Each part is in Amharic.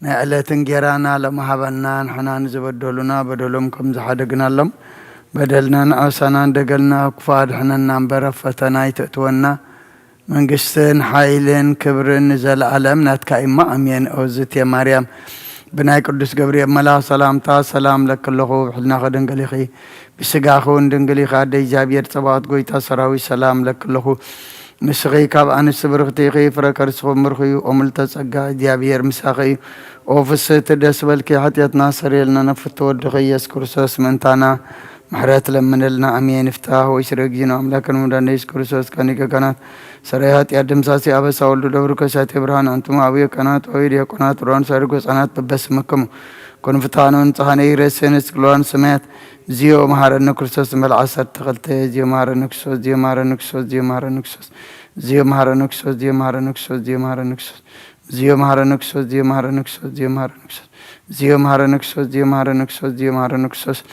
نعلتن جيرانا لمحبنا نحنا نزبدلنا بدلهم كم زحدقنا لهم بدلنا نعسنا دقلنا كفار حنا ننبر فتنا يتأتونا من قستن حايلن كبرن نزل علم نتكايما أمين أوزت يا مريم بناي قدس جبريل ملا سلام تا سلام لك الله حلنا خدن قليخي بسقاخون دنقلي خادي جابير صبات قويتا سراوي سلام لك الله نسغي كاب أنس برغتيخي فركرسخو مرخي وملتا سقا جابير مساخي وفسيت دسبلكي حتى يتناصر لنا نفتو ودخي يسكر سوس منتانا محرات لمن لنا أمين افتاه ويشرق جينا أملاكا مدانا يسكر سوس كانيكا كانت سريحات يادم ساسي أبا ساولو دوركا ساتي برهان أنتم أبيا كانت ويريا كانت رون سارقو سانات ببس مكم كون فتانون تخاني رسين اسكلوان سميت زيو مهارن كرسوس مل عصر تغلتي زيو مهارن كسوس زيو مهارن كسوس زيو مهارن كسوس زيو مهارن كسوس زيو مهارن كسوس زيو مهارن كسوس زيو مهارن كسوس زيو مهارن كسوس زيو مهارن كسوس زيو مهارن كسوس زيو مهارن كسوس زيو مهارن كسوس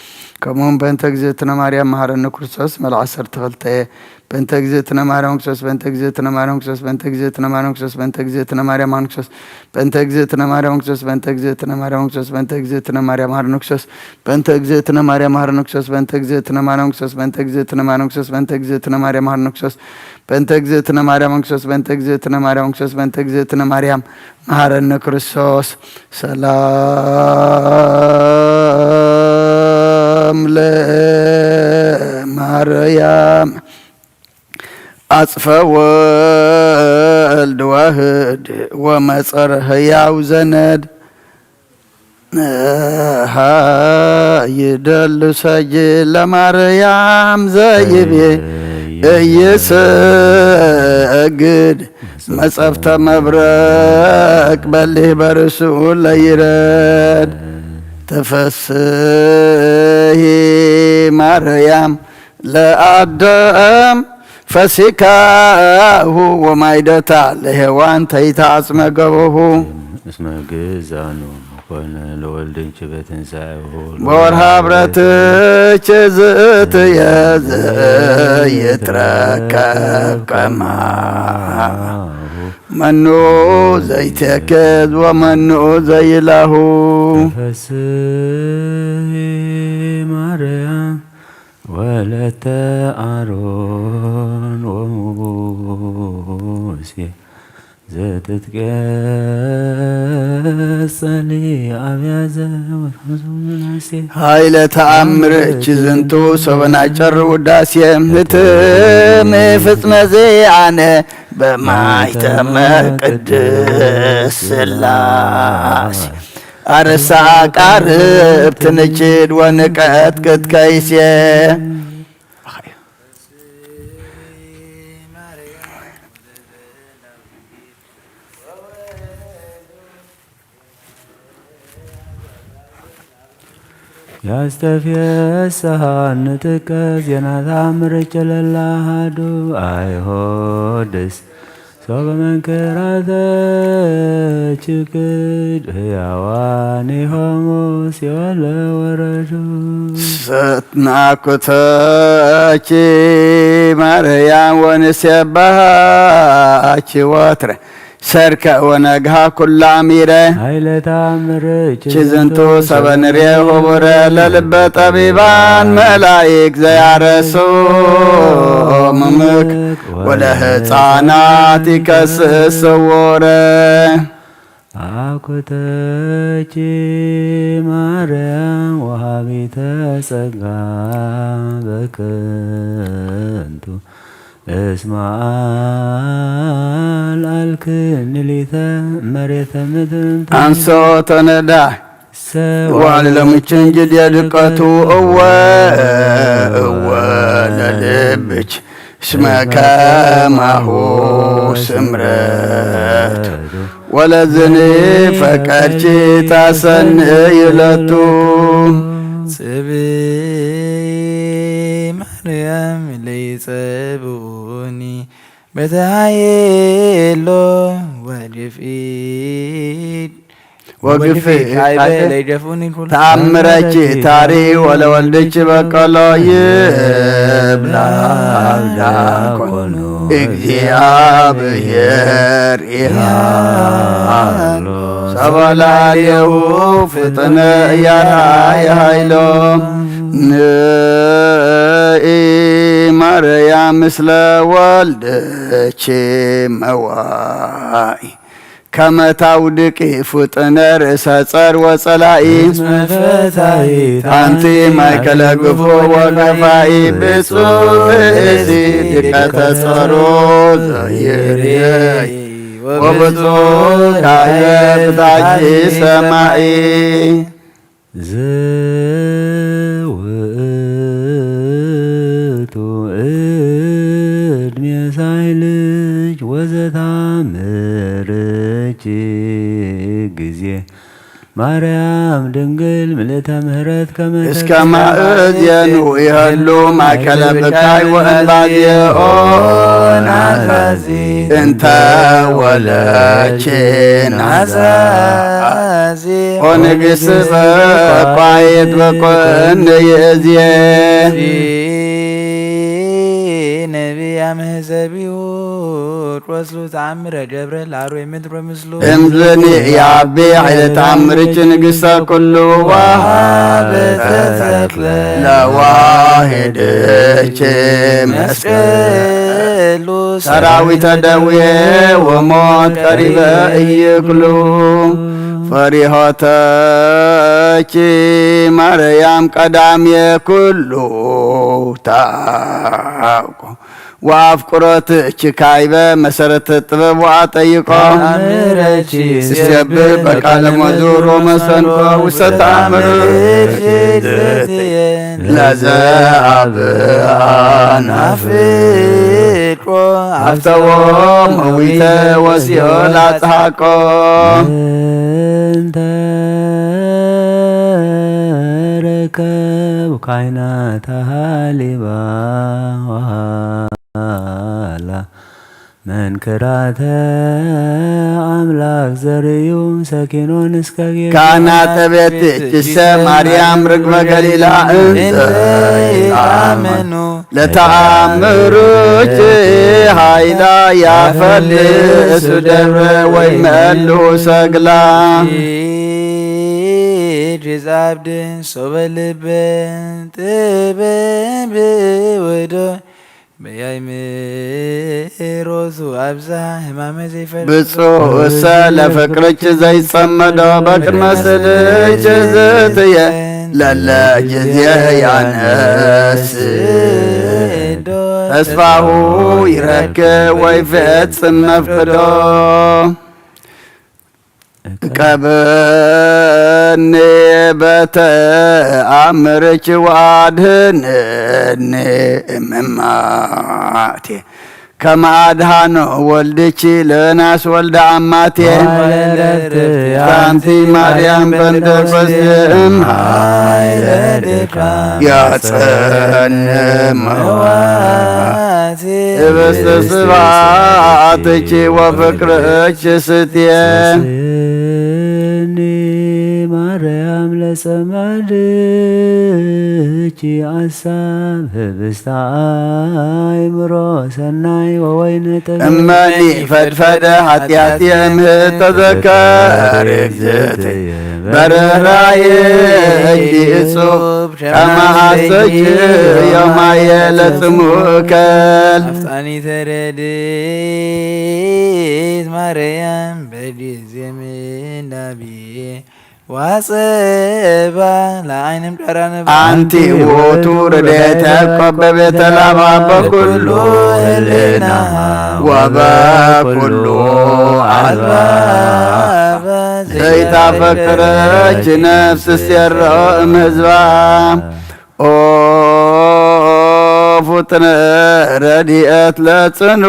كمون بنتك زيتنا مريم مهارن كرسوس مل عصر تغلتي بنتك زيتنا مريم كسوس بنتك زيتنا مريم كسوس بنتك زيتنا مريم كسوس بنتك زيتنا مريم كسوس بنتك زيتنا مريم كسوس بنتك زيتنا مريم كسوس بنتك زيتنا مريم كسوس بنتك زيتنا مريم كسوس بنتك زيتنا مريم كسوس بنتك زيتنا مريم كسوس بنتك زيتنا مريم كسوس بنتك زيتنا مريم كسوس بنتك زيتنا مريم كسوس بنتك زيتنا مريم مهارن كرسوس سلام لمريم أصفى والد واحد ومصر هياو زند يدل سجل مريم زيبي يسجد مصفت مبرك بلي برسول يرد تفسهي مريم لأدم فسكاه ومايدتا لهوان تيتعصم قبوه اسم قزانو وقالنا لولدين شبتن ساعه بورها برتك زيت يتركب كما منو زي تكز ومنو زي له تفسي مريم ولا تأرون وموسي زادت قصلي أبيازة وفمزوناسي هاي لتعمر جزنتو سونا جر وداسيم هتمي فتم زيانة بما يتم قدس اللاسي أرساك عرب تنجد ونكات قد كيسي يستفي السهان نتكز ينظام رجل الله دو أيهودس صوب من كراثة چكد هيواني هموس يولا ورجو ستنا كتاكي مريم ونسيبها واتر سركة ونقها كل عميرة هايلة تعمر چزنتو سبن ريه وبره للب طبيبان ملايك زي عرسو ممك وله صانات يكسس وره አኩተቺ ማርያም ወሃቢተ ጸጋ በከንቱ እስማል አልክን ሊተ መሬተ ምድር አንሶ ተነዳ وعلمችን جد يدقቱ ለልብች اسمك ما هو سمرت ولذني فكرت تاسن يلتو سبي مريم ليسبوني بتعيلو وجفيد تعمرك تاري ولا ولدك بقلا يبلا እግዚአብሔር ይሃሎ ጸበላሌሁ ፍጥነ እያራየ ኃይሎ ንኢ ማርያም ምስለ ወልደች መዋኢ ከመታውድቂ ፍጥነ ርእሰ ጸር ወጸላኢ አንቲ ማእከለ ግፎ ወገፋኢ ብፁዕ ብእሲ ድቀተ ጸሮ ዘይርየይ ወብፁዕ ካህን ታች ሰማይ ዘውእቱ እድሜ ሳይልጅ ወዘታምርች ጊዜ ማርያም ድንግል ምልዕተ ምሕረት እስከ ማእዜኑ ይህሉ ማእከለ ብካይ ወእንባዜኦ ናዛዚ እንተ ወለች ናዛዚ ኦ ንግሥት በቋየት በቆን የእዝየ ነቢያ ምህዘቢሁ ወስሉ ተአምረ ገብረ ላሮ የምድር ምስሉ እምዝኒ ያቤ ኃይለ ተአምርች ንግሥተ ኩሉ ዋሃበተ ተክለ ለዋሄደች መስቀሉ ሰራዊተ ደዌ ወሞት ቀሪበ እይክሉ ፈሪሆተች ማርያም ቀዳሜ ኩሉ ታውቆ ወአፍቁሮትች ካይበ መሰረተ ጥበብ ወአጠይቆ ሲሰብር በቃለ መዝሙር ወመሰንቆ ውስተ ተአምርች ለዘአብአ ናፍቆ አፍተዎ መዊተ ወሲኦል አጽሐቆ ረከብ ካይናተ ሃሊባ ወሃላ መንክራተ አምላክ ዘርዩ ሰኪኖን እስከ ካህናተ ቤትች ማርያም ርግበ ገሊላ እንዘ ለተአምርች ኃይላ ያፈልሱ ደብረ ወይመሉ ሰግላ ዛብድን ሶበልበን ጥበብ ወዶ በያይምሮቱ አብዛ ህማመ ዘይፈል ብፁዕ እሰ ለፍቅርች ዘይጸመዶ በቅድመ ስልች ዝትየ ለለ ጊዜ ያነስ ተስፋሁ ይረክብ ወይፈጽም መፍቅዶ ቀበኔ በተአምርች ወአድኅነኒ እምማቴ ከመ አድኃኖ ወልድኪ ለናስ ወልደ አማቴ ታንቲ ማርያም በእንተ በስም ያጸንመዋቴ ህብስተ ስብሐትኪ ወፍቅርኪ ስትየ ማርያም ለጸማድኪ አሳብ ህብስተ አእምሮ ሰናይ ወወይነ ጠጅ እመኒ ፈድፈደ ኃጢአት የምህት ተዘከር እግዝእትየ በርኅራኄ እጅ እጹብ ከመሐሰች የማየ ለጽሙከል አፍጣኒተ ረድኤት ማርያም በጊዜ ምናብዬ ዋጽባ ለዓይንም ቀራንብ አንቲ ውእቱ ረድኤተ ቆበቤተ ላማ በኩሉ ህሊና ወበኩሉ አልባብ ዘይታፈቅረች ነፍስ ሲረኦ እምሕዝባ ኦ ፍጥነ ረድኤት ለጽኑ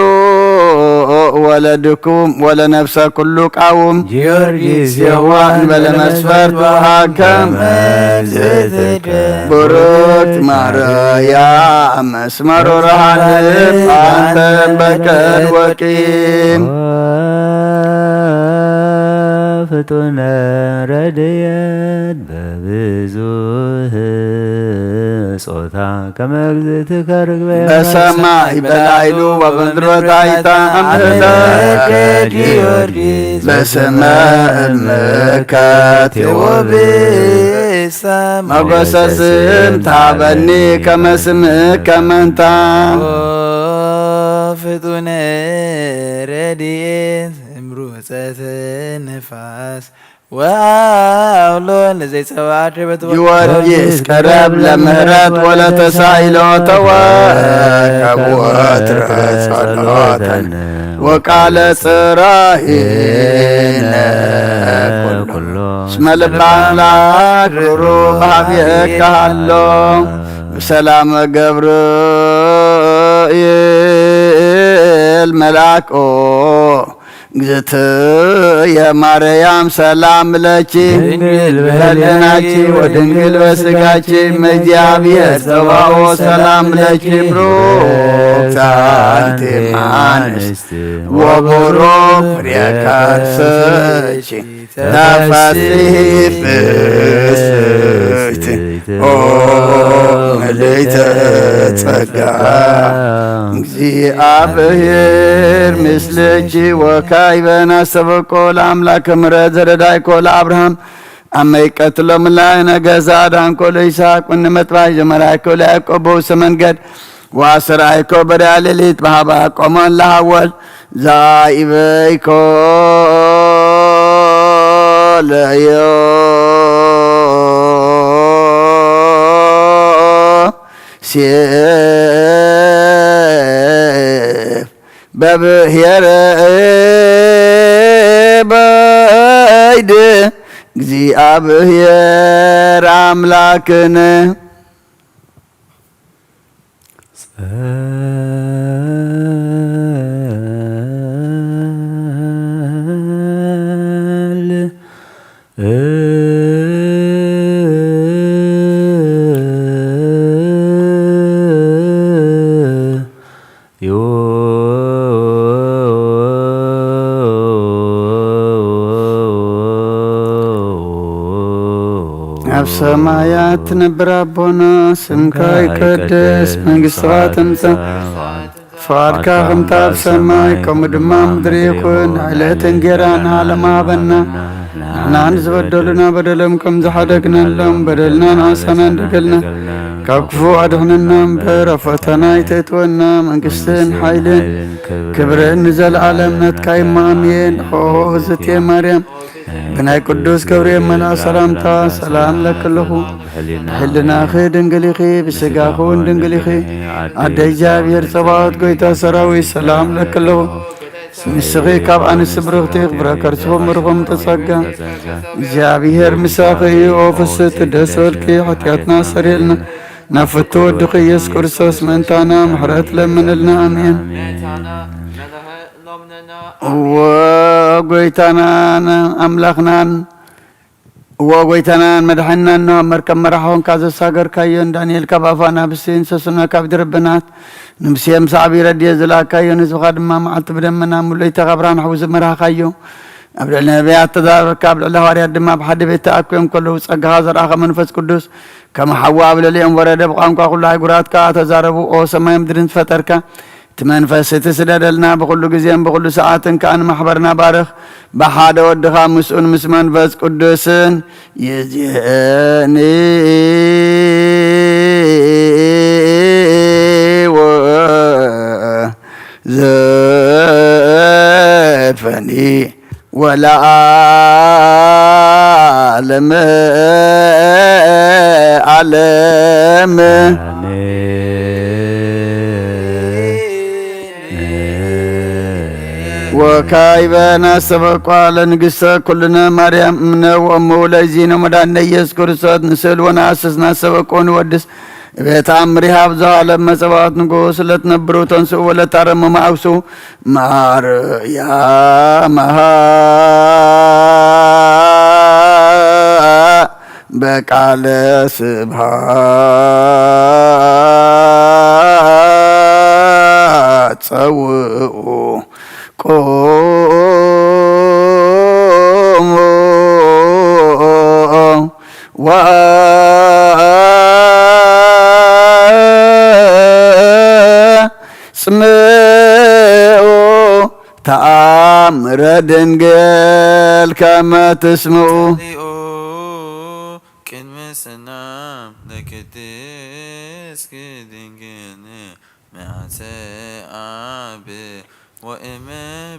ወለድኩም ወለነፍሰ ኩሉ ቃውም ጊዮርጊስ የዋህን በለመስፈርት በሃከም ቡሩክት ማርያም መስመሮ ረሃንብ አንተ በቀል ወቂም ፍጡነ ረድኤት በብዙህ ጾታ ከመ እግዝእትከ ርግበ በሰማይ በላይሉ ወበምድር ወታሕተ አምልለ ጊዮርጊስ በስመ እምከት ወብእሰ መጐሰስም ታበኒ ከመ ስምከ መንታ ፍጡነ ረድኤት እምሩፀተ ነፋስ ወአውሎ ለዘይጸዋዕ ጊዮርጊስ ቀረብ ለምህረት ወለተሳኢሎ ተወከብ ወትረ ጸሎተነ ወቃለ ጽራሂነ ኩሎ እስመ ልበ አምላክ ሩሩህ ኀቤከ ሀሎ በሰላመ ገብርኤል መልአክ እግዝእትየ ማርያም ሰላም ለኪ በሕሊናኪ ወድንግል በሥጋኪ እግዚአብሔር ጸባኦት ሰላም ለኪ ብሩክት አንቲ እምአንስት ወቡሩክ ፍሬ ከርሥኪ ተፈሥሒ ፍስሕት ምልዕተ ጸጋ እግዚአብሔር ምስልኪ ወካዕበ ናስተበቆ ለአምላከ ምሕረት ዘረዳእኮ ለአብርሃም አመ ይቀትሎ እምእላዕነ ገዛ አድኃንኮ ለይስሐቅ ወነመጥባሕ ዘመርዓኮ ለያዕቆብ በውስተ መንገድ ወአስተርአይኮ በዳያ ሌሊት በኀበ ያቆሞን ለሐወል ዘኢበይኮ ለዮሴፍ በብሔረ በይድ እግዚአብሔር አምላክነ አብ ሰማያት ትነብር አቦነ ስምከ ይቀደስ መንግሥትከ ትምጻእ ፈቃድከ ከመ በሰማይ ከመ ድማ ምድሪ ይኩን ዕለተ እንጀራና ሀበነ ሀበነ ንሕና ንዝበደሉና በደሎም ከም ዝሓደግናሎም በደልና ንአሳና እንደገልና ካብ ክፉ አድኅነና እምበር ኣብ ፈተና ኣይተእትወና መንግሥትን ሓይልን ክብርን ንዘለዓለም ነትካ ይማሜን ኦ እግዝእትየ ማርያም ብናይ ቅዱስ ገብርኤል መልአክ ሰላምታ ሰላም ለክልኹ ሕሊናኺ ድንግል ኢኺ ብሥጋኹን ድንግል ኢኺ አደ እግዚአብሔር ጸባኦት ጐይታ ሰራዊት ሰላም ለክልኹ ንስኺ ካብ አንስቲ ብርኽቲ ክብረከ ርስኹም ርኹም ተጸጋ እግዚአብሔር ምሳኺ ኦ ፍስሕቲ ደስ በልኪ ኃጢአትና ሰሪልና ናብ ፍቱ ወድኺ ኢየሱስ ክርስቶስ ምእንታና ምሕረት ለምንልና አሜን። ወጎይታናን አምላክናን ወጎይታናን መድኃኒናን ነው መርከብ መራሖን ካዘሳገርካዮን ዳንኤል ካብ አፋ ናብስቲን ሰሱና ካብ ድርብናት ንምስየም ሳዕቢ ረድኤት ዝለኣካዮን ህዝብኻ ድማ መዓልቲ ብደመና ሙሉእ ተቐብራን ሓዊ ዝመራኻዮ ኣብ ልዕሊ ነቢያት ተዛረብካ ኣብ ልዕሊ ሐዋርያት ድማ ብሓደ ቤት ተኣኪቦም ከለዉ ጸጋኻ ዘርአኸ መንፈስ ቅዱስ ከመ ሓዊ ኣብ ልዕሊኦም ወረደ ብቋንቋ ኩሉ ኣህጉራት ከዓ ተዛረቡ ኦ ሰማይ ምድርን ዝፈጠርካ እቲ መንፈስ እቲ ስደደልና ብኩሉ ግዜን ብኩሉ ሰዓትን ከኣን ማሕበርና ባርኽ ብሓደ ወድኻ ምስኡን ምስ መንፈስ ቅዱስን ይእዜኒ ዘድፈኒ ወለዓለመ ዓለም ወካዕበ ናስተበቋ ለንግሥተ ኩልነ ማርያም እምነ ወእሙ ለእግዚእነ መድኃኒነ ኢየሱስ ክርስቶስ ንስእል ወነአስስ ናስተበቆ ንወድስ ቤተ አምሪሃ ብዝሃለም መጸባዖት ንጉሥ ለትነብሩ ተንስኡ ወለታረመሙ አውሱ ማርያምሃ በቃለ ስብሐት ጸውዑ ቆሙ ወጽምዑ ተአምረ ድንግል ከመ ትስምዑ ቅድመ ሰላም ለቅድስት ድንግል መዓሰአብ ወእመ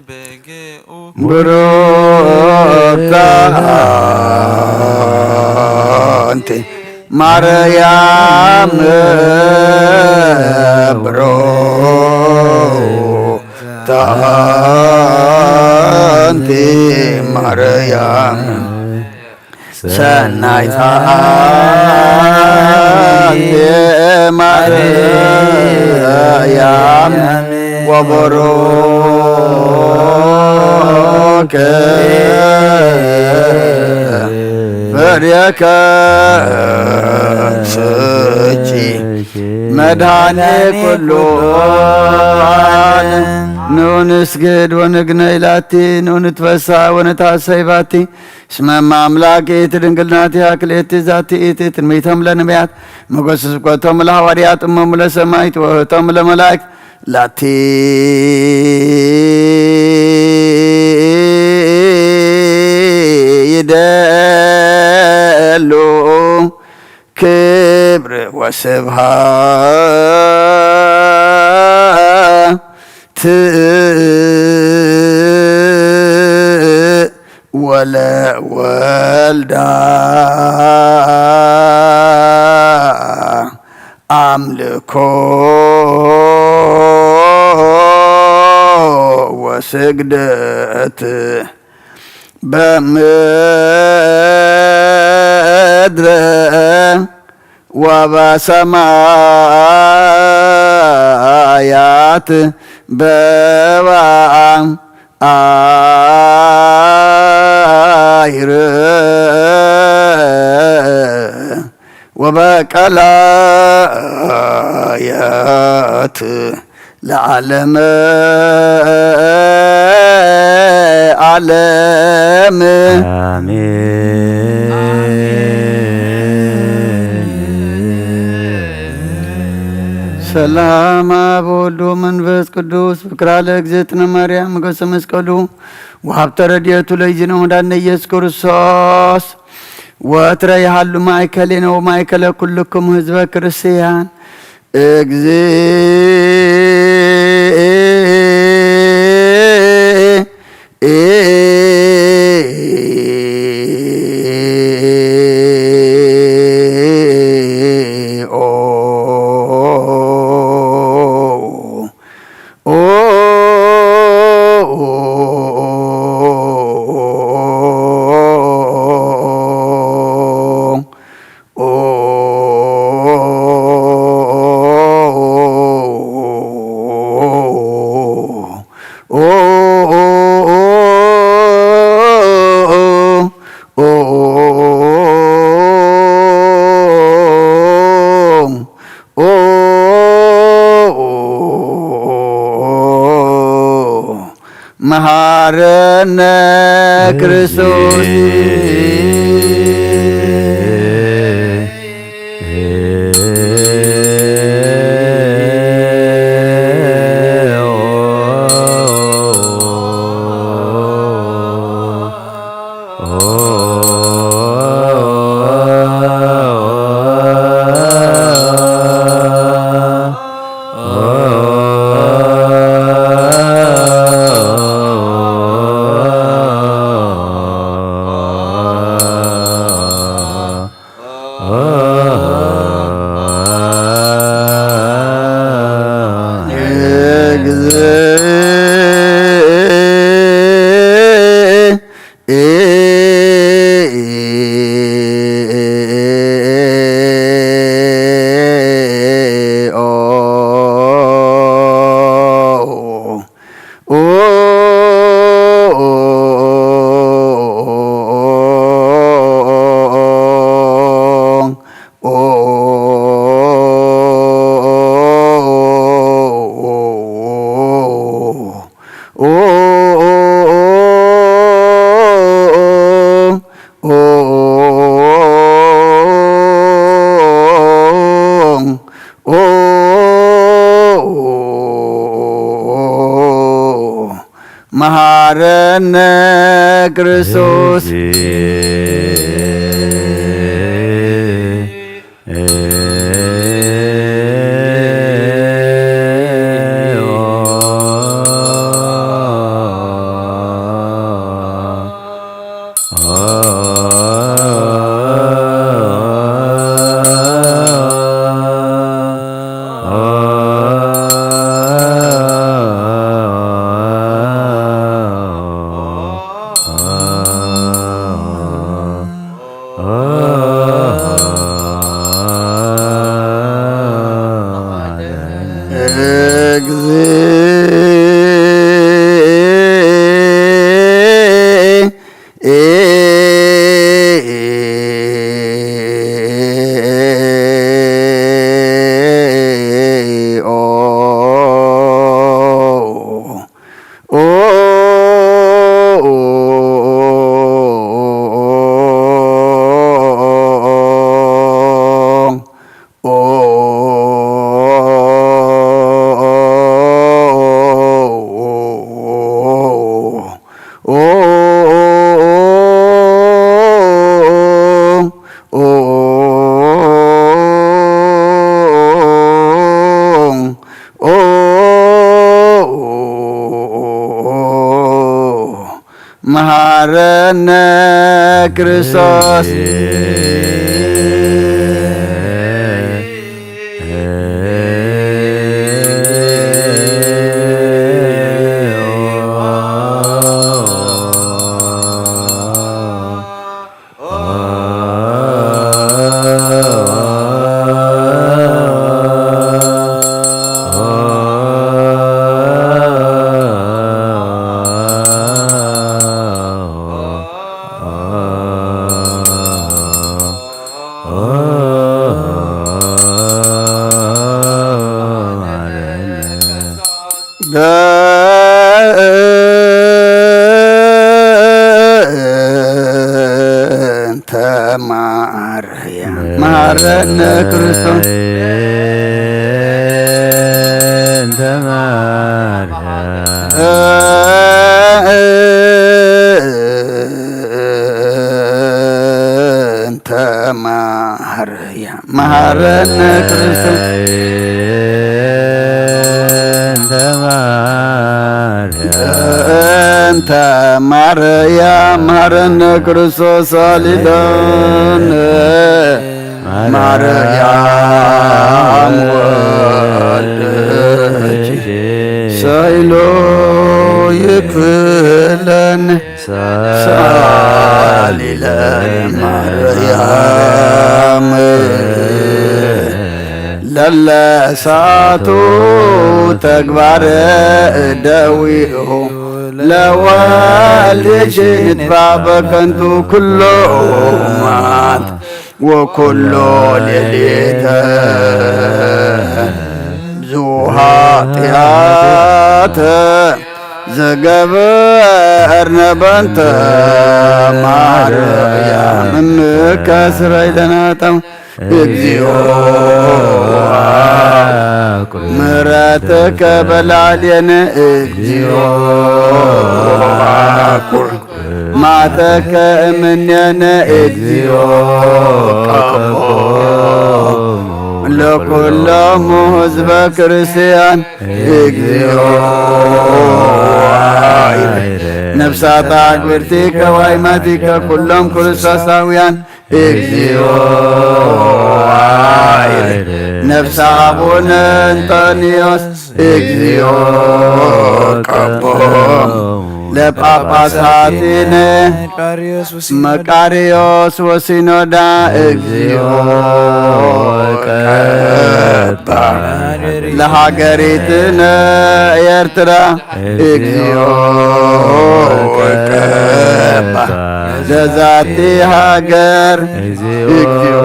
በግኡ ብሩክተ አንቲ ማርያም ብሩክተ አንቲ ማርያም ሰናይታ አንቲ ማርያም ወቡሩክ ፍሬከ ስጪ መድኃኔ ኩሉ ዓለም ንስግድ ወንግነይ ላቲ ንትፈስሐ ወነታሰይ ባቲ እስመ አምላኬት ድንግል ናቲ አክሌቲ ዛቲ ኢቲ ትንቢቶም ለነቢያት ሞገስ ስብከቶም ለሐዋርያት እሞሙ ለሰማዕት ወእህቶም ለመላእክት ላቲ ይደሉ ክብር ወስብሐት ወለወልዳ አምልኮ ወስግደት በምድረ ወበሰማያት በባሕር ወበቀላያት ለዓለመ ዓለም ሰላም አብ ወወልድ ወመንፈስ ቅዱስ ፍቅራ ለእግዝእትነ ማርያም ሞገሰ መስቀሉ ወሀብተ ረድኤቱ ለእግዚእነ ወመድኃኒነ ኢየሱስ ክርስቶስ ወትረ ያሃሉ ማእከሌነ ወማእከለ ኩልክሙ ህዝበ ክርስቲያን መሐረነ ክርስቶስ مهارنا كريستوس مهارنا كريستوس أنت مريم مهارنا كريستوس أنت مريم أنت مريم مهارنا كريستوس أنت مريم مهارنا كريستوس صالدان مريم ولدك سايلو يكفلن ساللا مريم للساتو تكبر دويه لوالدك نتبابك انتو كله مات وكله ليلته زوهاتياته زقبرنا بنت مريم مكسر إلنا እግዚኦ ምሕረትከ በላዕሌነ እግዚኦ ማተከ እምኔነ እግዚኦ ለኩሎሙ ሕዝበ ክርስቲያን እግዚኦ ነፍሳት አግብርቲከ ወአይማቲከ ኩሎም ክርስቶሳውያን እግዚኦ ነፍሰ አቡነ እንጦንዮስ እግዚኦ ቀቦ ለጳጳሳቲነ መቃርዮስ ወሲኖዳ እግዚኦ ቀባ ለሀገሪትነ ኤርትራ እግዚኦ ቀባ ለዛቲ ሀገር እግዚኦ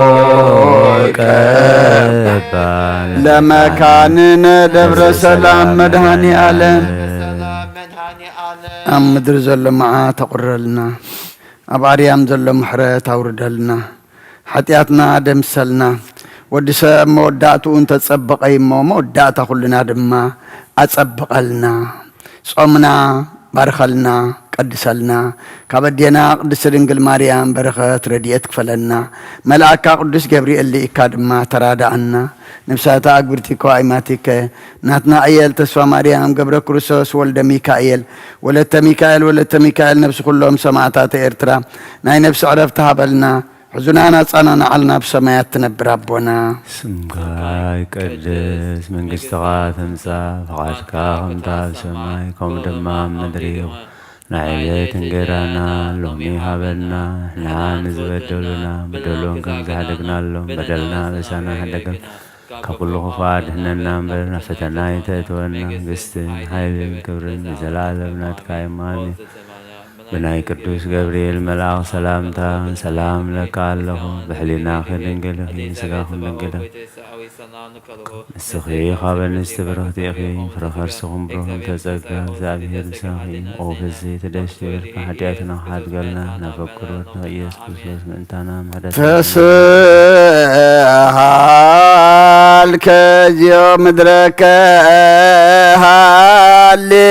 ቀባ ለመካንነ ደብረ ሰላም መድኃኔ ዓለም ኣብ ምድሪ ዘሎ መዓት ተቁረልና ኣብ ኣርያም ዘሎ ምሕረት ኣውርደልና ሓጢኣትና ደምሰልና ወዲ ሰብ መወዳእትኡ እንተፀበቀ እሞ መወዳእታ ኩልና ድማ ኣፀብቀልና ጾምና بارخلنا قدسلنا كابدينا قدس دنجل مريم بركة رديت كفلنا ملاك قدس جبريل اللي إكادما ترادى عنا نفساتا أكبرتي قائماتك ناتنا أيل تسوى مريم قبر كروسوس ولد ميكائيل ولدت ميكائيل نفس كلهم سماعتات إرترا ناي نفس عرفتها بلنا حزنانا صاننا علنا بسمايات تنبر ربنا سمكاي قدس من قشتغا تمسا فقاشكا خمتا بسماي كوم دمام مدريو نعيت انقرانا لومي هابلنا نحن نزبدلنا بدلون كم زهدقنا لهم بدلنا لسانا هدقل كقول غفاد هنا نامبر نفتنا يتتونا قستن حيل كبرن بزلالة بناتكاي مامي بناي قدوس جبريل ملاك سلامتا سلام لك الله بحلينا خير نقله سقاهم نقله السخي خابن استبرهت أخي فرخر سخم برهم تزكى زابه رساخي أوفزي تدشتير كحدياتنا حد قلنا نفكر وتنغيس كسوس من تانا مهدد فسهال كجيو مدرك هالي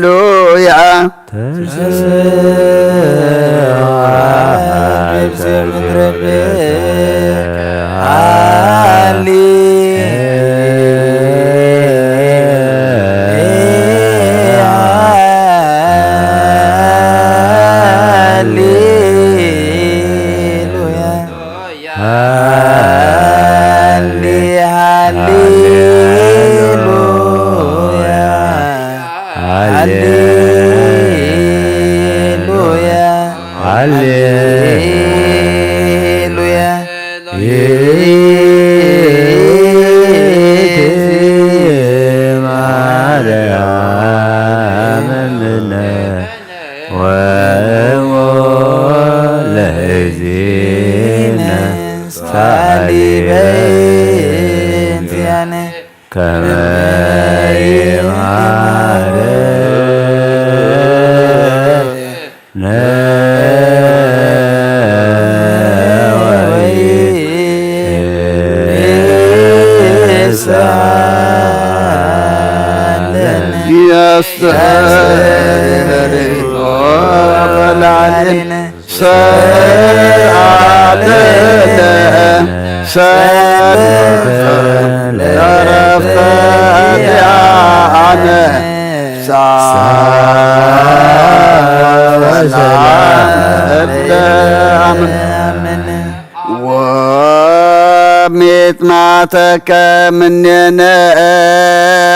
هاليلويا وميتماتك مننا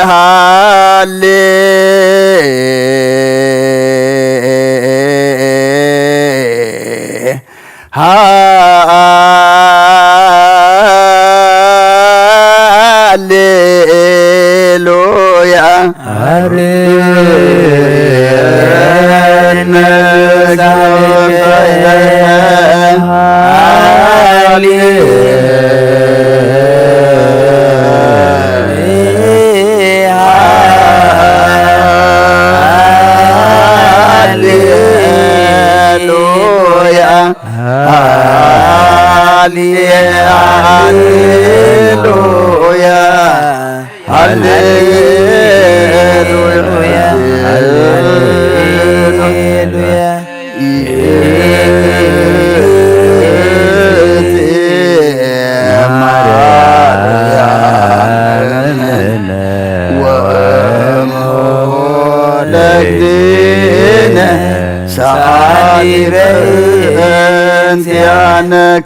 هالي هاليلويا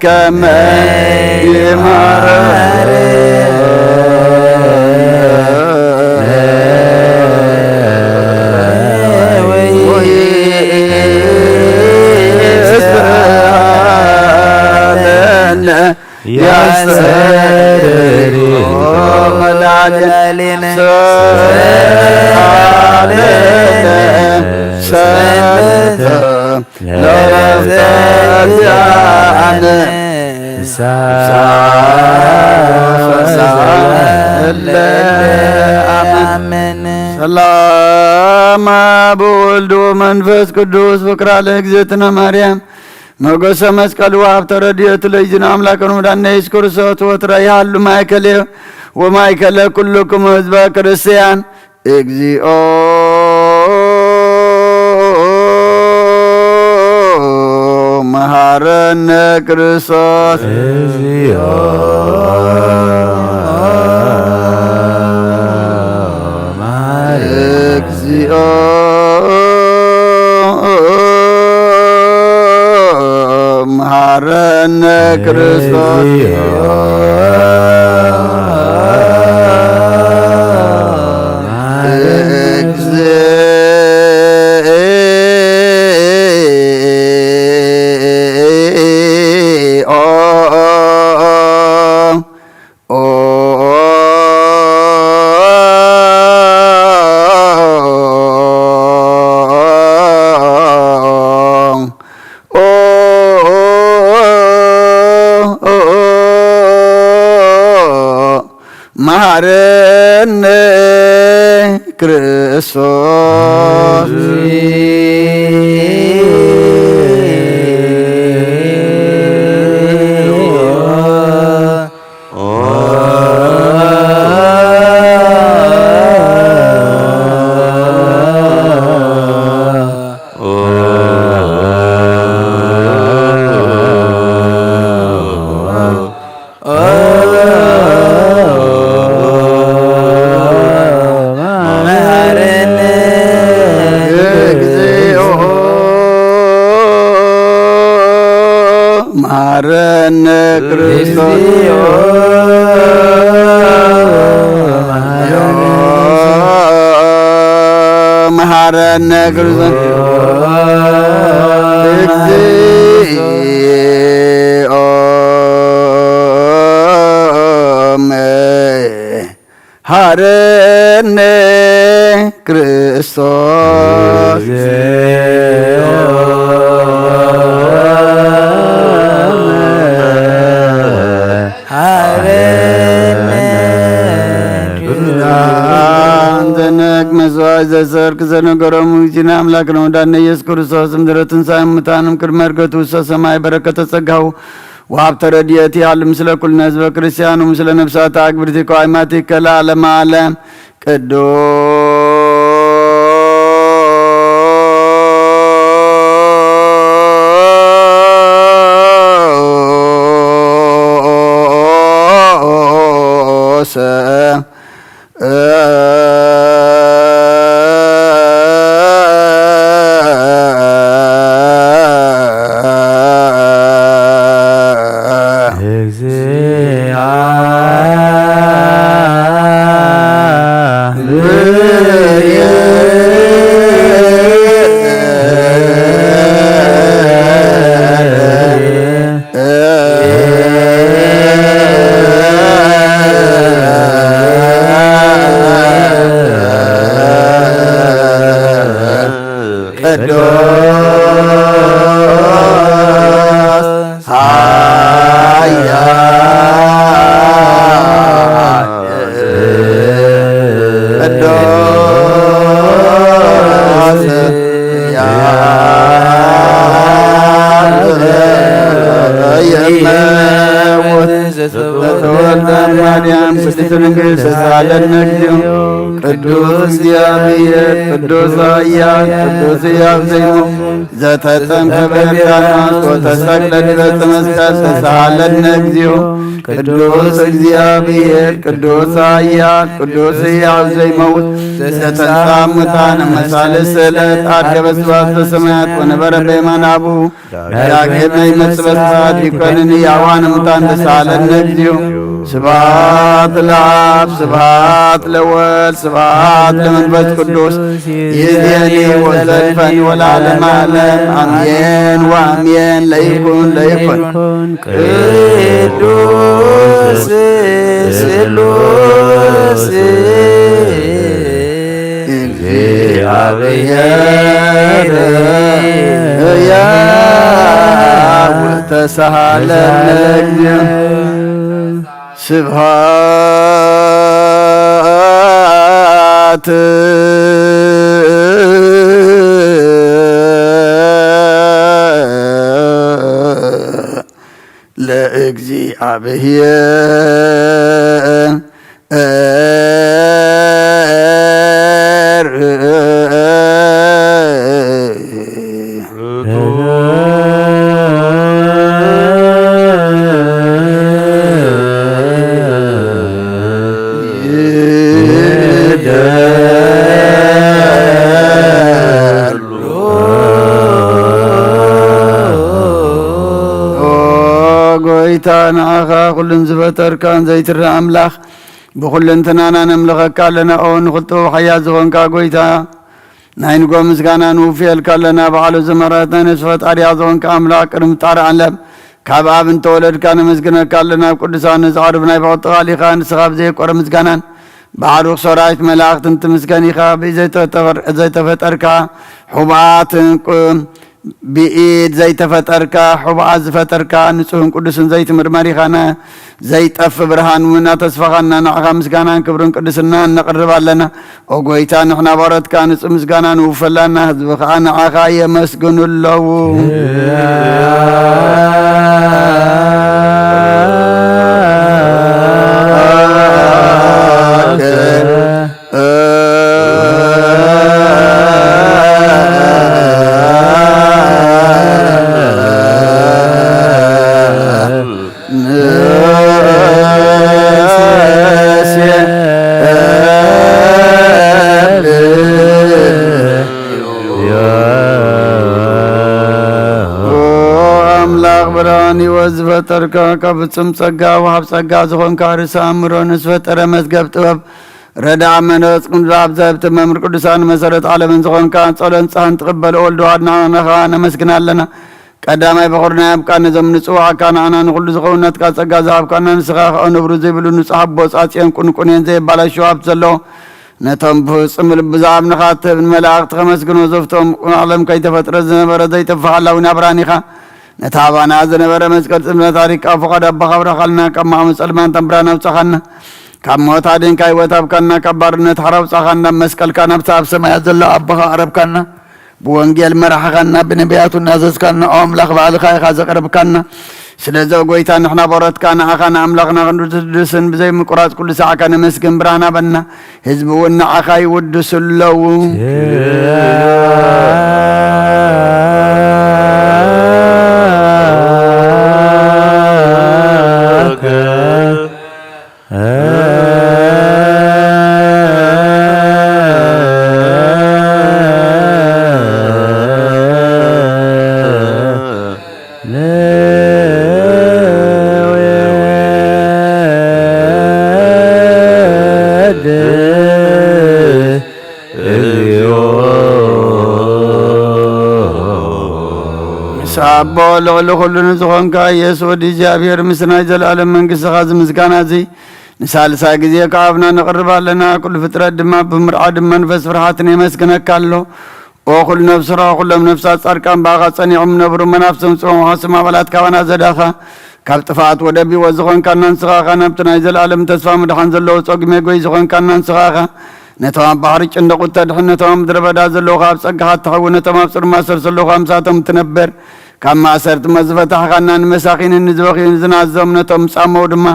كما يا سرري ملعلنا سلام بولد ومنفس قدوس فكرة لك زيتنا مريم ሞገሰ መስቀል ወሀብተ ረድኤቱ ለእግዚእነ አምላክነ ወመድኃኒነ ኢየሱስ ክርስቶስ ወትረ ይሃሉ ማእከሌ ወማእከለ ኩልክሙ ህዝበ ክርስቲያን እግዚኦ መሐረነ ክርስቶስ እግዚኦ እግዚኦ መሐረነ ክርስቶስ መሐረነ ክርስቶስ መሐረነ ክርስቶስ መሐረነ ክርስቶስ እግዚኦ መሐረነ ክርስቶስ ዘሰርክ ዘነገሮሙ እግዚእነ አምላክነ ወመድኃኒነ ኢየሱስ ክርስቶስ እምድኅረ ትንሣኤ እሙታንም ቅድመ ዕርገቱ ውስተ ሰማይ በረከተ ጸጋሁ ወሀብተ ረድኤቱ ያህሉ ምስለ ኩልነ ህዝበ ክርስቲያኑ ምስለ ነፍሳተ አግብርቲከ ወአእማቲከ ለዓለመ ዓለም ቅዱስ ቅዱስ እግዚአብሔር ቅዱስ ኃያል ቅዱስ ሕያው ዘይሞት ዘተጠምቀ በዮርዳኖስ ወተሰቅለ በዕፀ መስቀል ተሳሃለነ እግዚኦ ቅዱስ እግዚአብሔር ቅዱስ ኃያል ቅዱስ ሕያው ዘይሞት ዘተንሥአ እሙታን እመሳልስት ዕለት ዐርገ በስብሐት በሰማያት ወነበረ በየማነ አቡሁ ዳግመ ይመጽእ በስብሐት ይኰንኒ ሕያዋነ ሙታን ተሳሃለነ እግዚኦ ስብሐት ለአብ ስብሐት ለወልድ ስብሐት ለመንፈስ ቅዱስ ይእዜኒ ወዘልፈኒ ወለዓለመ ዓለም አሜን ወአሜን። ለይኩን ቅዱስ ስሉስ እግዚአብሔር ሕያው ተሳሃለነ ስብሐት نعخا كلن زفتر كان زيت الأملاخ بكلن تنانا نملخك لنا أو نخطو حياة زغنكا قويتا ناين قوم مسكانا نوفيل كلنا بعلو زمراتنا نسفت عريا زغنكا أملاك رمتار علم كاباب انتولد كان مسكنا كلنا قدسان نزعر بناي بعض غالي خان سغاب زيك ورمسكانا بعروخ سرايت ملاك تنت مسكاني خاب زي تفتركا حبات بإيد زي تفتركا حبعز فتركا نسوهم قدسن زي تمرماري خانا زي تف برهان ونا تصفغنا نعخا مسكانا كبرن قدسنا نقرب لنا وقويتا نحنا بارد كان مسكانا وفلنا هزبخانا عخا يمسكن الله فتركا كبتم صقا وحب صقا زخون كارسا أمرو نسفت رمز قب طبب ردع منوز قنراب زابت ممر قدسان مسارت عالمين زخون كان صولن صحن تقبل أول دوادنا نخوانا مسكنا لنا قدامي بخورنا يبقى نزم نسوعا كان عنا نقول زخون نتكا صقا زهب كان نسخاق أو نبرو زيبلو نسحب بوساتيان كون كونين زيب بالا شواب زلو نتم بسمل بزعب نخاتب الملاق تخمسكن وزفتهم ونعلم كي تفترز نبرا زي تفعل لو نبرانيخا نتابعنا زن برا مسكت سمنا تاريخ أفقد أبخبر خلنا كم مسلمان تمبرنا وسخنا كم موتادين كاي وتاب كنا كبر نتحرب سخنا مسكل كنا بساب سما يزل أبخ عرب كنا بوانجيل مرح كنا بنبيات النازس كنا أم لخ بعد خاي خازق عرب كنا سلزو قويتا نحنا برات كنا أخنا أملقنا غندسن بزي مقرات كل ساعة كنا مسكن برانا بنا حزبونا أخاي ودس اللو سابو لغلو خلو نزخون كا يسو دي جابير مسنا جلال منقس غاز مسكانا زي نسال ساقزي كافنا نقرب لنا كل فترة دما بمرعاد منفس فرحاتني مسكنا كالو وكل نفس را كل نفسات ساركان باغا صنيع من نبر منافسهم سوهم حاسما ولات كوانا زداخا كابتفات ودبي وزخون كان ننسخاخا نبتنا جلال متسفا مدحان زلو سوق ميقوي زخون كان ننسخاخا نتوام بحري چند قطة دحن نتوام دربدا زلو خاب سقحات تحو نتوام سر ماسر سلو خامساتم تنبر كما سرت مزفتح خنان مساخين النزوخين زنازم نتوام سامو دما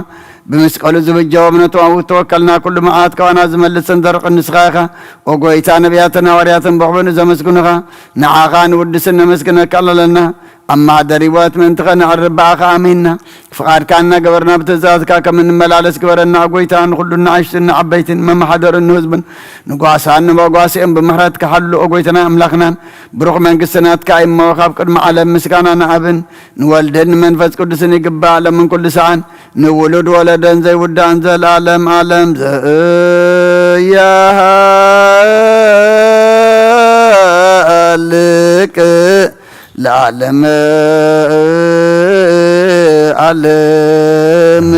بمسقلو زبجاو نتوام وتوكلنا كل معات كوانا زمل سندرق النسخاخا وقويتا نبياتنا ورياتن بحبن زمسكنخا نعاخان ودسن مسكنك الله لنا أما دريوات من تغنى الرباخ آميننا فقار كاننا قبرنا بتزازك كمن ملالس قبرنا قويتان خلونا عشتنا عبيتن مما حدر النهزبن نقواسان وقواسين بمهرات كحلو قويتنا أملاخنا بروح من قسنات كايم موخاب قدم عالم مسكانا نعبن نولدن من فز قدسني قبا عالم من كل سعان نولد ولدن زي ودان زي العالم عالم زي يا هالك العالم عالم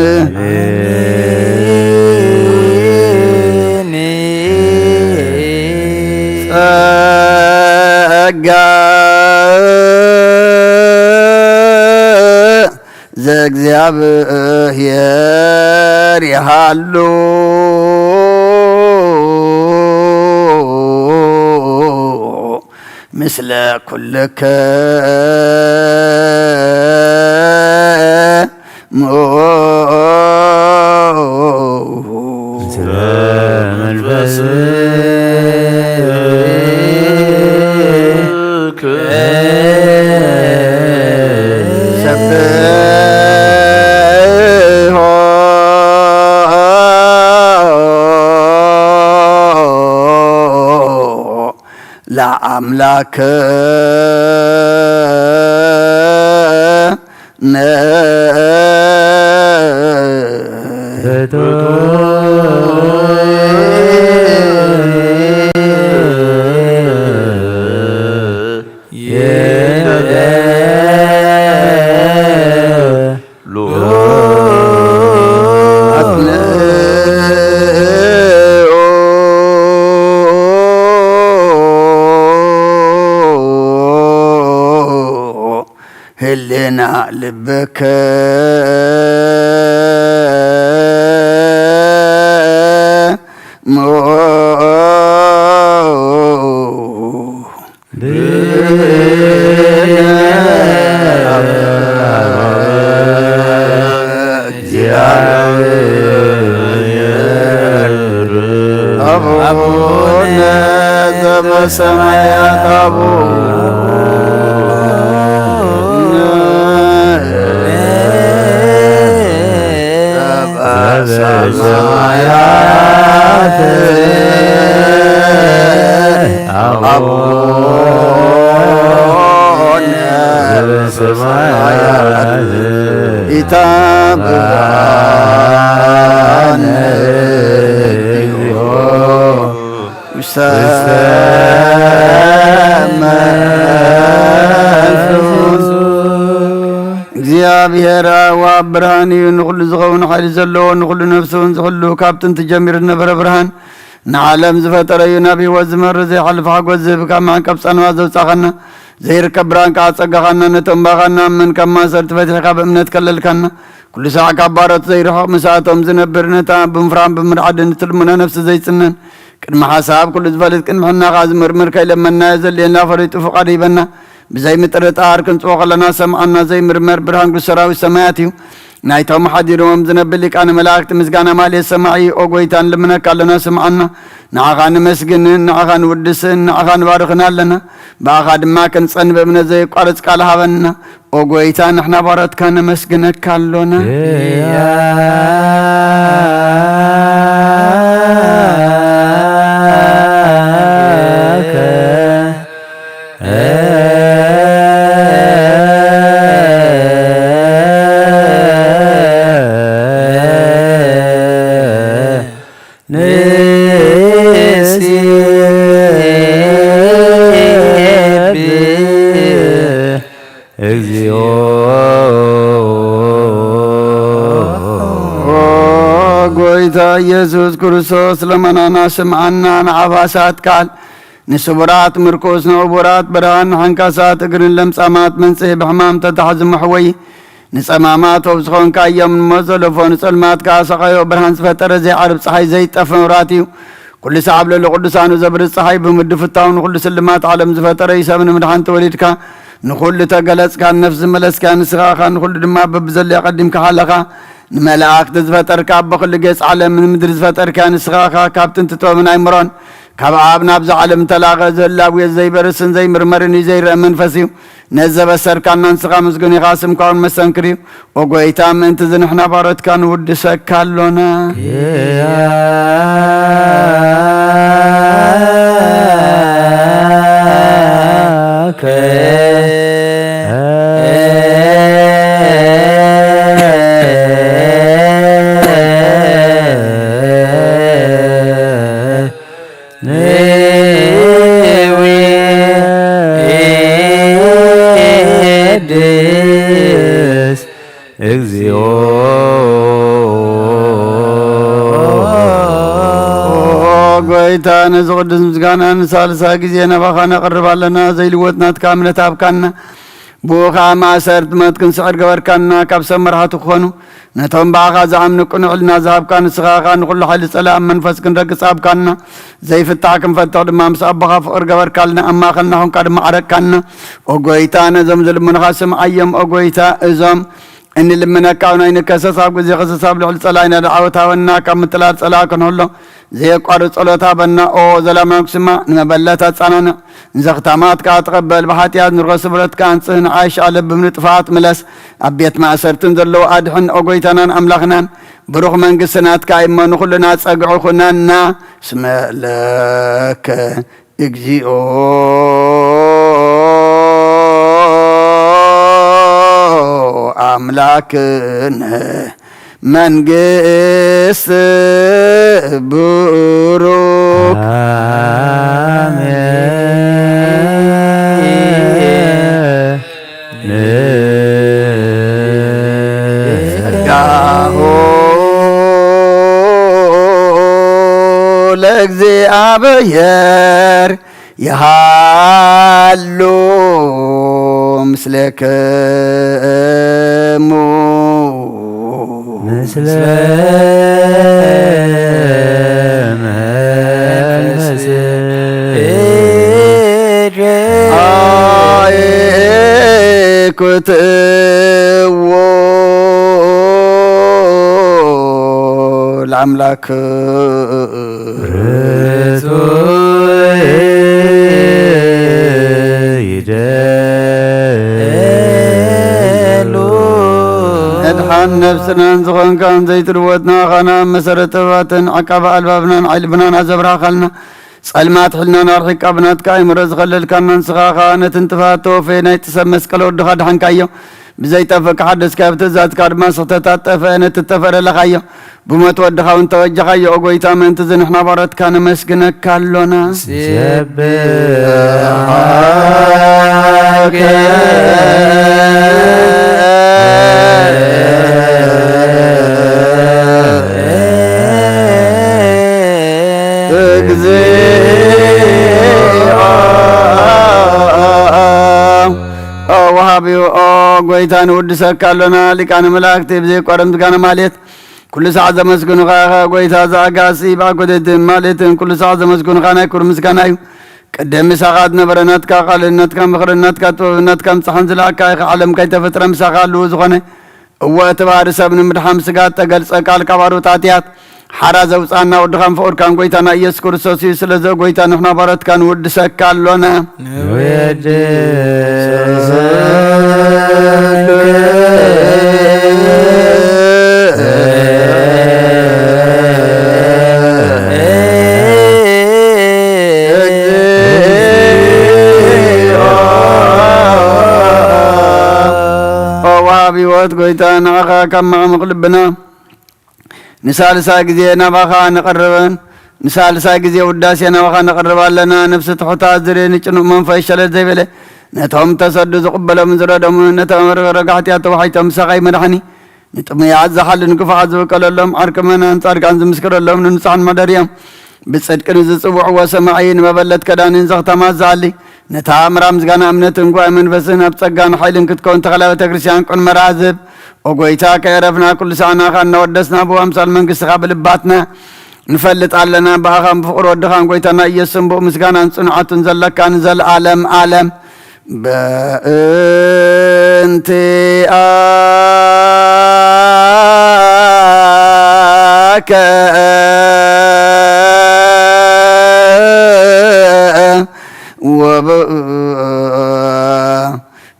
زغزابير يحلو مثل كل لا أملاك هلنا لبك أبونا ذا سمايات እግዚአብሔር አብ ብርሃን ንኹሉ ዝኸውን ሓይሊ ዘለዎ ንኹሉ ነፍሱን ዝኹሉ ካብትን ትጀሚር ነበረ ብርሃን ንዓለም ዝፈጠረ እዩ ናብ ህይወት ዝመርህ ዘይሓልፍ ሓጎስ ዝህብ ካብ ማዕንቀብ ጸንባ ዘውፃኸና ዘይርከብ ብርሃን ከዓ ፀጋኻና ነቶም ባኻና ምን ካብ ማሰርቲ ፈቲሕካ ብእምነት ከለልካና ኩሉ ሰዓት ካብ ባሮት ዘይርሕቕ ምስኣቶም ዝነብር ነታ ብምፍራን ብምርዓድን ትልሙና ነፍሲ ዘይፅነን ቅድሚ ሓሳብ ኩሉ ዝፈልጥ ቅድሚ ሕናኻ ዝምርምር ከይለመናዮ ዘልየና ፈሪጡ ፍቓድ ይበና بزي مترطار كنصوغ لنا سمعنا زي مرمر برهان قسراوي سماياتيو نايتهم حديرهم زنبلك أنا ملاكت مزقانا مالي سمعي أوغويتان لمنك لنا سمعنا نعغان مسجن نعغان ودسن نعغان بارخنا لنا باغاد ما كنصن بمنا زي قارص قال هاونا أوغويتان نحنا بارت كان مسجنك كالونا ኢየሱስ ክርስቶስ ለመናና ስምዓና ንዓባሳት ቃል ንስቡራት ምርኮስ ንዕቡራት ብርሃን ሓንካሳት እግርን ለምጻማት መንጽሒ ብሕማም ተታሕዚ መሕወይ ንጸማማት ወብዝኾንካ እዮም ንመዘለፎ ንጸልማት ከዓ ሰቐዮ ብርሃን ዝፈጠረ ዘይዓርብ ፀሓይ ዘይጠፍ መብራት እዩ ኩሉ ሰዓብ ለሎ ቅዱሳኑ ዘብርፅ ፀሓይ ብምድፍታው ንኩሉ ስልማት ዓለም ዝፈጠረ ይሰብ ንምድሓን ተወሊድካ ንኩሉ ተገለጽካ ነፍሲ መለስካ ንስኻኻ ንኩሉ ድማ በብዘለየ ቀዲምካ ሓለኻ ንመላእክት ዝፈጠርካ በኩሉ ገጽ ዓለም ምድሪ ዝፈጠርካ ንስኻኻ ካብትን ትጥበብን ኣይምሮን ካብ ኣብ ናብዚ ዓለም ተላቐ ዘላዊ ዘይበርስን ዘይምርመርን ዘይርአ መንፈስ እዩ ነዘበሰርካና ንስኻ ምስጉን ኢኻ ስምካውን መሰንክር እዩ ወጎይታ ምእንቲ ዝንሕና ባሮትካ ንውድሰካ ኣሎና ጎይታ ንዝቅድስ ምስጋና ንሳልሳ ጊዜ ነባኻ ነቕርባለና ዘይልወጥናትካ እምነት ኣብካና ብኡኻ ማእሰርቲ መትክን ስዕር ገበርካና ካብ ሰብ መራሕቲ ክኾኑ ነቶም ባዕኻ ዝኣምኑ ቅኑዕልና ዝሃብካ ንስኻኻ ንኩሉ ሓይሊ ጸላእ መንፈስ ክንረግፅ ኣብካና ዘይፍታሕ ክንፈትሕ ድማ ምስ ኣቦኻ ፍቕር ገበርካልና ኣማኸልና ኾንካ ድማ ዓረቅካና ኦ ጎይታ ነዞም ዝልሙንኻ ስምዓዮም ኦ ጎይታ እዞም إن لمنا كاونا إن كسساب زي كسساب لعل صلاينا دعوتنا كم تلات صلاة كنهلا زي قارص صلاة بنا أو زلام نقسم نبلتات صاننا زختامات كاتقبل بحاتيات نرغس برت كان صهن عايش على بمنطفات ملس أبيت مع سرتن ذلو أدحن أقويتنا أملاخنا بروح من قسنات كايما نخلنا تسقعو خنانا اسم لك اجزيو أملاكنا منقس بروك لእግዚአብሔር ይሃሉ ምስለክሙ ምስለ አይኩትዎ ለአምላክ أدحان نفسنا نزغن كان زيت روتنا خنا مسرتباتن عقب ألبابنا علبنا نزبرا خلنا سلمات حلنا نارحك أبنات كاي مرز خلل كان ننسخا خانة انتفاتو فينا يتسمس كالور دخاد حن كايو بزيت فك حدث كابت زاد كارما سطتات فينا تتفر لخايو بمت ودخا وانت وجخايو أقويتا من تزن احنا بارت كان مسكنك كالونا سبحانك وهابي قويتان ودسك لنا لكان ملاكتي بزي قرمت كان ماليت كل ساعة زمسكن غاها قويتا زاقاسي باقودت ماليت كل ساعة زمسكن غانا كرمس كانايو قدام ساقات نبرناتك قالناتك مخرناتك توفناتك مصحن زلاكا عالم كي تفتر مساقال لوزغني واتبار سبن مدحام سقات تقلس اقال كبارو تاتيات حراز وصانا ودخان فور كان قويتانا يسكر سوسي سلزو قويتانا احنا بارت كان ودسك كالونا وابيوت قويتانا اخا كما مقلبنا نسال ساقزي نباخا نقربن نسال ساقزي وداسي نباخا نقرب لنا نفس تحطا زرين چنو من فايشل زي بله نتهم تسدد قبل من زردهم نتهم رقعتي توحيتهم ساقاي مدحني نتم يعز حل نكف عزو قال لهم عركمنا انصار كان مسكر لهم ننصحن مدريم بصدق نزصبع وسمعين مبلت كدان زغتا مازالي نتام رمز كان امنتن قوي من بسن ابصقان حيلن كتكون تغلبه تكريسيان كون مرازب وقويتا كيرفنا كل ساعة خان ودسنا بو امثال من قصة بلباتنا نفلت علنا بخام فقر ودخان قويتنا يسن بو مسكانا صنعة زلك كان زل عالم عالم بانتي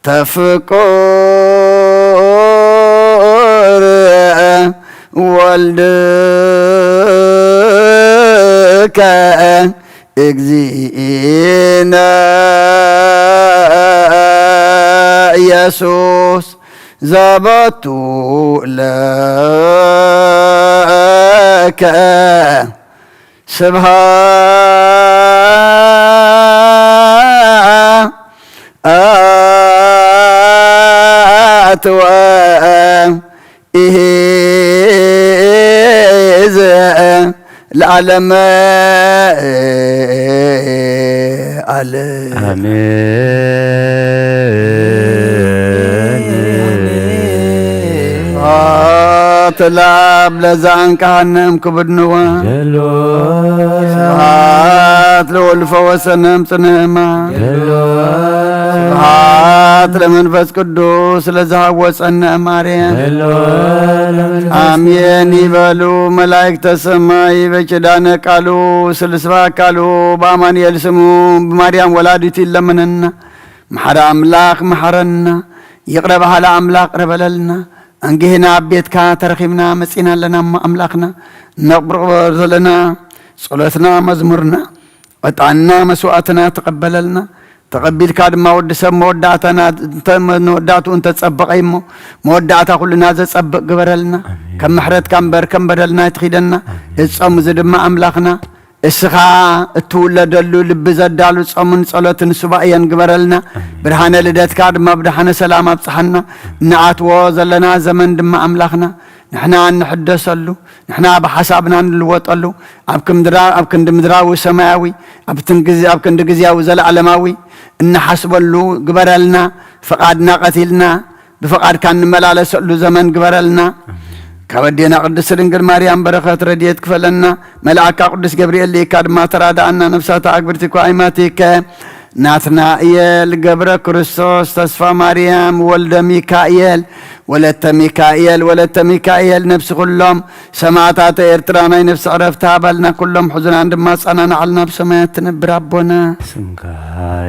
تفكر والدك اجزينا يسوس زبطوا لك سبحان إذا العالم تلعب لزان كهنم كبدنوا سبحات لولف وسنم سنما سبحات ስብሐት ለመንፈስ ቅዱስ ለዘሐወፀነ ማርያም አሜን ይበሉ መላእክተ ሰማይ በኪዳነ ቃሉ ስልስባ ቃሉ በአማኑኤል ስሙ በማርያም ወላዲት ይለመነና መሐረ አምላክ መሐረና ይቅረብ ሀለ አምላክ ረበለልና አንገህና ቤትካ ተረኺብና መጺና ለና አምላክና ነቅብር ዘለና ጸሎትና መዝሙርና ወጣና መስዋዕትና ተቀበለልና ተቀቢልካ ድማ ወድ ሰብ መወዳእታና መወዳእቱ እንተ ጸበቀይሞ መወዳእታ ኩልና ዘጸብቅ ግበረልና ከም ምሕረትካ እምበር ከም በደልና ይትኺደና እጾም ዝድማ አምላክና እስኻ እትውለደሉ ልብ ዘዳሉ ጾምን ጸሎትን ሱባኤን ግበረልና ብርሃነ ልደትካ ድማ ብድሓነ ሰላም አብጽሐና ንዓትዎ ዘለና ዘመን ድማ አምላክና ንሕና እንሕደሰሉ ንሕና ብሓሳብና ንልወጠሉ ኣብ ክንዲ ምድራዊ ሰማያዊ ኣብ ክንዲ ግዝያዊ ዘለዓለማዊ እንሓስበሉ ግበረልና ፈቃድና ቀቲልና ብፈቃድካ እንመላለሰሉ ዘመን ግበረልና ከወዲና ቅድስት ድንግል ማርያም በረከት ረድኤት ክፈለና መልአካ ቅዱስ ገብርኤል ሊካ ድማ ተራዳእና ነፍሳታ አግብርቲኳ አይማቲከ ናትናኤል ገብረ ክርስቶስ ተስፋ ማርያም ወልደ ሚካኤል ወለተ ሚካኤል ነፍሲ ኩሎም ሰማዕታተ ኤርትራ ናይ ነፍሲ ዕረፍቲ ሃበልና ኩሎም ሕዙናን ድማ ጸናንዓልና ብሰማያት ትነብር አቦና ስምካ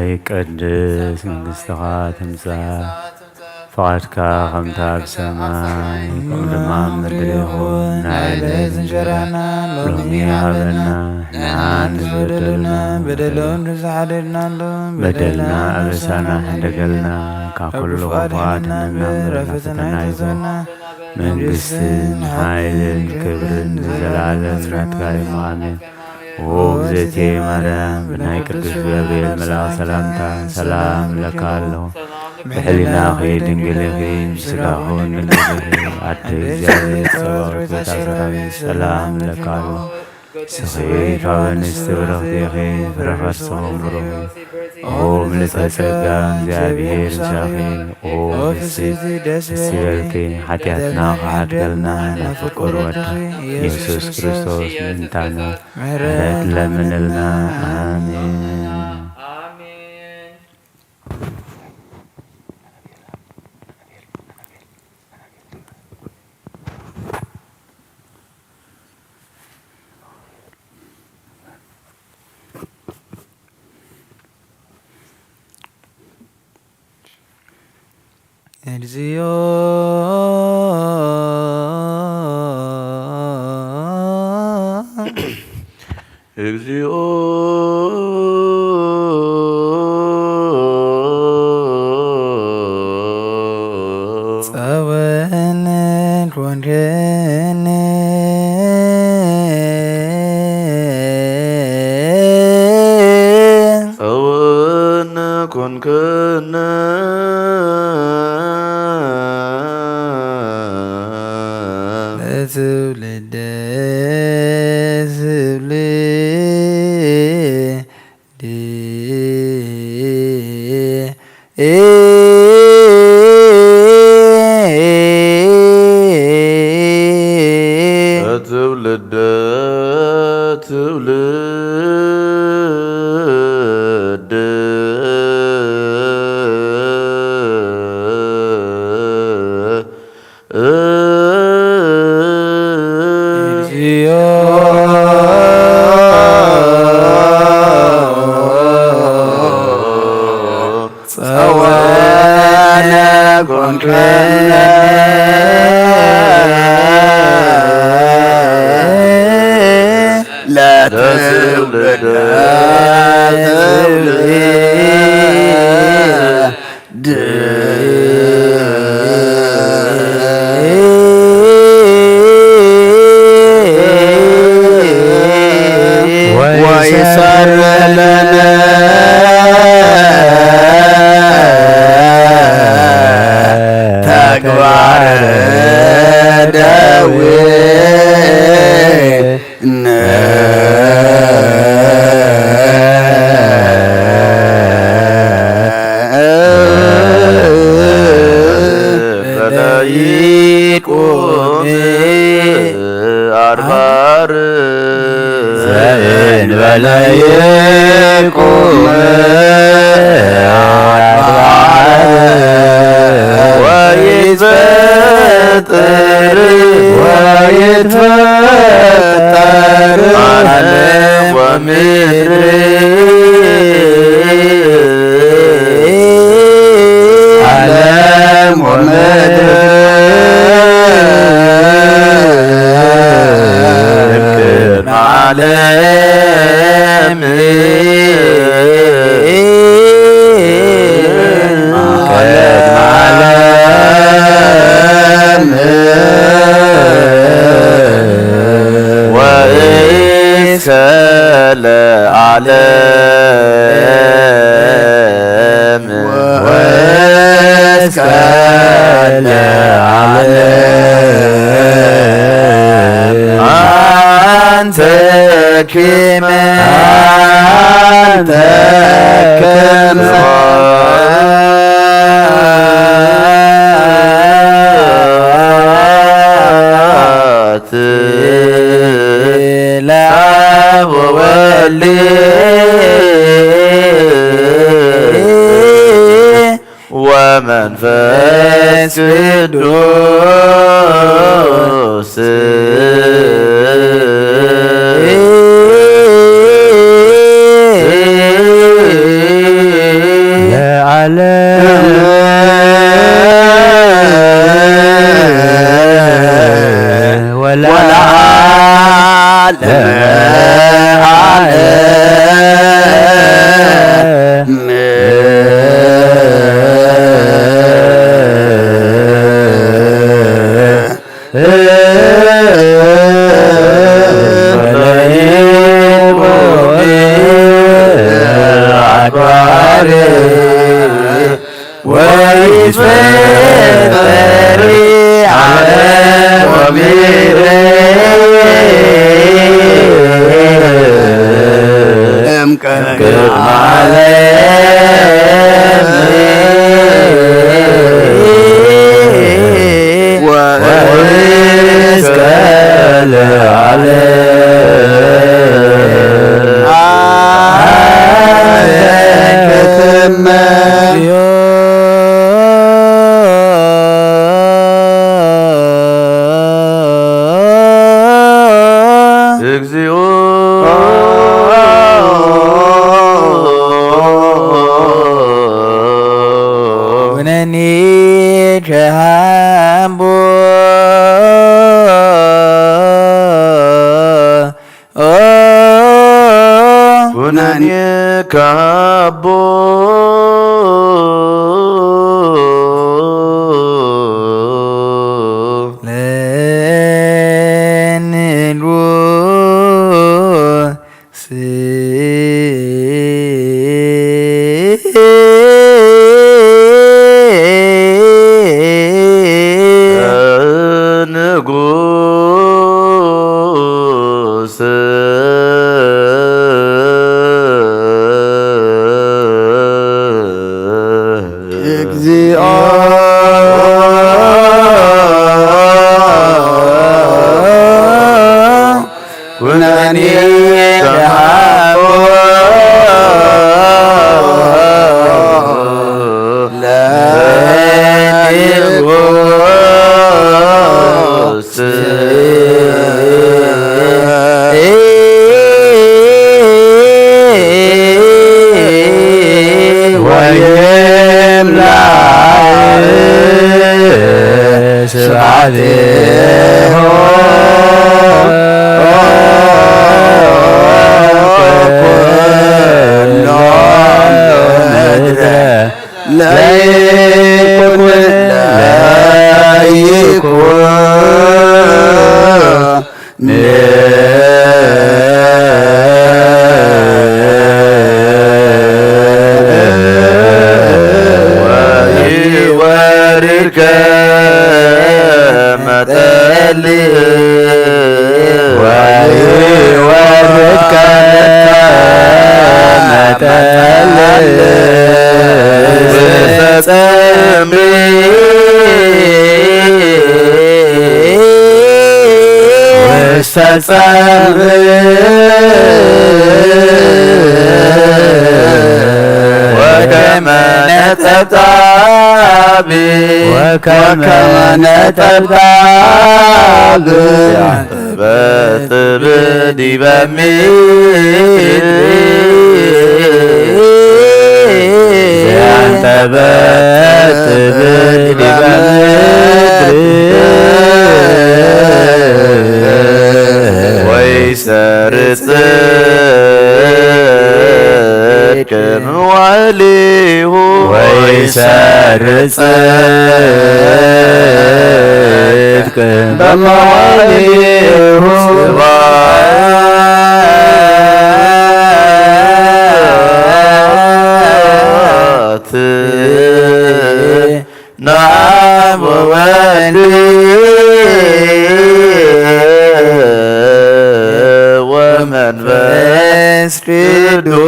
ይቀድስ መንግሥትኻ ትምጻእ ፈቃድካ ከምታ ብሰማይ ከምኡ ድማ ምድሪ ይኹን ናይዕለት እንጀራና ሎሚ ሃበና ንዓን ዝበደሉና በደሎም ንዝሓደድናሎ በደልና አበሳና ሕደገልና ካብ ኩሉ ኽፋትናና ምረፈትና ይዞና መንግስትን ሓይልን ክብርን ዘለዓለም ናትካ እዩ አሜን። ወግዘቴ ማርያም ብናይ ቅዱስ ገብርኤል መልአክ ሰላምታ ሰላም ለካ ኣለኹ ብሕሊናኺ ድንግል ኢኺ ብስጋኹን ድንግል ኢኺ ኣደ እግዚአብሔር ፀባኦት ቤታ ሰራዊት ሰላም ለካ ኣለኹ ስኺት ካብ ኣንስቲ ብርኽቲ ኢኺ ፍረ ከርስኹም ብሩኽ ኦ ምልዕተ ጸጋ እግዚአብሔር ምሳኺ ኦ ብእሲት ደስ ይበልኪ ሓጢአትና ከሓድገልና ናብ ፍቁር ወድኺ ኢየሱስ ክርስቶስ ምንታነ ምሕረት ለምንልና አሜን። እግዚኦ እግዚኦ ጸወነ ኮንከነ ጸወነ ኮንከነ ለትውልደ ትውልደ ትውልድ ጸወነ ኮንከነ ለትውልደ ወይሰር ለነ ተግባረ ደዌ አድባር ዘእንበለ ይቁም አድባር ወምድር ዓለም ወምድር ዓለም ለዓለም ወእስከ ለዓለም አንተ ክመ ለአብ ወወልድ ወመንፈስ ቅዱስ ካቦ ለንሩ ንጉስ እግዚኦ ኩነኔ ረሃቦ ለንጉስ ስብሐቲሁ ኩሎ ምድረ ለይኩን ወይወርድከ መጠል ወይወርድከ መጠል በጸምሪ ውስተ ጸምሪ ወከመ ነጠብጣብ ወከመ ነጠብጣብ በጥብ ዲበ ምድር ዘአንተ በጥብ ዲበ ምድር ወይሰርጽ ጽድቅ መዋዕሊሁ ወይሰርጽ ጽድቅ በመዋዕሊሁ ስብሐት ለአብ ወወልድ ወመንፈስ ቅዱስ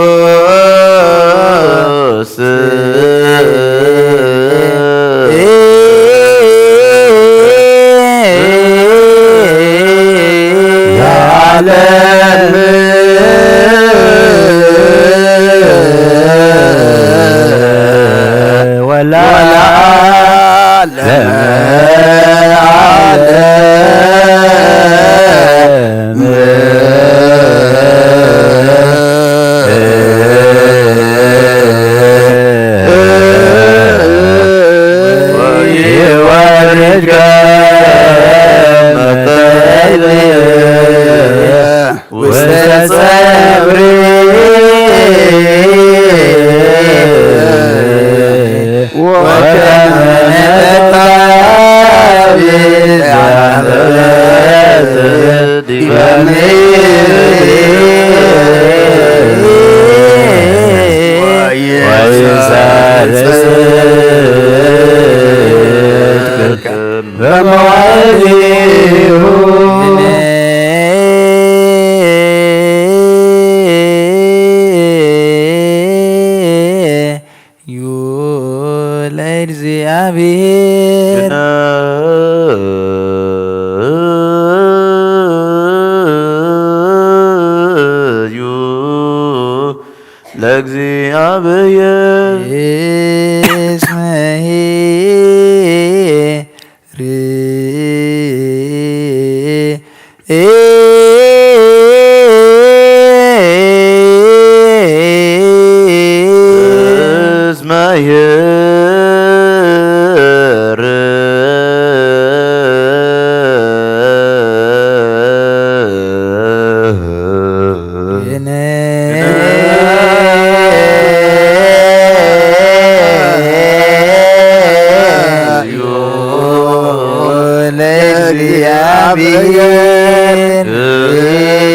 ለዓለመ ለእግዚአብሔር ለእግዚአብሔር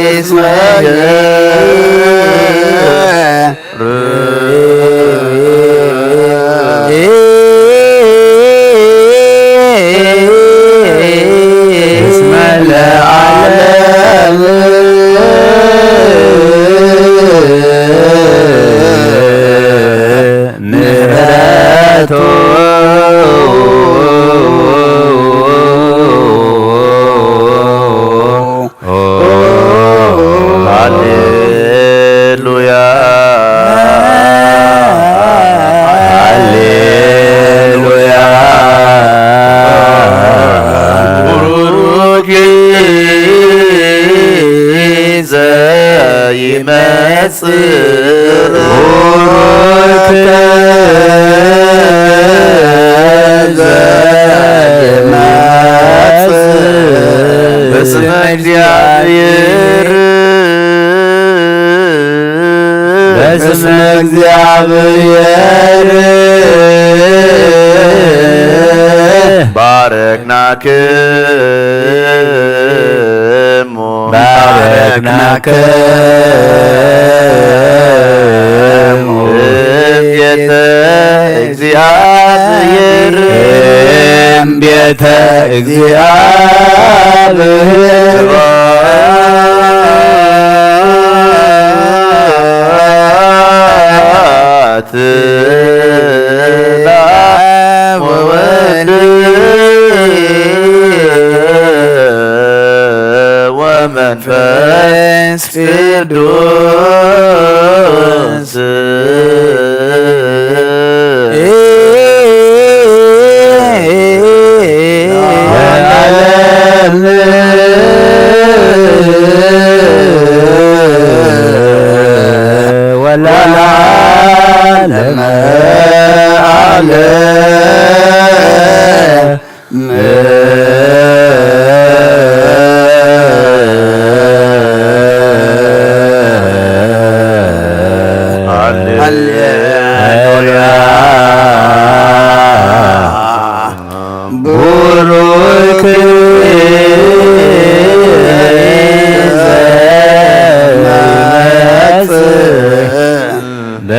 እስመሄ በስመ እግዚአብሔር በስመ እግዚአብሔር ባረክናክሙ ቤተ እግዚአብሔር ቤተ እግዚአብሔር ለአብ ወወልድ ወመንፈስ ቅዱስ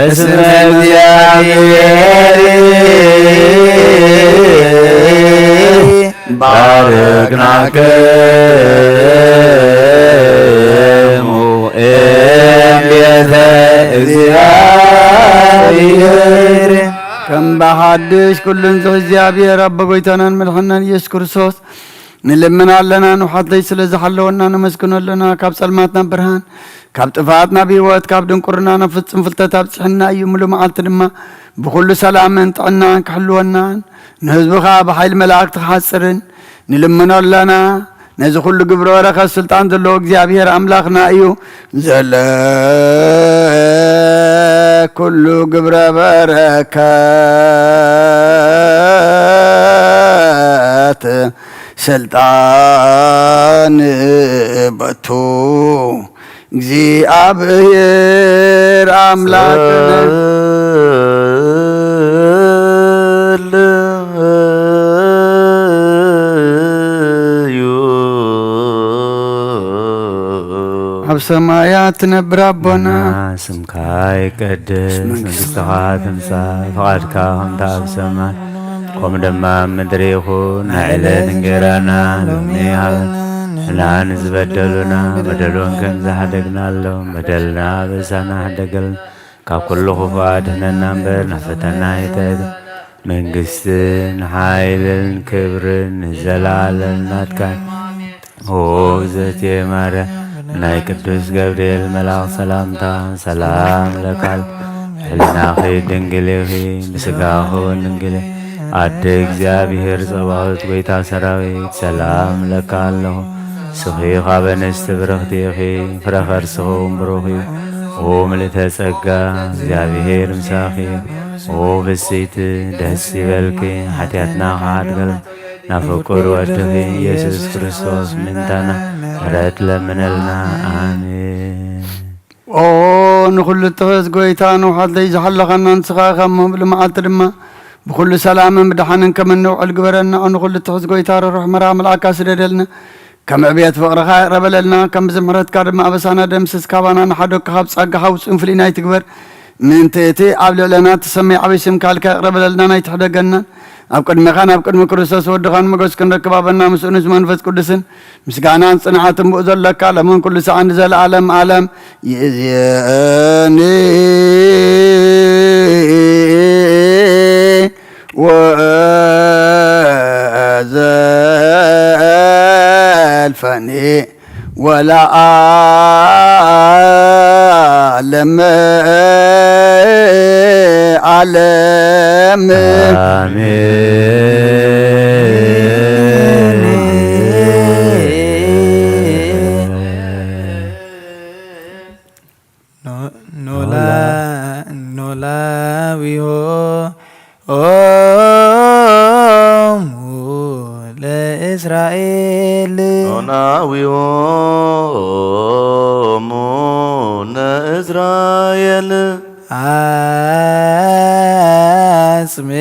በስመ እግዚአብሔር ባርክናክሙ እምቤተ እግዚአብሔር ከም በሓድሽ ኩሉን እግዚአብሔር አብ ጎይታናን መድኃኒትናን ኢየሱስ ክርስቶስ ንልምን ኣለና ንውሓትለይ ስለ ዝሓለወና ነመስግኖ ኣለና ካብ ጸልማትና ብርሃን ካብ ጥፋትና ብህይወት ካብ ድንቁርና ናብ ፍጽም ፍልጠት ኣብፅሕና እዩ ሙሉእ መዓልቲ ድማ ብኩሉ ሰላምን ጥዕናን ክሕልወናን ንህዝብኻ ብሓይሊ መላእክቲ ክሓፅርን ንልምኖ ኣለና ነዚ ኩሉ ግብረ በረኸት ስልጣን ዘለዎ እግዚአብሔር ኣምላኽና እዩ ዘለ ኩሉ ግብረ በረከት ስልጣን በቱ እግዚአብሔር አምላክነ ኣብ ሰማያት ትነብር ኣቦና ስምካ ይቀድስ መንግሥትኻ ትምጻእ ፈቓድካ ከምቲ ኣብ ሰማይ ከምኡ ድማ ኣብ ምድሪ ይኹን ንዕለት እንጀራና ሎሚ ሃበና ንሕና ንዝበደሉና በደሎን ከም ዝሓደግናሎም በደልና በሳና ሓደገልና ካብ ኩሉ ክፉእ ኣድሕነና እምበር ናብ ፈተና ኣይተእቱ መንግሥትን ሓይልን ክብርን ንዘላለም ናትካ ኦ እግዝእትየ ማርያም ናይ ቅዱስ ገብርኤል መልአክ ሰላምታ ሰላም ለካል ሕሊናኺ ድንግል ኢኺ ብስጋኺ ድንግል ኣደ እግዚአብሔር ጸባኦት ጐይታ ሰራዊት ሰላም ለካ ኣለኹ ስኺ ኻብ ኣንስቲ ብርኽቲ ኢኺ ፍረ ከርስኺ ብሩኽ እዩ ኦ ምልዕተ ጸጋ እግዚአብሔር ምሳኺ ኦ ብፅዕቲ ደስ ይበልኪ ሓጢአትና ኻድገል ናብ ፍቁር ወድኺ ኢየሱስ ክርስቶስ ምንታና ምሕረት ለምነልና ኣሜን። ኦ ንኹሉ ትሕዝ ጐይታ ንውሓትለይ ዝሓለኸና ንስኻ ካብ መብሊ መዓልቲ ድማ ብኩሉ ሰላምን ብድሓንን ከም እንውዕል ግበረና ንኹሉ ትሕዝ ጐይታ ርሩሕ መርዓ መልኣካ ስደደልና ከም ዕብየት ፍቕርኻ ይቕረበለልና ከም ብዝምሕረትካ ድማ ኣበሳና ደምስስ ካባና ንሓደግካ ካብ ጸጋኻ ውፅኡን ፍሉይ ናይ ትግበር ምእንቲ እቲ ኣብ ልዕለና ትሰመይ ዓበይ ስምካ ኢልካ ይቕረበለልና ናይ ትሕደገናን ኣብ ቅድሚኻ ናብ ቅድሚ ክርስቶስ ወድኻን መጎስ ክንረክብ ኣበና ምስኡ ንስ መንፈስ ቅዱስን ምስጋናን ጽንዓትን ብኡ ዘለካ ለምን ኩሉ ሰዓን ዘለዓለም ዓለም ይእዜኒ ወዘልፈኒ ወለዓለም ዓለም ኖላዊሆ ለእስራኤል ኖላዊሆሙ ለእስራኤል አጽሜ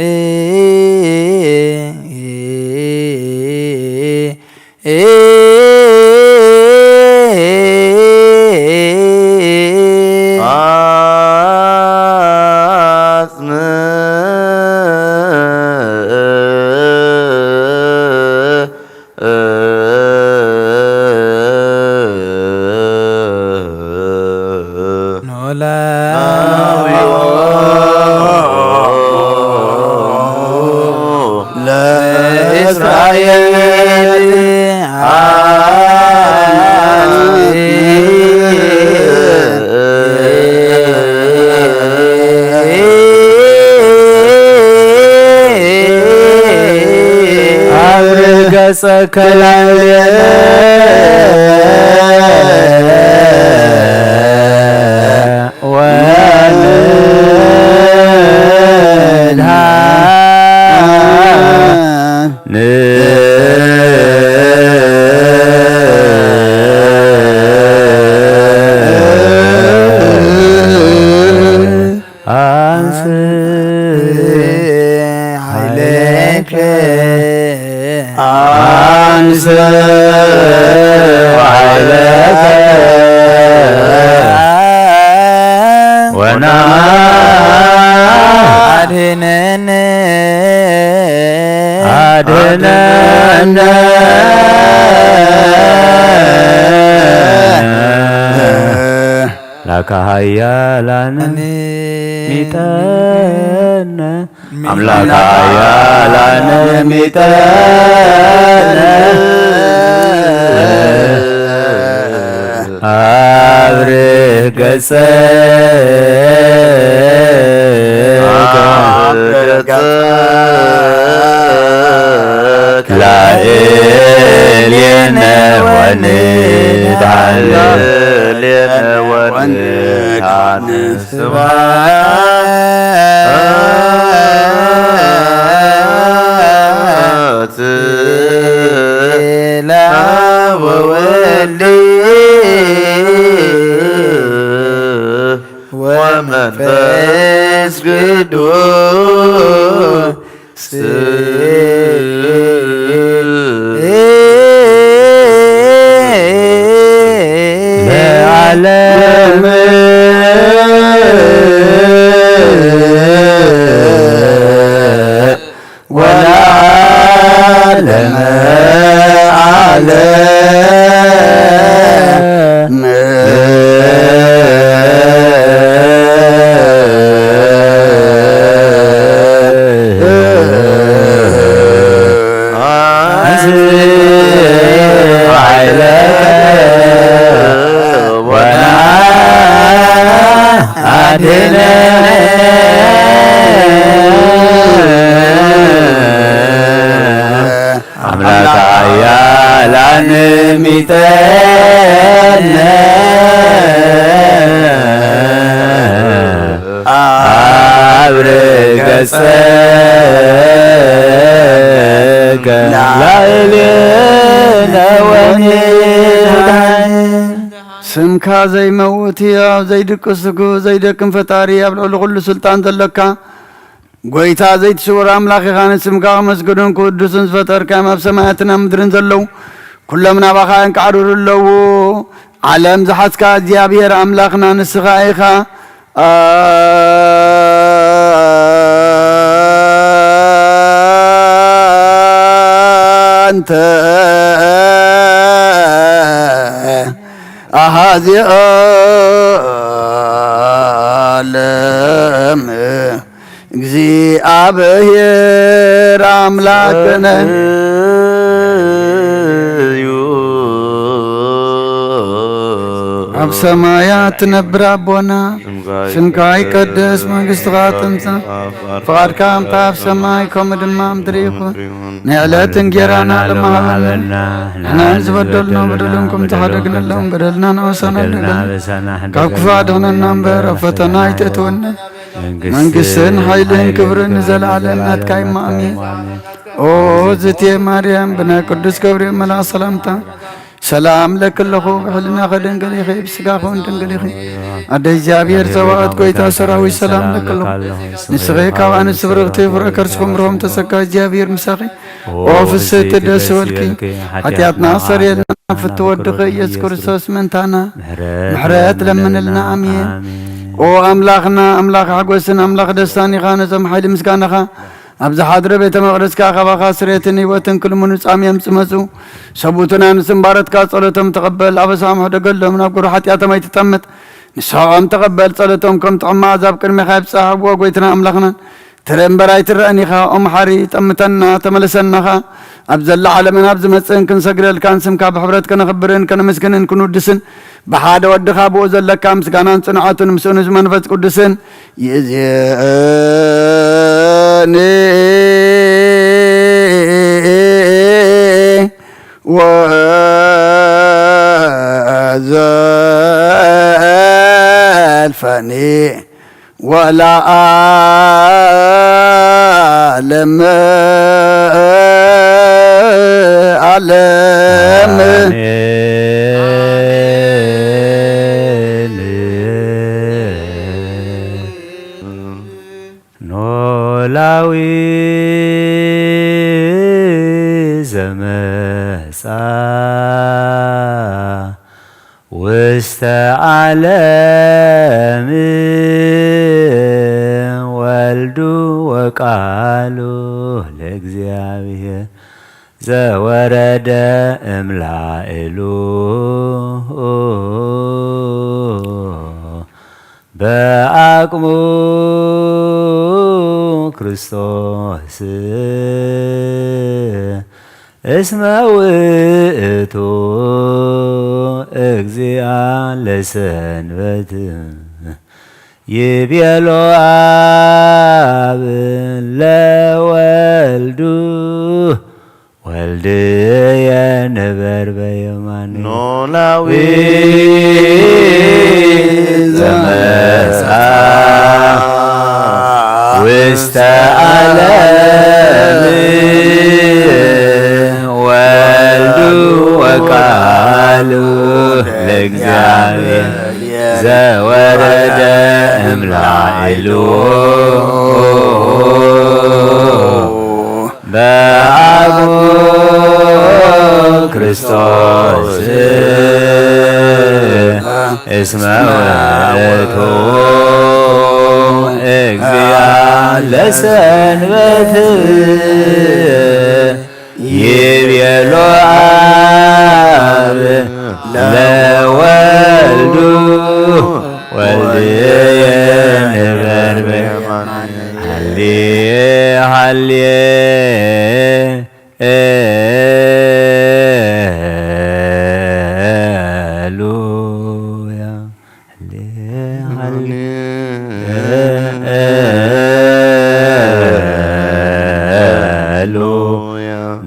ሰከላለ አንሰ አምላከ ኃያላን ሚጠነ አምላከ ኃያላን ሚጠነ አብርህ ገጸ ላዕሌነ ወንድኃነ ስብሐት ወወልድ ወመንፈስ ቅዱስ ለዓለም ወለዓለመ ዓለም አምላከ ኃያላን ሚጠነ አብርህ ገጸከ ላዕሌነ ወንድኃነ ስምካ ዘይመውት ሕያው ዘይድቅስኩ ዘይደቅም ፈጣሪ ኣብ ልዕሊ ኩሉ ስልጣን ዘለካ ጎይታ ዘይትሽውር ኣምላኽ ኢኻ ንስምካ ክመስግኑን ክውድሱን ዝፈጠርካዮም ኣብ ሰማያትን ኣብ ምድርን ዘለዉ ኩሎም ናባኻ የንቃዕርሩ ኣለዉ ዓለም ዝሓዝካ እግዚኣብሔር ኣምላኽና ንስኻ ኢኻ አንተ አሃዚ ዓለም እግዚአብሔር አምላክነ ኣብ ሰማያት ትነብር ኣቦና ስምካ ይቀደስ መንግስትኻ ትምጻእ ፍቓድካ ከምታ ኣብ ሰማይ ከምኡ ድማ ምድሪ ይኹን ንዕለት እንጀራና ለማሃበና ንሕና ዝበደሉና በደሎም ከም ተሓደግነሎም በደልና ንወሰና ካብ ክፉ ኣድሕነና እምበር ኣብ ፈተና ኣይተእትወና መንግስትን ሓይልን ክብርን ንዘለዓለም ናትካ ኢማ ኣሜን ኦ እግዝእትየ ማርያም ብናይ ቅዱስ ገብርኤል መልኣክ ሰላምታ ሰላም ለክለኹ ብሕልና ኸደንገል ኢኺ ብስጋኸ ወንደንገል ኢኺ ኣደ እግዚኣብሔር ፀባኦት ጎይታ ሰራዊት ሰላም ለክለኹ ንስኺ ካብ ኣንስቲ ብርኽቲ ፍረ ከርስኩም ርሆም ተሰካ እግዚኣብሔር ምሳኺ ኦ ፍስሕቲ ደስ በልኪ ሓጢኣትና ሰሪየልና ፍቲ ወድኺ ኢየሱስ ክርስቶስ መንታና ምሕረት ለምንልና ኣሜን ኦ ኣምላኽና ኣምላኽ ሓጎስን ኣምላኽ ደስታን ኢኻ ነዞም ሓይሊ ምስጋናኻ ኣብዚ ሓድረ ቤተ መቕደስካ ኸባኻ ስሬትን ህይወትን ክልሙኑ ጻምዮም ዝመፁ ሰቡትና ንስምባረትካ ጸሎቶም ተቐበል ኣበሳም ሕደገሎም ናብ ጉሩ ሓጢኣቶም ኣይትጠምት ንስሖም ተቐበል ጸሎቶም ከም ጥዕማዝ ኣብ ቅድሚኻ ይብፅሓዎ ጐይትና ኣምላኽና ትርኢ እምበር ኣይትረአን ኢኻ ኦ መሓሪ ጠምተና ተመለሰናኻ ኣብ ዘላ ዓለምን ኣብ ዝመፅእን ክንሰግደልካን ስምካ ብሕብረት ከነኽብርን ከነመስግንን ክንውድስን ብሓደ ወድኻ ብኡ ዘለካ ምስጋናን ጽንዓትን ምስኡን መንፈስ ቅዱስን ይእዜኒ ወዘልፈኒ ወለዓለም ዓለም ኖላዊ ዘመጻ ውስተ ዓለም ወልዱ ወቃሉ ለእግዚአብሔር ዘወረደ እምላእሉ በአቅሙ ክርስቶስ እስመ ውእቱ እግዚአ ለሰንበት ይቤሎ አብ ለወልዱ ወልድየ ንበር በየማኑ ኖላዊ ዘመጽአ ውስተ ዓለም ወልዱ ወቃሉ ለእግዚአብሔር ዘወረደ እምላዕሉ በአቡ ክርስቶስ እስመ ውእቱ እግዚአ ለሰንበት ይቤሎ አብ ለወልዱ ወልድየ ንበር በየማኑ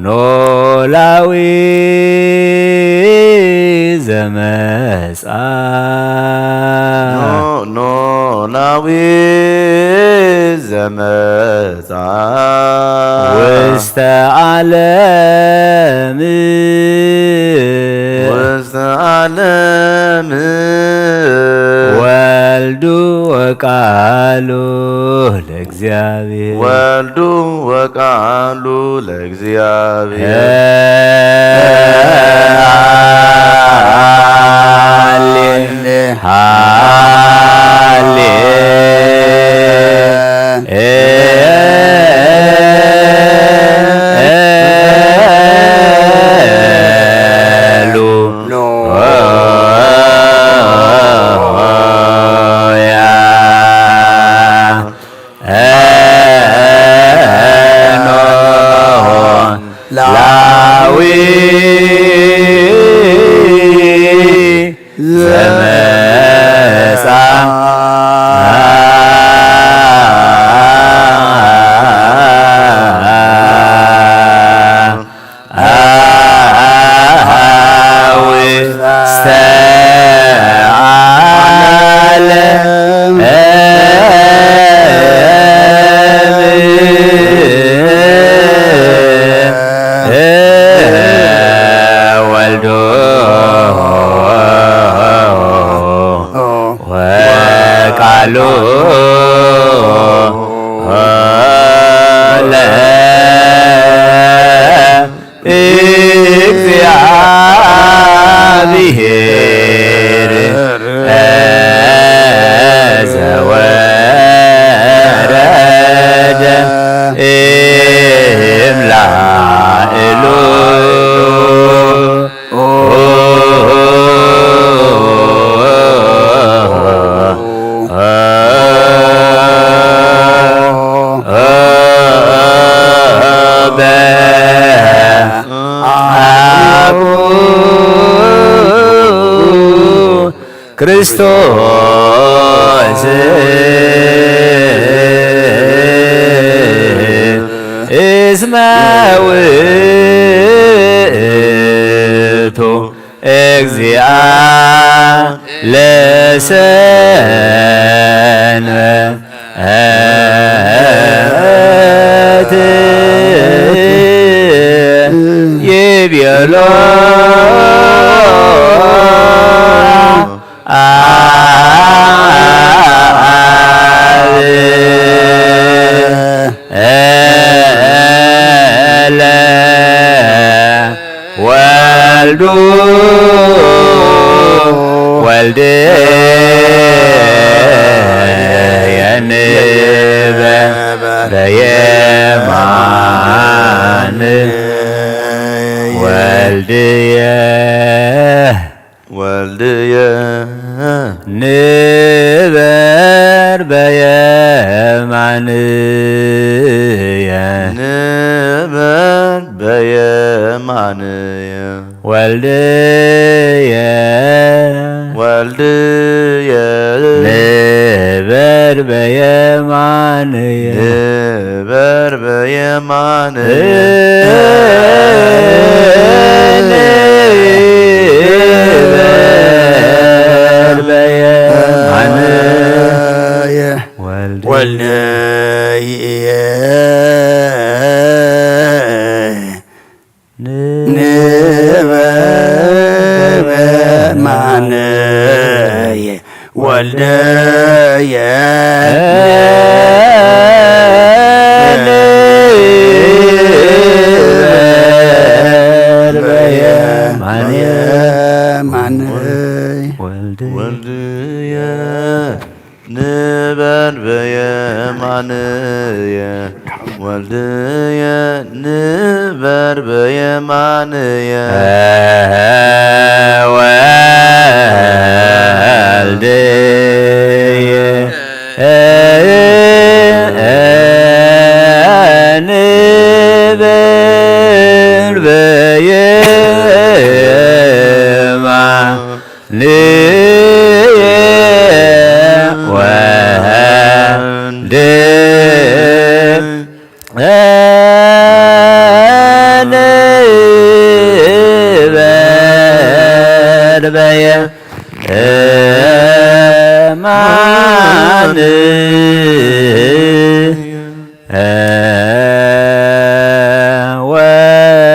ኖላዊ ዘመጽአ ኖላዊ ዘመጽአ ውስተ ዓለም ውስተ ዓለም ወልዱ ወቃሉ ለእግዚአብሔር ወልዱ ወቃሉ ለእግዚአብሔር ክርስቶስ እስመ ውእቱ እግዚአ ለሰንበት ይቤሎ አብ በየማንየ ንበር በየማንየ ወልድየ ወልድየ ንበር በየማንየ ንበር በየማንየ ንበር በየማንየ ወልድየ ንበር በየማንየ ወልድየ ወልድየ ንበር በየማንየ ወልድየ ንበር በየማንየ ወልድየ ንበር በየማንየ ንበር በየማንየ ወልድየ ንበር በየማንየ ወልድየ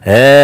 لا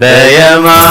በየማን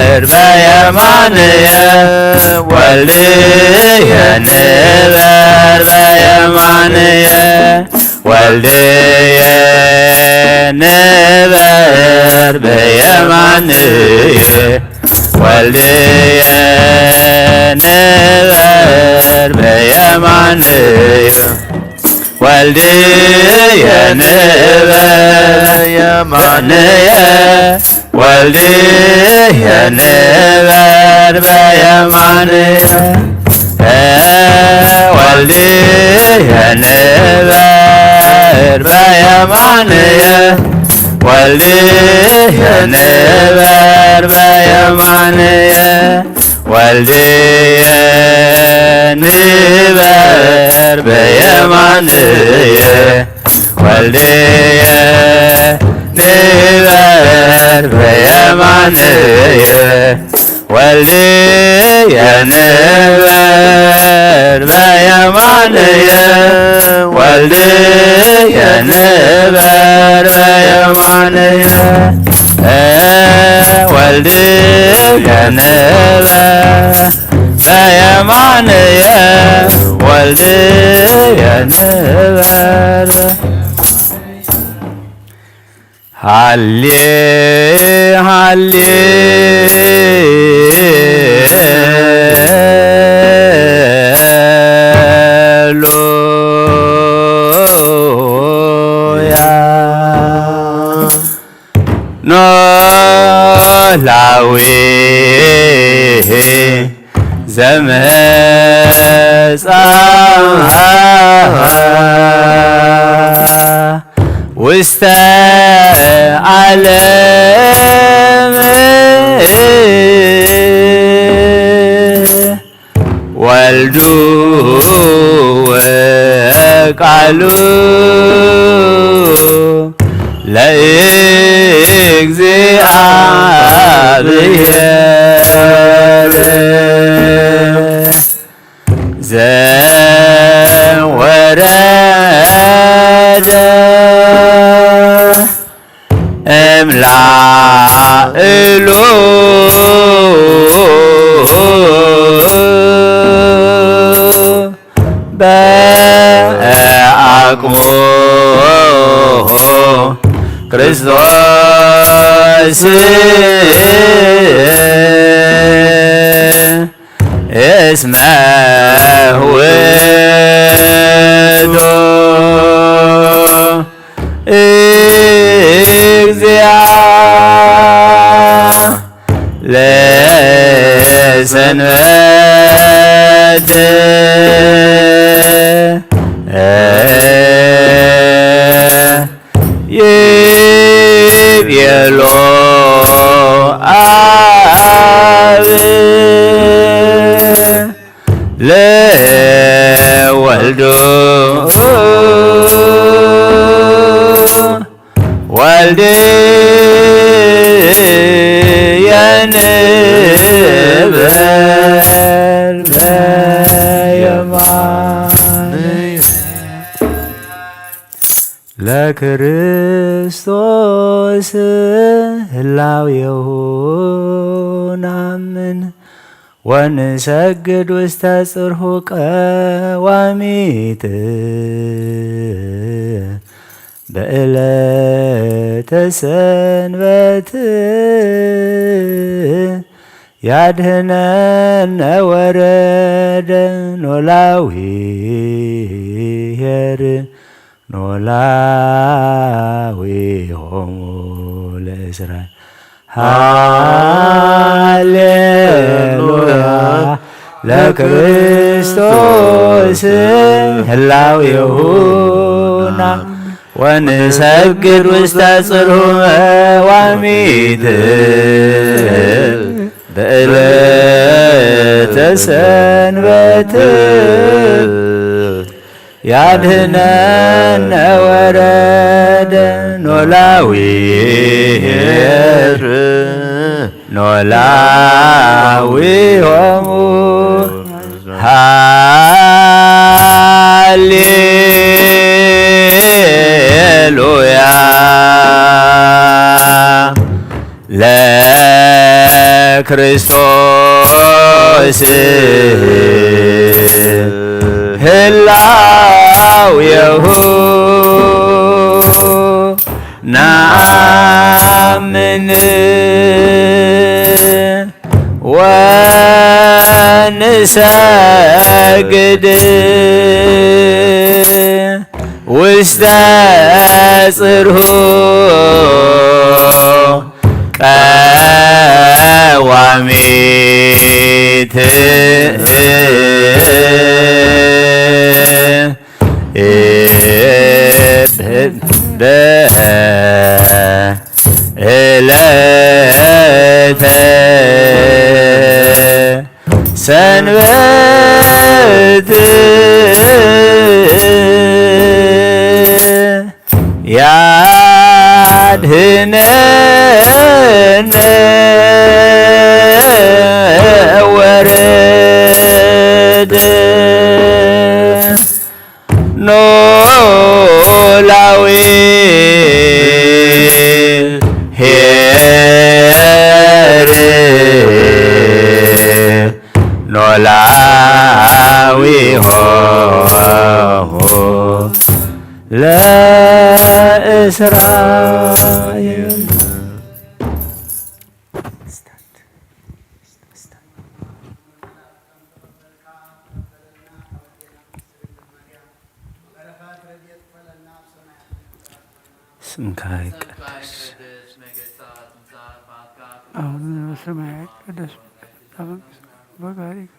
ንበር በየማንየ ወልድየ ንበር በየማንየ ወልድየ ንበር በየማንየ ወልድየ ንበር በየማንየ ወልድየ ንበር በየማንየ ወልድየ ንበር በየማንየ ወልድየ ንበር በየማንየ ወልድየ ንበር በየማንየ ወልድየ ንበር በየማንየ ወልድየ ንበር በየማንየ ወልድየ ንበር በየማንየ ወልድየ ንበር በየማንየ ወልድየ ንበር በየማንየ ወልድየ ንበር ሃሌ ሃሌ ኖላዊ ዘመጻ ውስተ ዓለም ወልዱ ወቃሉ ለእግዚአብሔር ዘወረደ እምላእሉ በአቅሙ ክርስቶስ እስመ ውእቱ ለሰንበት ይቤሎ አብ ለወልዱ ወልድየ ንበር በየማንየ ለክርስቶስ ህላዌሁ ናምን ወንሰግድ ውስተ ጽርሑ ቀዋሚት በዕለተ ሰንበት ያድኅነነ ወረደ ኖላዊ ኄር ኖላዊ ሆሙ ለእስራኤል ሃሌሉያ ለክርስቶስ ህላዌሁ ናምን ወንሰግድ ውስተ ጽርሑ ቀዋሚት በዕለተ ሰንበት ያድኅነነ ወረደ ኖላዊ ኄር ኖላዊ ሆሙ ሃሌሉያ ክርስቶስ ህላዌሁ ናምን ወንሰግድ ውስተ ጽርሑ ቀዋሚት በዕለተ ሰንበት ያድኅነነ ወረደ ኖላዊ ኄር ኖላዊ ሆሁ ለእስራኤል ስምከ ይቀደስ አቡነ በሰማያት ይትቀደስ በቃልከ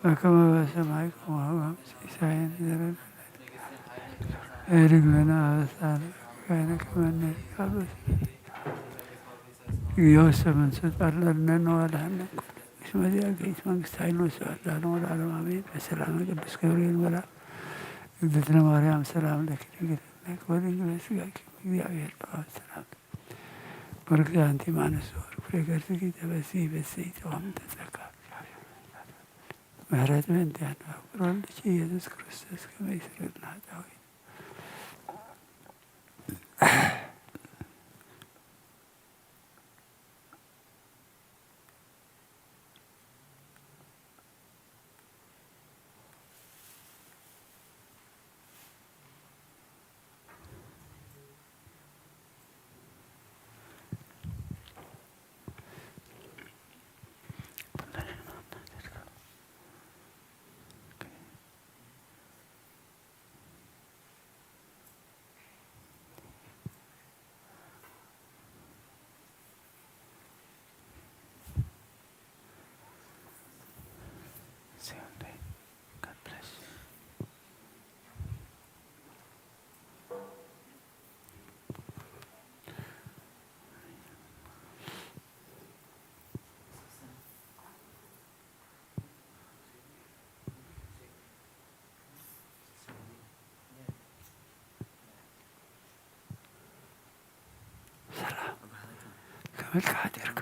በከመ በሰማይ ከማሁ ሲሳየነ ዘለለ እርግ ለነ አበሳነ ወጌጋየነ ከመ ንሕነኒ ኢዮሰ መንሱት ለነ ወላነ እስመ ዚአከ መንግሥተ ኃይል ወስብሐት ለዓለሙ ወለዓለሙ አሜን። በሰላም ቅዱስ ገብርኤል መልአክ እግዝእትነ ማርያም ሰላም ለኪ ወድንግል በሥጋኪ እግዚአብሔር በአብ ሰላም ወርክ አንቲ እማንስት ወርክ ፍሬ ከርሥኪ ተፈሥሒ ፍሥሕት ወእምነ ተጸጋ ምሕረት በእንቲአነ ወፍቅር ወልድኪ ኢየሱስ ክርስቶስ ከመ ይስረይ ለነ ኃጣውኢነ ከመልክዓ ኀጢርከ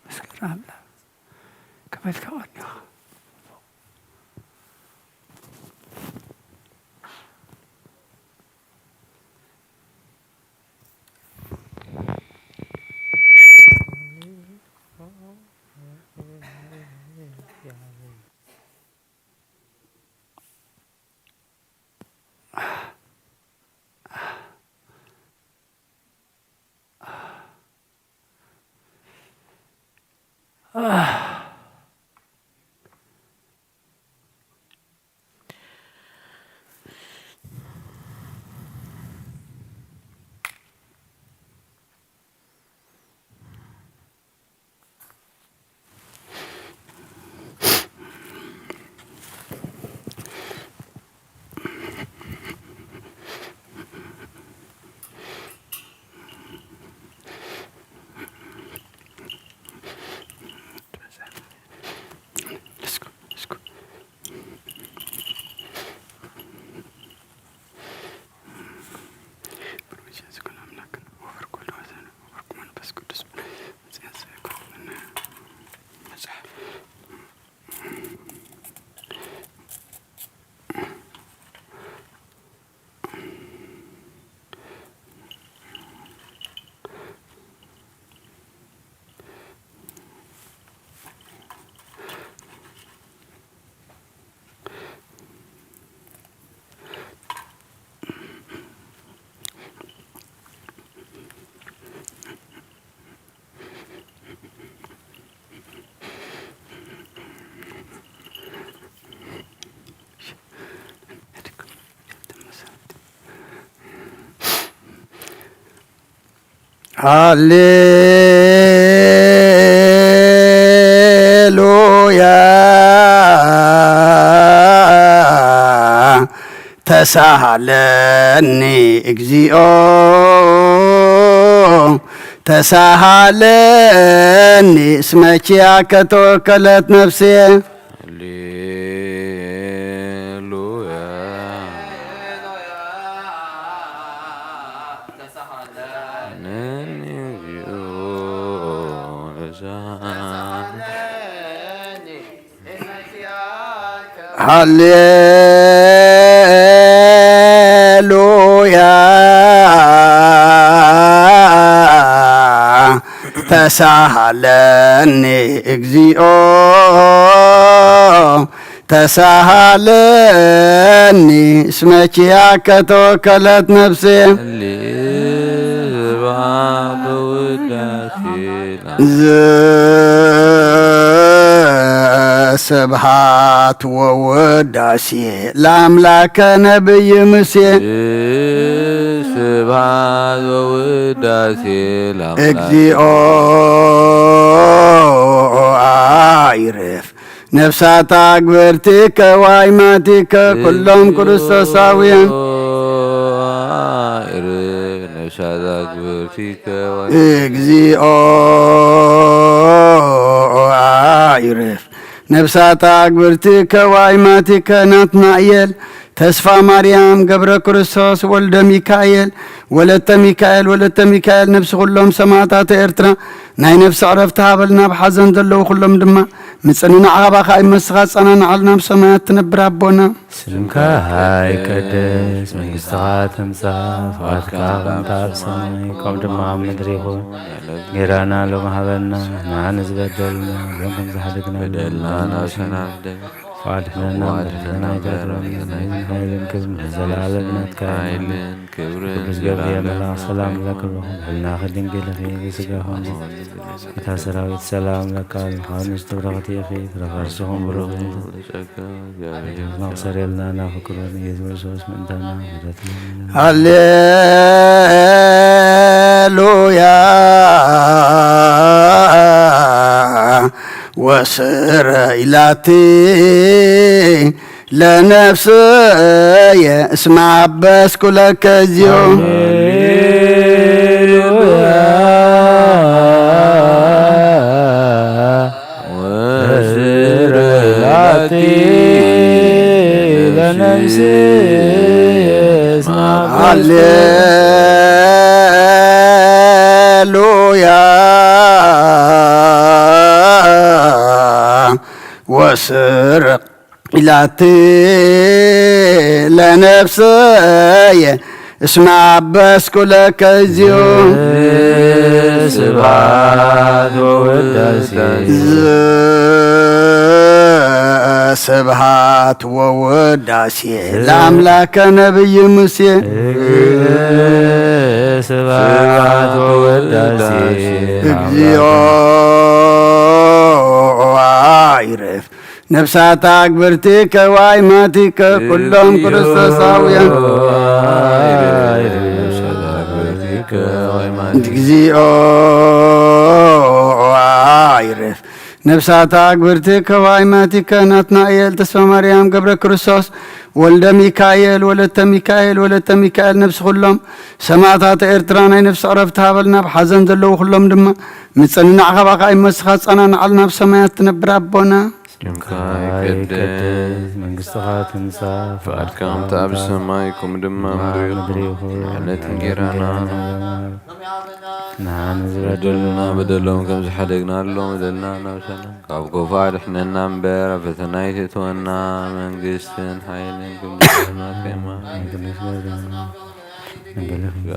ምስጋና አምላክ ከመልክዓ ወኔኻ هاليلويا تسهلني እግዚኦ تسهلني اسمك توكلت نفسي هللويا هللويا تسهلني እግዚኦ تسهلني اسمك توكلت نفسي سبحات ووداسي لأملاك نبي مسي سبحات ووداسي እግዚኦ عيرف نفسات أكبرتك وايماتك كلهم كريستوساويين نفسات أكبرتك እግዚኦ عيرف نفسات أكبرتك وايماتك ناتنائيل تسفى مريم قبر كريستوس ولد ميكائيل ولدت ميكائيل نفس كلهم سماعتات إرترا ناي نفس عرفتها بلنا بحزن دلو كلهم دما مصننا عقبا خاي مسخات صنعنا علنا بسماعات تنبر أبونا سلمك هاي قدس منقستها تمسا فاتك غمتا بسماي كم دما مدريخو غيرانا لو مهبنا نحن زبدلنا لكم زحدقنا بدلنا ناسنا فاتحنا مرحنا يتدرنا هايلين كزم زلالة نتكاين قدس قبل ملاك سلام لك الوهم حلنا خدين قيل أخي بسقاهم وتاسراويت سلام لك الخانس تبرغتي أخي ترغرسهم بروغي نغسر يلنا نافكروني يزور سوس من دانا هللويا وسر إلاتي لنفسي اسمع بس كلك اليوم وسر إلاتي لنفسي اسمع بس هللويا وسر إلاتي لنفسي اسمع بس كلك اليوم سبحات ووداسي سبحات ووداسي لأملاك نبي موسى سبحات ووداسي እግዚኦ عيرف نفسات أكبرتك وايماتك كلهم كريستوساويين እግዚኦ عيرف نفسات أكبرتك وايماتك ناتنائيل تسفى مريم قبر كريستوس ولد ميكائيل ولدت ميكائيل نفس كلهم سماعتات إرترانا نفس عرفتها بلنا بحزن دلو كلهم دما متصننا عقبا قايم مسخات صنعنا علنا بسمايات تنبر أبونا قدس منقستها تمسا فأتك أنت بسمايكم دما مدريخو على تنجيرانا نحن بدلنا بدلهم كم زحدقنا لهم بدلنا نوسنا كابكو فارحنا نمبر فتنايت تونا من قستن حيلين كم زحدنا كما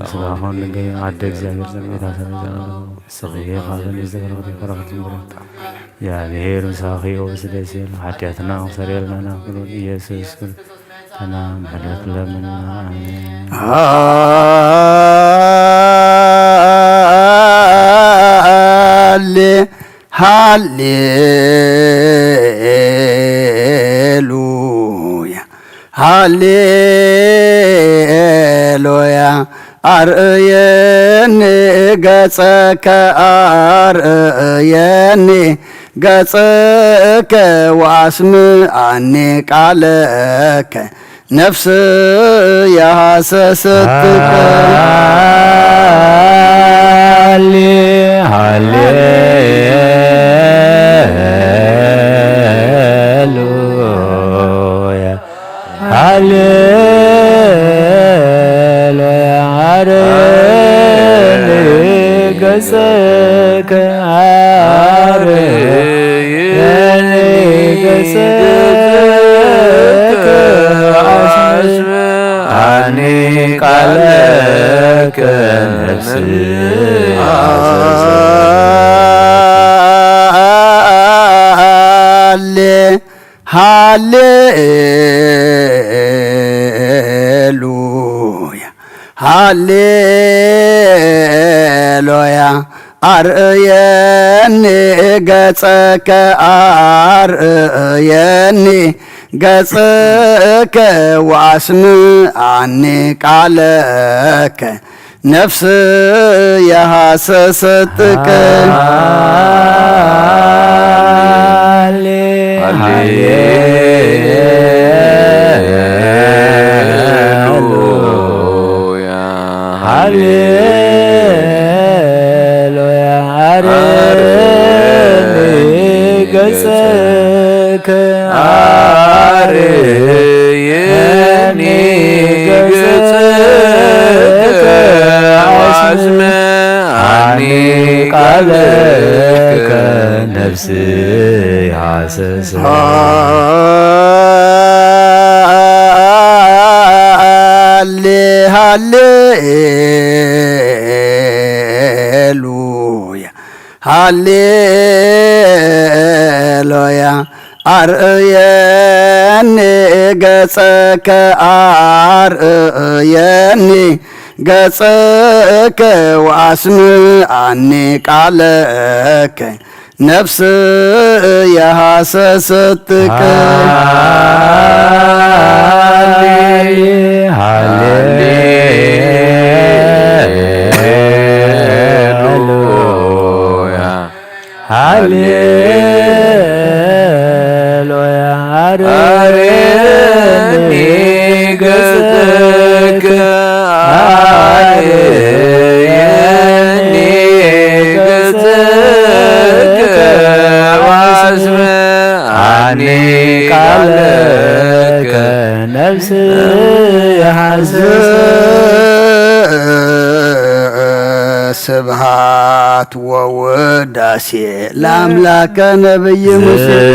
صباحون لقي عدك زاجر زمي تاسر صغير هذا اللي زغر غدي فرغت مرت يا بهير مساخي وبسلسل حتياتنا وسريلنا ناكل يسوس تنام حدث لمنا آمين هاليلويا هاليلويا أرئيني قصك أرئيني قصك واسمعني قالك نفسي يا حسستك هاليلويا هاليلويا عرني قصك عرني قصك عني قالك نفسي هاليلويا هاليلويا أرئيني قصك أرئيني قصك واسمعني قالك نفسي يا حسستك هاليلويا عرني قصك عرني قصك واسمعني قالك نفسي حاسس هاليلويا هاليلويا أرئيني قصك أرئيني قصك واسمعني قالك نفسي يا حسستك هاليلويا هاليلويا عرني قصك عرني قصك واسمعني قالك نفسي حسست سبحات ووداسي لأملاك نبي موسى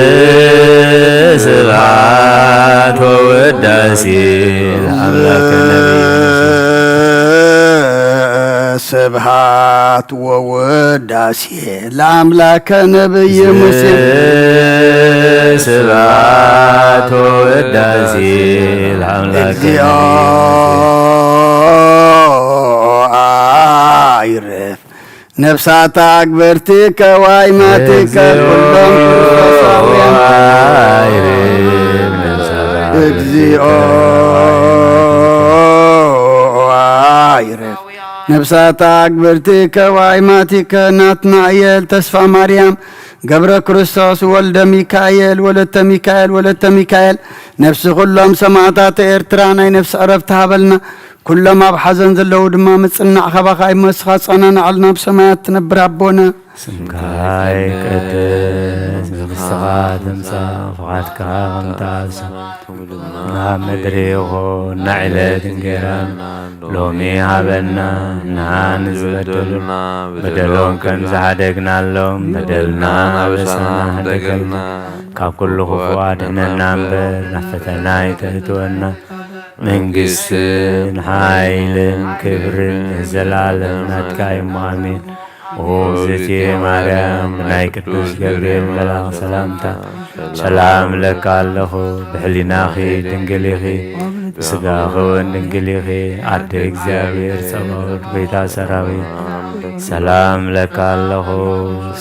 سبحات ووداسي لأملاك نبي سبحات ووداسي لأملاك نبي موسى سبحات ووداسي لأملاك نبي عيرف نفسات أكبرتك وايماتك كلهم اجزيء عيرف نفسات أكبرتك وايماتك ناتنايل تسفى مريم قبر كريستوس ولد ميكائيل ولدت ميكائيل ولدت ميكائيل نفس كلهم سمعتات إرترانا نفس عرفتها بلنا كلما بحزن زلو دما مصنع خباخاي مسخا صنعنا علنا بسمايات تنبر عبونا سمكاي قدس مستغاد امسا فغاتك غمتاس نعم مدريغو نعلة دنجران لومي هابلنا نعان زبدلنا بدلون كن زعدقنا اللوم بدلنا بسنا دقلنا كاب كل خفوات ننامبر نفتنا يتهتونا منقسن حايلن كبرن زلالن نتكاي مامين وزتي مريم ناي قدوس جبريل ملاك سلامتا سلام لك الله بحليناخي دنجليخي سغاغون دنجليخي عد እግዚአብሔር ጸባኦት ቤታ ሰራዊት سلام لك الله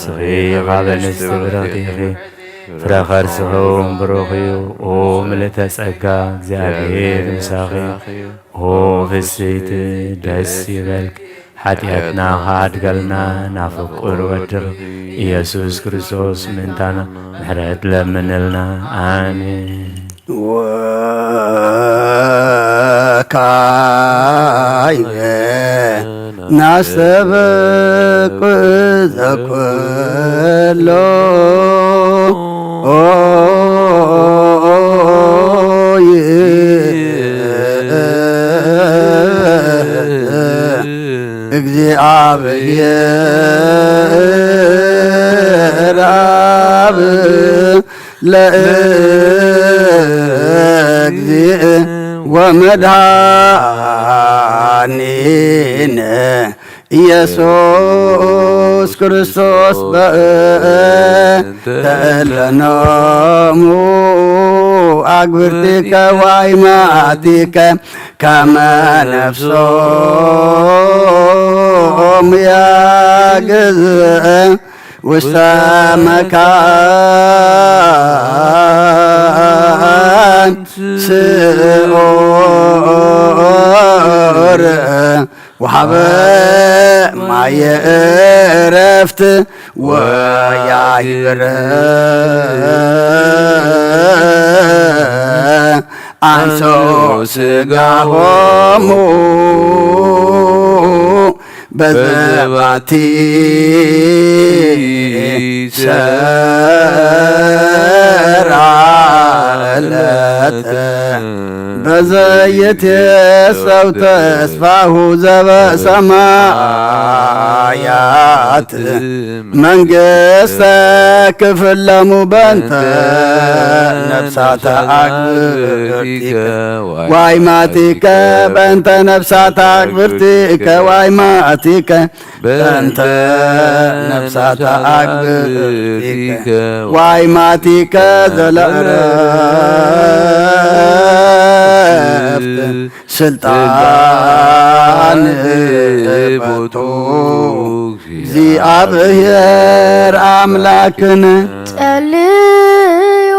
صغير غابنس برغتيخي فرخرسهم بروخيو او ملت ጸጋ እግዚአብሔር ምሳኺ او ፍስት ደስ ይበልክ ኃጢአትና ኃድገልና ናፍቁር ወድር ኢየሱስ ክርስቶስ ምንታና ምሕረት ለምንልና አሜን ወካይበ ናሰበቅ ዘኩሎ እግዚአብሔር አብ ለእግዚእ ወመድኃኒነ ኢየሱስ ክርስቶስ በእንተ ለነሙ አግብርቲከ ወአይማቲከ ከመ ነፍሶሙ ያግዝእ ውስተ መካን ስዑር ወሀበ ማየ ዕረፍት ወያይብረ አንሶ ሥጋሆሙ በዘባቲ ሰራለተ በዘየትየሰው ተስፋሁ ዘበሰማያት መንግሥተ ክፍለሙ በእንተ ነፍሳተ አግብርቲከ ወአይማቲከ በእንተ ነፍሳተ አግብርቲከ ወአይማቲከ በእንተ ነፍሳተ አግብርቲከ ወአይማቲከ ዘለዕረፍት ስልጣን ቦቱ እግዚአብሔር አምላክነ ጸልዩ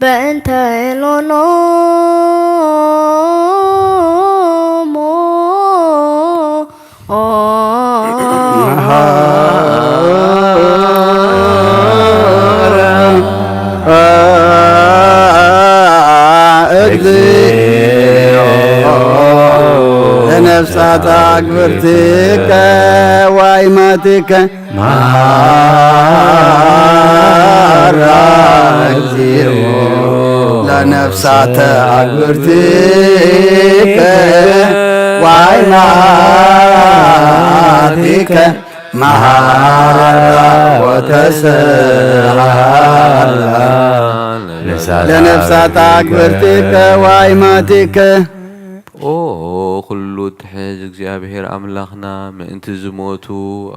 በእንተ ኤሎኖሙ ለነፍሳተ አግብርቲከ ወአይማቲከ መሐራ እግዚኦ ለነፍሳተ አግብርቲከ ወአይማቲከ መሐራ ወተሰሃላ ለነፍሳተ አግብርቲከ ወአይማቲከ ኦ ኩሉ ትሕዝ እግዚአብሔር አምላኽና ምእንቲ ዝሞቱ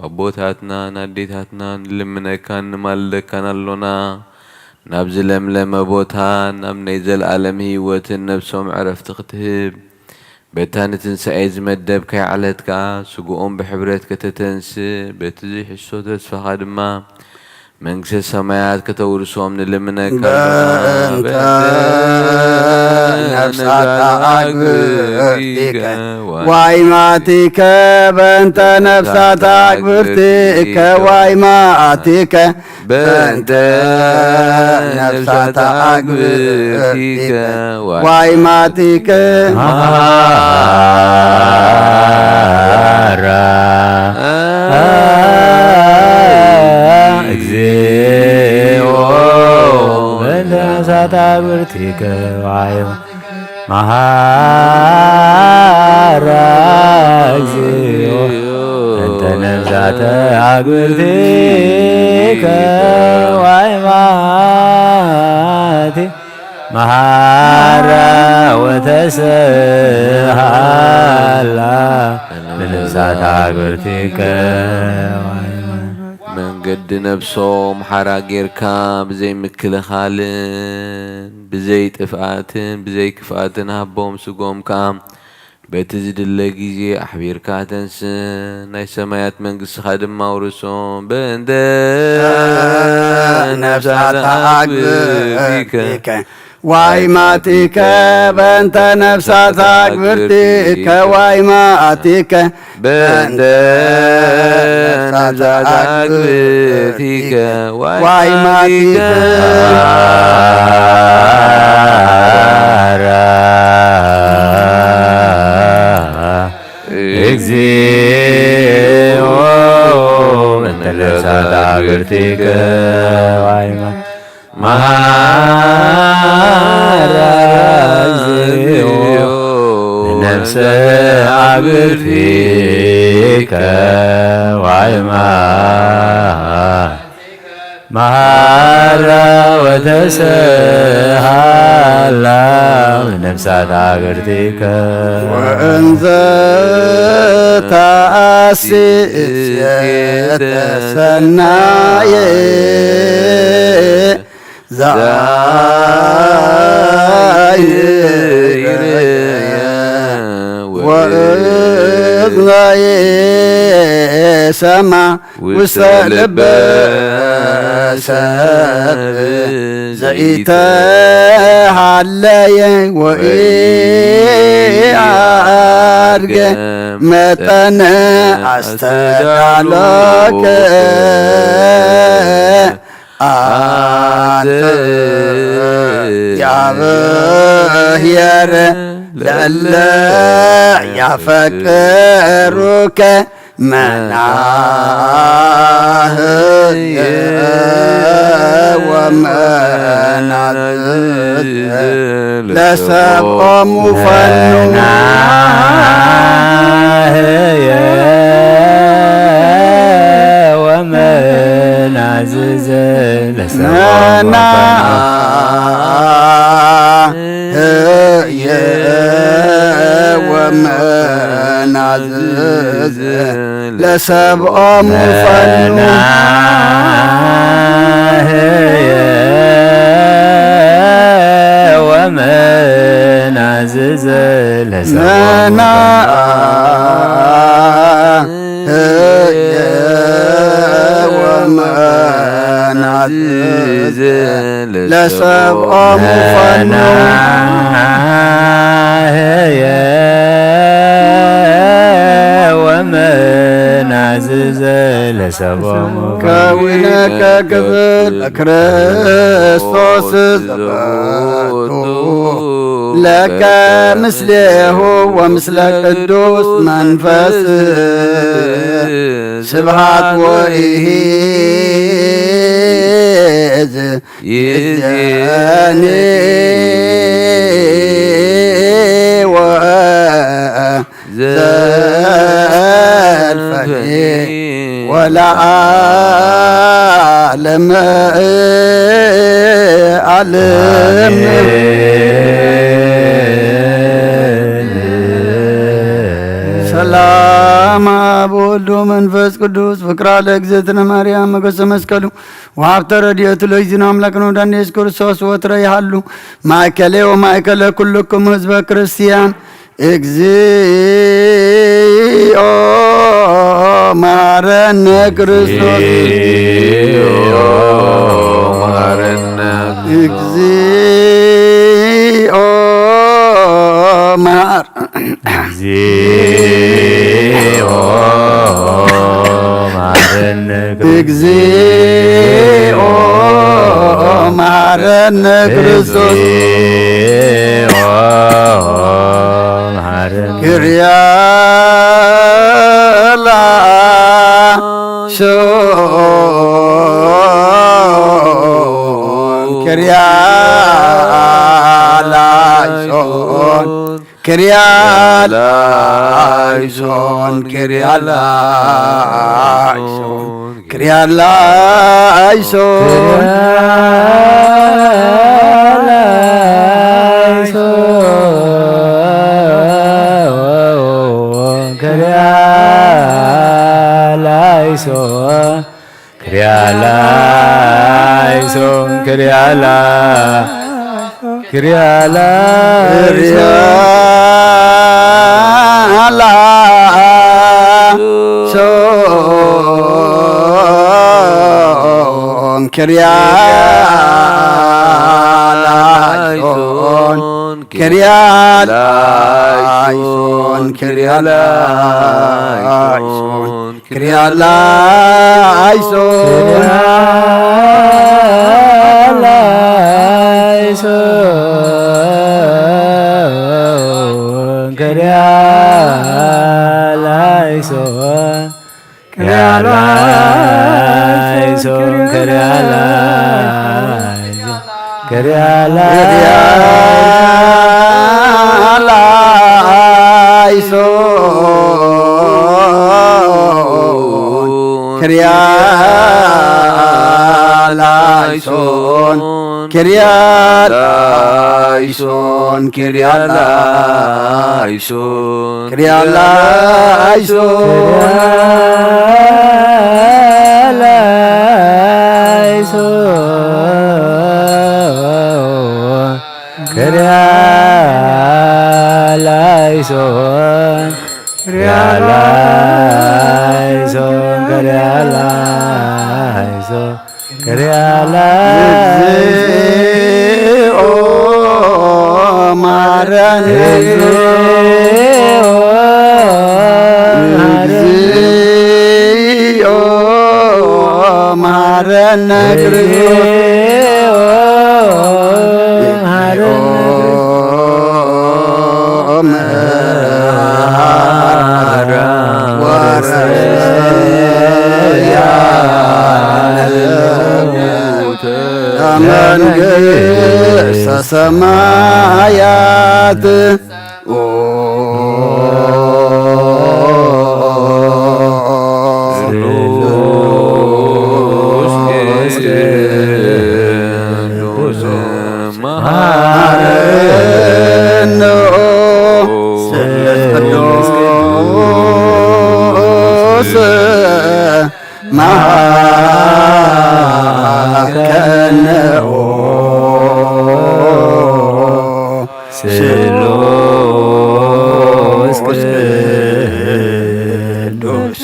አቦታትና ናዴታትና ንልምነካ ንማልደካን ኣሎና ናብ ዝለምለመ ቦታ ናብ ናይ ዘለኣለም ህይወትን ነብሶም ዕረፍቲ ክትህብ በታ ንትንሳኤ ዝመደብካይ ዓለትካ ስጉኦም ብሕብረት ከተተንስእ በቲ ዘይሕሶ ተስፋኻ ድማ መንግሥተ ሰማያት ከተውርሶም ንልምነካ በእንተ ነፍሳተ አግብርቲከ ወአይማቲከ በእንተ ነፍሳተ አግብርቲከ ወአይማቲከ በእንተ ነፍሳተ አግብርቲከ ወአይማቲከ መሐራ እግዚኦ በእንተ ነፍሳተ አግብርቲከ መሐራ እግዚኦ በእንተ ነፍሳተ አግብርቲከ ወአይማቲከ መሐራ ወተሰሃላ ለነፍሳተ አግብርቲከ መንገዲ ነብሶም ሓራ ጌርካ ብዘይ ምክልኻልን ብዘይ ጥፍኣትን ብዘይ ክፍኣትን ሃቦም ስጎምካ بتزدل جيزي أحبير كاتنسن ناي سمايات منقص خادم مورسون بندن نفسات أكبرتك وايماتك بنت نفسات أكبرتك وايماتك بندن نفسات أكبرتك وايماتك እግዚኦ እንተለሳት አግርቲከ ዋይማ መሃራ እግዚኦ ነፍሰ አግርቲከ ዋይማ መሃራ ወተሰሃላ ነፍሳት አግርቲከ ወእንዘ ተአስስ የተሰናየ ወእዝናየ ሰማ ውስተ ልበ ሰብእ ዘኢተሃለየ ወኢአድገ መጠነ አስተዳለከ አንተ ያብሔር ለእለ ያፈቅሩከ መናህየ ወመናዝዝ ለሰብኦሙ ፈኑ መናህየ ወመናዝዝ ለሰብኦሙ መናህየ ወመናዝዝ ለሰብኦሙ ፈኑ መናህየ ወመናዝዝ ለሰብኦሙ መናህየ ወመናዝዝ ለሰብኦሙ ፈኑ መናህየ ወመናዝዝ ለሰብኦሙ ከዊነከ ክብር ክርስቶስ ዘበቱ ለከ ምስሌሁ ወምስለ ቅዱስ መንፈስ ስብሐት ወኢዝ ይእዜኒ ወዘልፈኒ ወለዓለመ ዓለም ሰላም አብ ወወልድ ወመንፈስ ቅዱስ ፍቅራ ለእግዝእትነ ማርያም ሞገሰ መስቀሉ ወሀብተ ረድኤቱ ለእግዚእነ አምላክነ ወመድኃኒነ ኢየሱስ ክርስቶስ ወትረ ይሃሉ ማእከሌ ወማእከለ ኩልክሙ ህዝበ ክርስቲያን እግዚኦ መሐረነ ክርስቶስ እግዚኦ እግዚኦ መሐረነ እግዚኦ መሐረነ ክርስቶስ ክርያ ላይሶን ክርያ ላይሶን ክርያ ላይሶን ክርያ ላይሶን ክርያ ላይሶን ላይሶን ክርያላይሶን ክርያላይሶን ክርያላይሶን ክርያላይሶን ክርያላይሶን ክርያላይሶን ክርያላይሶን ክርያላይሶን ክርያላይሶን ክርያላይሶን ክርያላይሶን ክርያላይሶን ክርያላይሶን ክርያላይሶን ክርያላይሶን ክርያላይሶን ማረን እግዚኦ ማረነ መንግሥተ ሰማያት ስሉስ ቅዱስ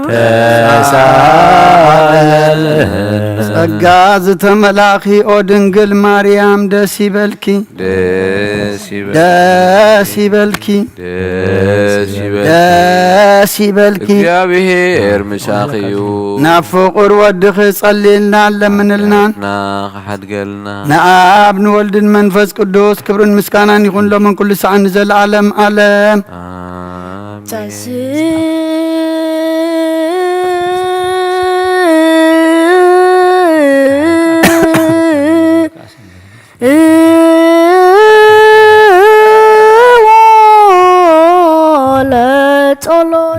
ተሳለ ጸጋ ዝተመላኺ ኦ ድንግል ማርያም ደስ ይበልኪ ደስ ይበልኪ ደስ ይበልኪ እግዚአብሔር ምሳኺዩ ናብ ፍቁር ወድኺ ጸሊልና ለምንልናን ናኸሓድገልና ንአብ ንወልድን መንፈስ ቅዱስ ክብርን ምስጋናን ይኹን ሎምን ኩሉ ሰዓት ንዘለዓለም ዓለም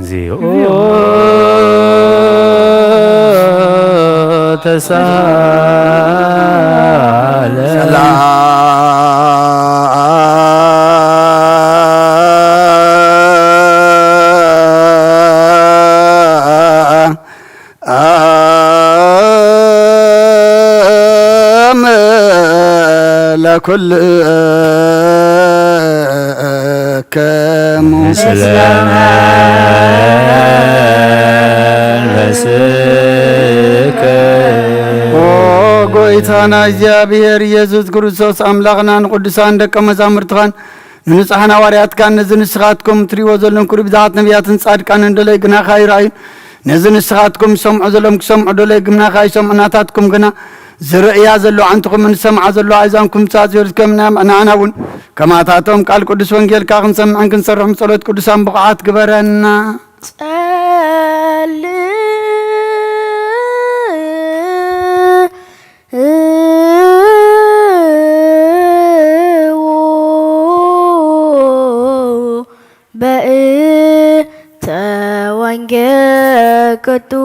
እግዚኦ ተሳለ ለኩልከሙ ጎይታና እግዚአብሔር ኢየሱስ ክርስቶስ አምላኽናን ቅዱሳን ደቀ መዛሙርትኻን ንንጹሐን ሐዋርያትካን ነዚ ንስኻትኩም ትሪእዎ ዘለኹም ኩሉ ብዙሓት ነቢያትን ጻድቃን እንደለይ ግናኻ ይረአዩ ነዚ ንስኻትኩም ሰምዑ ዘሎም ክሰምዑ ደለይ ግናኻ ይሰምዑ ናታትኩም ግና ዝርእያ ዘሎ ዓንትኹም ንሰምዓ ዘሎ ኣእዛንኩም ጻጽዮልከም ንኣና እውን ከማታቶም ቃል ቅዱስ ወንጌልካ ክንሰምዕን ክንሰርሕም ጸሎት ቅዱሳን ብቕዓት ግበረና በእንተ ወንጌል ቅዱስ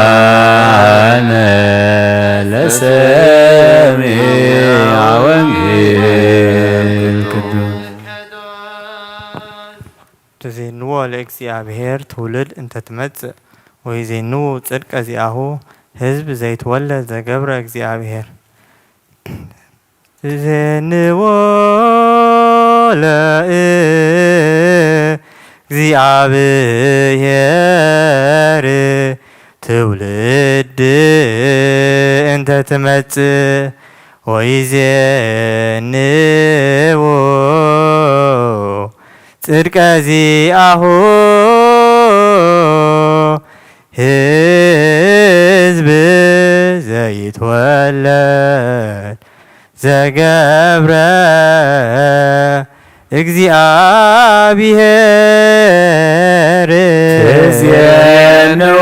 ለዋነ ለሰሚዐ ወንጌል ቅዱስ ተዜንዎ እግዚአብሔር ትውልድ እንተ ትመጽእ ወይዜኑ ጽድቀ ዚአሁ ህዝብ ዘይትወለድ ዘገብረ እግዚአብሔር ዘንዎ ለእግዚአብሔር ትውልድ እንተ ትመጽእ ወይዜንዎ ጽድቀ ዚአሁ ህዝብ ዘይትወለድ ዘገብረ እግዚአብሔር ትዜንዎ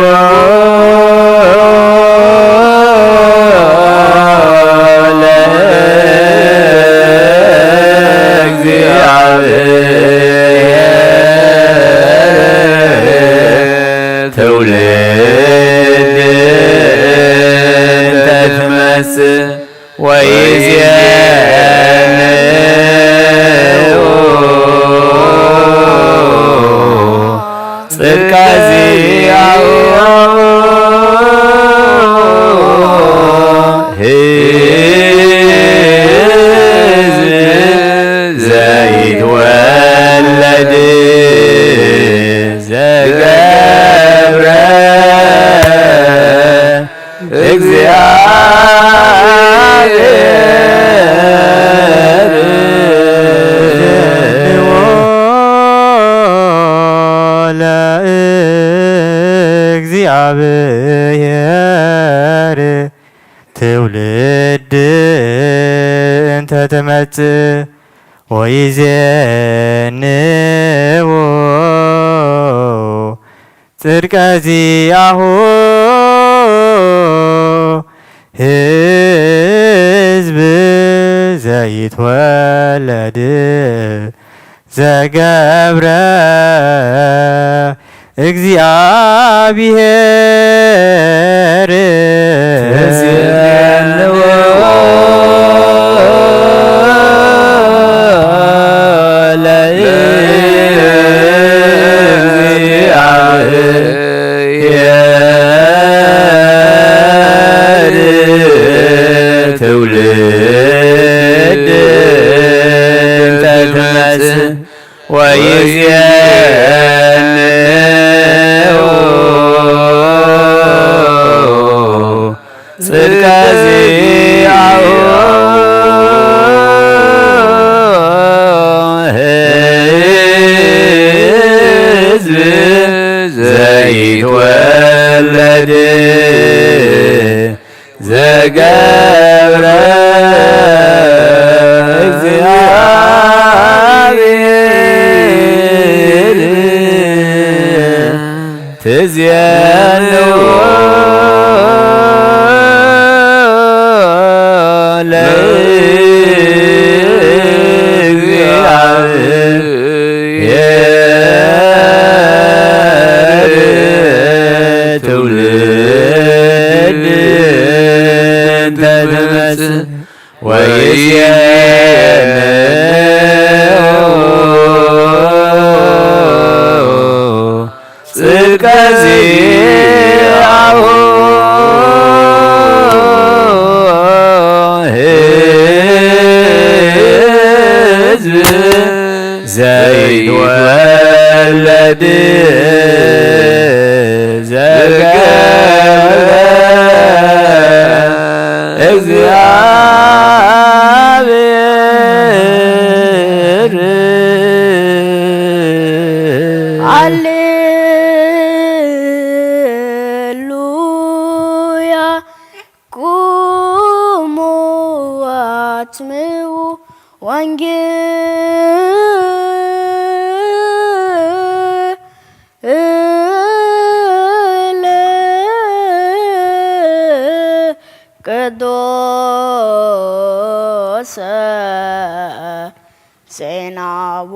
ለእግዚአብሔር ትውልድ እንተ ትመጽእ ወይዜንዎ ጽድቀ ዚአሁ ህዝብ ዘይትወለድ ዘገብረ ለእግዚአብሔር ትውልድ እንተ ትመጽእ ወይዜንዎ ጽድቀ ዚአሁ ህዝብ ዘይትወለድ ዘገብረ እግዚአብሔር ትዜንዎ ለእግዚአብሔር ትውልድ እንተ ትመጽእ ወይዜንዎ ጽድቀ ዚአሁ ህዝብ ዘይትወለድ ዘገብረ እግዚአብሔር ትዜንዎ ለእግዚአብሔር ትውልድ እንተ ትመጽእ ወይዜንዎ ጽድቀ ዚአሁ ህዝብ ዘይትወለድ ዘገብረ እግዚአብሔር ሃሌሉያ ቁሙ አትምዑ ወንጌለ ቅዱስ ዜናዎ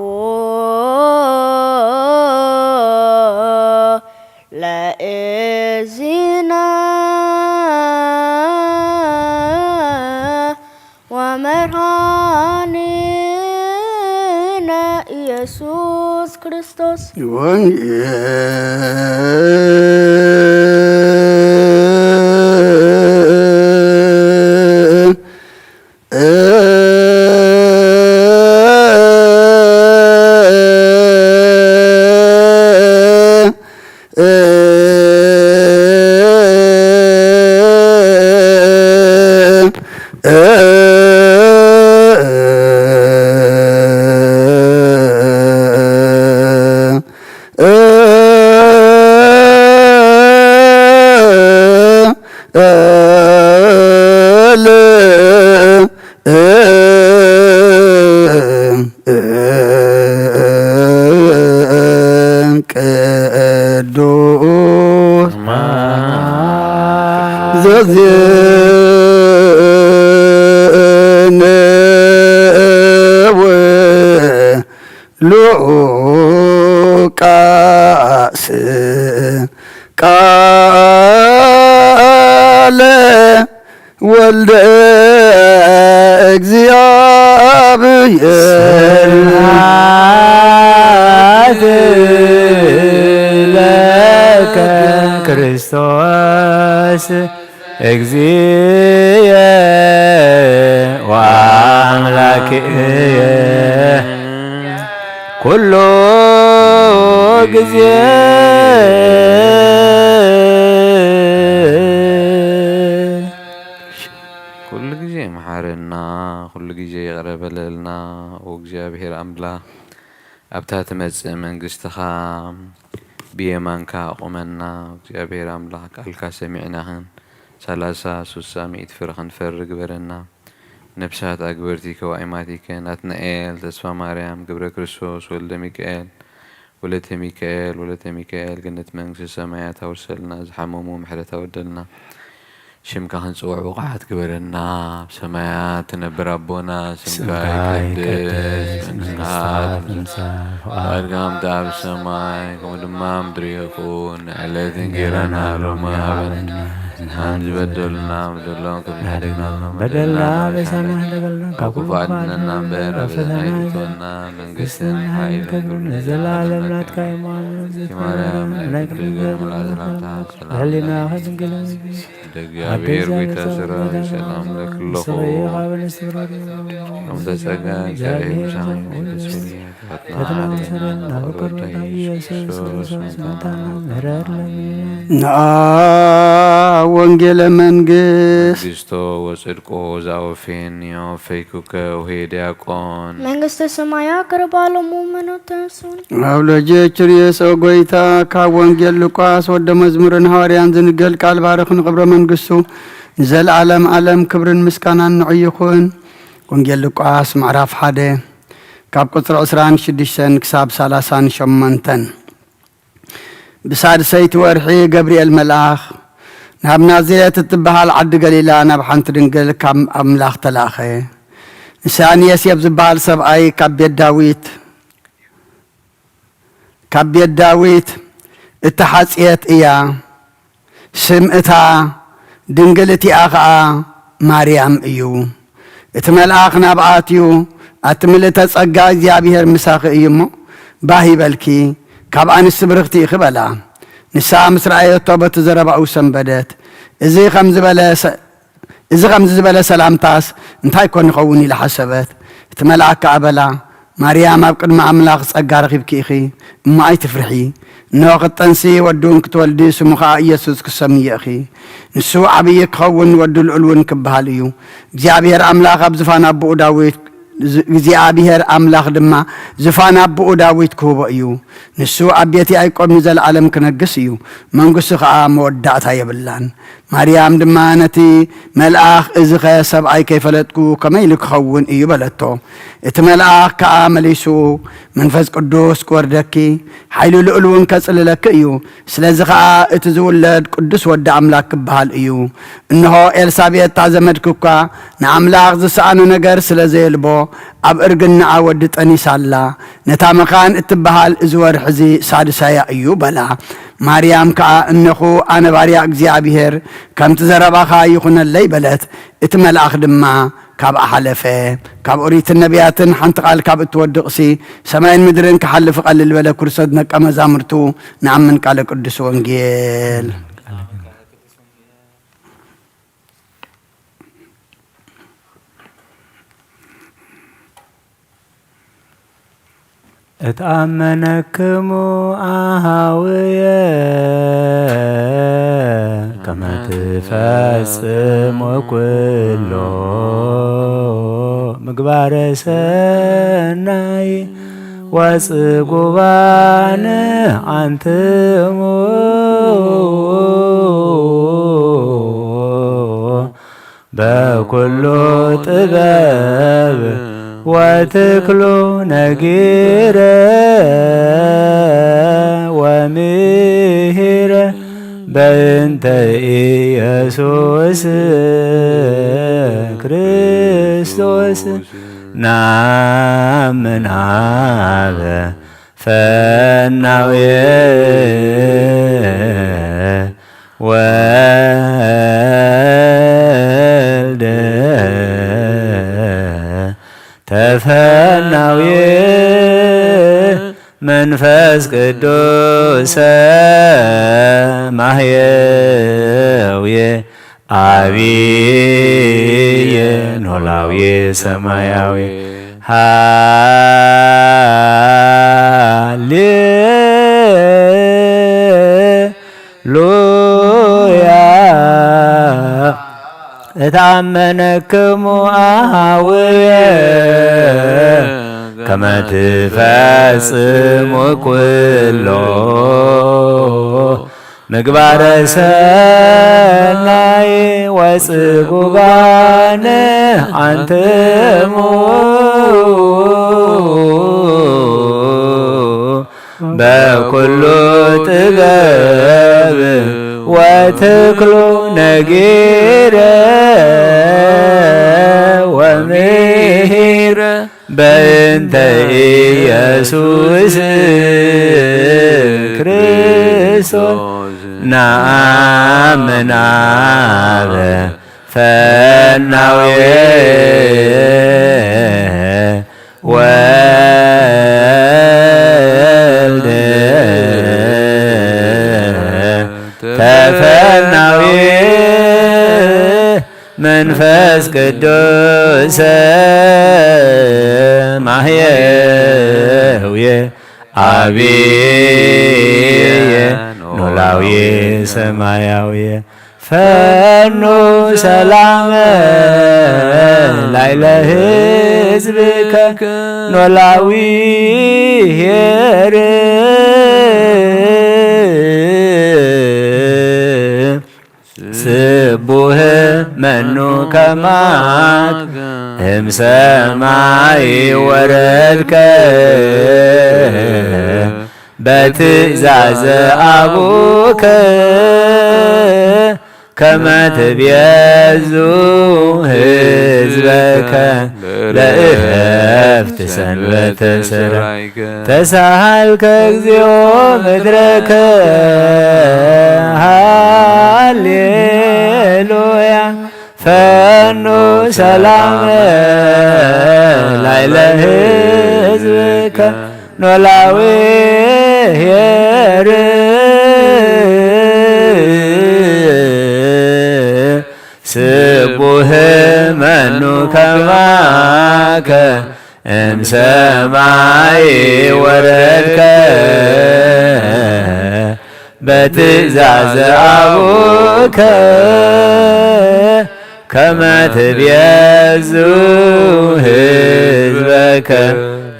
ለእዚነ ወመድኃኒነ ኢየሱስ ክርስቶስ ሉቃስ ቃለ ወልደ እግዚአብሔር ለከ ክርስቶስ እግዚእ ወአምላክየ ኩሉ ጊዜ ኩሉ ጊዜ መሐረና ኩሉ ጊዜ ይቅረበለልና ወእግዚአብሔር አምላክ ኣብታ ትመጽእ መንግስትኻ ብየማንካ ቁመና እግዚአብሔር አምላክ ቃልካ ሰሚዕናህን 30 60 100 ፍረ ክንፈሪ ግበረና ነብሳት አግበርቲ ከዋይማቲከ ናትናኤል ተስፋ ማርያም ገብረ ክርስቶስ ወልደ ሚካኤል ወለተ ሚካኤል ገነት መንግስት ሰማያት አውሰልና ዝሓመሙ ምሕረት አወደልና ሽምካ ክንጽውዕ ውቃዓት ግበረና ሰማያት ትነብር ኣቦና ስምካ ይቅደስ መንግስትኻ ኣብ ሰማይ ከምኡ ድማ ምድሪ ይኹን ንዕለት እንጀራና ሎሚ ሃበና ዝበደሉና በደሎም ከመሓደግና በደልና በሰማይ ለበልና ካብ ክፉእ ኣድነና እምበር ኣብ ፈተና መንግስትን ሓይልን ክብርን ዘላለም ናትካ እዩ ማርያም ናይ ቅድስት ሰላምታ ህሊና ከድንግል እግዚአብሔር ቤተ ሰራዊት ሰላም ለክለኹ ከምተ ጸጋ እግዚአብሔር ምሳኻ ንአ ወንጌለ መንግስቶ ወጽድቆ ዛወፌንዮ ፈይኩከ ውሄ ዲያቆን መንግስተ ሰማያ ቅርባሎ ሙመኖተሱን አውለጀችር የሰው ጎይታ ካብ ወንጌል ሉቃስ ወደ መዝሙርን ሐዋርያን ዝንገል ቃል ባረኽን ቅብረ መንግስቱ ዘለዓለም ዓለም ክብርን ምስጋናን ንዕይኹን ወንጌል ሉቃስ ምዕራፍ 1 ካብ ቁጥሪ 26 ክሳብ 38 ብሳድሰይቲ ወርሒ ገብርኤል መልአኽ ናብ ናዝሬት እትበሃል ዓዲ ገሊላ ናብ ሓንቲ ድንግል ካብ ኣምላኽ ተላኸ ንሳን ዮሴፍ ዝበሃል ሰብኣይ ካብ ቤት ዳዊት እተሓጽየት እያ ስም እታ ድንግል እቲኣ ኸዓ ማርያም እዩ እቲ መልአኽ ናብኣ ኣትዩ ኣትምልእተ ጸጋ እግዚኣብሔር ምሳኺ እዩ እሞ ባህ ይበልኪ ካብ ኣንስቲ ብርኽቲ ኢኺ በላ ንሳ ምስ ረኣየቶ በቲ ዘረባኡ ሰንበደት እዚ ከምዚ ዝበለ ሰላምታስ እንታይ ኮን ይኸውን ኢላ ሓሰበት እቲ መልአክ ከዓ በላ ማርያም ኣብ ቅድሚ ኣምላኽ ጸጋ ረኺብኪ ኢኺ እሞ ኣይትፍርሒ እነሆ ክጠንሲ ወዱን ክትወልዲ ስሙ ከዓ ኢየሱስ ክሰምዮ ኢኺ ንሱ ዓብዪ ክኸውን ወዲ ልዑል እውን ክበሃል እዩ እግዚኣብሔር ኣምላኽ ኣብ ዝፋን ኣቦኡ ዳዊት እግዚአብሔር አምላክ ድማ ዝፋን አብኡ ዳዊት ክህቦ እዩ ንሱ ኣብ ቤት ያዕቆብ ንዘለዓለም ክነግስ እዩ መንግስቱ ከዓ መወዳእታ የብላን ማርያም ድማ ነቲ መልአኽ እዚ ሰብኣይ ከይፈለጥኩ ከመይ ክኸውን እዩ በለቶ እቲ መልአኽ ከዓ መሊሱ መንፈስ ቅዱስ ክወርደኪ ሓይሉ ልዑል እውን ከጽልለኪ እዩ ስለዚ ከዓ እቲ ዝውለድ ቅዱስ ወዲ አምላክ ክበሃል እዩ እነሆ ኤልሳቤጥ ታዘመድክኳ ንአምላኽ ዝሰኣነ ነገር ስለዘየልቦ ኣብ እርግናዓ ወዲ ጠኒሳላ ነታ መኻን እትበሃል እዚ ወርሒ እዚ ሳድሳያ እዩ በላ ማርያም ከዓ እነሆ ኣነ ባርያ እግዚአብሔር ከምቲ ዘረባኻ ይኹነለይ በለት እቲ መልአኽ ድማ كاب أحلفه كاب أريت النبيات حنت قال كاب تودقسي سماء مدرن كحلف قال البلا كرسدنا كما زامرتو نعم من قال قدس وانجيل اتأمنكم أهوية كما تفاسم كله مقبار سناي وصقبان عنتم بكل طباب وتكلو نجيرة ومهرة بنت يسوس كريستوس نعم من هذا فالنوية تفناوي منفس قدوس محيوي عبي نولاوي سماياوي هاليلويا اتعمنكم أهوية كما تفاسم كله مقبار سناي وصقبان عنتم بكل طباب وتكلو نجيرة ومهر بنت يسوس كريستوس نعم نعم فالنوية تفناوي منفس قدوس محيوي عبي نولاوي سماياوي فنو سلام لايله حزبك نولاوي هير سبوه منو كماك هم سماي وردك بتزاز أبوك كما تبيزو حزبك لإهفت سنبت سرعك تسهلك اكزيو مدرك هاليلويا فانو سلام لايله حزبك نولاوي هير سبوه منو كماك ام سماي وردك بتزاز أبوك كما تبيزو حزبك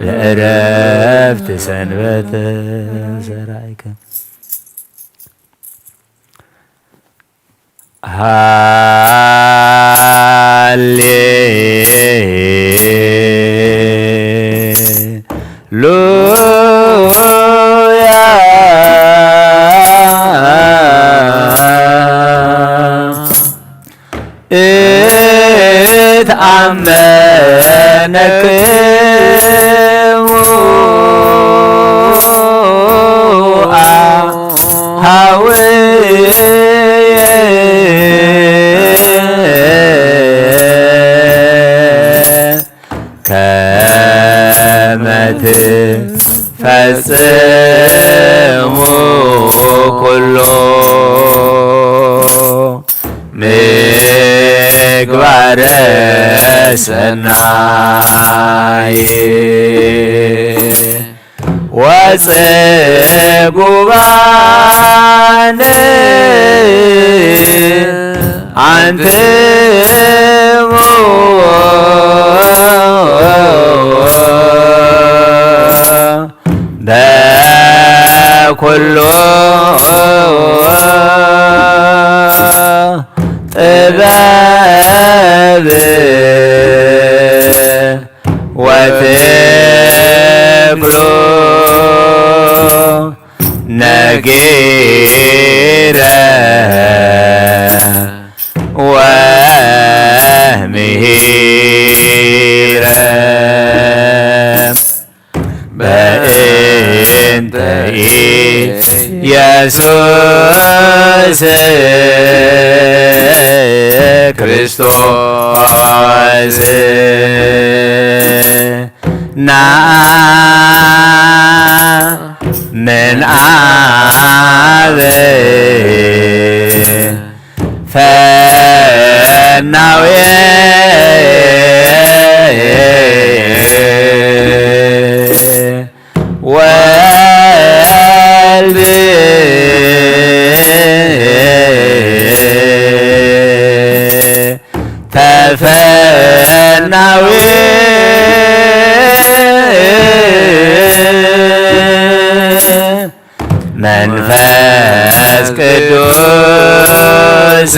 لعرفت سنبت سرعك ከመትፈጽሙ ኩሎ ምግባረ ሰናይ ወጽጉባን አንትሙ በኩሉ ጥበብ ወትክሉ ነጊረ ወምሂረ በእንተ ኢየሱስ ክርስቶስ ምንአበ ፈናዌ ወልድ ተፈናዌ መንፈስ ቅዱስ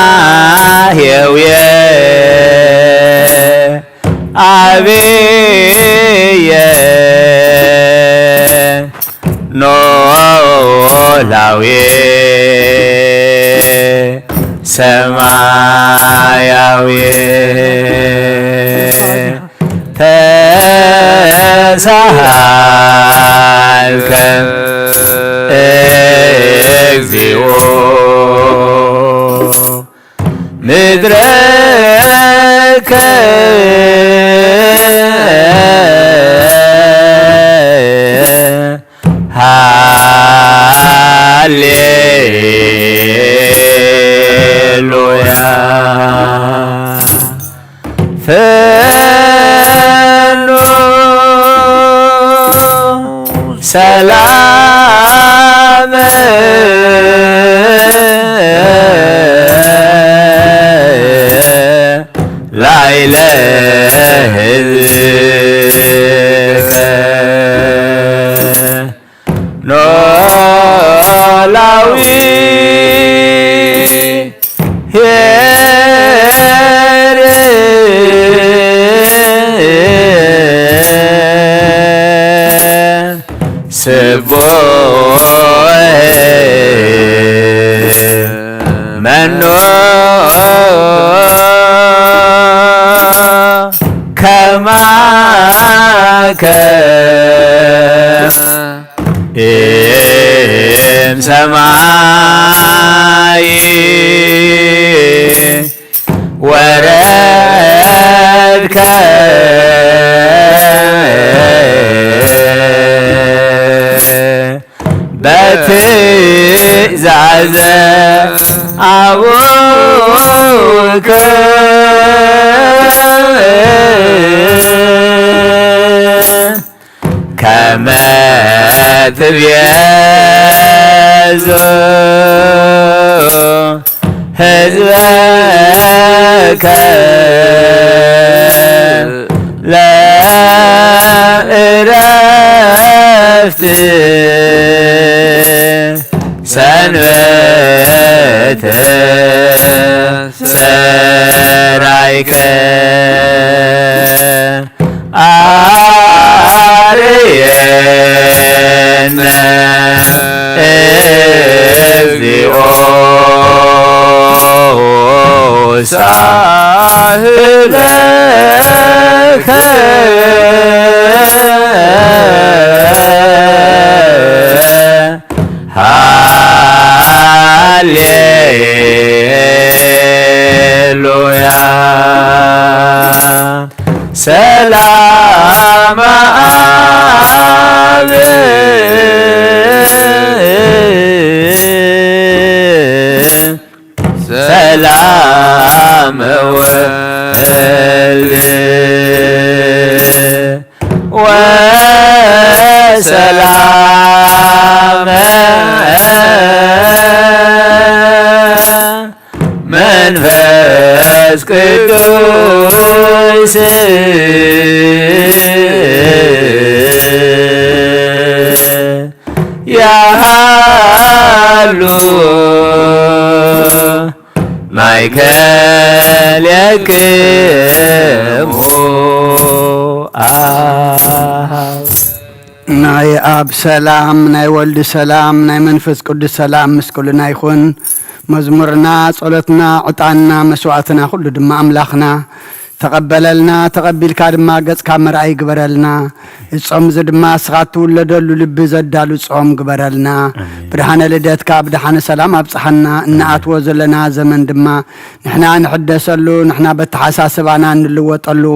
ማህየው አብየ ኖላዊ ሰማያዊ ተሳሃልከ እግዚኦ ምድረከ ሃሌሉያ ፈኑ ሰላም ላይለ ህዝብከ ኖላዊ ኄር ስቡሕ መኑ ከማከ እምሰማይ ወረድከ በትእዛዘ አቡከ ከመ ትቤዞ ህዝበከ ለዕረፍት ሰንበተ ሰራይከ አርየነ እግዚኦ ሳህለከ ሃሌሉያ سلام ولد وسلام منفس قدوس يا هالو مايكل يكمو ناي اب سلام ناي ولد سلام ناي منفس قدوس سلام مسكلنا يكون مزمورنا صلاتنا عطانا مسواعتنا كل دم املاخنا تقبللنا تقبل كادما قص كامرا يغبرلنا صوم زدما سخات ولدلو لب زدالو صوم غبرلنا برهان لدت كاب دحان سلام ابصحنا انات وزلنا زمن دما نحنا نحدثلو نحنا بتحساسبانا نلوطلو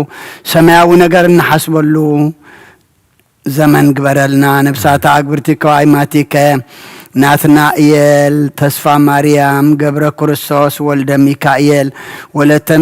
سماوي نغير نحسبلو زمن غبرلنا نفسات اغبرتي كوايماتيك ناتنائيل تسفى مريم قبر كرسوس ولد ميكائيل ولد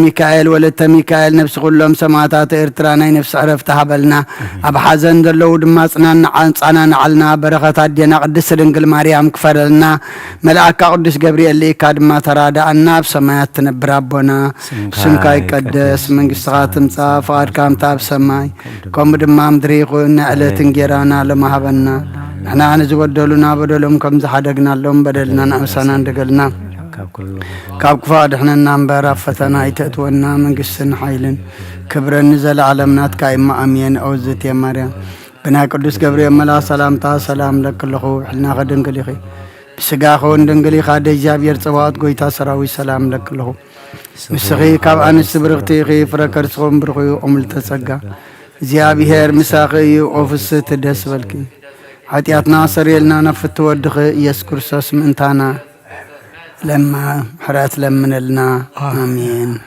ميكائيل نفس كلهم سماتات ارتراني نفس عرفتها بلنا ابحزن دلو دماصنا نعنصنا علنا بركات دينا قدس دنگل مريم كفرلنا ملائكه قدس جبريل اللي كادما ترادانا بسمايات تنبرابنا سمكا يقدس منغستها تمصا فقد كامتا بسماي كوم دما مدريخو نعلت انجرانا لمهبنا احنا نزودلنا بدلهم كم زحدقنا لهم بدلنا نعسنا ندقلنا كاب كفاد احنا ننبر فتنا يتأتونا من قسن حيلن كبر نزل عالمنات كايما امين اوزت يا مريم بنا قدس جبريل ملا سلام لك لخو حلنا غدن قليخي بسقاخو ندنقلي خاد جابير صوات قويتا سراوي سلام لك لخو مسخي كاب انس برغتي خي فركر صوم برخو امل تسقا زيابيهر مساقي اوفس تدس بالكي حتياتنا سريلنا نفت ودخ يسكر سوس منتانا لما حرات لمن لنا آمين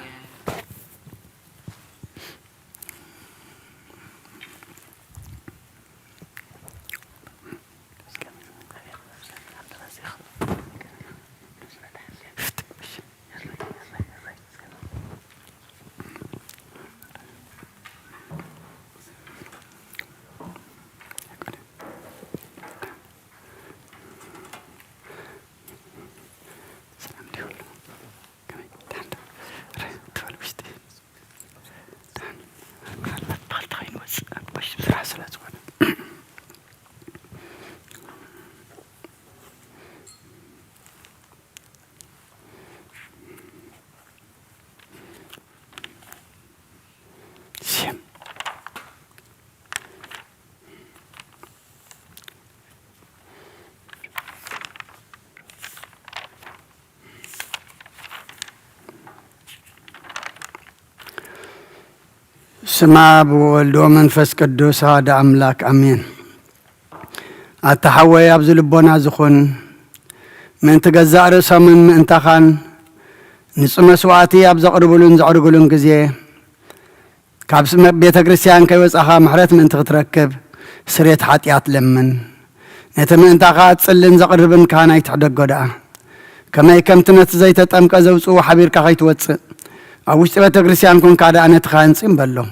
سما بولد ومنفس قدوس هذا أملاك أمين التحوي أبزل بونا زخون من تجزأ رسا من انتخان نسمى سواتي أبز قربلون كزيه كابس بيت كريستيان كيوس أخا محرت من تتركب سريت حاتيات لمن نتم انتخات سلن زقربن كان يتحدق قدا كما يكمتنت زيتة أمك زوسو حبير كخيت واتس أوش بيت كريستيان كون كادا أنا تخانسين بلو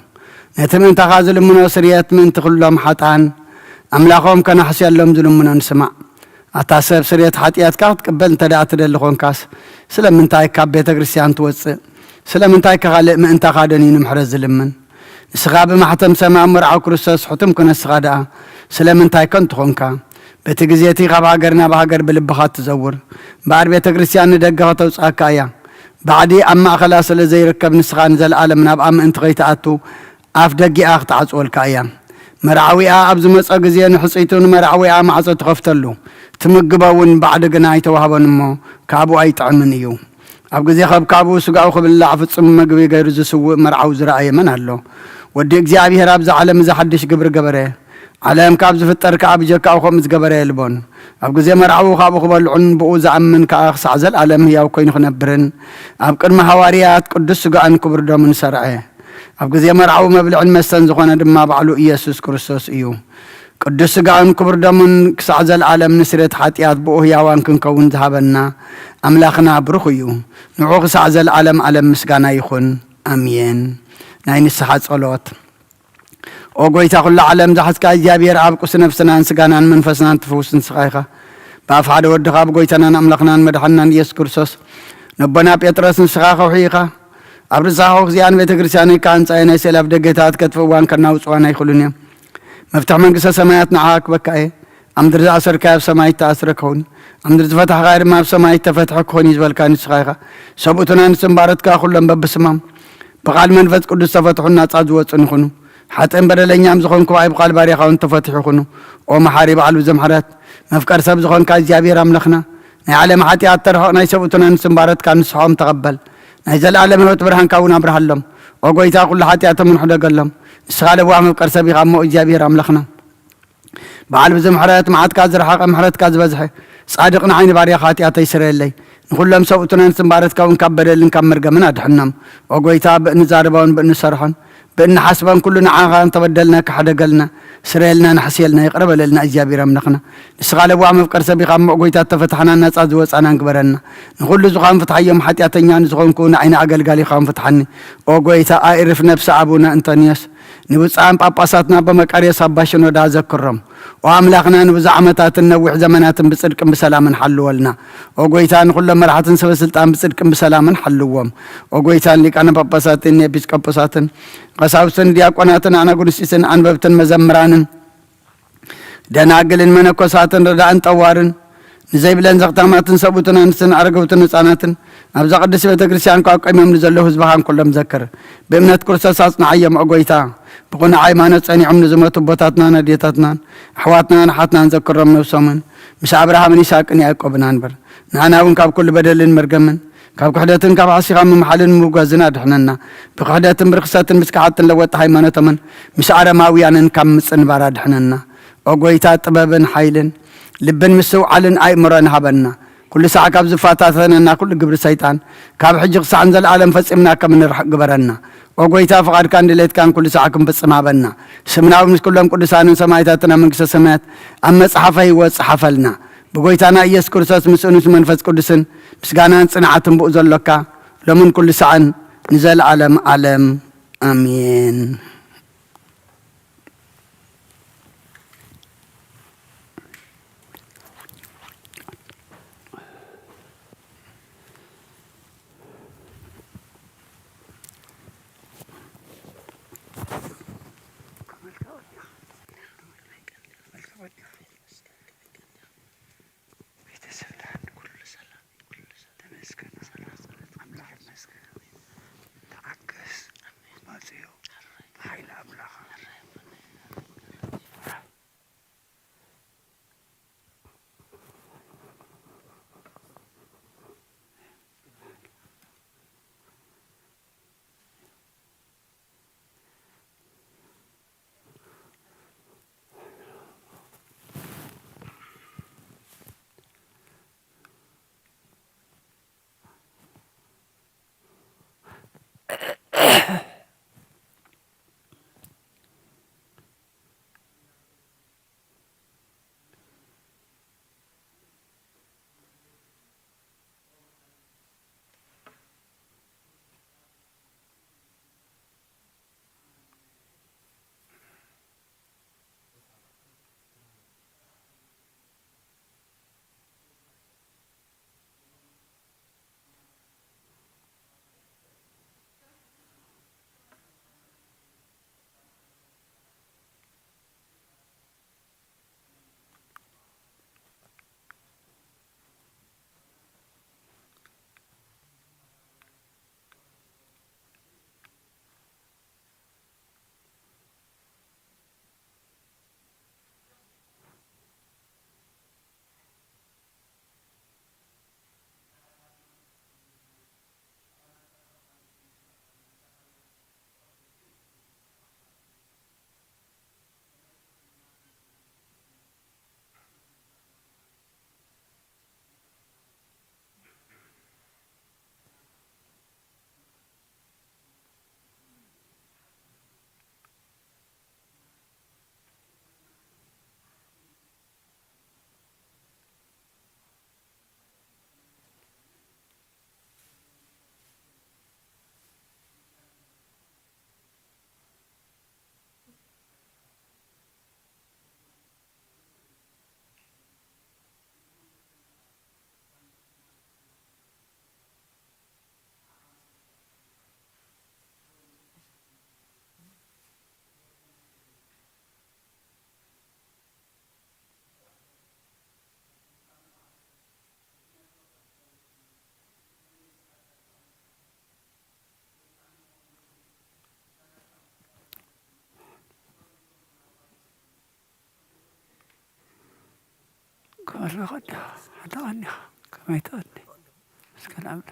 نتم انتخاذ لمنو سريت من تخلهم حطان أملاقهم كان حسيا لهم ظلمنا نسمع أتاسب سريت حاتيات كات قبل تدعت للخون كاس سلام من تاي كاب بيت كريستيان توص سلام من تاي كغالق ما انت قادنين محرز لمن سغاب ما حتم سما مرعى كريستوس حتم كنا سغادا سلام من تاي كنت خونكا بيت غزيتي غبا غرنا بهاجر بلبخات تزور بعد بيت كريستيان دغه توصاكايا بعدي اما خلاص لزي ركب نسخان زل عالم ناب ام انت غيتاتو اف دغي اخ تعصولكايا مرعويا ابز مص غزي نحصيتون مرعويا معص تخفتلو تمغباون بعد غنا يتوهبنمو كابو ايطعمن يو اب غزي خب كابو سغاو خبل عفصم مغبي غير زسو مرعو زراي من الله ودي እግዚአብሔር ابز عالم زحدش غبر غبره عالم كابز فطر كاب جكاو خمز غبره يلبون اب غزي مرعو خابو خبلعن بو زعمن كاخ سعزل عالم ياو كين خنبرن اب قدم حواريات قدس سغان كبر دومن سرعه اب غزي مرعو مبلعن مستن زخونه دما بعلو ኢየሱስ ክርስቶስ እዩ ቅዱስ ሥጋውን ክቡር ደሙን ክሳዕ ዘለዓለም ንስረት ኃጢአት ብኡ ሕያዋን ክንከውን ዝሃበና ኣምላኽና ብሩኽ እዩ። ንዑ ክሳዕ ዘለዓለም ዓለም ምስጋና ይኹን ኣሜን። ናይ ንስሓ ጸሎት። ኦ ጐይታ ኩሉ ዓለም ዝሓዝካ እግዚኣብሔር ኣብ ቁስ ነፍስናን ስጋናን መንፈስናን ትፍውስ ንስኻ ኢኻ። ብኣፍ ሓደ ወድኻ ብጐይታናን ኣምላኽናን መድሓንናን ኢየሱስ ክርስቶስ ነቦና ጴጥሮስ ንስኻ ኸውሒ ኢኻ። ኣብ ርሳኻ ግዚኣን ቤተ ክርስቲያን ካንጻየ ናይ ሰላፍ ደገታት ከጥፍእዋን ከናውፅዋን ኣይኽእሉን እዮም። መፍትሕ መንግሥተ ሰማያት ንዓኻ ክበካ እየ። ኣብ ምድሪ ዝኣሰርካዮ ኣብ ሰማይ ተኣስረ ክኸውን፣ ኣብ ምድሪ ዝፈታሕካዮ ድማ ኣብ ሰማይ ተፈትሐ ክኾን እዩ ዝበልካ ንስኻ ኢኻ። ሰብኡትና ንስምባረትካ ኩሎም በብስማም ብቓል መንፈስ ቅዱስ ተፈትሑን ናጻ ዝወፁን ይኹኑ። ሓጥን በደለኛም ዝኾንኩ ባይ ብቓል ባሪኻውን ተፈትሑ ይኹኑ። ኦ መሓሪ በዓል ብዘምሕረት መፍቀር ሰብ ዝኾንካ እግዚኣብሔር ኣምላኽና ናይ ዓለም ሓጢኣት ተርሕቕ ናይ ሰብኡትና ንስምባረትካ ንስሖም ተቐበል። ናይ ዘለዓለም ህይወት ብርሃንካ እውን ኣብርሃሎም። ኦ ጐይታ ኩሉ ሓጢኣቶም ንሕደገሎም። ንስኻ ለዋህ መፍቀር ሰብ ኢኻ እሞ እግዚኣብሔር ኣምላኽና በዓል ብዘምሕረት መዓትካ ዝረሓቐ ምሕረትካ ዝበዝሐ ጻድቕ ንዓይኒ ባርያኻ ኃጢአት ይስረየለይ። ንኹሎም ሰብኡትና ንስምባረትካ እውን ካብ በደልን ካብ መርገምን ኣድሕኖም። ኦ ጐይታ ብእንዛረባውን ብእንሰርሖን ብእንሓስበን ኩሉ ንዓኻ እንተበደልና ክሓደገልና ስረየልና ንሕስየልና ይቕረበለልና እግዚኣብሔር ኣምላኽና ንስኻ ለዋህ መፍቀር ሰብ ኢኻ እሞ ጐይታ ተፈታሕና ነጻ ዝወፃና ንግበረና። ንኹሉ ዝኾን ፍትሓዮም ሓጢአተኛ ንዝኾንኩ ንዓይኒ ኣገልጋሊ ኢኻ ፍትሓኒ። ኦ ጐይታ ኣዕርፍ ነፍሲ ኣቡነ እንቶንዮስ ንብፃን ጳጳሳትና በመቃርዮስ ኣባ ሽኖዳ ዘክሮም። ኦ ኣምላኽና ንብዙሕ ዓመታትን ነዊሕ ዘመናትን ብጽድቅን ብሰላምን ሓልወልና። ኦ ጐይታ ንኹሎም መራሕትን ሰበስልጣን ብጽድቅን ብሰላምን ሓልዎም። ኦ ጐይታን ሊቃነ ጳጳሳትን ኤጲስቆጶሳትን ቀሳውስትን ዲያቆናትን ኣናጉንስጢስን ኣንበብትን መዘምራንን ደናግልን መነኮሳትን ረዳእን ጠዋርን ንዘይብለን ዘኽታማትን ሰብኡትን ኣንስትን ኣረገውትን ህፃናትን ኣብዛ ቅድስ ቤተ ክርስቲያን ቋቋሞም ንዘለዉ ህዝብኻን ኩሎም ዘክር። ብእምነት ክርስቶስ ኣጽንዓዮም። ኦ ጐይታ ብኹነ ሃይማኖት ጸኒዖም ንዝመቱ ቦታትናን ኣዴታትናን ኣሕዋትናን ኣሓትናን ዘክሮም ነብሶምን ምስ ኣብርሃምን ይስሐቅን ያዕቆብን አንበር። ንኣና እውን ካብ ኩሉ በደልን መርገምን ካብ ክሕደትን ካብ ዓሲኻ ምምሓልን ምውጋዝን ኣድሕነና። ብክሕደትን ብርክሰትን ምስ ክሓትን ለወጥ ሃይማኖቶምን ምስ ኣረማውያንን ካብ ምጽንባር ኣድሕነና። ኦ ጐይታ ጥበብን ሓይልን ልብን ምስውዓልን ኣእምሮን ሃበና። ኩሉ ሰዓት ካብ ዝፋታተነና ኩሉ ግብሪ ሰይጣን ካብ ሕጂ ክሳዕን ዘለዓለም ፈጺምና ከም ንርሕቕ ግበረና። ኦ ጐይታ ፍቓድካን ድሌትካን ኩሉ ሰዓት ክንፍጽም ሃበና። ስምናዊ ምስ ኩሎም ቅዱሳንን ሰማዕታትን ኣብ መንግሥተ ሰማያት ኣብ መጽሓፈ ሕይወት ጽሓፈልና። ብጐይታና ኢየሱስ ክርስቶስ ምስኡን ምስ መንፈስ ቅዱስን ምስጋናን ጽንዓትን ብኡ ዘሎካ ሎምን ኩሉ ሰዓን ንዘለዓለም ዓለም ኣሜን። مرة حتى غني كما يتغني بس كلام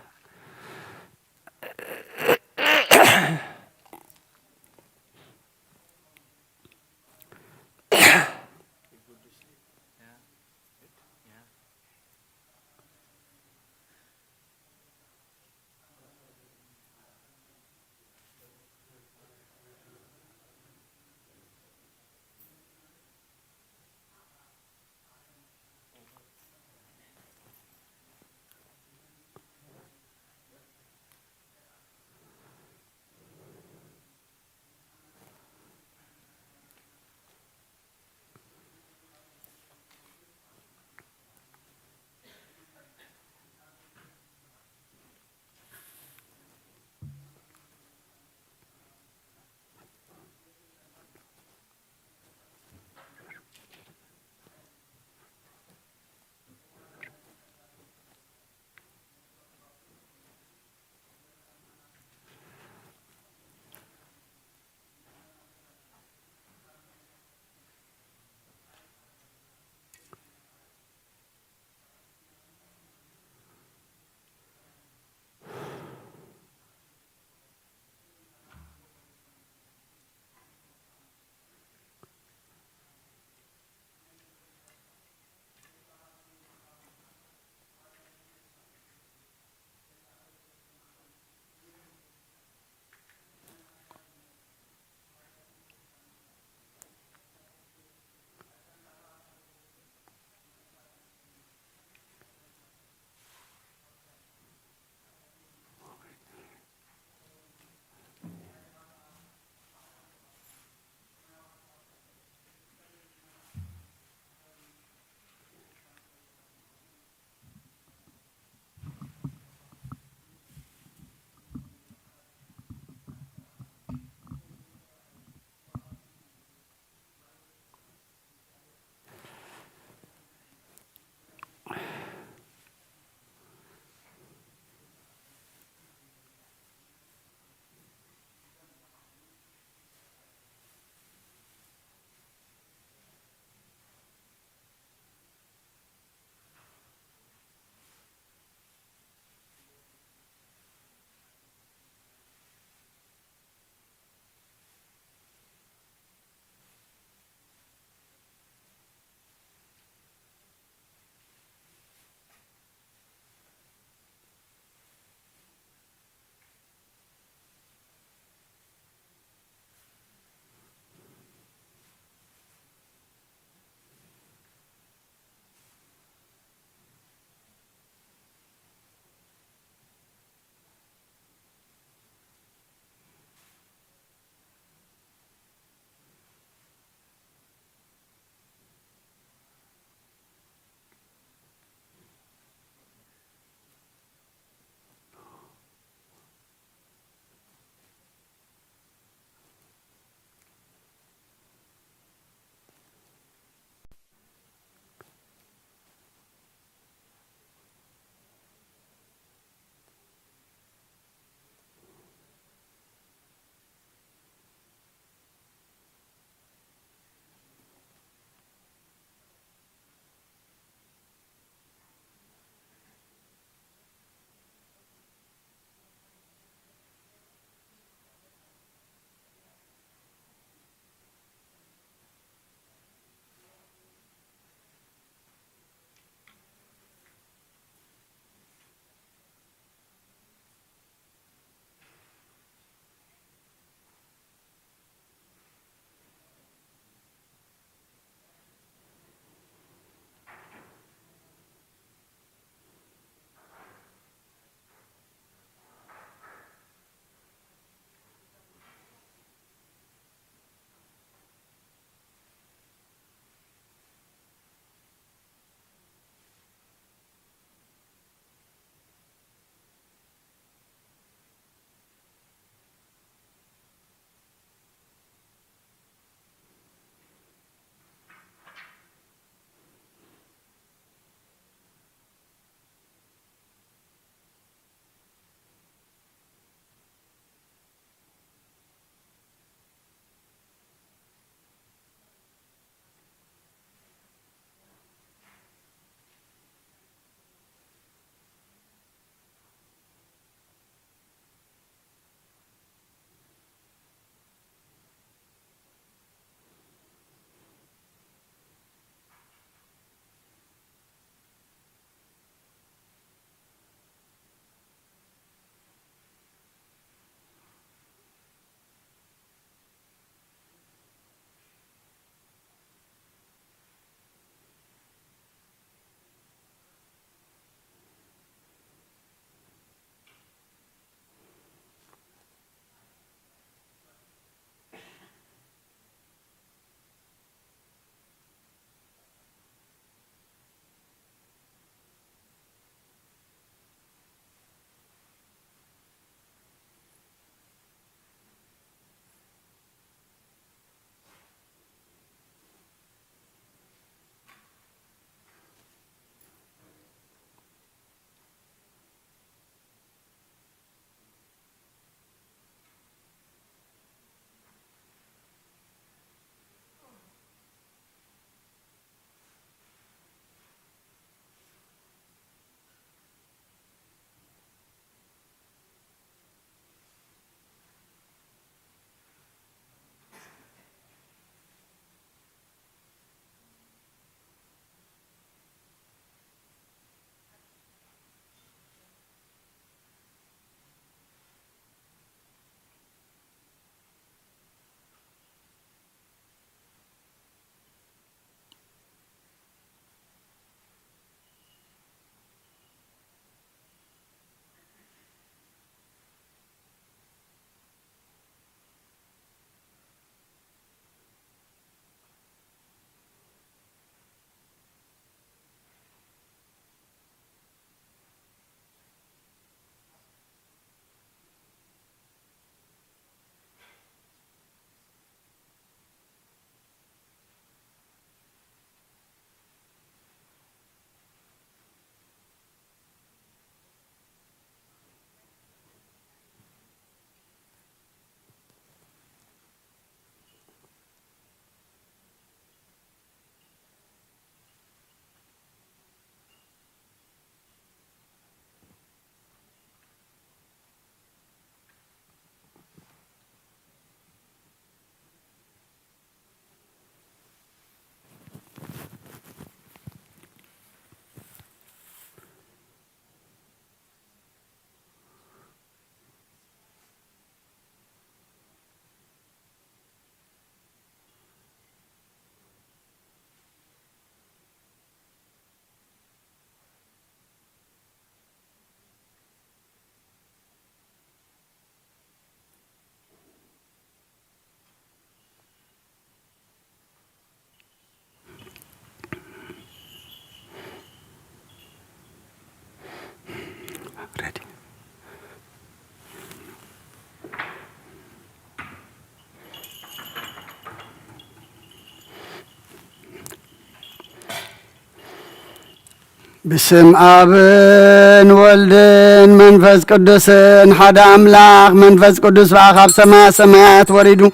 بسم آبن والدن منفس قدسن حدا أملاخ منفس قدس فأخاب سماء سماءات وريدو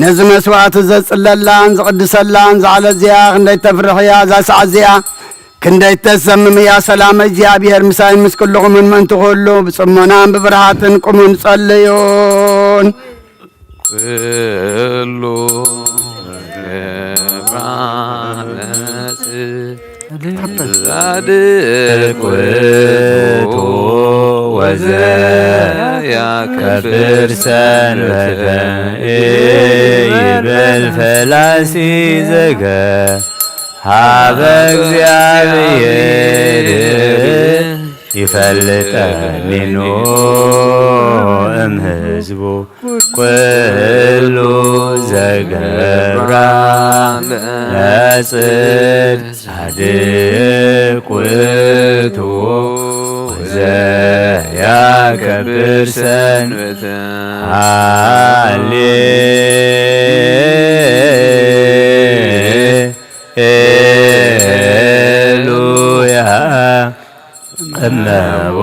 نزم سوات زس اللان زقدس اللان زعل الزياخ ندي تفرح يا زاس عزيا كندي تسمم يا سلام እግዚአብሔር مساين مسكلكم من تقولوا بصمنان بفرحاتن قوموا نصليون كلو صادق وزايا كبر سنبت بالفلاسي زكا هاب እግዚአብሔር يفلت منو ህዝቡ ኩሉ ዘገብራ ለጽድቅ ጻድቅ ውእቱ ዘያከብር ሰንበተ ሃሌሉያ እመቦ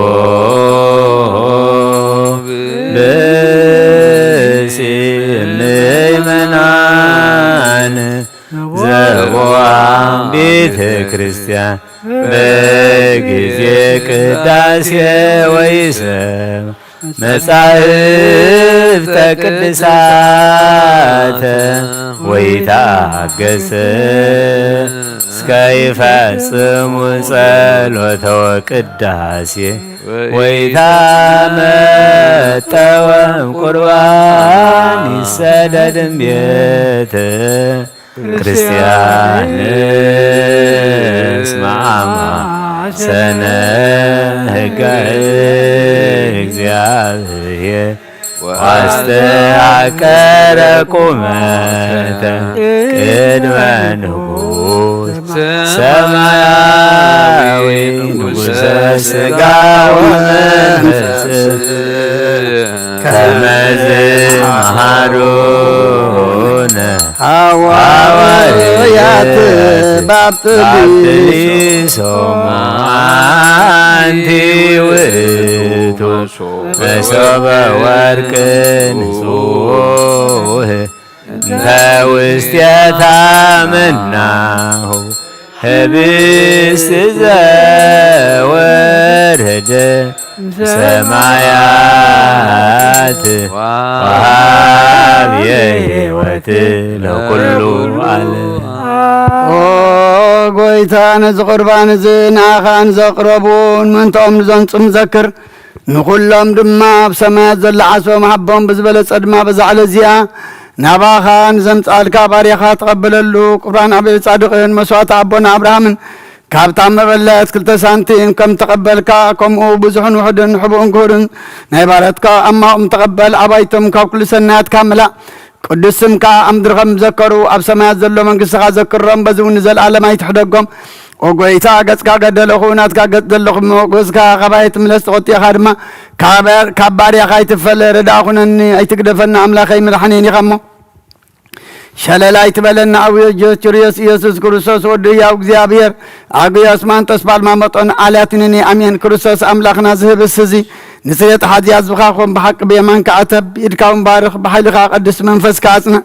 ቤተ ክርስቲያን በጊዜ ቅዳሴ ወይሰብ መጻሕፍተ ቅድሳተ ወይታገሰ እስከ ይፈጽሙ ጸሎተ ወቅዳሴ ወይታመጠወም ቁርባን ይሰደድም ቤተ ክርስቲያን እስማማ ሰነ ሕገ እግዚአብሔር ዋስተአቀረ ቁመተ ቅድመ ንጉሥ ሰማያዊ ንጉሠ ሥጋ ወመንፈስ ከመዝ መሃሩነ ሐዋርያት ባብጥሊሶማ አንቲ ውእቱ መሶበ ወርቅ ንጹሕ እንተ ውስቴታ ምናሁ ህብስት ዘወረደ ሰማያት ወሀብየ ሕይወት ለኩሉ ዓለም ኦ ጎይታ ነዚ ቁርባን እዚ ንኣኻን ዘቕረቡን ምንትኦም ንዘንፅም ዘክር ንኹሎም ድማ ኣብ ሰማያት ዘላ ዓሶም ሃቦም ብዝበለፀ ድማ በዛዕለ እዚኣ ናባኻ ንዘምፃልካ ባርያኻ ተቐበለሉ ቁርባን ኣበይ ጻድቕን መስዋዕቲ ኣቦና ኣብርሃምን ካብታ መበለት 2 ሳንቲም ከም ተቐበልካ ከምኡ ብዙሕን ውሕድን ሕቡእን ክቡርን ናይ ባረትካ ኣማኦም ተቐበል ኣባይቶም ካብ ኩሉ ሰናያትካ ምላእ ቅዱስ ስምካ ኣብ ምድሪ ከም ዘከሩ ኣብ ሰማያት ዘሎ መንግስትኻ ዘክሮም በዚ እውን ዘለኣለም ኣይትሕደጎም ኦ ጎይታ ገጽካ ገደለኹ ናትካ ገጽ ዘለኹ ሞገስካ ኸባይ ትምለስ ተቆጢኻ ድማ ካብ ባርያኻ ኣይትፈለ ረዳእ ኩነኒ ኣይትግደፈና ኣምላኸይ መድሓኒኒ ኢኻ እሞ ሸለላ ይትበለና አብዮ ጆርዮስ ኢየሱስ ክርስቶስ ወዲ ያው እግዚአብሔር አግያስ ማንተስ ባልማመጦን አልያትንኒ አሜን ክርስቶስ አምላክና ዝህብስ እዚ ንስሬት ሐዚያዝ ብኻኹም በሐቅ በየማንካ አተብ ይድካውን ባርኽ በኃይልኻ ቅዱስ መንፈስካ አጽና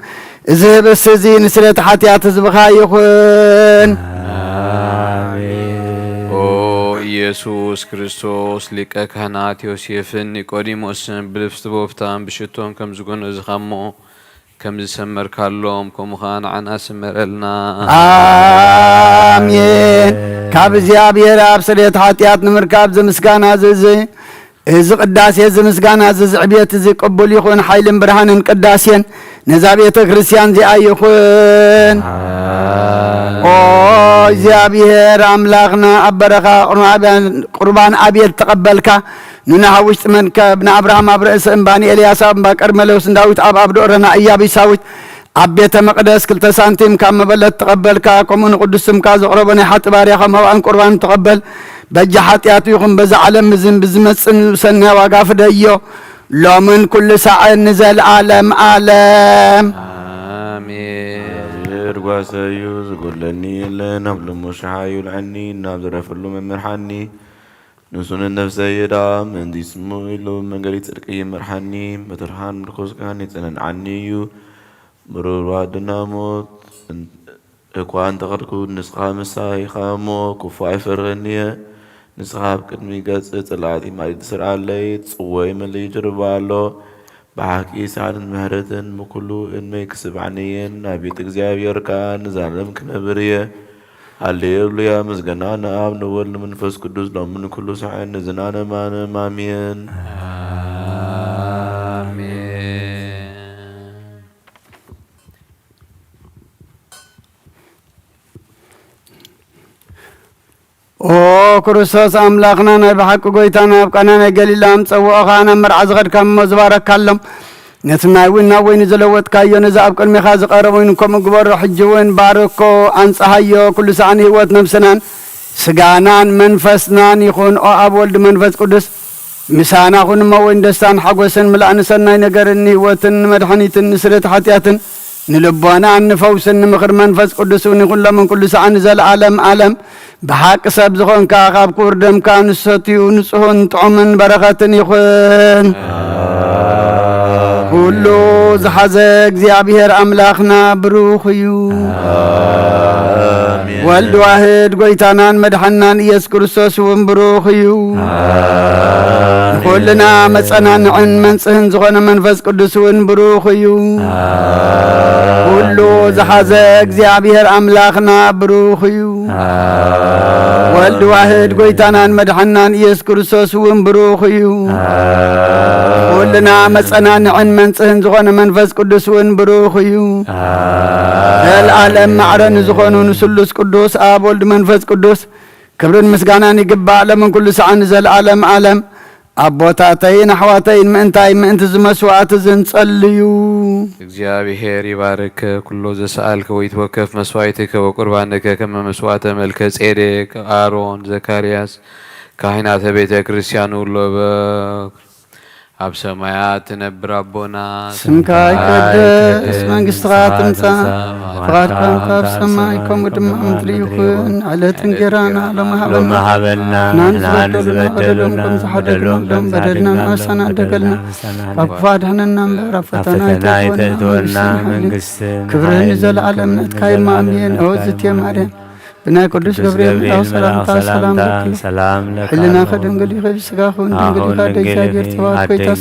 ዝህብስ እዚ ንስሬት ሐቲያት ዝብኻ ይኹን ኢየሱስ ክርስቶስ ሊቀ ካህናት ዮሴፍን ኒቆዲሞስን ብልብስቲ ቦፍታን ብሽቶም ከም ዝጎነ ዝኻሞ كم زسمر كاللوم كم خان عنا سمرلنا آمين كاب زيابير أبصريت حاتيات نمركاب زمسكانا زي إذ قداسي زمسكانا زي عبيت زي قبول يخون حيل برهان قداسين نزابيت كريستيان زي أيخون أو زيابير أملاخنا أبرخا قربان أبيت تقبلك نونا وشت من كابن أبراهام أبرئيس إنباني إلياس أبا كرملوس داوت أب دورنا إيابي ساوت أبيت مقدس كل تسانتيم كام بلد تقبل كاكمون قدسم كاز قربني حتى باريخا موان قربان تقبل بجحات ياتيكم بزعلم مزن بزمت سنة وقاف دايو لو من كل ساعة نزل عالم عالم آمين إرقاسيو زقلني لنا بلمش حايو العني نابزر فلو من مرحني نسون النفس يدا من دي سمويلو من قريت سرقي مرحني بترحان رخوص كان يتسنن عنيو مرور وادنا موت اقوان تغرقو نسخة مساي خامو كفاي فرغنية نسخة بكدمي قاس طلعتي ما يدسر علي تصوي من اللي يجربالو بحكي سعد مهرتن مكلو إن ما يكسب عنين نبيت እግዚአብሔር كان زعلم كنبريه هللويا مزغنانا آب نول منفس قدوس لو من كل سعين زنانا مانا مامين او ክርስቶስ አምላክና ናይ በሐቅ ጎይታና አብቃና ናይ ገሊላም ጸዋኻና መርዓዝ ገድካም መዝባረክ ካለም ነትናይ ወይና ወይን ዘለወት ካዮ ነዛ አብ ቅድሚኻ ዝቀረበውን ከም ግበሮ ሕጅውን ባርኮ አንጻሃዮ ኩሉ ሰዓን ህይወት ነፍስናን ስጋናን መንፈስናን ይኹን ኦ አብ ወልድ መንፈስ ቅዱስ ምሳና ሁን ወይን ደስታን ሓጎስን ምላእን ሰናይ ነገርን ህይወትን መድኃኒትን ስረት ኃጢአትን ንልቦና አንፈውስን ምኽር መንፈስ ቅዱስን ይኹን ለምን ኩሉ ሰዓን ዘለዓለም ዓለም بحق سب زخون كاخاب كوردم كان ستيو نصهون طعمن بركاتن يخون كله زحزق زيابير أملاخنا بروخيو والد واحد قويتانان مدحنان يس كرسوس ومبروخيو كلنا مسأنان عن منسهن زخون منفس قدسون بروخيو كله زحزق زيابير أملاخنا بروخيو والد واحد قويتانان مدحنان يس كرسوس ومبروخيو كلنا مسأنان عن منسهن زخون منفس قدسون بروخيو العالم معرن زخونون سلس قدوس آب ولد منفس قدوس كبرن مسقانان يقبع لمن كل سعان زل عالم عالم أبوتاتين أحواتين مأنت زمسوات زنصليو እግዚአብሔር ይባርክ ኩሎ ዘሰአልከ ወይትወከፍ መስዋዕትከ ወቁርባንከ ከመ መስዋዕተ መልከ ጼዴቅ አሮን ዘካርያስ ካህናተ ቤተ ክርስቲያን ሁሉ አብ ሰማያት ትነብር አቦና ስምከ ይቀደስ መንግሥትከ ትምጻእ ፈቃድከ በከመ በሰማይ ከመ ድማ በምድር ይኩን ዕለተ እንጀራና ለመሃበና ናንዘበደሉና በደሉን ከምዝሓደግሎም በደልና ንአሳና ደገልና ካብ ክፉ አድኅነና እምበረ ፈተና ይእትወና መንግሥት ክብርን ዘለዓለም ነትካ ይማሜን እወዝእትየ ማርያም بناء قدوس جبريل أو سلام لك حلنا خدم قلي خير سقاخون قلي خادي جاجر تواك بيتا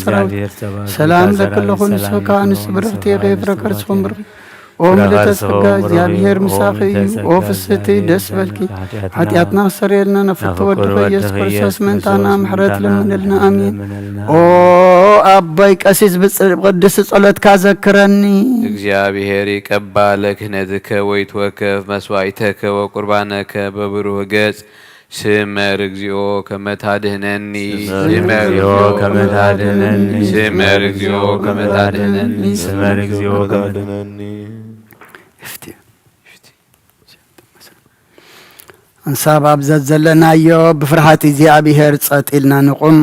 سلام لك كل خون سوكا عن السبرغتي غير ركرس فمبرغ وملت سقا جابير مساخي وفستي دس بالكي حتياتنا سريرنا نفط ودخي يسكر ساسمنتانا محرات لمن لنا آمين او أبايك أسيس بقدس صلاة كذكرني እግዚአብሔር ይቀባለክ ነድከ ወይትወከፍ መስዋዕትከ ወቁርባንከ በብሩህ ገጽ ስመር እግዚኦ ከመ ታድኅነኒ ስመር እግዚኦ ከመ ታድኅነኒ ስመር እግዚኦ ከመ ታድኅነኒ ስመር እግዚኦ ከመ ታድኅነኒ እንሳብ አብዘት ዘለናዮ ብፍርሃት እግዚአብሔር ጸጥ ኢልና ንቁም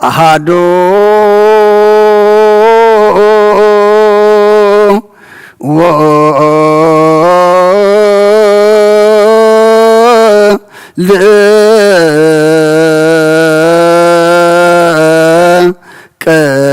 ahado wo le kado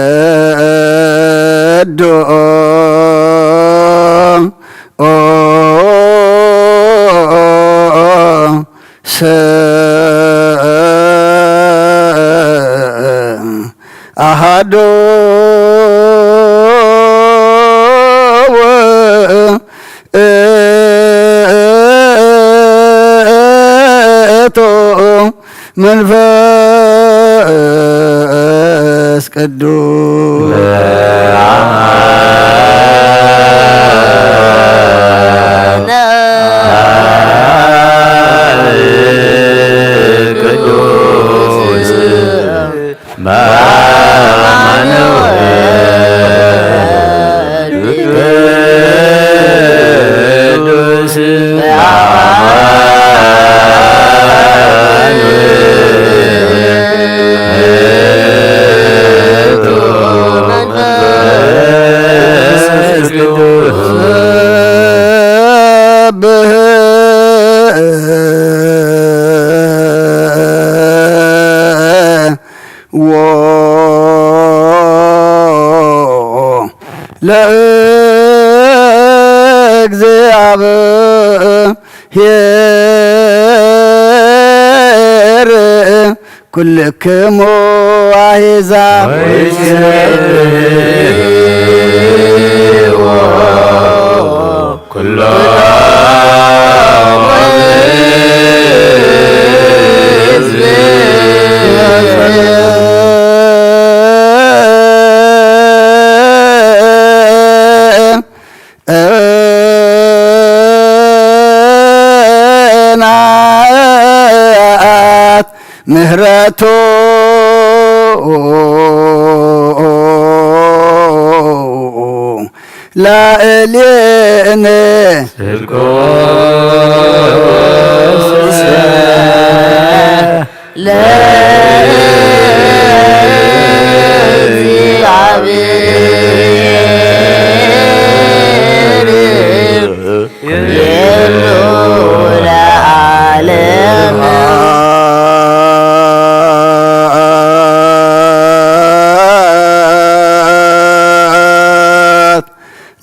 ቅዱስ ለእግዚአብሔር ኩልክሙ አሕዛብ ኩሎ ምህረቱ ላዕሌነ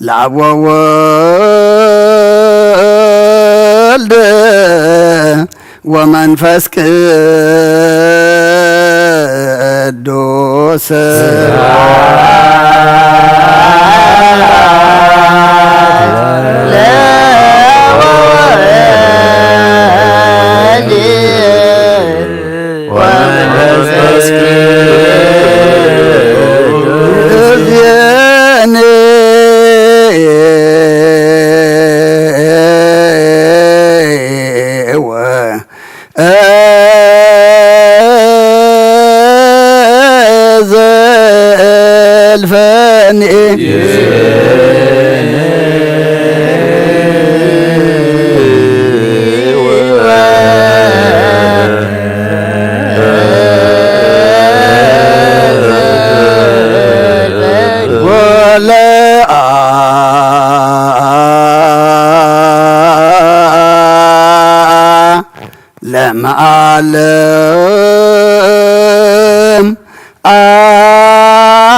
ለአብ ወወልድ ወመንፈስ ቅዱስ ለመዓለም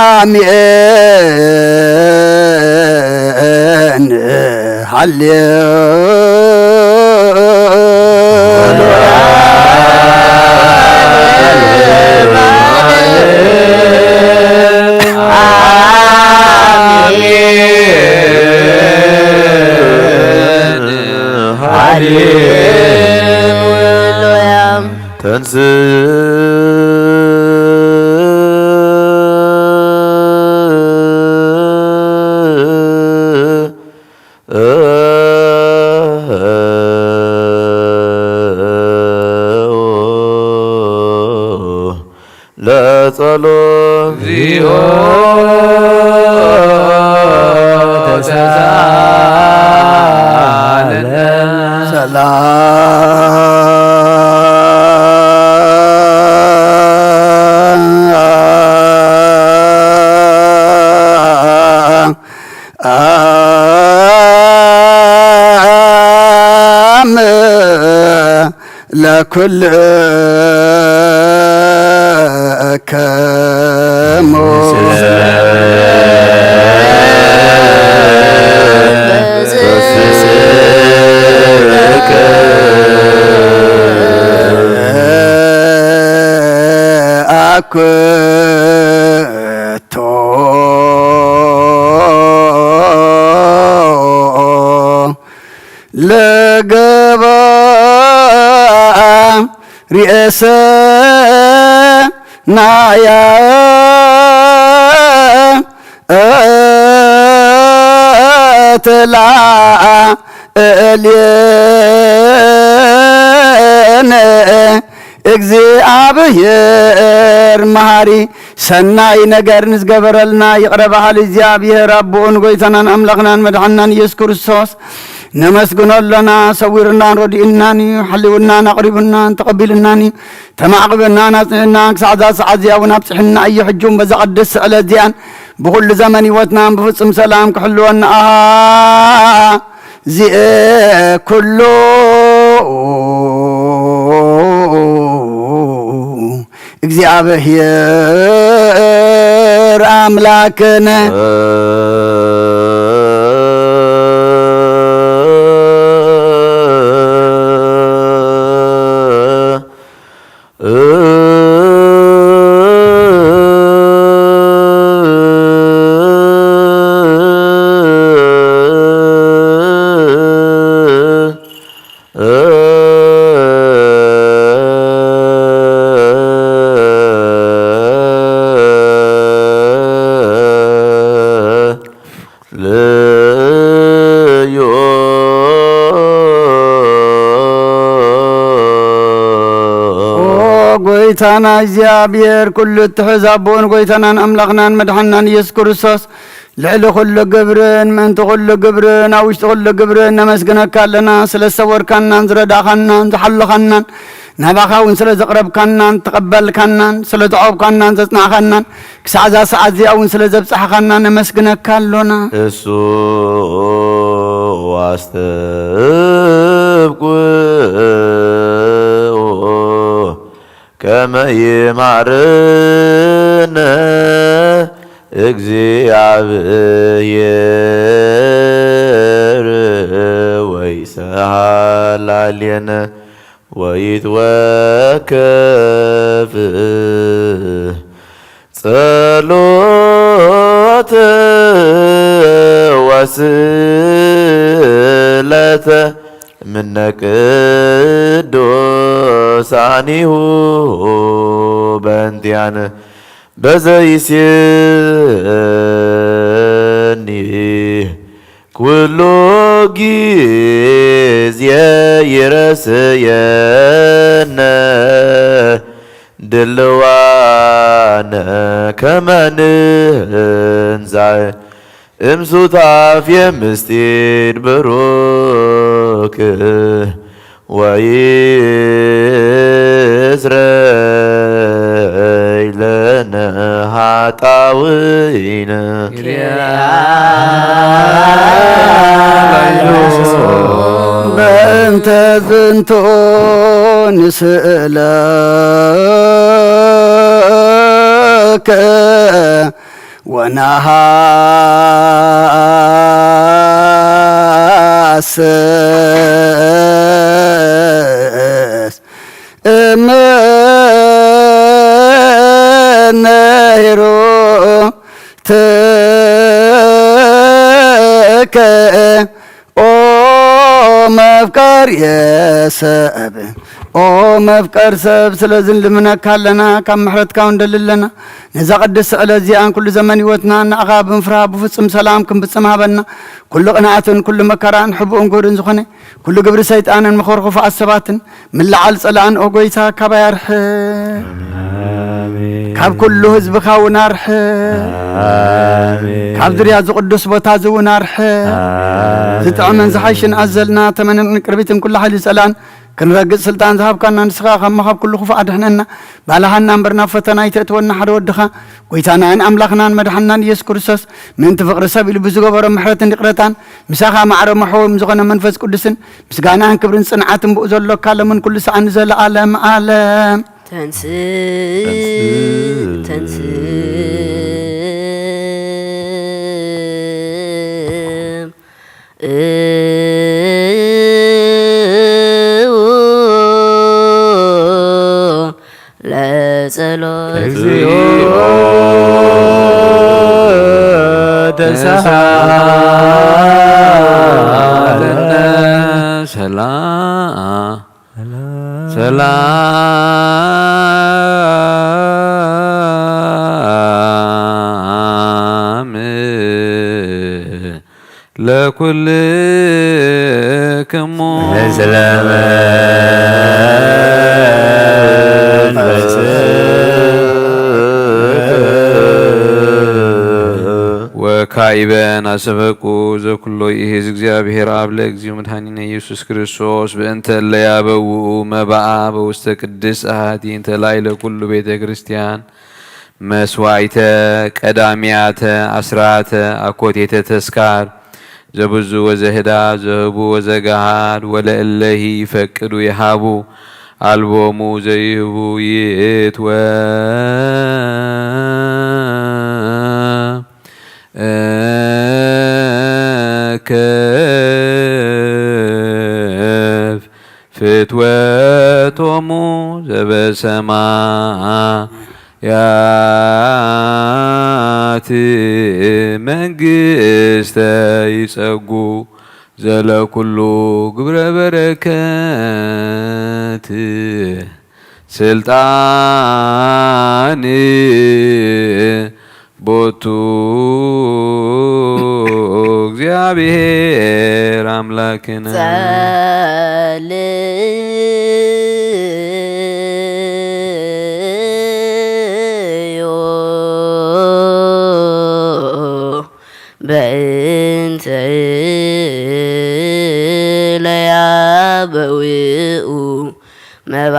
አሜን ለጸሎት እግዚኦ ተሳለነ ለኩልከሙ አኩቶ ለገባ ርእሰ ናያ تلا الين እግዚአብሔር መሐሪ ሰናይ ነገር ንዝገበረልና ይቅረባሃል እግዚአብሔር አቦን ጎይታናን አምላኽናን መድኃኒናን ኢየሱስ ክርስቶስ ነመስግኖለና ሰዊርናን ረዲእናን ሓሊውናን አቅሪብናን ተቀቢልናን ተማዕቅበናን አጽንዕናን ክሳዕዛ ሰዓት እዚኣ እውን ኣብፅሕና እዩ ሕጁም በዛ ቅድስ ስዕለት እዚኣን ብኩሉ ዘመን ህይወትናን ብፍፅም ሰላም ክሕልወና ዚአ ኩሉ እግዚአብሔር አምላክነ ጎይታና እግዚአብሔር ኩሉ ትሕዛቦን ጎይታናን አምላኽናን መድኃኒናን ኢየሱስ ክርስቶስ ልዕሊ ኩሉ ግብርን ምእንቲ ኩሉ ግብርን ኣብ ውሽጢ ኩሉ ግብርን ነመስግነካ ኣለና ስለ ዝተወርካናን ዝረዳእኻናን ዝሓለኻናን ናባኻ እውን ስለ ዘቕረብካናን ተቐበልካናን ስለ ተዖብካናን ዘጽናዕኻናን ክሳዕ እዛ ሰዓት እዚኣ እውን ስለ ዘብፅሓኻና ነመስግነካ ኣሎና እሱ ዋስተብቁ كما يمعرنا እግዚአብሔር ويسهل علينا ويتوكف ጸሎት ወስለተ ምነ ቅዱሳኒሁ በእንቲአነ በዘይሴኒ ኩሉ ጊዜ ይረስየነ ድልዋነ ከመ ንንሣእ እምሱታፍ የምስጢር ብሩክ ወይስረይ ለነ ኃጣውኢነ በእንተ ዝንቱ ንስእለከ ወነሐስስ እምነሂሩ ትከ ኦ መፍቀር የሰብ ኦ መፍቀር ሰብ ስለዝን ልምነካለና ካብ ምሕረትካ እንደልለና ነዛ ቅድስ ስዕለት እዚኣን ኩሉ ዘመን ህይወትና ንኣኻ ብምፍራህ ብፍፁም ሰላም ክንፍፅም ሃበና ኩሉ ቅንዓትን ኩሉ መከራን ሕቡእን ጉድን ዝኾነ ኩሉ ግብሪ ሰይጣንን ምኽሪ ክፉኣት ሰባትን ምልዓል ፀላእን ኦ ጎይታ ካባይ ኣርሕቕ ካብ ኩሉ ህዝብኻ እውን ኣርሕቕ ካብ ዙርያ ዝቅዱስ ቦታ ዝውን ኣርሕቕ ዝጥዕመን ዝሓይሽን ኣዘልና ተመንን ቅርቢትን ኩሉ ሓይሊ ፀላእን ክንረግፅ ስልጣን ዝሃብካና ንስኻ ከማ ካብ ኩሉ ክፉእ ኣድሕነና ባላሃና እምበርና ፈተና ይተእትወና ሓደ ወድኻ ጎይታናን ኣምላኽናን መድሓኒናን ኢየሱስ ክርስቶስ ምእንቲ ፍቕሪ ሰብ ኢሉ ብዝገበሮ ምሕረትን ድቕረታን ምሳኻ ማዕረ መሕወም ዝኾነ መንፈስ ቅዱስን ምስጋናን ክብርን ጽንዓትን ብኡ ዘሎካ ለምን ኩሉ ሰዓት ንዘለኣለም ዓለም ለጸሎት እግዚኦ ተሳሃለነ ሰላም ለኩልክሙ ምስለ ወካይበን አሰበቁ ዘኩሎ ይሄዝ እግዚአብሔር አብ ለእግዚኦ መድኃኒነ ኢየሱስ ክርስቶስ በእንተ ለያበውኡ መባአ በውስተ ቅድስ አሐቲ እንተ ላዕለ ኩሉ ቤተ ክርስቲያን መስዋዕተ ቀዳሚያተ አስራተ አኮቴተ ተስካር ዘብዙ ወዘህዳ ዘህቡ ወዘጋሃድ ወለእለሂ ይፈቅዱ የሃቡ አልቦሙ ዘይህቡ ይእትወ ከፍ ፍትወቶሙ ዘበሰማያት መንግሥተ ይጸጉ ዘለኩሉ ግብረ በረከት ስልጣን ቦቱ እግዚአብሔር አምላክነ ጸልዮ በእንተ ለያበውኡ መባ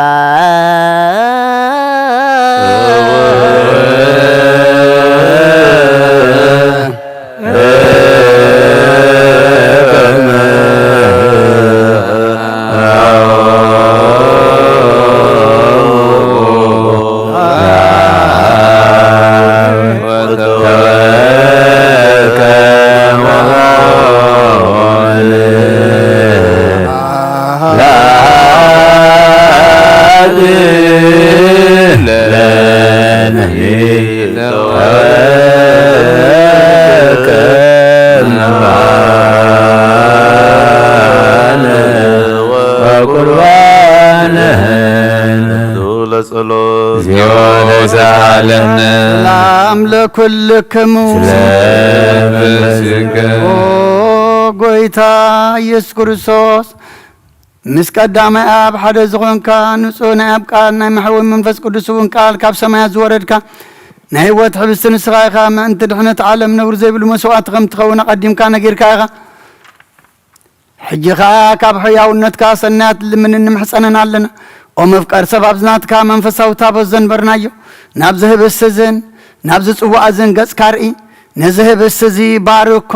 ሰላም ለኩልክሙ ኦ ጎይታ ኢየሱስ ክርስቶስ ምስ ቀዳማይ አብ ሓደ ዝኾንካ ንጹህ ናይ አብ ቃል ናይ መሕወ መንፈስ ቅዱስ እውን ቃል ካብ ሰማያት ዝወረድካ ናይ ህይወት ሕብስቲ ንስኻ ኢኻ ምእንቲ ድሕነት ዓለም ነውር ዘይብሉ መስዋዕቲ ከም ትኸውን ኣቐዲምካ ነጊርካ ኢኻ ሕጂ ኸ ካብ ሕያውነትካ ሰናያት ልምን ንምሕፀነና ኣለና ኦ መፍቀር ሰብ ኣብዝናትካ መንፈሳዊ ታቦት ዘንበርናዮ ናብዚ ህብስቲ እዝን ናብዚ ጽዋዕ እዝን ገጽካ ርኢ ነዚ ህብስቲ እዚ ባርኮ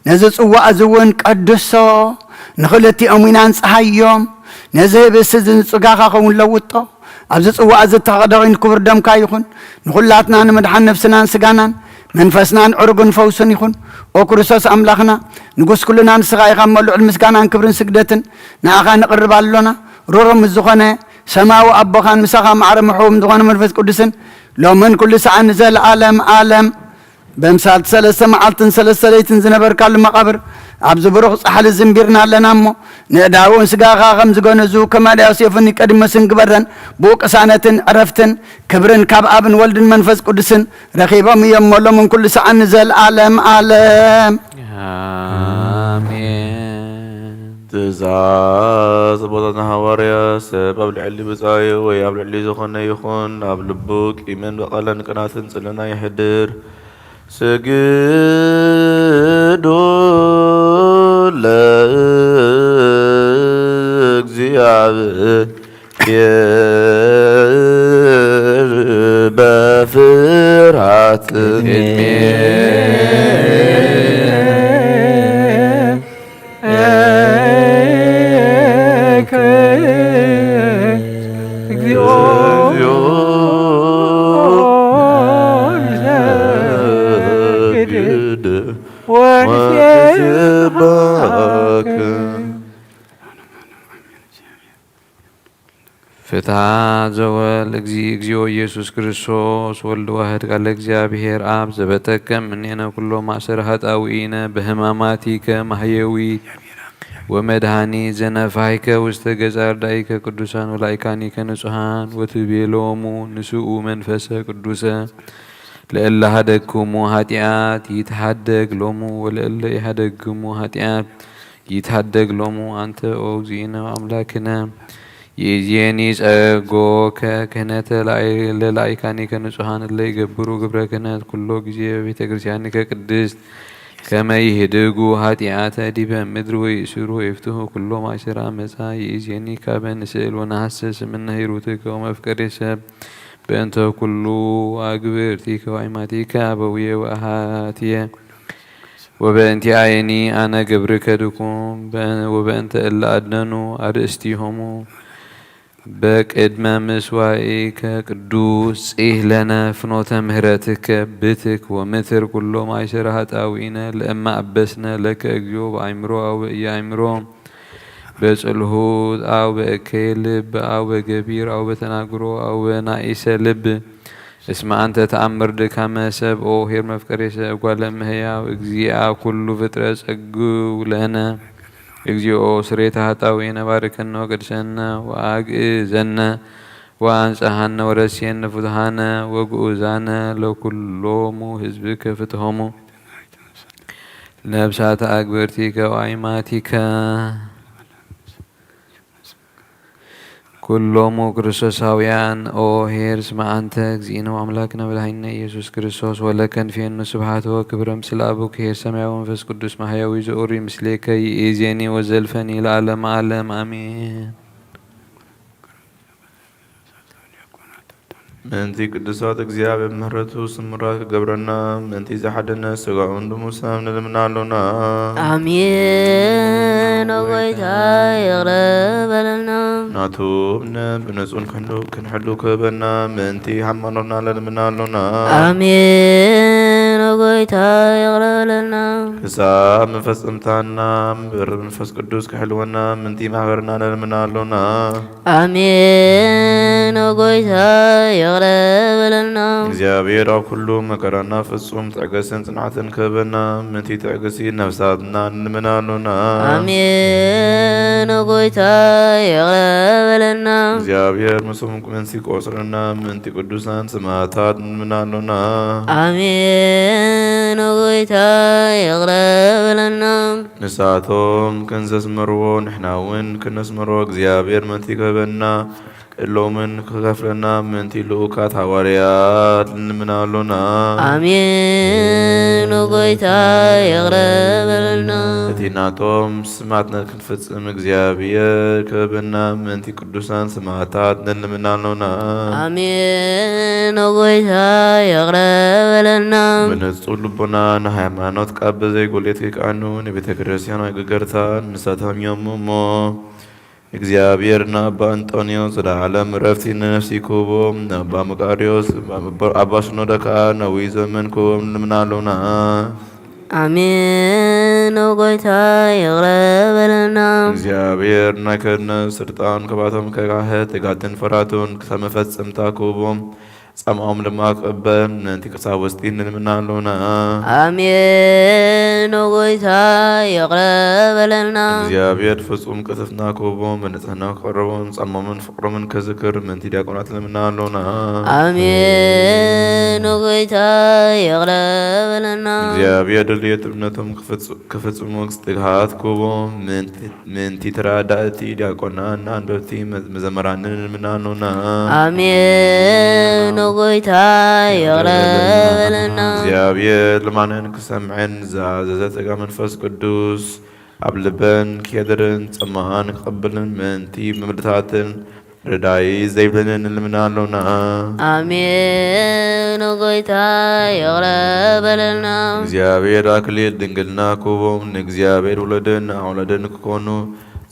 ነዚ ጽዋዕ እዚ እውን ቀድሶ ንኽልቲኦም ኢና ንፀሃዮም ነዚ ህብስቲ እዚ ንጽጋኻ ኸውን ለውጦ ኣብዚ ጽዋዕ እዚ ተቐደቒን ክቡር ደምካ ይኹን ንኹላትና ንምድሓን ነፍስናን ስጋናን መንፈስናን ዕርጉን ፈውስን ይኹን ኦ ክርስቶስ ኣምላኽና ንጉስ ኩሉና ንስኻ ኢኻ መልዑል ምስጋናን ክብርን ስግደትን ንኣኻ ንቕርብ ኣሎና ሮሮም ዝኾነ ሰማዊ ኣቦኻን ምሳኻ ማዕረ ምሕዎም ዝኾነ መንፈስ ቅዱስን ሎምን ኩሉ ሰዓት ንዘለዓለም ዓለም በምሳል 3 መዓልትን 3 ለይትን ዝነበርካሉ መቃብር ኣብዚ ብሩኽ ጻሕሊ ዝንቢርና ኣለና እሞ ንዕዳውን ስጋኻ ከም ዝገነዙ ከማልያ ዮሴፍን ኒቆዲሞስን ግበረን ብቅሳነትን ዕረፍትን ክብርን ካብ ኣብን ወልድን መንፈስ ቅዱስን ረኺቦም እዮም ሎምን ኩሉ ሰዓት ንዘለዓለም ዓለም አሜን። ትእዛዝ ቦታና ሐዋርያ ሰብ ኣብ ልዕሊ ብፃዮ ወይ ኣብ ልዕሊ ዝኾነ ይኹን ኣብ ልቡ ቂምን በቐለን ቅናትን ጽልና ይሕድር ስግዱ ለእግዚአብሔር በፍርሃት ፍትሐ ዘወል እግዚኦ ኢየሱስ ክርስቶስ ወልድ ዋህድ ቃለ እግዚአብሔር አብ ዘበጠቀም እኔነ ኩሎ ማእሰረ ኃጣውኢነ በህማማቲከ ማህየዊት ወመድኃኒት ዘነፋይከ ውስተ ገጸ አርዳኢከ ቅዱሳን ወላይካኒከ ንጹሐን ወትቤሎሙ ንስኡ መንፈሰ ቅዱሰ لإلا هدقكم هاتيات يتحدق لومو ولإلا يهدقكم هاتيات يتحدق لومو أنت أوزينا وأملاكنا يجيني سأقوك كهنة للايكاني كنسوحان اللي يقبروا قبر كهنة كله جزيه بيتكرسياني كقدست كما يهدقوا هاتيات ديبا مدر ويسروا يفتحوا كله معشرة مسا يجيني كابا نسأل ونحسس من هيروتك ومفكري سب بأنت كله أقبرتك وعماتك أبوية وأهاتية وبأنت عيني أنا قبرك دكم وبأنت إلا أدنانو أرستيهمو بك إدما مسوائك قدوس لنا فنوت مهرتك بتك ومثر كله معشرة أوينا لأما أبسنا لك أجيو بعمرو أو يعمرو بسألهود أو بأكيلب أو بجبير أو بتناقرو أو نائسة لب اسمع أنت تأمر دكما سب أو هير مفكري سب ولم هيا وإجزياء كل فترة أجو لنا إجزياء سريتها تاوينا باركنا وقدسنا وأجئزنا وأنسحنا ورسينا فتحنا وقوزانا لو كلهم حزبك فتهمو لبسات أكبرتك وعيماتك كلهم كريستوساويان أو هيرس مع أنت زينا وأملاكنا بالحين يسوع كريستوس ولكن في أن سبحانه وكبر مثل أبوك هي سمع وانفس قدوس ما هي ويزوري مثلك يزيني وزلفني العالم عالم آمين منتي قدسات اغزياب مهرتو سمراك قبرنا منتي زحدنا سقعون دموسا من المنالونا آمين وقيتا يغرب لنا ناتوبنا بنزون كنحلو كبنا منتي حمرنا للمنالونا آمين وقيتا يغرب لنا كساب منفس امتانا بر منفس قدوس كحلونا منتي معبرنا للمنالونا آمين وقيتا يغرب لنا እግዚአብሔር አብ ሁሉ መከራና ፍጹም ትዕግስትን ጽናትን ክብና ምንቲ ትዕግሲ ነፍሳትና እንምናሉና አሜን ጎይታ ይቅረብ ለና እግዚአብሔር ምስም ምንሲ ቆስርና ምንቲ ቅዱሳን ስማታት እንምናሉና አሜን ጎይታ ይቅረብ ለና ንሳቶም ክንዘስምርዎ ንሕናውን ክነስምሮ እግዚአብሔር ምንቲ ክብና ቅሎምን ከከፍለና ምንቲ ልኡካት ሐዋርያት እንምናሉና አሜን ጎይታ ይቅረብ ለና እቲናቶም ስማትነት ክንፍጽም እግዚአብሔር ክብና ምንቲ ቅዱሳን ስማታት እንምናሉና አሜን ጎይታ ይቅረብ ለና በንጹህ ልቦና ሃይማኖት ቃል በዘይጎሌት ቃኑን የቤተ ክርስቲያን ገገርታ ንሳታምያሙሞ እግዚአብሔርና አባ አንጦኒዮስ ለዓለም ረፍት ነፍሲ ኩቦ አባ መቃርዮስ አባ ሽኖደካ ነዊ ዘመን ኩቦ እንምናሉና አሜን ጎይታ ይቅረብ ለና እግዚአብሔር ናከነ ስልጣን ከባቶም ከካህት ጋትን ፈራቱን ከመፈጸምታ ኩቦም ጸማኦም ለማቀበል ነንቲ ቀሳውስቲ እንምናሉና አሜን ጎይታ ይቅረብ ለና እግዚአብሔር ፍጹም ቅጥፍና ኩቦም በንጽህና ቀረቦም ጸማምን ፍቅሮምን ከዝክር ምንቲ ዲያቆናት እንምናሉና አሜን ጎይታ ይቅረብ ለና እግዚአብሔር ድልየት እምነቶም ከፍጹም ትግሃት ኩቦም ምንቲ ተራዳእቲ ዲያቆናና አንዶቲ መዘመራንን እንምናሉና አሜን ጎይታ ይቅረብ ለና እግዚአብሔር ልማንን ክሰምዕን ዘዘተጋ መንፈስ ቅዱስ ኣብ ልበን ክየድርን ጽማኣን ክቕብልን ምንቲ ምምልታትን ረዳይ ዘይብለንን እንምናሉና አሜን ጎይታ ይቅረብ ለና እግዚአብሔር አክሊል ድንግልና ኩቦም ንእግዚአብሔር ውለድን ኣውለድን ክኮኑ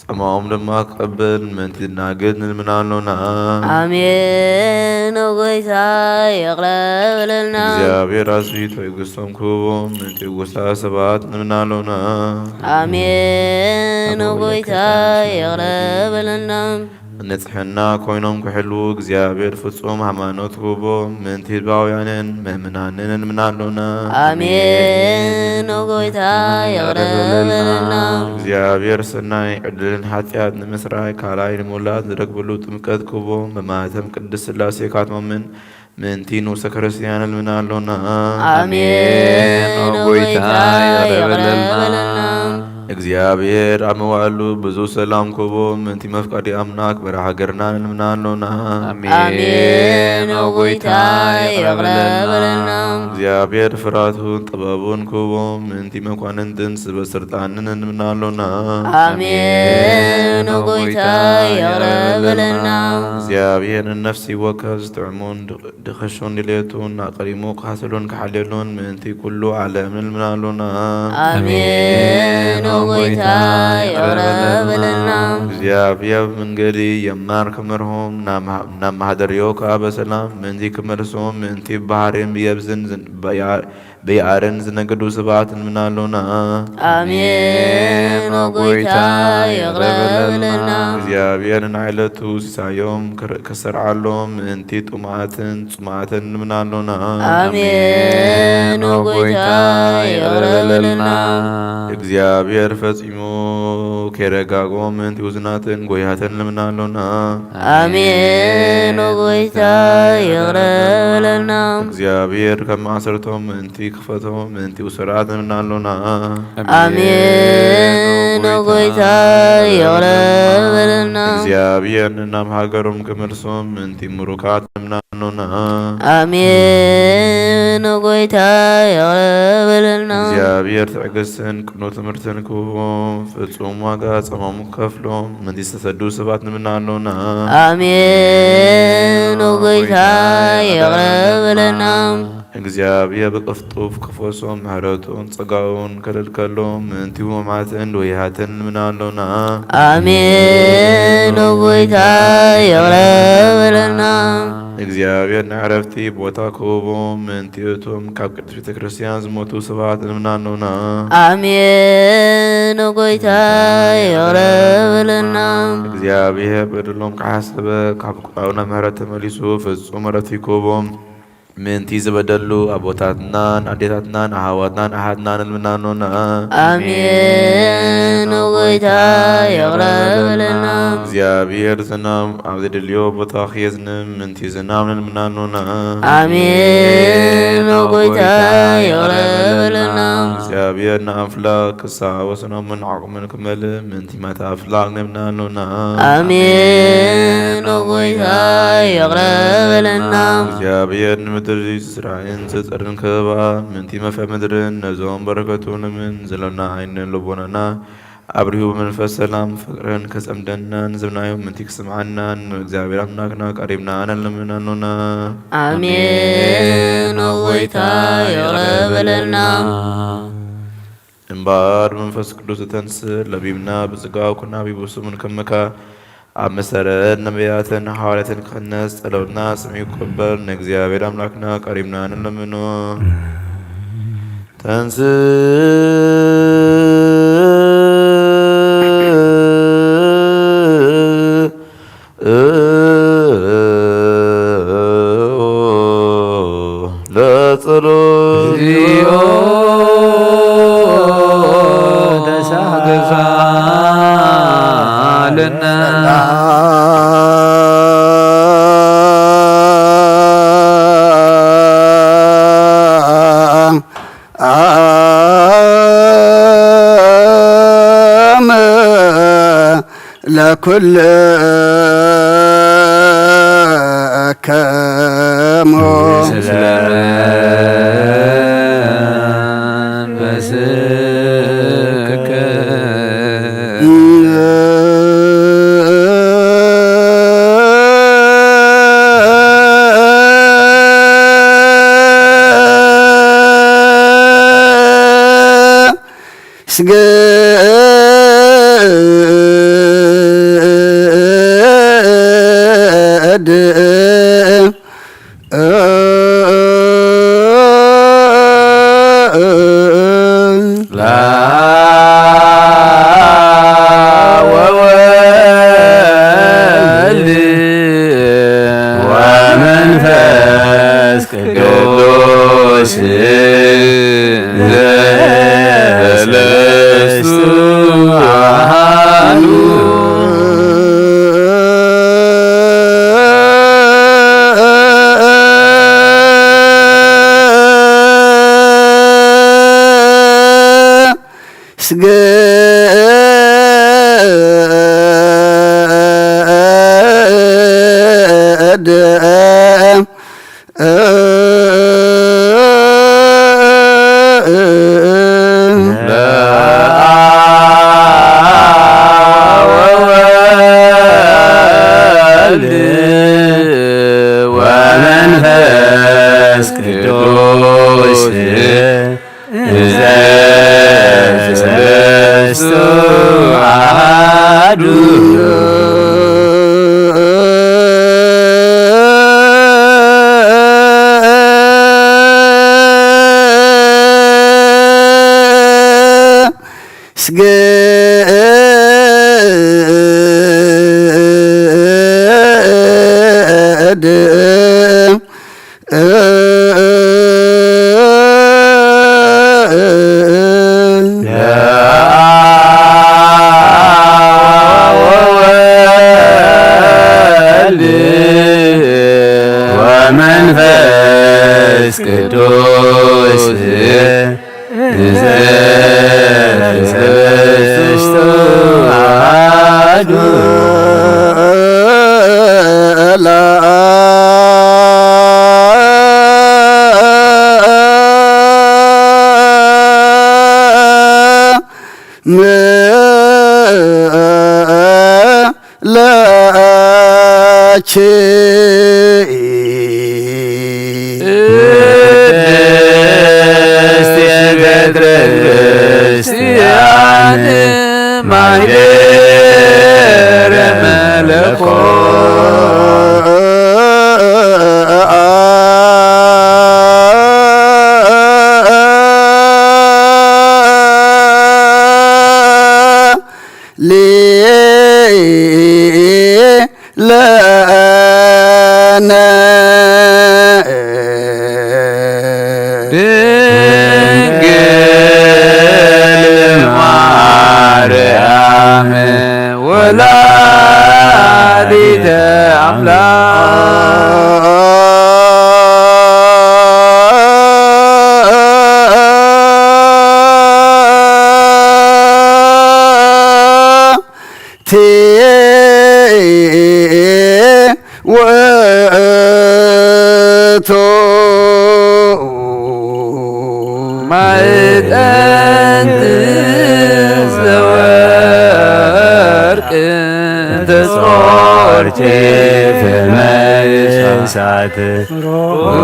ጸማኦም ድማ ክቕብል ምንቲ ናግድ እንምናሉና አሜን ጎይታ ይቅረብ ለና እግዚአብሔር አስቢት ትዕግስቶም ክቦም ምንቲ ጉሳ ሰባት እንምናሉና አሜን ጎይታ ይቅረብ ለና ንጽሕና ኮይኖም ክሕልው እግዚአብሔር ፍጹም ሃይማኖት ክቦ ምንቲ ህዝባውያንን ምእምናንን እንምናሉና አሜን ጎይታ ይቅረብ ለና እግዚአብሔር ሰናይ ዕድልን ኃጢአት ንምስራይ ካልኣይ ንሙላት ዝረክብሉ ጥምቀት ክቦ በማኅተም ቅድስት ሥላሴ ካትሞምን من تينو سكرسيان المنالونا آمين وقويتا يغربلنا እግዚአብሔር አመዋሉ ብዙ ሰላም ኮቦ ምንቲ መፍቀዲ አምላክ በረሃ ገርናን ልምናኖና አሜን ወጎይታ ይቅረበልና እግዚአብሔር ፍራቱን ጥበቡን ኮቦ ምንቲ መኳንንትን ስበስልጣንን ልምናኖና አሜን ወጎይታ ይቅረበልና እግዚአብሔር ነፍሲ ወከዝ ጥዕሙን ድኸሹን ዲሌቱን አቀሪሙ ካሰሉን ከሐለሉን ምንቲ ኩሉ ዓለም ልምናኖና አሜን ወጎይታ ይቅረበልና እግዚአብሔር መንገዲ የማር ክምርሆም ናማሃደርዮ በሰላም ምንቲ ክመርሶም ምንቲ ባህሬም የብዝን በያረን ዝነገዱ ስብዓትን ምናሎና አሜን ወጎይታ ይቅረበልና እግዚአብሔርን አይለቱ ሲሳዮም ከሰርዓሎም ምንቲ ጡማትን ምናሎና አሜን ወጎይታ ይቅረበልና እግዚአብሔር ፈጽሞ ከረጋጎ ምንቲ ውዝናትን ጎያትን ልምናሎና አሜን ወጎይታ ይቅረበልና እግዚአብሔር ከማሰርቶም ምንቲ ክፈቶም ምንቲ ውስራት ልምናሎና አሜን ወጎይታ ይቅረበልና እግዚአብሔር እናም ሀገሩም ክምርሶም ምንቲ ሙሩካት ልምናሎና አሜን ወጎይታ ይቅረበልና እግዚአብሔር ትዕግስትን ቅኖ ትምህርትን ክቦም ፍጹም ዋጋ ጸማሙ ከፍሎም ምንቲ ዝተሰዱ ሰባት ልምናሎና አሜን ወጎይታ ይቅረበልና እግዚአብሔር በቅፍጡፍ ክፎሶም ምህረቱን ጸጋውን ከልልከሎም ምንቲ ሕማማትን ወይሃትን ልምናሎና አሜን ወጎይታ ይቅረበልና እግዚአብሔር ንዕረፍቲ ቦታ ክቦም ምንቲ እቶም ካብ ቅድስት ቤተ ክርስቲያን ዝሞቱ ሰባት ልምናሎና አሜን ወጎይታ ይቅረበልና እግዚአብሔር በደሎም ከሓሰበ ካብ ቁጣውና ምህረት ተመሊሱ ፍጹም ረፍቲ ክቦም ምንቲ ዝበደሉ አቦታትናን አዴታትናን አሃዋትናን አሃትናን ልምናኖና አሜን ወጎይታ ይቅረበልና እግዚአብሔር ዝናም ኣብ ዘድልዮ ቦታ ኽየዝንም ምንቲ ዝናም ልምናኖና አሜን ወጎይታ ይቅረበልና እግዚአብሔር ንኣምላክ ክሳወስኖምን ዓቁምን ክመልእ ምንቲ ማታ ኣፍላቅ ልምናኖና አሜን ወጎይታ ይቅረበልና እግዚአብሔር ንምድሪ ስራይን ዝፅርን ክባ ምንቲ መፍዕ ምድርን ነዞም በረከቱንምን ዘለና ዓይንን ልቦናና አብሪሁ በመንፈስ ሰላም ፍቅርን ከጸምደናን ዝብናዮም ምንቲ ክስምዓናን እግዚአብሔር አምላክና ቀሪብና አንለምናኖና አሜን ወጎይታ ይቅረበልና እምባር መንፈስ ቅዱስ ተንስር ለቢብና ብጽጋው ኩና ቢቡሱምን ከመካ ኣብ መሰረት ነቢያትን ሐዋርያትን ክህነስ ጸለውና ስም ይቆበል ንእግዚአብሔር አምላክና ቀሪብና እንለምኖ ተንስ ለጸሎት ለኩል ከሞ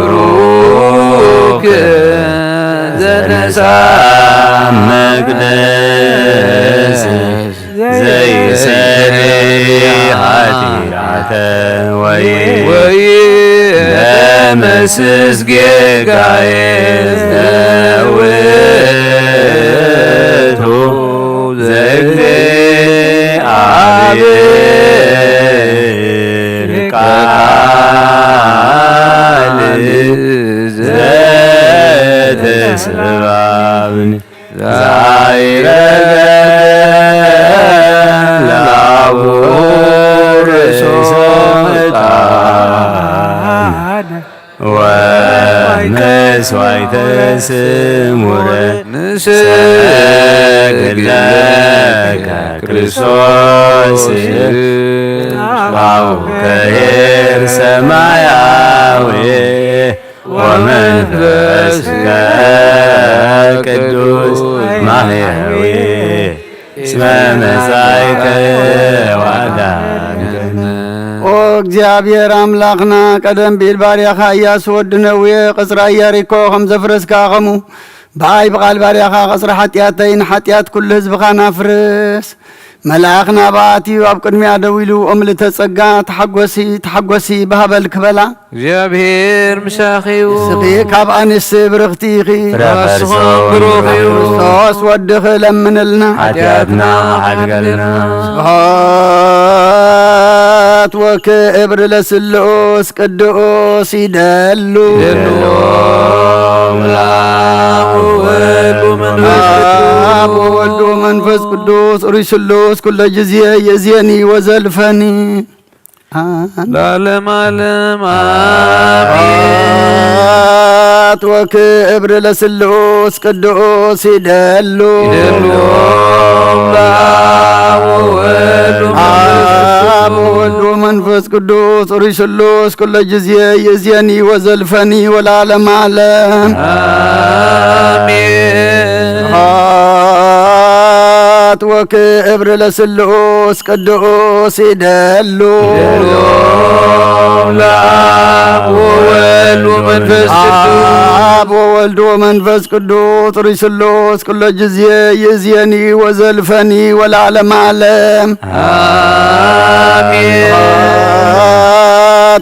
ሩክ ዘነሳ መቅደስ ዘይሰሪ ኃጢአተ ወይ ለመስስ ጌጋዬ ዘውእቱ ዘእግዚአብሔር ቃል ዘተስባብን ዛይረገ ላቡር ሶጣን ወመስዋዕተ ስሙረ ንሰግድ ለከ ክርስቶስ አቡከ ሰማያዊ ወመንፈስከ ቅዱስ ማህያዊ እስመ መጻእከ ወአዳንከነ። ኦ እግዚአብሔር አምላኽና ቀደም ቢል ባርያኻ ኢያሱ ወዲ ነዌ ቅጽራ ኢያሪኮ ከም ዘፍረስካ ኸሙ ብኣይ ብቓል ባርያኻ ቅጽሪ ሓጢኣተይ ንሓጢኣት ኩሉ ህዝብኻ ናፍርስ። መልኣኽ ናባኣትዩ ኣብ ቅድሚያ ደው ኢሉ እምልተ ጸጋ ተሓጐሲ ባህበል ክበላ እግዚአብሔር ምሳኺው ስኺ ካብ ኣንስቲ ብርኽቲ ኢኺ ራስኹም ብሩኽ እዩ ክርስቶስ ወድኺ ለምንልና ሓጢኣትና ሓድገልና ስብሐት ወክብር ለስሉስ ቅዱስ ይደሉ አብ ወወልድ ወመንፈስ ቅዱስ ሩይ ስሉስ ኩለ ጊዜ የእዜኒ ወዘልፈኒ ለዓለመ ዓለም አሜን። وكبر لسلوس قدوس يدلو وولد ومنفس قدوس ورسلوس كل جزية يزيني وزلفني والعالم عالم آمين وكبر لسلوس قدوس يدلو وولد ومنفس قدوس ورسلوس كل جزية يزيني وزلفني والعالم عالم آمين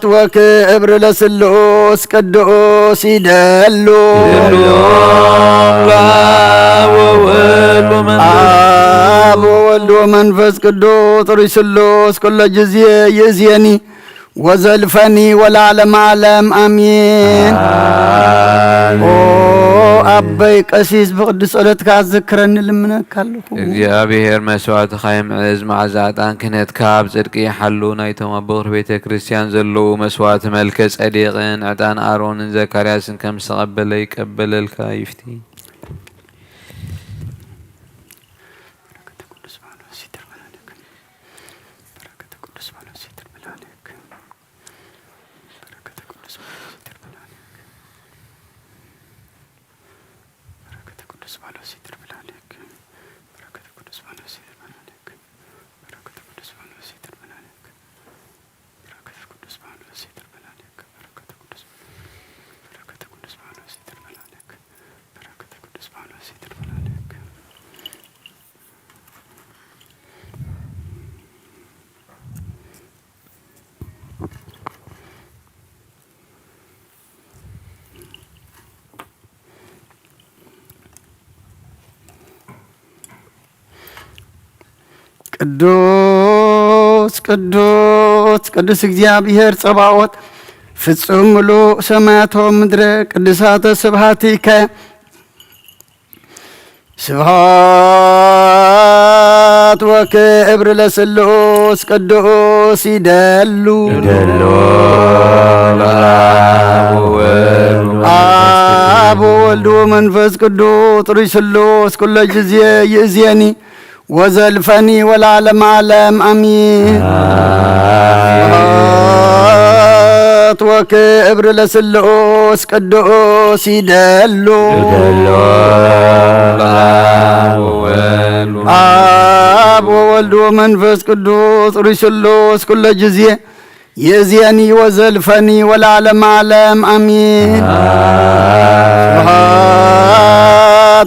وكبر لسلوس قدوس يدلو وولد ومنفس قدوس ورسلوس كل جزية يزيني وزلفني والعالم عالم آمين أبي قسيس بقدس قلتك أذكرني لمنك እግዚአብሔር መስዋዕት ኻይም ዕዝ ማዕዛጣን ክህነት ካብ ጽድቂ ሓሉ ናይቶም ኣብ በቕሪ ቤተ ክርስቲያን ዘለዉ መስዋዕት መልከ ጸዲቕን ዕጣን ኣሮንን ዘካርያስን ከም ዝተቐበለ ይቀበለልካ ይፍቲ ቅዱስ ቅዱስ ቅዱስ እግዚአብሔር ጸባዖት ፍጹም ምሉእ ሰማያት ወምድረ ቅዱሳተ ስብሐቲከ ስብሐት ወክብር ለስሉስ ቅዱስ ይደሉ አብ ወወልድ ወመንፈስ ቅዱስ ሩይ ስሉስ ኩለ ጊዜ ይእዜኒ وزلفني والعالم عالم أمين وكبر لسلوس قدوس يدلو آب وولد ومنفس قدوس رسلوس كل جزية يزيني وزلفني والعالم عالم أمين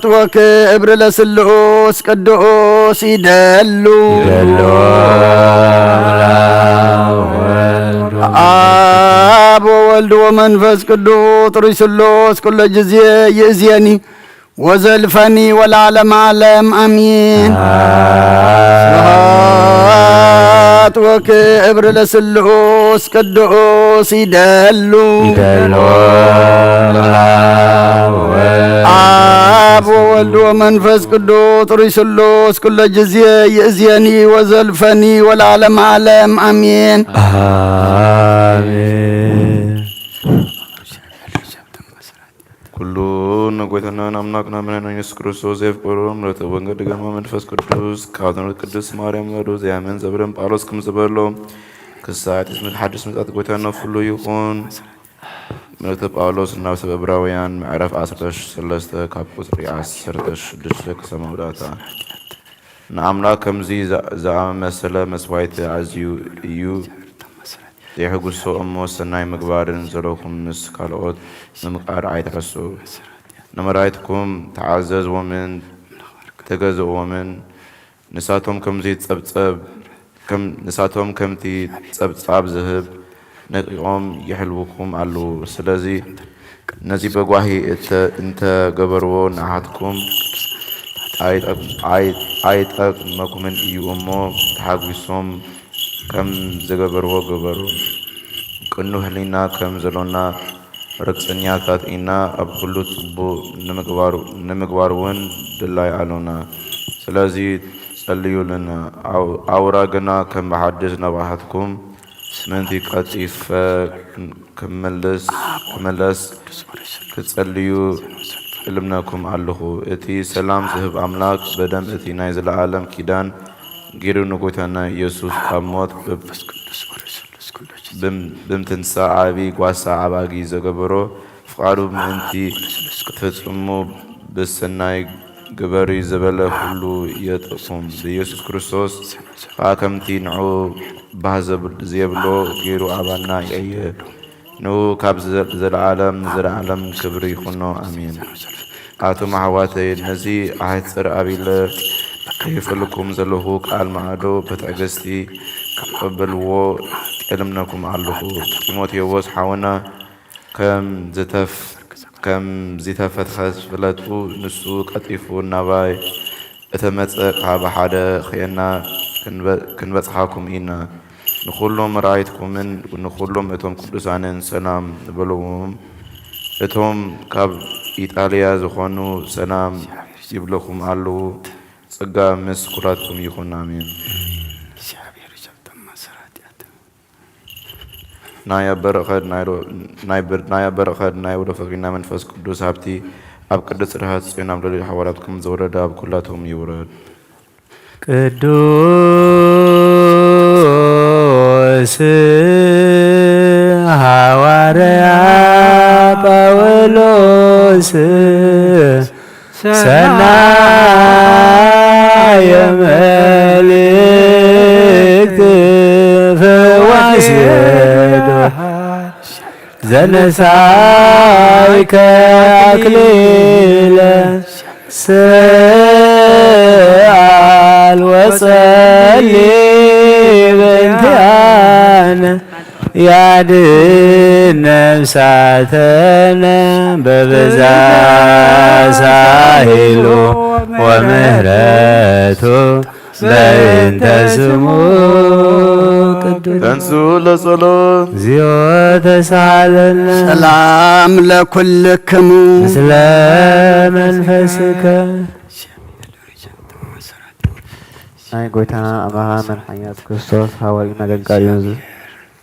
وكبر لسلوس قدوس يدلو آب وولد ومنفس قدوس رسلوس كل جزية يزيني وزلفني والعالم عالم أمين وكبر لسلوس قدوس يدلو آب وولد ومنفس قدوس رسلوس كل جزية يزيني وزلفني والعالم عالم أمين آمين كلو نقويتنا نمناكنا من يسوع كريستوس يفقرون رتبنا دعما منفس قدوس كاتنا القدس مريم ودوز يامن زبرم بارس كم زبرلو كساعات اسم الحدث متأت قويتنا فلو يكون مرتب أولوس الناس ببراويان معرف عصرتش سلسته كابوس رياس سرتش دشلك سماولاتا نعمنا كم زعم مسألة مسوايت عزيو يحقو سو أمو سناي مقبارن زروكم مس كالوت نمقار عيد حسو نمرايتكم تعزز ومن تجز ومن نساتهم كم زيت تسب كم نساتهم كم تي تسب ذهب نقيم يحلوكم علو سلازي نزي بقواهي انت قبرو نعاتكم عيد ماكم من ايو امو تحاقوسهم كم زغبرو غبرو كنو هلينا كم زلونا رقصنيا كاتينا ابخلو صبو نمغوارون دلاي علونا سلازي صليو لنا اورا غنا كم بحدث نباحتكم منتي قطيف كملس كتصليو علمناكم علخو اتي سلام زهب أملاك بدم اتي نايز العالم كيدان غيرو نقوتنا يسوس قاموت بمتنسا عابي قواسا عباقي زغبرو فقارو منتي تفصمو بالسناي قبري زبالة كلو يتقوم بيسوس كريستوس فاكمتي نعو بهزب زيبلو غيرو عبانا ايه نو كاب زر عالم كبري خنو امين آتو محواتي نزي عهد سر أبيلا كيف لكم زلوه قال معادو بتعجستي قبلوا علمناكم علوه تيموتي ووس حاونا كم زيتفت خسفلتو نسو قطيفو نباي اتمتق هابا حدا خينا كنبصحاكم إنا نخلهم رأيتكم ونخلهم اتهم قدسانين سلام نبلوهم اتهم كاب إيطاليا زخونو سلام يبلغكم علو صقا مسكراتكم يخون آمين نايا برخد نايا ودفقنا من فاس قدوس هابتي أب قدس رهات سينام للي حوالاتكم زورد أب كلاتهم يورد ቅዱስ ሐዋርያ ጳውሎስ ሰናየ መልእክት ፈዋሲ ዘነሳይከ አክሊለ سأل وصلي بنتيانا يا دين نفساتنا ببزا ساهلو ومهرته بين تسمو تنسو لصلاة زيوت سعلنا سلام لكلكم مثل منفسك ናይ ጎይታና ኣምላኽና መድሓኒት ክርስቶስ ሃዋርዩ ነገጋሪዮን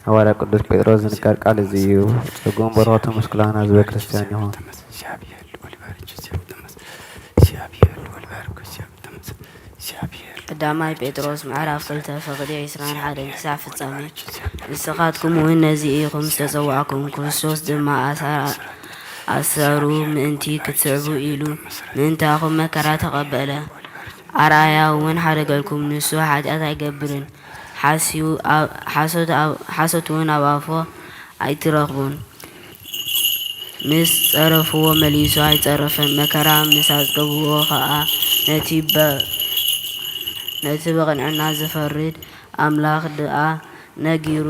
ሃዋርያ ቅዱስ ጴጥሮስ ዝንገር ቃል እዚ እዩ ጽጉም በረኸቱ ምስክላና ህዝበ ክርስቲያን ይኹን ቀዳማይ ጴጥሮስ ምዕራፍ 2 ፍቕዲ 21 ክሳብ ፍጻሜ ንስኻትኩም እውን ነዚ ኢኹም ዝተፀዋዕኩም ክርስቶስ ድማ ኣሰሩ ምእንቲ ክትስዕቡ ኢሉ ምእንታኹም መከራ ተቐበለ ኣርኣያ እውን ሓደገልኩም ንሱ ሓጢኣት ኣይገብርን ሓሶት እውን ኣብ ኣፎ ኣይትረኽቡን ምስ ፀረፍዎ መሊሱ ኣይፀረፈን መከራ ምስ ኣፅገብዎ ከዓ ነቲ ብቕንዕና ዝፈርድ ኣምላኽ ድኣ ነጊሩ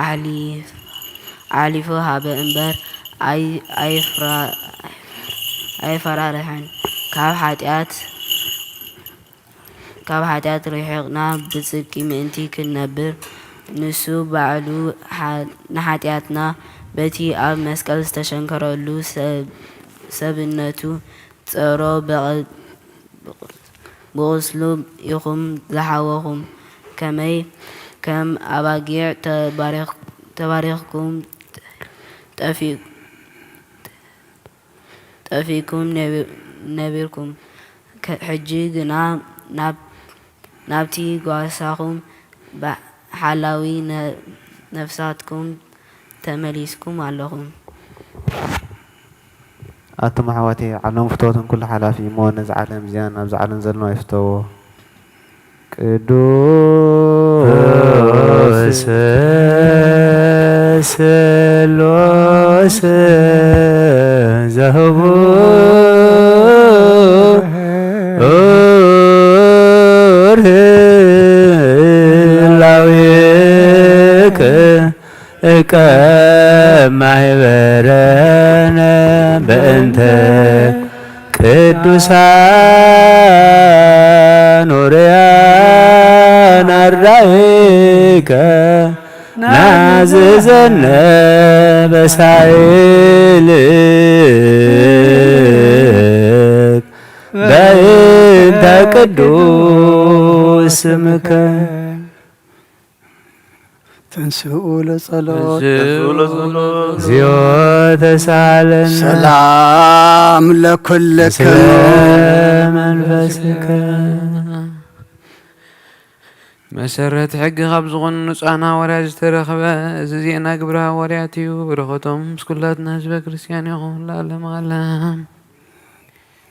ኣሕሊፉ ሃበ እምበር ኣይፈራርሕን ካብ ሓጢኣት ርሒቕና ብጽድቂ ምእንቲ ክንነብር ንሱ ባዕሉ ንሓጢኣትና በቲ ኣብ መስቀል ዝተሸንከረሉ ሰብነቱ ፀሮ ብቕስሉ ኢኹም ዝሓወኹም ከመይ ከም ኣባጊዕ ተባሪኽኩም ጠፊኩም ነቢርኩም ሕጂ ግና ናብቲ ጓሳኹም ሓላዊ ነፍሳትኩም ተመሊስኩም ኣለኹም ኣቶም ኣሕዋቴ ዓለም ፍትወትን ኩሉ ሓላፊ እሞ ነዚ ዓለም እዚያን ኣብዚ ዓለም ዘለና ይፍተዎ ቅዱስ ስሉስ ዘህቡ ላዊክ ማህበረነ በእንተ ቅዱሳን ኡርያን አርዳኢከ ናዝዘነ በሳይልክ በእንተ ቅዱስ ስምከ እንስኡ ለጸሎት እግዚኦ ተሳለነ ሰላም ለኩልክሙ መንፈስከ መሰረት ሕጊ ካብ ዝኾኑ ንጹሓን ሐዋርያት ዝተረኸበ እዚ ዜና ግብረ ሐዋርያት እዩ። በረኸቶም ምስ ኩላትና ህዝበ ክርስቲያን ይኹን ለዓለመ ዓለም።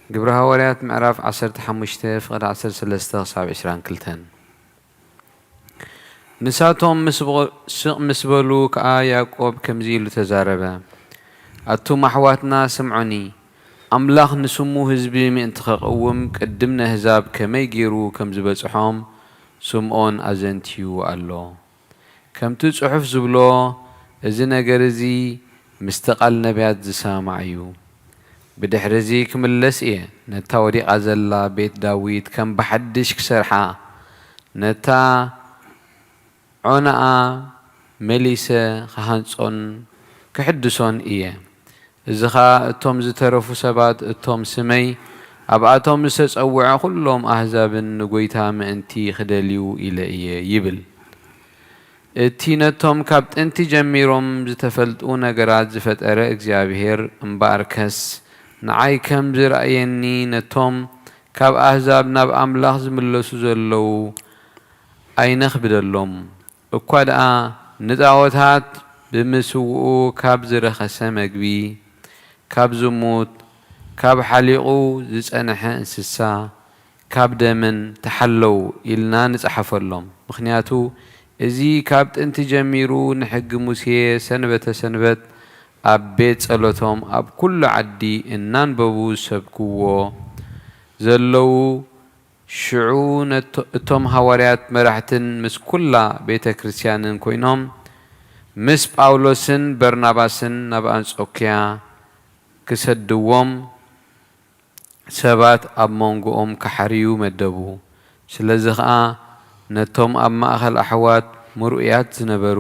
ግብረ ሐዋርያት ምዕራፍ 15 ፍቕዲ 13 ክሳብ 22 ንሳቶም ምስ በሉ ከዓ ያዕቆብ ከምዚ ኢሉ ተዛረበ። ኣቱም ኣሕዋትና ስምዑኒ፣ ኣምላኽ ንስሙ ህዝቢ ምእንቲ ከቐውም ቅድም ነህዛብ ከመይ ገይሩ ከም ዝበፅሖም ስምዖን ኣዘንትዩ ኣሎ። ከምቲ ጽሑፍ ዝብሎ እዚ ነገር እዚ ምስተ ቃል ነቢያት ዝሰማዕ እዩ። ብድሕሪ እዚ ክምለስ እየ ነታ ወዲቓ ዘላ ቤት ዳዊት ከም ብሓድሽ ክሰርሓ ነታ ዖናኣ መሊሰ ክሃንጾን ክሕድሶን እየ። እዚ ኸ እቶም ዝተረፉ ሰባት እቶም ስመይ ኣብኣቶም ዝተጸውዐ ኩሎም ኣሕዛብን ንጐይታ ምእንቲ ክደልዩ ኢለ እየ ይብል። እቲ ነቶም ካብ ጥንቲ ጀሚሮም ዝተፈልጡ ነገራት ዝፈጠረ እግዚኣብሔር እምበኣርከስ ንዓይ ከም ዝረአየኒ ነቶም ካብ ኣሕዛብ ናብ ኣምላኽ ዝምለሱ ዘለዉ ኣይነኽብደሎም እኳ ደኣ ንጣዖታት ብምስውኡ ካብ ዝረኸሰ መግቢ ካብ ዝሙት ካብ ሓሊቑ ዝጸንሐ እንስሳ ካብ ደምን ተሓለው ኢልና ንጽሓፈሎም። ምክንያቱ እዚ ካብ ጥንቲ ጀሚሩ ንሕጊ ሙሴ ሰንበተ ሰንበት ኣብ ቤት ጸሎቶም ኣብ ኩሉ ዓዲ እናንበቡ ዝሰብክዎ ዘለዉ ሽዑ እቶም ሐዋርያት መራሕትን ምስ ኩላ ቤተ ክርስቲያንን ኮይኖም ምስ ጳውሎስን በርናባስን ናብ አንጾኪያ ክሰድዎም ሰባት ኣብ መንጎኦም ከሓርዩ መደቡ። ስለዚ ከዓ ነቶም ኣብ ማእኸል ኣሕዋት ምሩእያት ዝነበሩ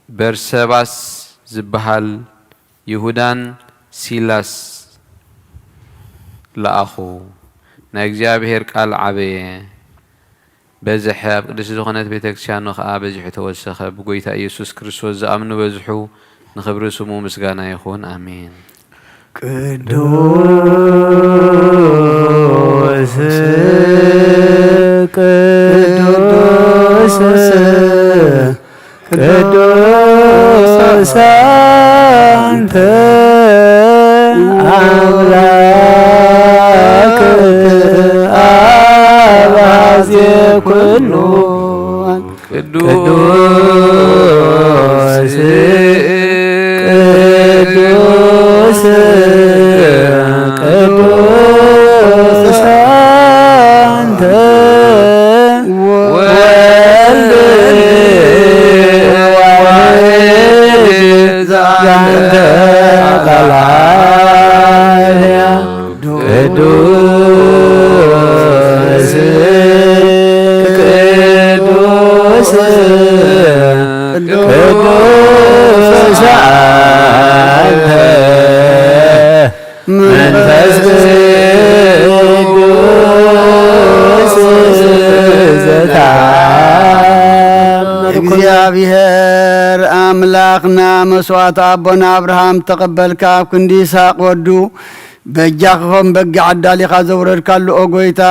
በርሰባስ ዝበሃል ይሁዳን ሲላስ ለኣኹ። ናይ እግዚአብሔር ቃል ዓበየ በዝሐ ኣብ ቅድስቲ ዝኾነት ቤተ ክርስቲያኑ ከዓ በዚሑ ተወሰኸ። ብጎይታ ኢየሱስ ክርስቶስ ዝኣምኑ በዝሑ ንኽብሪ ስሙ ምስጋና ይኹን አሜን። ቅዱስ ቅዱስ ቅዱስ አንተ አምላክ አባዜ ኩሉ ቅዱስ ቅዱስ ቅዱስ አንተ ወልድ ዋሕድ ዘአንተ ቃልያ ቅዱስ ቅዱስ ቅዱስ አንተ መንፈስ ቅዱስ ዘተአምር እግዚአብሔር አምላክና መስዋዕት አቦና አብርሃም ተቀበልካ ኣብ ክንዲ ይስሐቅ ወዱ በጃኽኾም በጊ ዓዳሊኻ ዘውረድካሉ ኦ ጎይታ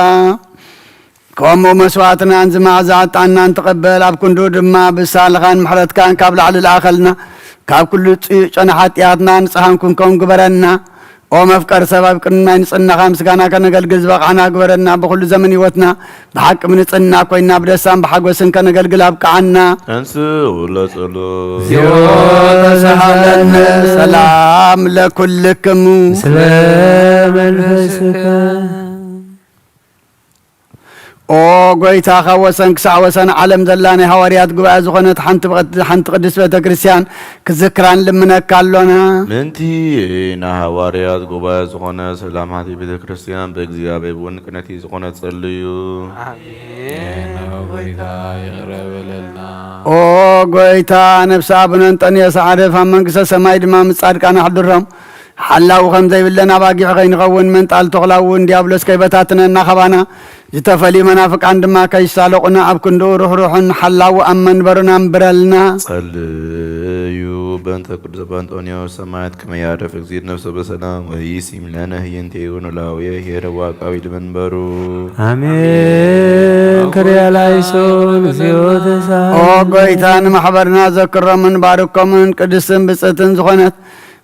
ከምኡ መስዋዕትናን ዝማዕዛዕጣናን ተቐበል ኣብ ክንዱ ድማ ብሳልኻን ምሕረትካን ካብ ላዕሊ ለኣኸልና ካብ ኩሉ ጨና ሓጢኣትና ንጽሓን ኩንከውን ግበረና ኦ መፍቀር ሰብ ኣብ ቅድሚናይ ንጽናኻ ምስጋና ከነገልግል ዝበቕዓና ግበረና ብኩሉ ዘመን ህይወትና ብሓቂ ምንጽና ኮይና ብደስታን ብሓጎስን ከነገልግል ኣብቅዓና እንስኡ ለጸሎት እግዚኦ ተሳሃለነ ሰላም ለኩልክሙ ስለ መንፈስከ ኦ ጎይታ ካብ ወሰን ክሳዕ ወሰን ዓለም ዘላ ናይ ሐዋርያት ጉባኤ ዝኾነት ሓንቲ ቅድስት ቤተ ክርስቲያን ክዝክራን ልምነካ ኣሎና ምንቲ ናይ ሐዋርያት ጉባኤ ዝኾነ ሰላማቲ ቤተ ክርስቲያን ብእግዚአብሔር እውን ቅነቲ ዝኾነ ጸልዩ። አሜን። ጎይታ ይቅረብ በለልና። ኦ ጎይታ ነፍሲ ኣቡነ እንጠንዮስ ዓረፍ ኣብ መንግስተ ሰማይ ድማ ምስ ጻድቃን ኣሕድሮም حلاو خمزي بلنا باقي غين غون من طال تغلاون ديابلوس كيبتاتنا نخبانا جتفلي منافق عندما كيسالقنا أبكندو روح حلاو أمن برنا برلنا صليو بنت قدس بنت أنيا سمعت كما يعرف يزيد نفسه بسلام ويسيم لنا هي انتيون لاوية هي رواق أويل من برو آمين كريا لايسون زيوتسا أو قويتان محبرنا ذكر من باركم من قدسن بسطن زخنت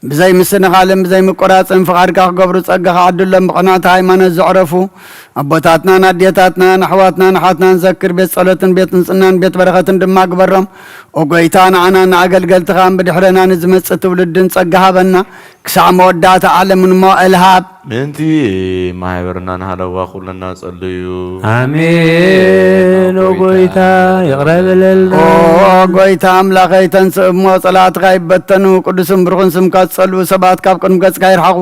بزي مسن غالم بزي مقراص انفقارك قبر صقخ عدلهم بقنات هايمانه زعرفو ابوتاتنا ناديتاتنا نحواتنا نحاتنا نذكر بيت صلاتن بيت نصنان بيت بركتن دما قبرم وقيتان عنا ناقلقلت خام بدحرنا نزمص تولدن صقها بنا كسع مودات عالم ما الهاب منتي ማህበርና ናሃለዋ ኩለና ጸልዩ አሜን ወጎይታ ይቅረብልል ወጎይታ አምላኸይ ተንስእሞ ጸላት ጋይበተኑ ቅዱስም ብርኹን ስምካ ጸልዩ ሰባት ካብ ቅድም ገጽ ካይርሐቁ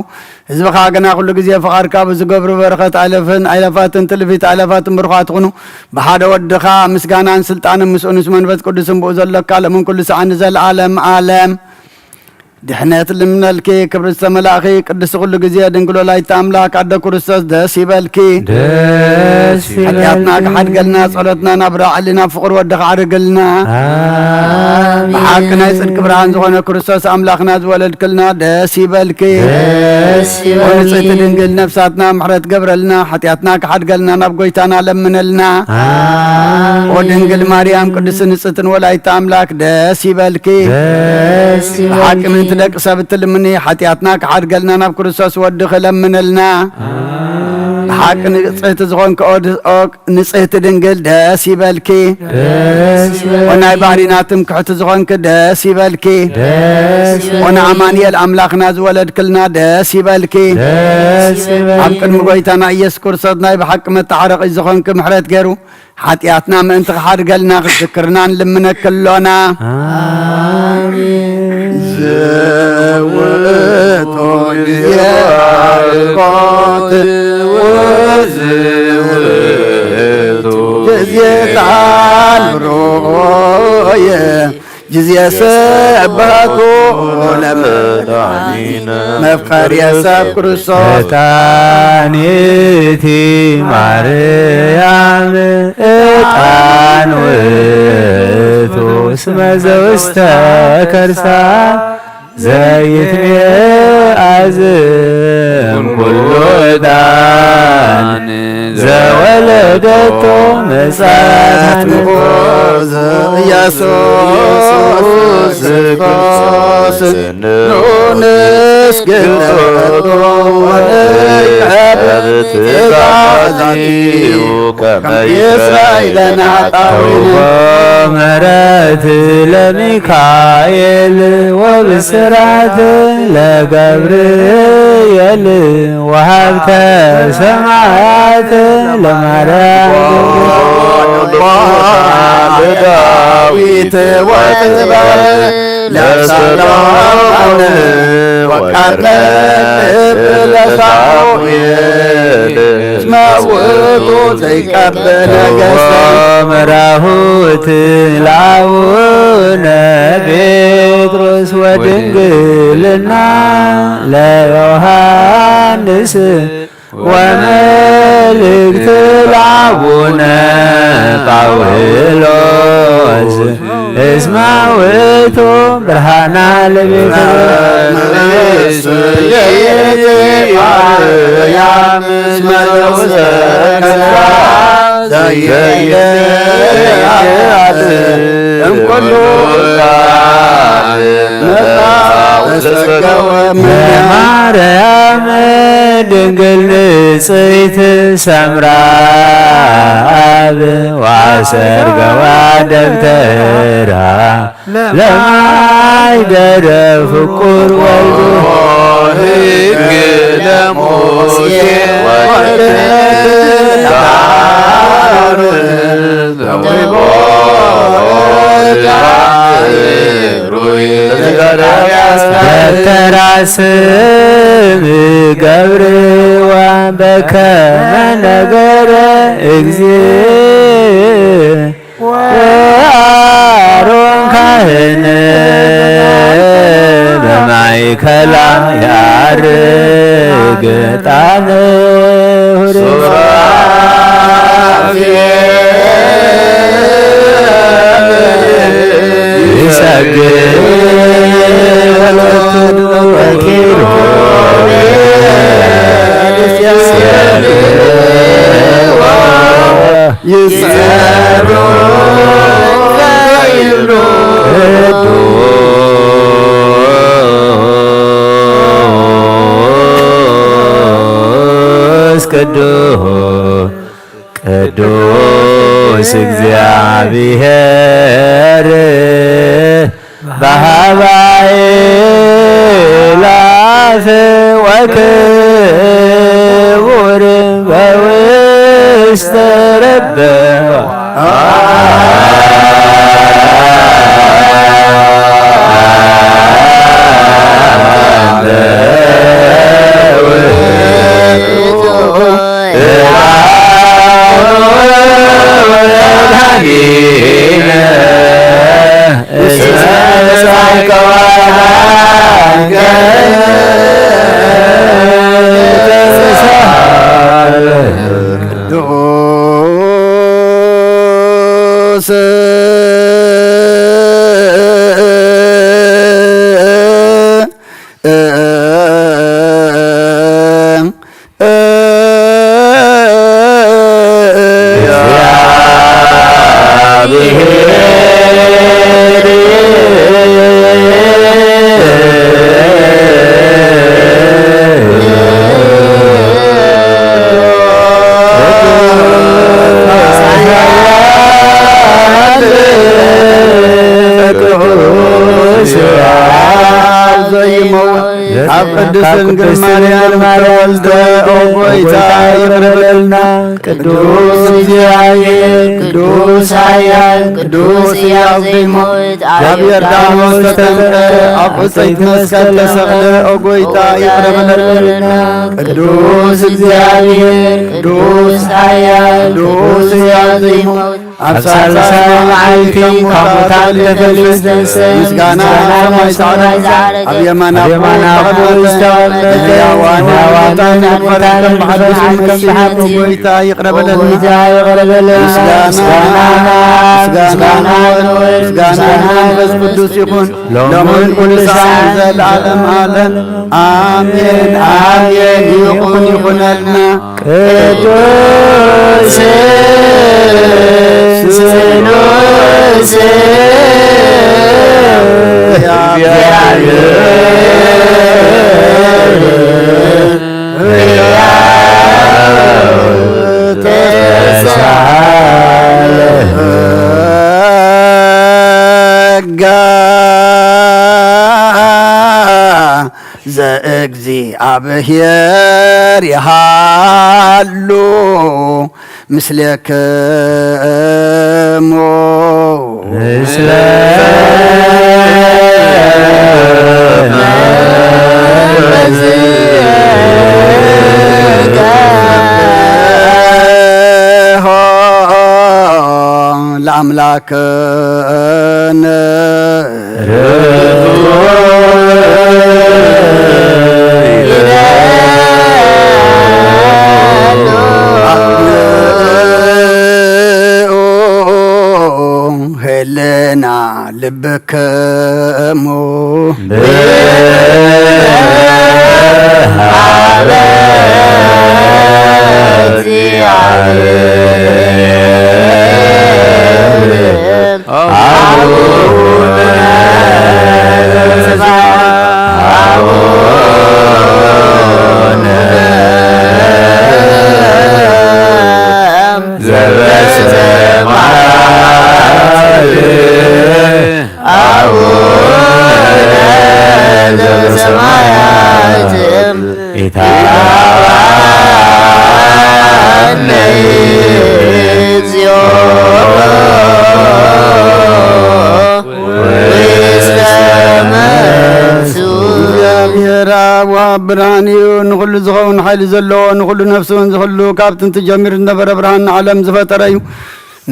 ህዝብኻ ገና ኩሉ ግዜ ፍቓድካ ብዝገብሩ በረኸት ኣለፍን ኣይለፋትን ትልፊት ኣለፋትን ብርኻት ኹኑ ብሓደ ወድኻ ምስጋናን ስልጣንን ምስኡንስ መንፈስ ቅዱስን ብኡ ዘለካ ለምን ኩሉ ሰዓን ዘለዓለም ዓለም دحنات الملكي كبرت ملاخي قدس كل جزيه دنقلو لا يتاملاك عد كرسس دس يبلكي دس حياتنا حد قلنا صلاتنا نبرع علينا فقر ودخ عرقلنا بحقنا يصدق برهان زغنا كرسس املاخنا زولد كلنا دس يبلكي دس ونصيت دنقل نفساتنا محرت قبرلنا حياتنا حد قلنا نبقيتنا لمن لنا ودنقل مريم قدس نصتن ولا يتاملاك دس يبلكي دس حق تدق سبت لمني حتياتنا كحد قلنا ناب كرسوس ودخل منلنا حق نصيت زغون كود نصيت دنقل داس يبلكي وناي باريناتم كحت زغون كداس يبلكي ونا عمانيال املاخنا زولد كلنا داس يبلكي حق المقويتنا يسكر صدنا بحق متعرق زغون كمحرت غيرو حتياتنا من انت حد قلنا ذكرنا لمن كلنا آمين زوتو جزيات وزوتو جزيات الروية جزية سباكو لمدعنينا مفقر يا سب كرسوس تانيتي مريم اتانوتو اسم زوستكرسا زيت ميازم كله دان زولدتو مسات مخوز يسوس كوس نونس قلتو ونيحبت تبعزيو كما يسرائيل نعطاونا مرات لميكايل وبسرات لقبريل وهبت سماعات لمرات بداويت وتبال لسلام وكرت لسعويل اسمعوتو تيكبل قسم مراهوت العون بيطرس ودنقلنا ليوهانس وملك تلعبنا طاولوز اسمعوتو برهانا لبيت يا مسمى ማርያም ድንግል ንጽሕት ሰምራብ ወአሰርገዋ ደብተራ ለማይደረ ፍቁር ወልዱ ሕግ ለሙሴ በተራስም ገብርዋ በከመ ነገረ እግዚእ ወአሮን ካህን በማእከ ማእከላ ያርግ ጣነ ቅዱስ እግዚአብሔር በሀባይ ላፍ ወክቡር በውስተ ረበ ቅዱስ ድንግል ማርያም ወልደ ይቅረበልና ቅዱስ እግዚአብሔር ቅዱስ ኃያል ቅዱስ ሕያው ዘይሞት እግዚአብሔር ዳሞስ ተጠምቀ ኣብ ዕፀይት መስቀል ተሰቕለ ኦጎይታ ይቅረበልና ቅዱስ እግዚአብሔር ቅዱስ ኃያል ቅዱስ ሕያው ዘይሞት ኣብ ሳልሳይ መዓልቲ ካብ ሙታን ተፈልሰ ምስጋና ሰማይ ሰማይ ኣብ የማና ዝተቐመጠ ሕያዋን ሙታን ከም ብሓዱስ ከም ጐይታ ይቕረበለና ምስጋና መንፈስ ቅዱስ ይኹን ሎምን ኩሉ ሰዓት ዘለዓለም ዓለም አሜን አሜን ይኹን ይኹነልና ቅዱስ ስሉስ ዘእግዚአብሔር ይሃሉ ምስሌክሙ ምስለ ለአምላክነ ህልና ልብክሙ በሃበ እግዚአብሔር አቡነ ዘበሰማያት ኢታባነ እግዚኦ ውስተ መንሱ እግዚአብሔር አብ ብርሃን እዩ ንኩሉ ዝኸውን ሓይሊ ዘለዎ ንኩሉ ነፍስን ዝኽሉ ካብቲ እንትጀሚር ዝነበረ ብርሃን ዓለም ዝፈጠረ እዩ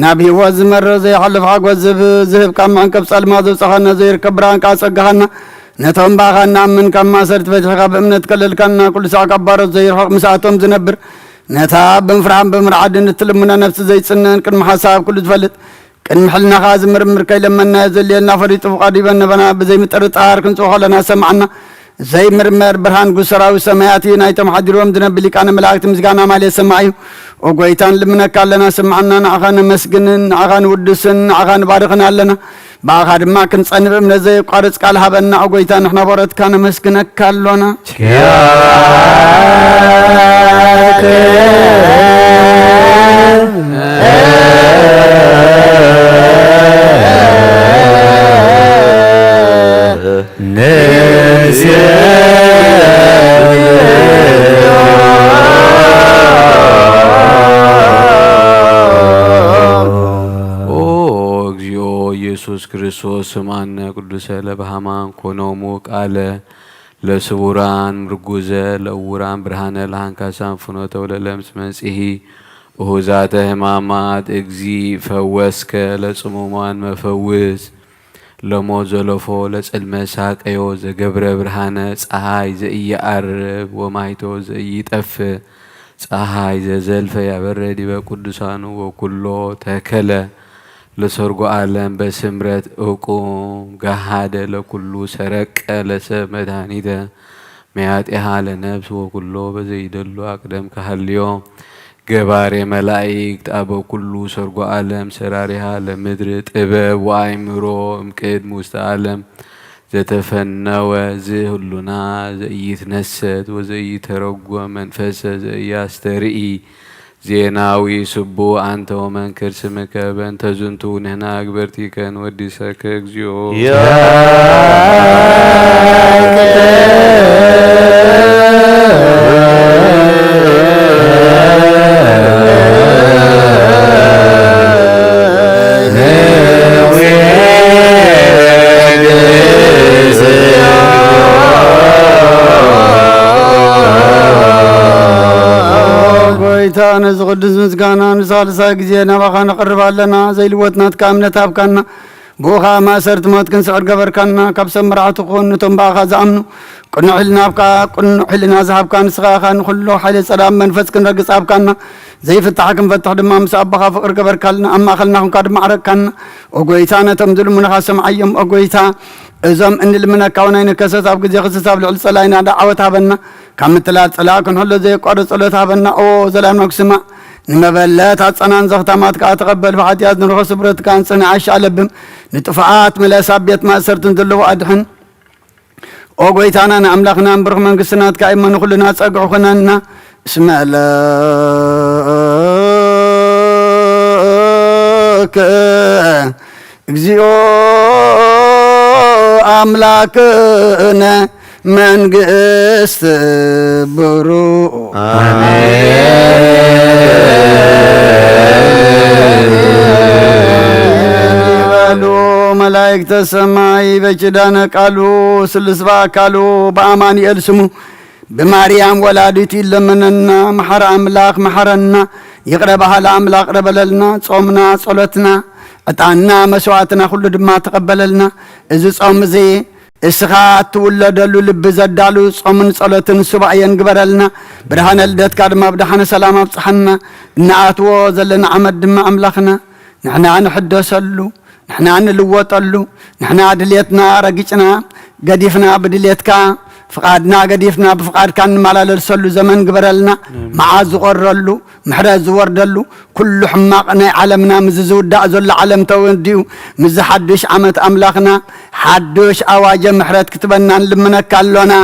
ናብ ህይወት ዝመርህ ዘይሓልፍ ሓጎስ ዝህብ ካብ መዕንቀብ ጸልማ ዘውፅኻና ዘይርከብ ብርሃን ቃል ጸጋኻና نتهم باغنا من كما سرت فتحك بأمنة كلل كنا كل ساعة كبارت زي رحق مساعتهم زنبر نتاب بنفرحان بمرعاد نتلمنا نفس زي سنن كن محاساب كل تفلت كن محلنا خاز مرمر كي لما نازل لنا فريط وقريبا نبنا بزي مترت كنت لنا سمعنا زي مرمر برهان قسرا وسماياتي نايتم حديروم دنبلي كان ملاكت مزقانا مالي سماعي وقويتان لمنا كالنا سمعنا نعغان مسجن نعغان ودسن نعغان بارغنا لنا باخر ما كنت صنب من زي قارص قال هبنا وقويتان احنا بارت كان مسجنك كالونا ኢየሱስ ክርስቶስ ስማነ ቅዱሰ ለበሃማን ኮኖሙ ቃለ ለስውራን ምርጉዘ ለውራን ብርሃነ ለሃንካሳን ፍኖተ ወለለምጽ መንጽሂ ወዛተ ህማማት እግዚ ፈወስከ ለጽሙማን መፈውስ ለሞት ዘለፎ ለጽልመ ሳቀዮ ዘገብረ ብርሃነ ፀሐይ ዘኢየዐርብ ወማይቶ ዘኢጠፍ ፀሐይ ዘዘልፈ ያበረዲ በቅዱሳኑ ወኩሎ ተከለ ለሰርጎ ዓለም በስምረት እቁም ገሃደ ለኩሉ ሰረቀ ለሰብ መድኃኒተ መያጤሃ ለነፍስ ወኩሎ በዘይደሉ አቅደም ካህልዮ ገባሬ መላእክት አበ ኩሉ ሰርጎ ዓለም ሰራሪሃ ለምድር ጥበብ ወአእምሮ እምቅድም ውስተ ዓለም ዘተፈነወ ዝሁሉና ዘኢይትነሰት ወዘኢይተረጎም መንፈሰ ዘኢያስተርኢ ዜናዊ ስቡ አንተ ወመንክር ስምከ በእንተ ዝንቱ ንሕና አግበርቲከን ወዲሰከ እግዚኦ ጎይታነ ዝቅድስ ምስጋና ንሳልሳይ ጊዜ ናባኻ ነቕርባለና ዘይልወትናት ከእምነት ሃብካና ብኡኻ ማእሰርቲ ሞት ክንስዕር ገበርካና ካብ ሰብ መራሕቲ ክኾኑ ነቶም ብኣኻ ዝኣምኑ ቅኑዕ ኢልናብካ ቅኑዕ ኢልና ዝሃብካ ንስኻ ኢኻ ንኩሉ ሓይሊ ፀላም መንፈስ ክንረግፅ ሃብካና ዘይፍታሕ ክንፈትሕ ድማ ምስ ኣባኻ ፍቅሪ ገበርካልና ኣብ ማእኸልና ኩንካ ድማ ዓረግካና ኦጎይታ ነቶም ዝልሙንኻ ሰምዓዮም ኦጎይታ እዞም እንልምነካ እውን ኣይንከሰት ኣብ ግዜ ክስሳብ ልዕሊ ፀላይና ዳዓወት ሃበና ካብ ምትላል ፀላእ ክንህሎ ዘይቋርፅ ጸሎት ሃበና ኦ ዘላምና ክስማዕ ንመበለት ኣፀናን ዘኽታማት ከዓ ተቐበል ብሓጢኣት ንርኾ ስብረትካ ንፅንዕ ኣሻለብም ንጥፍዓት መለሳብ ቤት ማእሰርትን ዘለዎ ኣድሕን ኦ ጎይታና ንኣምላኽና ንብርኽ መንግስትናትካ እመኑ ኩልና ፀግዑ ኩነና እስመለክ እግዚኦ አምላክነ መንግስት ብሩእ ይበሉ መላእክተ ሰማይ በኪዳነ ቃሉ ስልስ በአካሉ በአማኑኤል ስሙ በማርያም ወላዲት ይለመነና መሐረ አምላክ መሐረና ይቅረ ባህለ አምላክ ረበለልና ጾምና ጸሎትና ዕጣንና መስዋዕትና ሁሉ ድማ ተቀበለልና እዚ ጾም እዚ እስኻ ትውለደሉ ልቢ ዘዳሉ ጾምን ጸሎትን ሱባኤን ግበረልና ብርሃነ ልደትካ ድማ ብድሓነ ሰላም ኣብፅሐና እናኣትዎ ዘለና ዓመት ድማ ኣምላኽና ንሕና ንሕደሰሉ ንሕና ንልወጠሉ ንሕና ድልየትና ረጊፅና ገዲፍና ብድልየትካ ፍቃድና ገዲፍና ብፍቃድካ እንመላለሰሉ ዘመን ግበረልና መዓዝ ዝቆረሉ ምሕረት ዝወርደሉ ኩሉ ሕማቕ ናይ ዓለምና ምዝ ዝውዳእ ዘሎ ዓለም ተወዲኡ ምዝ ሓዱሽ ዓመት ኣምላኽና ሓዱሽ ኣዋጀ ምሕረት ክትበና ንልምነካ ኣሎና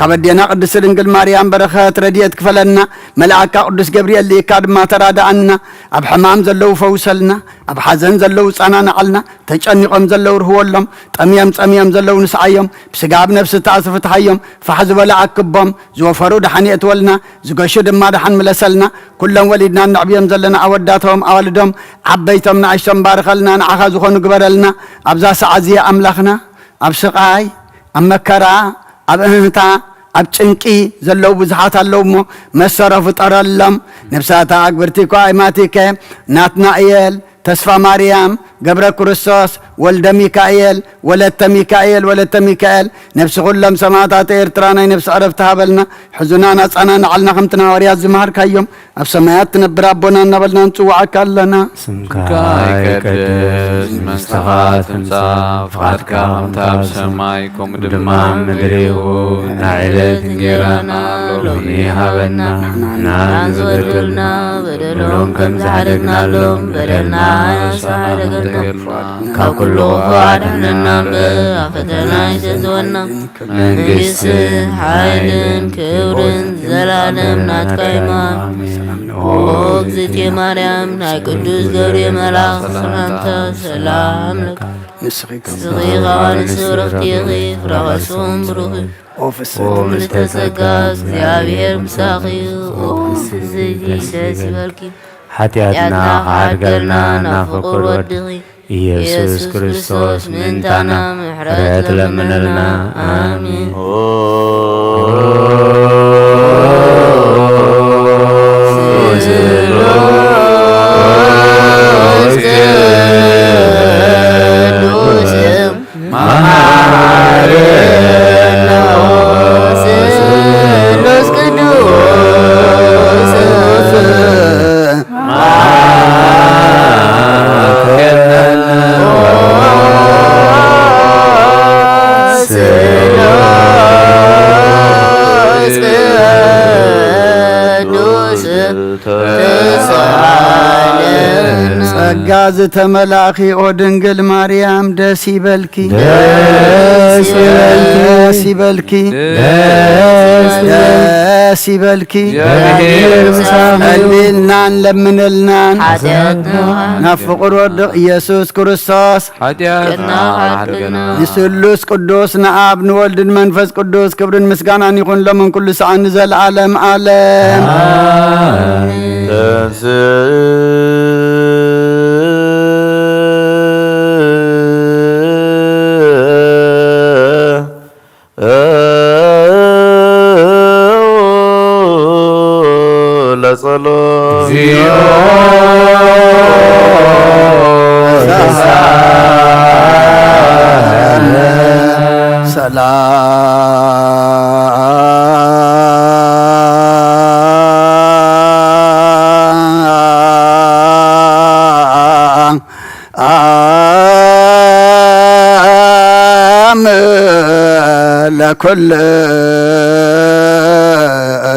ካብ ኣዴና ቅድስት ድንግል ማርያም በረኸት ረድኤት ክፈለና መልኣካ ቅዱስ ገብርኤል ልኢካ ድማ ተራዳኣና ኣብ ሕማም ዘለው ፈውሰልና ኣብ ሓዘን ዘለው ፃናንዓልና ተጨኒቆም ዘለው ርህወሎም ጠምዮም ፀምዮም ዘለው ንስዓዮም ብስጋ ብነፍሲ ተኣስፉ ትሓዮም ፋሕ ዝበለ ኣክቦም ዝወፈሩ ድሓን የእትወልና ዝገሹ ድማ ድሓን ምለሰልና ኩሎም ወሊድና ንዕብዮም ዘለና ኣወዳቶም ኣዋልዶም ዓበይቶም ንኣሽቶም ባርኸልና ንዓኻ ዝኾኑ ግበረልና ኣብዛ ሰዓት እዚኣ ኣምላኽና ኣብ ስቃይ ኣብ መከራ ኣብ እህታ ኣብ ጭንቂ ዘለው ብዙሓት ኣለው እሞ መሰረፉ ጠረሎም ነብሳታ ኣግብርቲኳ ኣይማቲከ ናትናእየል تسفى مريم قبر كريستوس ولد ميكائيل ولدت ميكائيل نفس غلم سماعات إرترانا نفس عرفتها بلنا حزنانا أنا علنا خمتنا ورياض زمهر كيوم أبسمايات نبر ربنا نبلنا نتوعك لنا سمكاي قدس مستغاث مصاف فقدك أمتاب سمايكم دمام مدريو نعيلت نجيرانا لومي هابنا نانزودلنا بدلون كم زحرقنا لهم بدلنا سحرقنا كاب كله فعدنا بأفتنا يتزونا منجس حيل كبر زلالم ناتكايما وقزت يا مريم ناي قدوس قبري ملاخ سلامتا سلام لك صغيغة ونسورختي غيف رغسهم بروخي وملتسقاس زيابير مساقي وفزيدي ساسي بالكي حتياتنا عرقلنا نفقر ودغي ኢየሱስ ክርስቶስ ምንታና ምሕረት ለምንልና አሜን። ጸጋ ዝተመላኺ ኦ ድንግል ማርያም ደስ ይበልኪ ጸልይልናን ለምንልናን ናብ ፍቁር ወድቕ ኢየሱስ ክርስቶስ ንስሉስ ቅዱስ ንአብ ንወልድን መንፈስ ቅዱስ ክብርን ምስጋናን ይኹን ለምን ኩሉ ሰዓት ንዘለዓለም ዓለም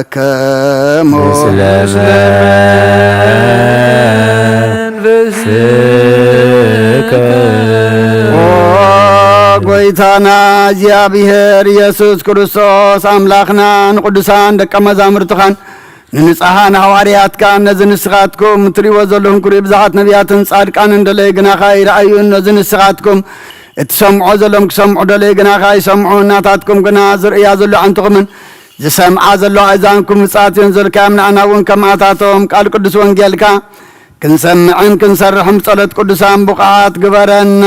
ለኩልክሙ ጎይታና እግዚአብሔር ኢየሱስ ክርስቶስ አምላኽናን ቅዱሳን ደቀ መዛሙርትኻን ንንጽሓን ሐዋርያትካን ነዚ ንስኻትኩም እትሪእዎ ዘለኹም ኩሉ ብዙሓት ነቢያትን ጻድቃንን ደለይ ግናኻ ይረአዩን ነዚ ንስኻትኩም እትሰምዖ ዘሎም ክሰምዑ ደለይ ግናኻ ይሰምዑ እናታትኩም ግና ዝርእያ ዘሎ ዓንትኹምን ዝሰምዓ ዘሎ ኣእዛንኩም ምጻትዮም ዘልካዮም ንኣና እውን ከምኣታቶም ቃል ቅዱስ ወንጌልካ ክንሰምዕን ክንሰርሕም ጸሎት ቅዱሳን ቡቕዓት ግበረና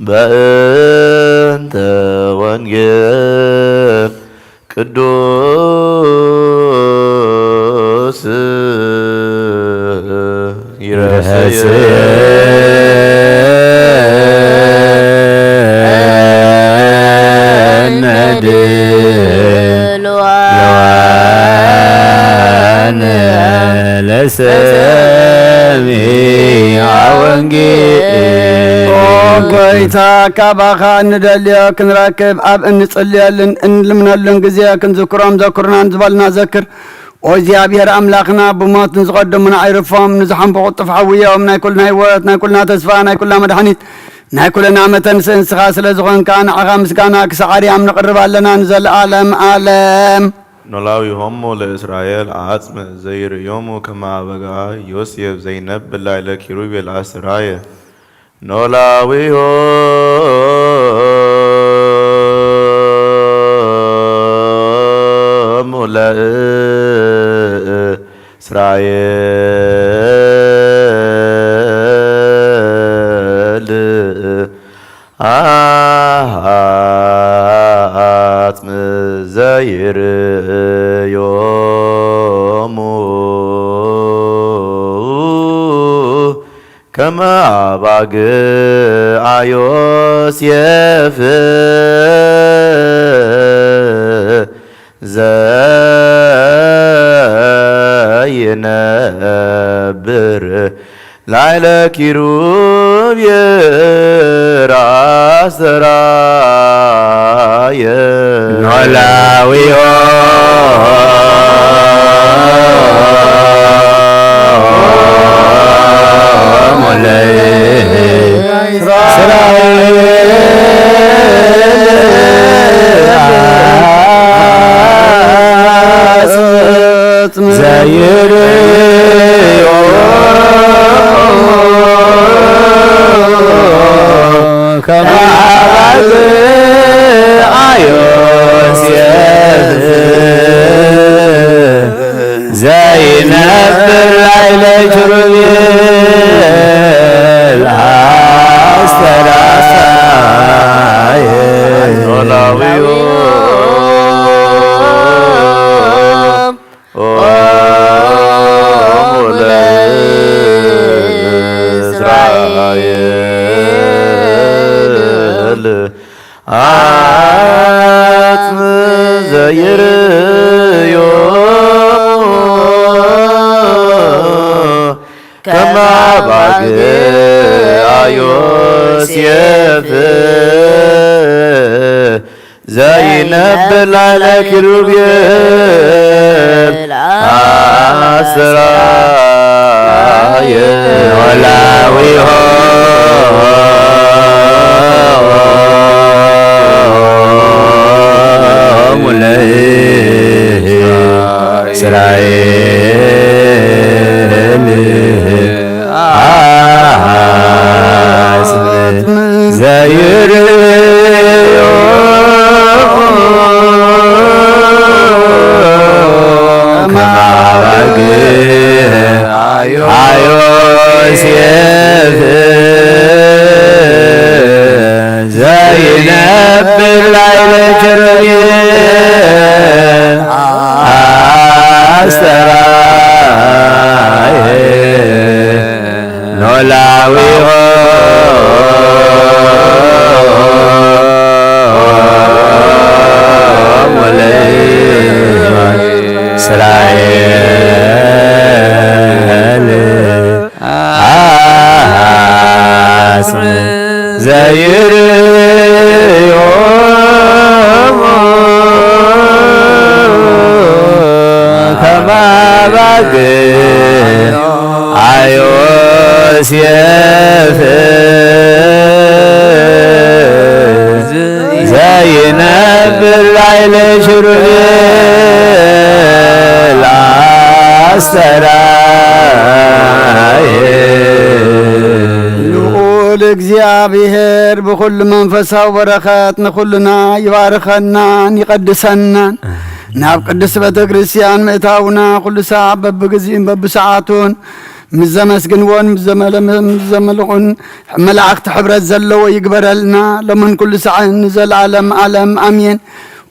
በእንተ ወንጌል ቅዱስ ይረስየነ ድልዋን ለሰሚዐ ወንጌል ጎይታ ካባኻ እንደልዮ ክንረክብ ኣብ እንጽልየልን እንልምነልን ግዜ ክንዝክሮም ዘክርናን ዝበልና ዘክር ኦ እግዚአብሔር ኣምላኽና ብሞት ንዝቐደሙና ኣይርፎም ንዝሓንበቑ ጥፍ ሓውዮም ናይ ኩልና ህይወት ናይ ኩልና ተስፋ ናይ ኩልና መድሓኒት ናይ ኩልና መተንስእ እንስኻ ስለ ዝኾንካ ንዓኻ ምስጋና ክሳዓርያም ንቕርብ ኣለና ንዘለዓለም ዓለም ኖላዊሆሙ ለእስራኤል አጽም ዘይርእዮሙ ከመ አበጋ ዮሴፍ ዘይነብር ላዕለ ኪሩቤል አስራየ ኖላዊሆ ለእስራኤል አጽም ዘይርዮሙ ከመ አባግዓ ዮሴፍ ዘይነብር ላዕለ ኪሩቤል አስተርአየ ኖላዊዮ ዘይነብር ላዕለ ኪሩቤል አስተርአየ ኖላዊዮ ለእስራኤል አጽም ዘይርዮሙ ከመ አባግዓ ዮሴፍ ዘይነብር ላዕለ ኪሩቤል አስተርአየ ኖላዊሆ ለእስራኤል አጽም ዘይርዮሙ ከመ አባግዓ ዮሴፍ ዘይነብር ላዕለ ኪሩቤል አስተርአየ ኖላዊሆ ለእስራኤል አጽም ዘይርዮሙ ከመ አባግዓ ዮሴፍ ዘይነብር ላዕለ ኪሩቤል አስተርአየ ልዑል እግዚአብሔር ብኩሉ መንፈሳዊ በረኸት ንኩልና ይባርከናን ይቀድሰናን ናብ ቅዱስ ቤተ ክርስቲያን ምእታውና ኩሉ ሰዓት በብግዚእን በብሰዓቱን ምስ ዘመስግንዎን ምስ ዘመልኹን መላእክቲ ሕብረት ዘለዎ ይግበረልና ሎምን ኩሉ ሰዓት ንዘለዓለም ዓለም አሜን።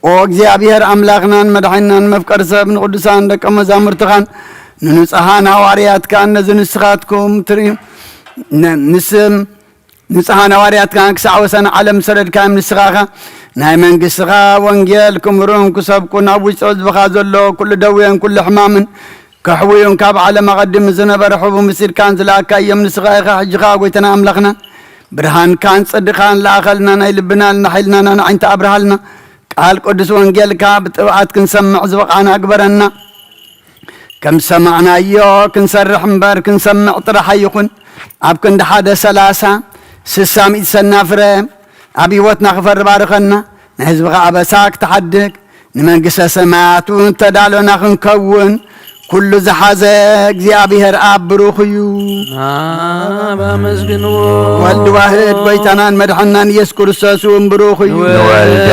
ኦ እግዚአብሔር አምላክናን መድኃኒናን መፍቀር ሰብ ንቅዱሳን ደቀ መዛሙርትኻን ንንጹሓን ሐዋርያትካ እነዚ ንስኻትኩም ትርእዩ ንጹሓን ሐዋርያትካ ክሳዕ ወሰን ዓለም ሰደድካዮም ንስኻኻ ናይ መንግሥትኻ ወንጌል ክምሩን ክሰብኩ ናብ ውሽጢ ህዝብኻ ዘሎ ኩሉ ደዌን ኩሉ ሕማምን ከሕውዩን ካብ ዓለም ኣቐዲም ዝነበረ ሕቡ ምስልካን ዝለኣካዮም ንስኻ ኢኻ ሕጅኻ ጐይተና ኣምላኽና ብርሃንካን ጽድኻን ለኣኸልና ናይ ልብና ንሓይልና ንዓይንቲ ኣብርሃልና ቃል ቅዱስ ወንጌልካ ብጥብዓት ክንሰምዕ ዝበቓና ግበረና ከም ሰማዕናዮ ክንሰርሕ እምበር ክንሰምዕ ጥራሕ ኣይኹን ኣብ ክንዲ 130 60 ሰናፍረ ኣብ ህይወትና ክፈሪ ባርከና ናይ ህዝብኻ ኣበሳ ክትሓድግ ንመንግሥተ ሰማያቱ ተዳሎና ክንከውን ኩሉ ዝሓዘ እግዚኣብሔር ኣብ ብሩኽ እዩ ኣመስግንዎ ወልዲ ዋህድ ጎይታናን መድሓናን ኢየሱስ ክርስቶስ እውን ብሩኽ እዩ ንወልዲ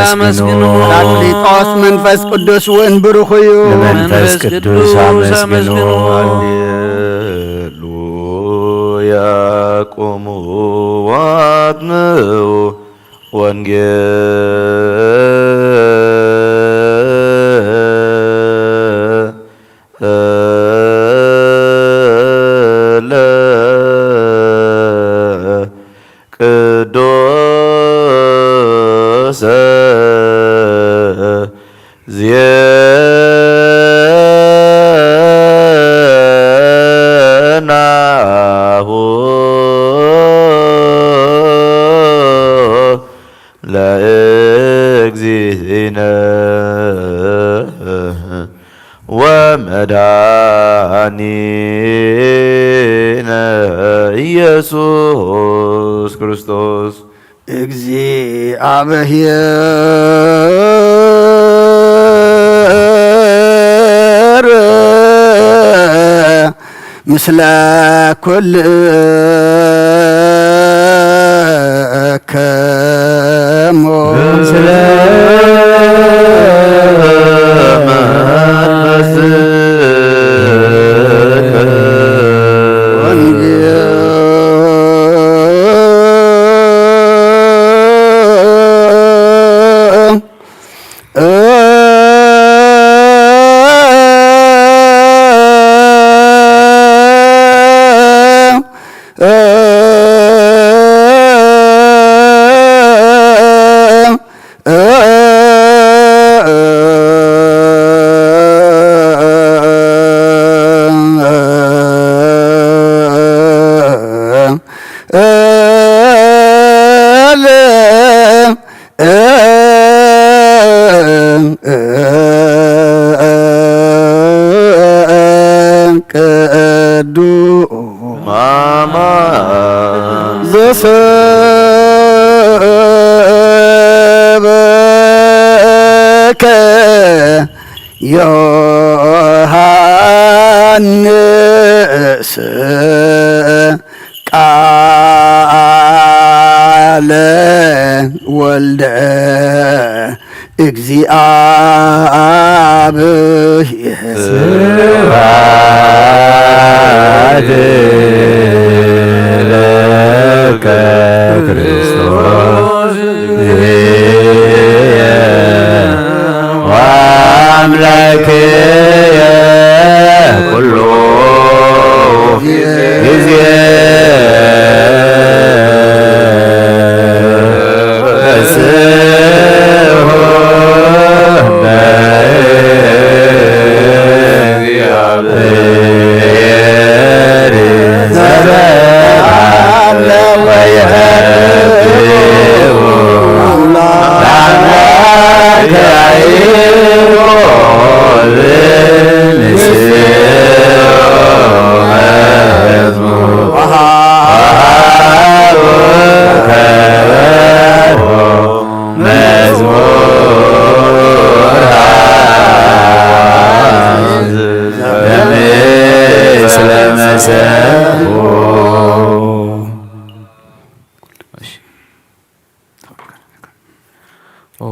ኣመስግንዎ ጰራቅሊጦስ መንፈስ ቅዱስ እውን ብሩኽ እዩ ንመንፈስ ቅዱስ ኣመስግንዎ ሃሌሉያ ቁሙ ዋጥምዑ ቅዱስ ዜናሁ ለእግዚእነ ወመድኃኒነ ኢየሱስ ክርስቶስ እግዚአብሔር ምስለ ኩልከሙ ምስለ ዘሰበከ ዮሐንስ ቃለ ወልደ እግዚአብሔር ስብሐት ለከ ክርስቶስ ወአምላክየ ኩሉ ጊዜ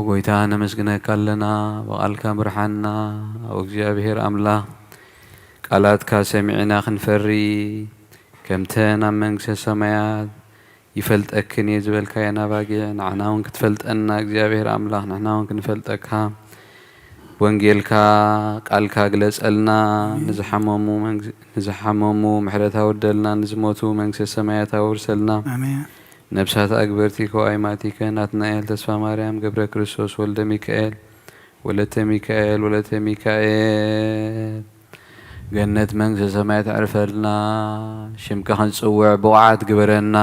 ጎይታ ነመስግነካ ኣለና በቓልካ ብርሃንና ኣብ እግዚኣብሔር ኣምላኽ ቃላትካ ሰሚዕና ክንፈሪ ከምተን ኣብ መንግስተ ሰማያት ይፈልጠክን እየ ዝበልካዮ ናባጊዕ ንዓና እውን ክትፈልጠና እግዚኣብሔር ኣምላኽ ንሕና እውን ክንፈልጠካ ወንጌልካ ቃልካ ግለጸልና ንዝሓመሙ ምሕረት ኣውርደልና ንዝሞቱ መንግስተ ሰማያት ኣውርሰልና ነብሳት ኣግበርቲ ከዋይማቲከ ናትናኤል ተስፋ ማርያም ገብረ ክርስቶስ ወልደ ሚካኤል ወለተ ሚካኤል ገነት መንግስተ ሰማያት ዕርፈልና ሽምካ ክንጽውዕ ብቕዓት ግበረና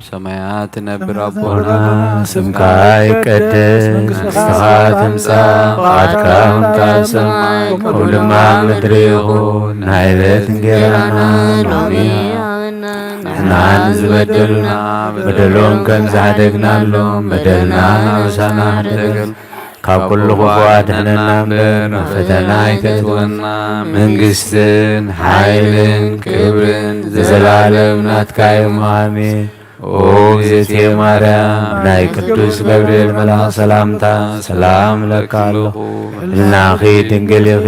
ሰማያት ትነብር ኣቦና ስምካ ይቀደስ መንግሥትኻ ትምጻእ ፈቃድካ ከምታ ኣብ ሰማይ ከምኡ ድማ ኣብ ምድሪ ይኹን ንዕበት እንጀራና ሎሚ ንሕና ንዝበደሉና በደሎም ከም ዝሓደግናሎም በደልና ናብሳና ንደገል ካብ ኩሉ ክፉት ሕነና እምበር ፈተና ይተትወና መንግስትን ሓይልን ክብርን ዘለዓለም ናትካ እዩ አሜን። ኦ እግዝእትየ ማርያም ናይ ቅዱስ ገብርኤል መልአክ ሰላምታ ሰላም ለካ ኣለኹ ህልናኺ ድንግል ኢኺ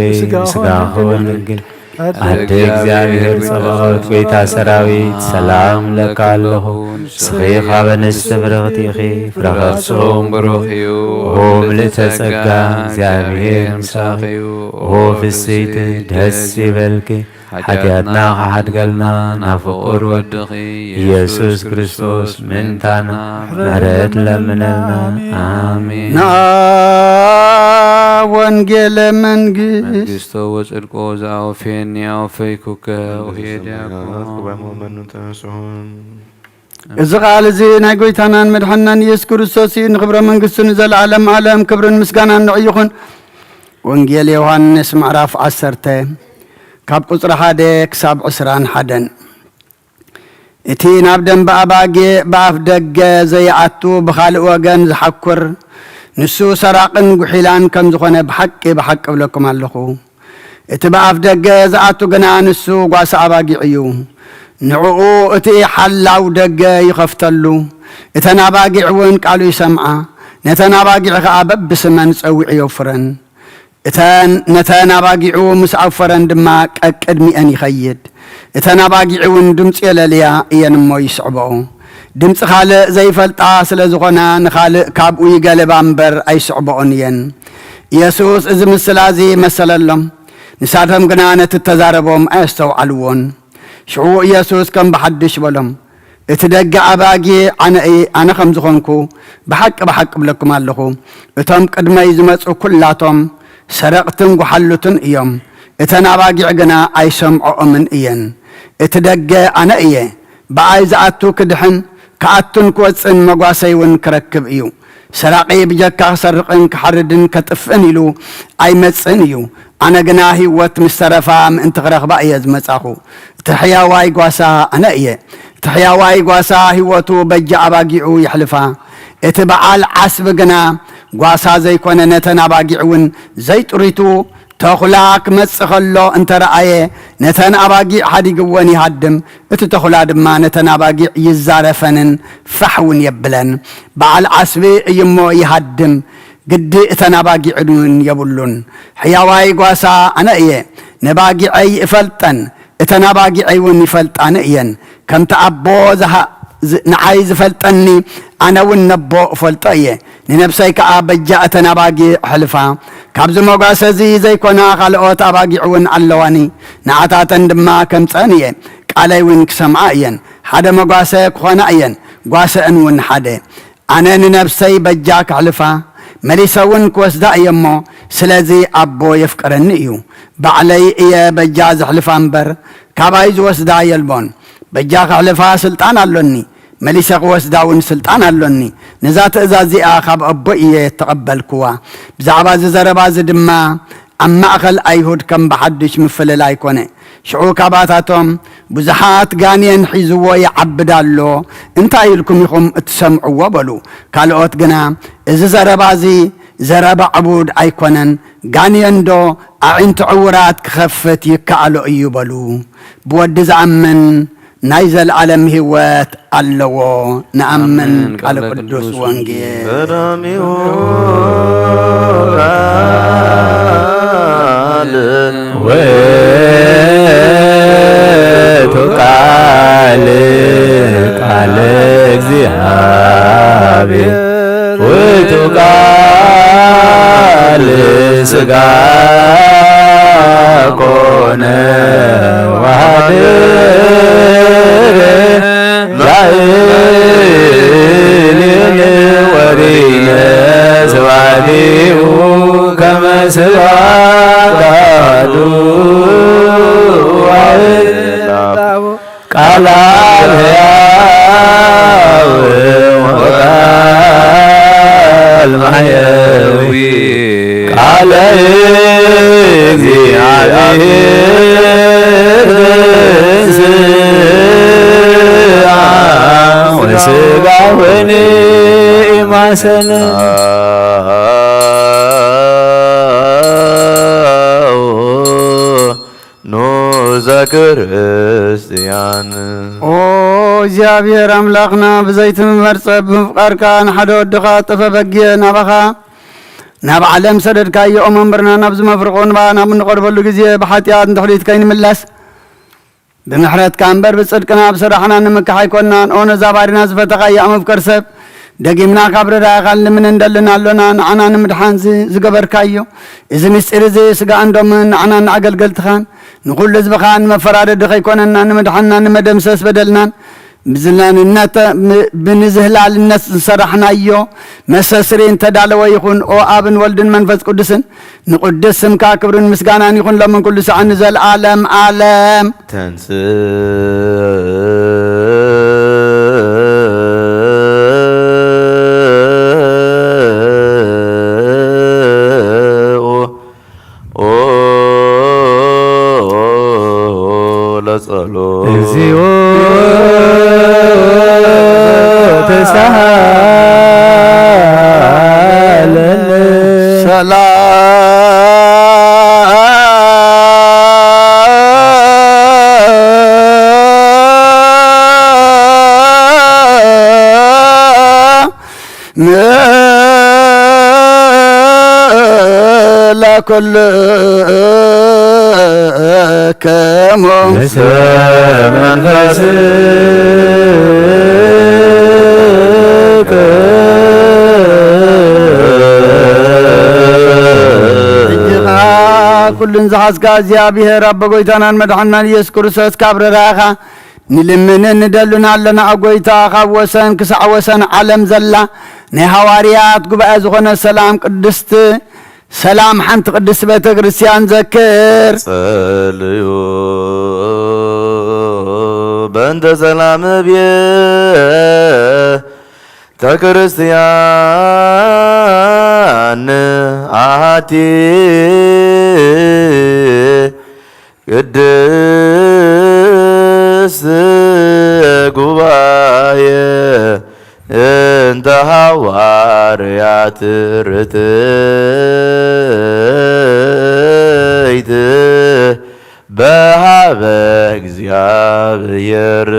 ስጋኺ እውን ድንግል አደ እግዚአብሔር ጸባኦት ጌታ ሰራዊት ሰላም ለካ ኣለኹ ስኺ ኻብ አንስቲ ብርኽቲ ኢኺ ፍሬ ከርሥኦም ብሩኽ እዩ። ኦ ምልዕተ ጸጋ እግዚአብሔር ምሳኺ እዩ። ኦ ፍስይቲ ደስ ይበልኪ ሓጢአትና ከሓድገልና ናብ ፍቁር ወድኺ ኢየሱስ ክርስቶስ ምንታና ምሕረት ለምነልና አሜን። ወንጌለ መንግስቶ ወጽድቆ ዘአውፌኒ አውፈይኩከ ወሄድያኮ እዚ ቃል እዚ ናይ ጎይታናን መድሓናን ኢየሱስ ክርስቶስ ንክብረ መንግስቱን ዘለዓለም ዓለም ክብርን ምስጋናን ንዑ ይኹን። ወንጌል ዮሐንስ ምዕራፍ 10 ካብ ቁጽሪ 1 ክሳብ 21 እቲ ናብ ደንበ ኣባጊዕ ብኣፍ ደገ ዘይኣቱ ብኻልእ ወገን ዝሓኩር ንሱ ሰራቅን ጉሒላን ከም ዝኾነ ብሓቂ ብሓቂ ብለኩም ኣለኹ። እቲ ብኣፍ ደገ ዝኣቱ ግና ንሱ ጓሳ ኣባጊዕ እዩ። ንዕኡ እቲ ሓላው ደገ ይኸፍተሉ እተን ኣባጊዕ እውን ቃሉ ይሰምዓ ነተን ኣባጊዕ ከዓ በብስመን ፀዊዕ የውፍረን ነተን ኣባጊዑ ምስ ኣውፈረን ድማ ቀቅድሚአን ይኸይድ እተን ኣባጊዕ እውን ድምፂ የለልያ እየን እሞ ይስዕብኦ ድምፂ ካልእ ዘይፈልጣ ስለ ዝኾና ንኻልእ ካብኡ ይገለባ እምበር ኣይስዕብኦን እየን። ኢየሱስ እዚ ምስላ እዚ መሰለሎም ንሳቶም ግና ነቲ ተዛረቦም ኣየስተውዓልዎን። ሽዑ ኢየሱስ ከም ብሓድሽ በሎም እቲ ደገ ኣባጊዕ ኣነ ከም ዝኾንኩ ብሓቂ ብሓቂ ብለኩም ኣለኹ እቶም ቅድመይ ዝመፁ ኩላቶም ሰረቕትን ጉሓሉትን እዮም እተን ኣባጊዕ ግና ኣይሰምዖኦምን እየን። እቲ ደገ ኣነ እየ ብኣይ ዝኣቱ ክድሕን ከኣቱን ክወፅን መጓሰይ እውን ክረክብ እዩ። ሰራቂ ብጀካ ክሰርቕን ክሓርድን ከጥፍእን ኢሉ ኣይመፅን እዩ። ኣነ ግና ህይወት ምስ ተረፋ ምእንቲ ክረኽባ እየ ዝመጻኹ። እቲ ሕያዋይ ጓሳ ኣነ እየ። እቲ ሕያዋይ ጓሳ ህይወቱ በጃ ኣባጊዑ ይሕልፋ። እቲ በዓል ዓስቢ ግና ጓሳ ዘይኮነ ነተን ኣባጊዕ እውን ዘይጥሪቱ ተኹላ ክመጽእ ከሎ እንተረኣየ ነተን ኣባጊዕ ሓዲግወን ይሃድም። እቲ ተኹላ ድማ ነተን ኣባጊዕ ይዛረፈንን ፋሕ እውን የብለን። በዓል ዓስቢ እዩሞ ይሃድም ግዲ እተን ኣባጊዕ እውን የብሉን። ሕያዋይ ጓሳ ኣነ እየ ነባጊዐይ እፈልጠን እተን ኣባጊዐይ እውን ይፈልጣነ እየን። ከምቲ ኣቦ ንዓይ ዝፈልጠኒ ኣነ እውን ነቦ እፈልጦ እየ። ንነብሰይ ከዓ በጃ እተን ኣባጊዕ ሕልፋ። ካብዚ መጓሰ እዚ ዘይኮና ካልኦት ኣባጊዕ እውን ኣለዋኒ ንዓታተን ድማ ከምፀን እየ ቃለይ እውን ክሰምዓ እየን። ሓደ መጓሰ ክኾና እየን ጓሰአን እውን ሓደ። ኣነ ንነብሰይ በጃ ክሕልፋ መሊሰ እውን ክወስዳ እየ እሞ ስለዚ ኣቦ የፍቅረኒ እዩ። ባዕለይ እየ በጃ ዝሕልፋ እምበር ካባይ ዝወስዳ የልቦን። በጃ ክሕልፋ ስልጣን ኣሎኒ መሊሰ ክወስዳ እውን ስልጣን ኣሎኒ። ነዛ ትእዛዝ እዚኣ ካብ ኣቦ እየ ተቐበልክዋ። ብዛዕባ ዝዘረባ እዚ ድማ ኣብ ማእኸል ኣይሁድ ከም ብሓድሽ ምፍልል ኣይኮነ። ሽዑ ካባታቶም ብዙሓት ጋንየን ሒዝዎ ይዓብድ ኣሎ እንታይ ኢልኩም ኢኹም እትሰምዕዎ በሉ። ካልኦት ግና እዚ ዘረባ እዚ ዘረባ ዕቡድ ኣይኮነን ጋንየን ዶ ኣዒንቲ ዕውራት ክኸፍት ይከኣሎ እዩ በሉ። ብወዲ ዝኣምን ናይ ዘለዓለም ህይወት ኣለዎ። ንኣምን ቃል ቅዱስ ወንጌል ቀዳሚው ውእቱ ቃል እግዚአብሔር ውእቱ ቃል ሥጋ ኮነ ወኀደረ ላዕሌነ ወሪነ ስብሐቲሁ ከመ ስብሐት አሐዱ ቃለ ሕያው ወቃል ማሕየዊ ቃለ እግዚአብሔር ወሥጋ ወኔ ማሰነ ክርስቲያን ኦ እግዚአብሔር አምላክና ብዘይት መርጸብ በፍቃርካ ንሓደ ወድኻ ጠፈ በጊየ ናባኻ ናብ ዓለም ሰደድካዮ ኦ መንበርና ናብ ዝመፍርቆ ንባ ናብ እንቆርበሉ ግዜ ብሓጢኣት እንተኽሊት ከይንምላስ ብምሕረትካ እምበር ብፅድቅና ብስራሕና ንምክሕ ኣይኮንናን ኦ ነዛ ባሪና ዝፈተኻዮ ኣመፍከር ሰብ ደጊምና ካብ ረዳእኻ ልምን እንደልና ኣሎና ንዓና ንምድሓን ዝገበርካዮ እዚ ምስጢር እዚ ስጋ እንዶምን ንዓና ንኣገልገልትኻን ንኩሉ ህዝብኻ ንመፈራረዲ ከይኮነና ንምድሓንና ንመደምሰስ በደልናን ብንዝህላልነት ዝሰራሕናዮ መሰስሪ እንተዳለወ ይኹን ኦ ኣብን ወልድን መንፈስ ቅዱስን ንቅዱስ ስምካ ክብርን ምስጋናን ይኹን ሎምን ኩሉ ሰዓት ንዘለዓለም ዓለም እግዚኦ ተሳሃለነ ለኩል ከሞ መንፈስ ኩልን ዝሓዝካ እግዚኣብሔር ኣቦ ጎይታናን መድሓንናን ኢየሱስ ክርስቶስ ካብ ረዳእኻ ንልምንን ንደሉና ኣለና ጎይታ ካብ ወሰን ክሳዕ ወሰን ዓለም ዘላ ናይ ሃዋርያት ጉባኤ ዝኾነ ሰላም ቅድስቲ ሰላም ሓንቲ ቅድስቲ ቤተ ክርስቲያን ዘክር ጸልዩ በእንተ ሰላም ቤተ ክርስቲያን አሐቲ ቅድስት ጉባኤ እንተ ሐዋርያት ርትዕት በሃበ እግዚአብሔር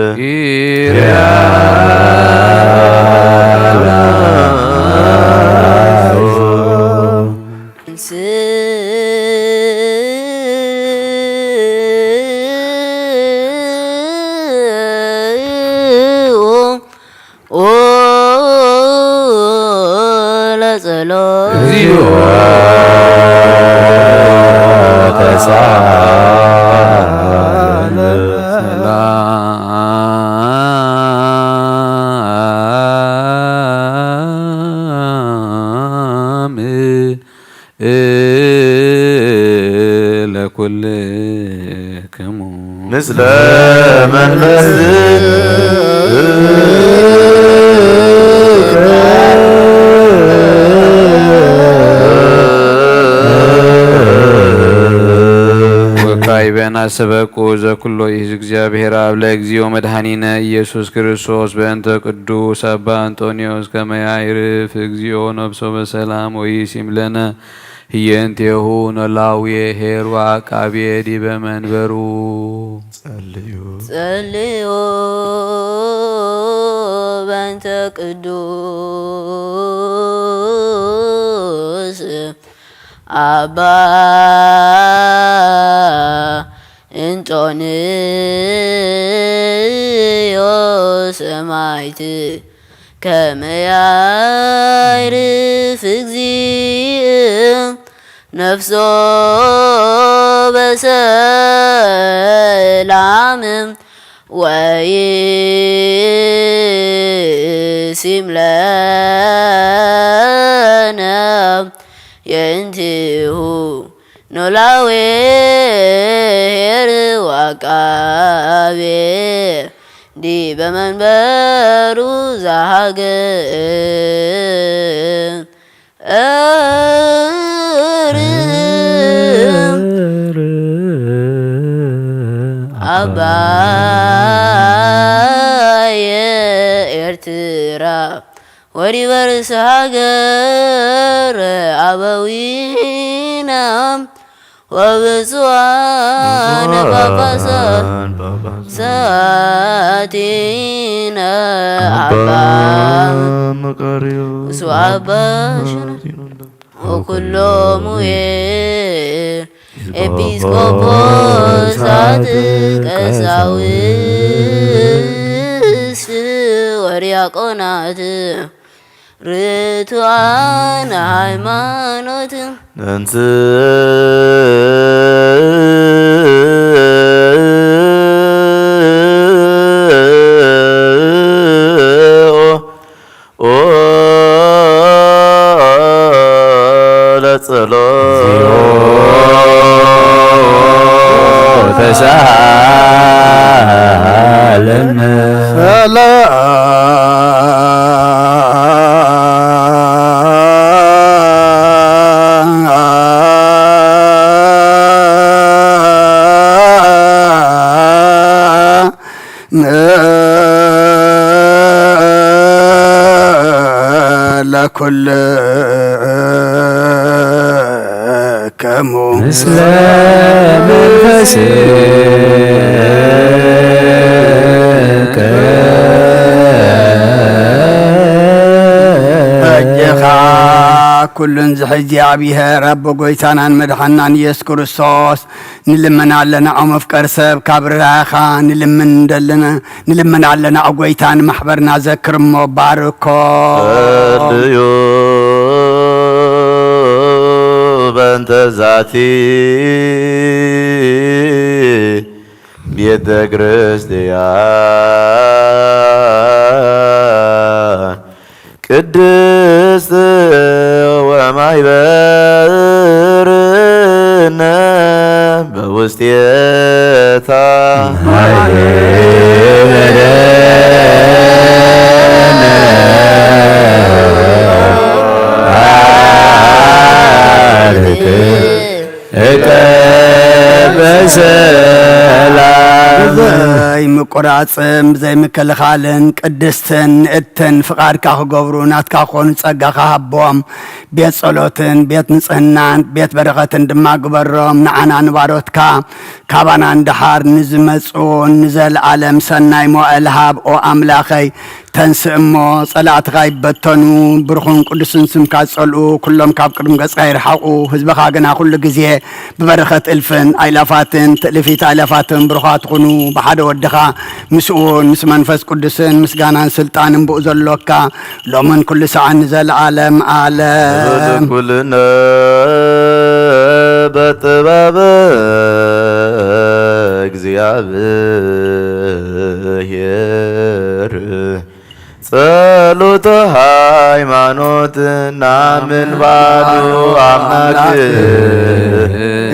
ለኩልክሙ ምስለ መንፈስ ወካዕበና ሰበቁ ዘኩሎ ይእዝ እግዚአብሔር አብ ለእግዚኦ መድኃኒነ ኢየሱስ ክርስቶስ በእንተ ቅዱስ አባ አንጦንዮስ ከመ ያዕርፍ እግዚኦ ነብሶ በሰላም ወይሲም ለነ ህየንቴሁ ኖላዊ ኄር ወዐቃቤ ዲበ መንበሩ ጸልዩ በእንተ ቅዱስ አባ እንጦንዮስ ሰማዕት ከመ ያዕርፍ እግዚእ ነፍሶ በሰላም ወይሲም ለነ የእንቲሁ ኖላዊ ኄር ወዐቃቤ ዲበ መንበሩ አባየ ኤርትራ ወዲበ ርእሰ ሀገር አበዊነ وبسوان ساتينا عبا سوابا وكلهم ኤጲስቆጶሳት ቀሳውስት ወዲያቆናት ርቱዓን ሃይማኖት እንስ ተሳለም ለኩል ከሙ ምስለ መንፈስከ እጅኻ ኩሉን ዝሕዚ ኣብሔር ኣቦ ጐይታናን መድሓናን ኢየሱስ ክርስቶስ ንልመና ኣለና ኣብ መፍቀር ሰብ ካብ ርራኻ ንልመና ኣለና ኣብ ጐይታን ማሕበርና ዘክር እሞ ባርኮ ጸልዩ በእንተ ዛቲ ቤተ ክርስቲያን ቅድስት ወማይበርነ በውስጤታ ዘይ ምቁራፅም ዘይ ምክልኻልን ቅድስትን ንእትን ፍቓድካ ክገብሩ ናትካ ክኾኑ ጸጋኻ ሃቦም ቤት ጸሎትን ቤት ንጽህናን ቤት በረኸትን ድማ ግበሮም ንዓና ንባሮትካ ካባና እንድሓር ንዝመጹን ንዘለዓለም ሰናይ ሞዕል ሃብ ኦ ኣምላኸይ ተንስእ እሞ ጸላእትኻ ይበተኑ ብርኹን ቅዱስን ስምካ ጸልኡ ኩሎም ካብ ቅድም ገጽካ ይርሓቑ ህዝብኻ ግና ኩሉ ግዜ ብበረኸት እልፍን ኣይላፋትን ትእልፊት ኣይላፋትን ብሩኻት ኹኑ ብሓደ ወድኻ ምስኡን ምስ መንፈስ ቅዱስን ምስጋናን ስልጣንን ብኡ ዘሎካ ሎምን ኩሉ ሰዓት ንዘለዓለም ዓለም ኩልነ በጥበብ እግዚአብሔር ጸሎተ ሃይማኖት ናምን ባዱ አምላክ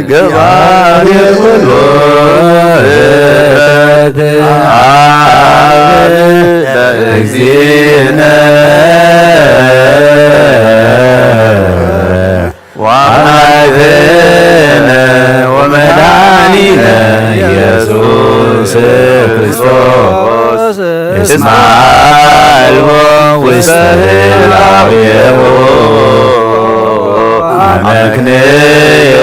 ገባር የኩሎ ለእግዚእነ ወመድኃኒነ ወመድኃኒነ ኢየሱስ ክርስቶስ እስመ አልቦ ውስተ ህላዌሁ አመክንዮ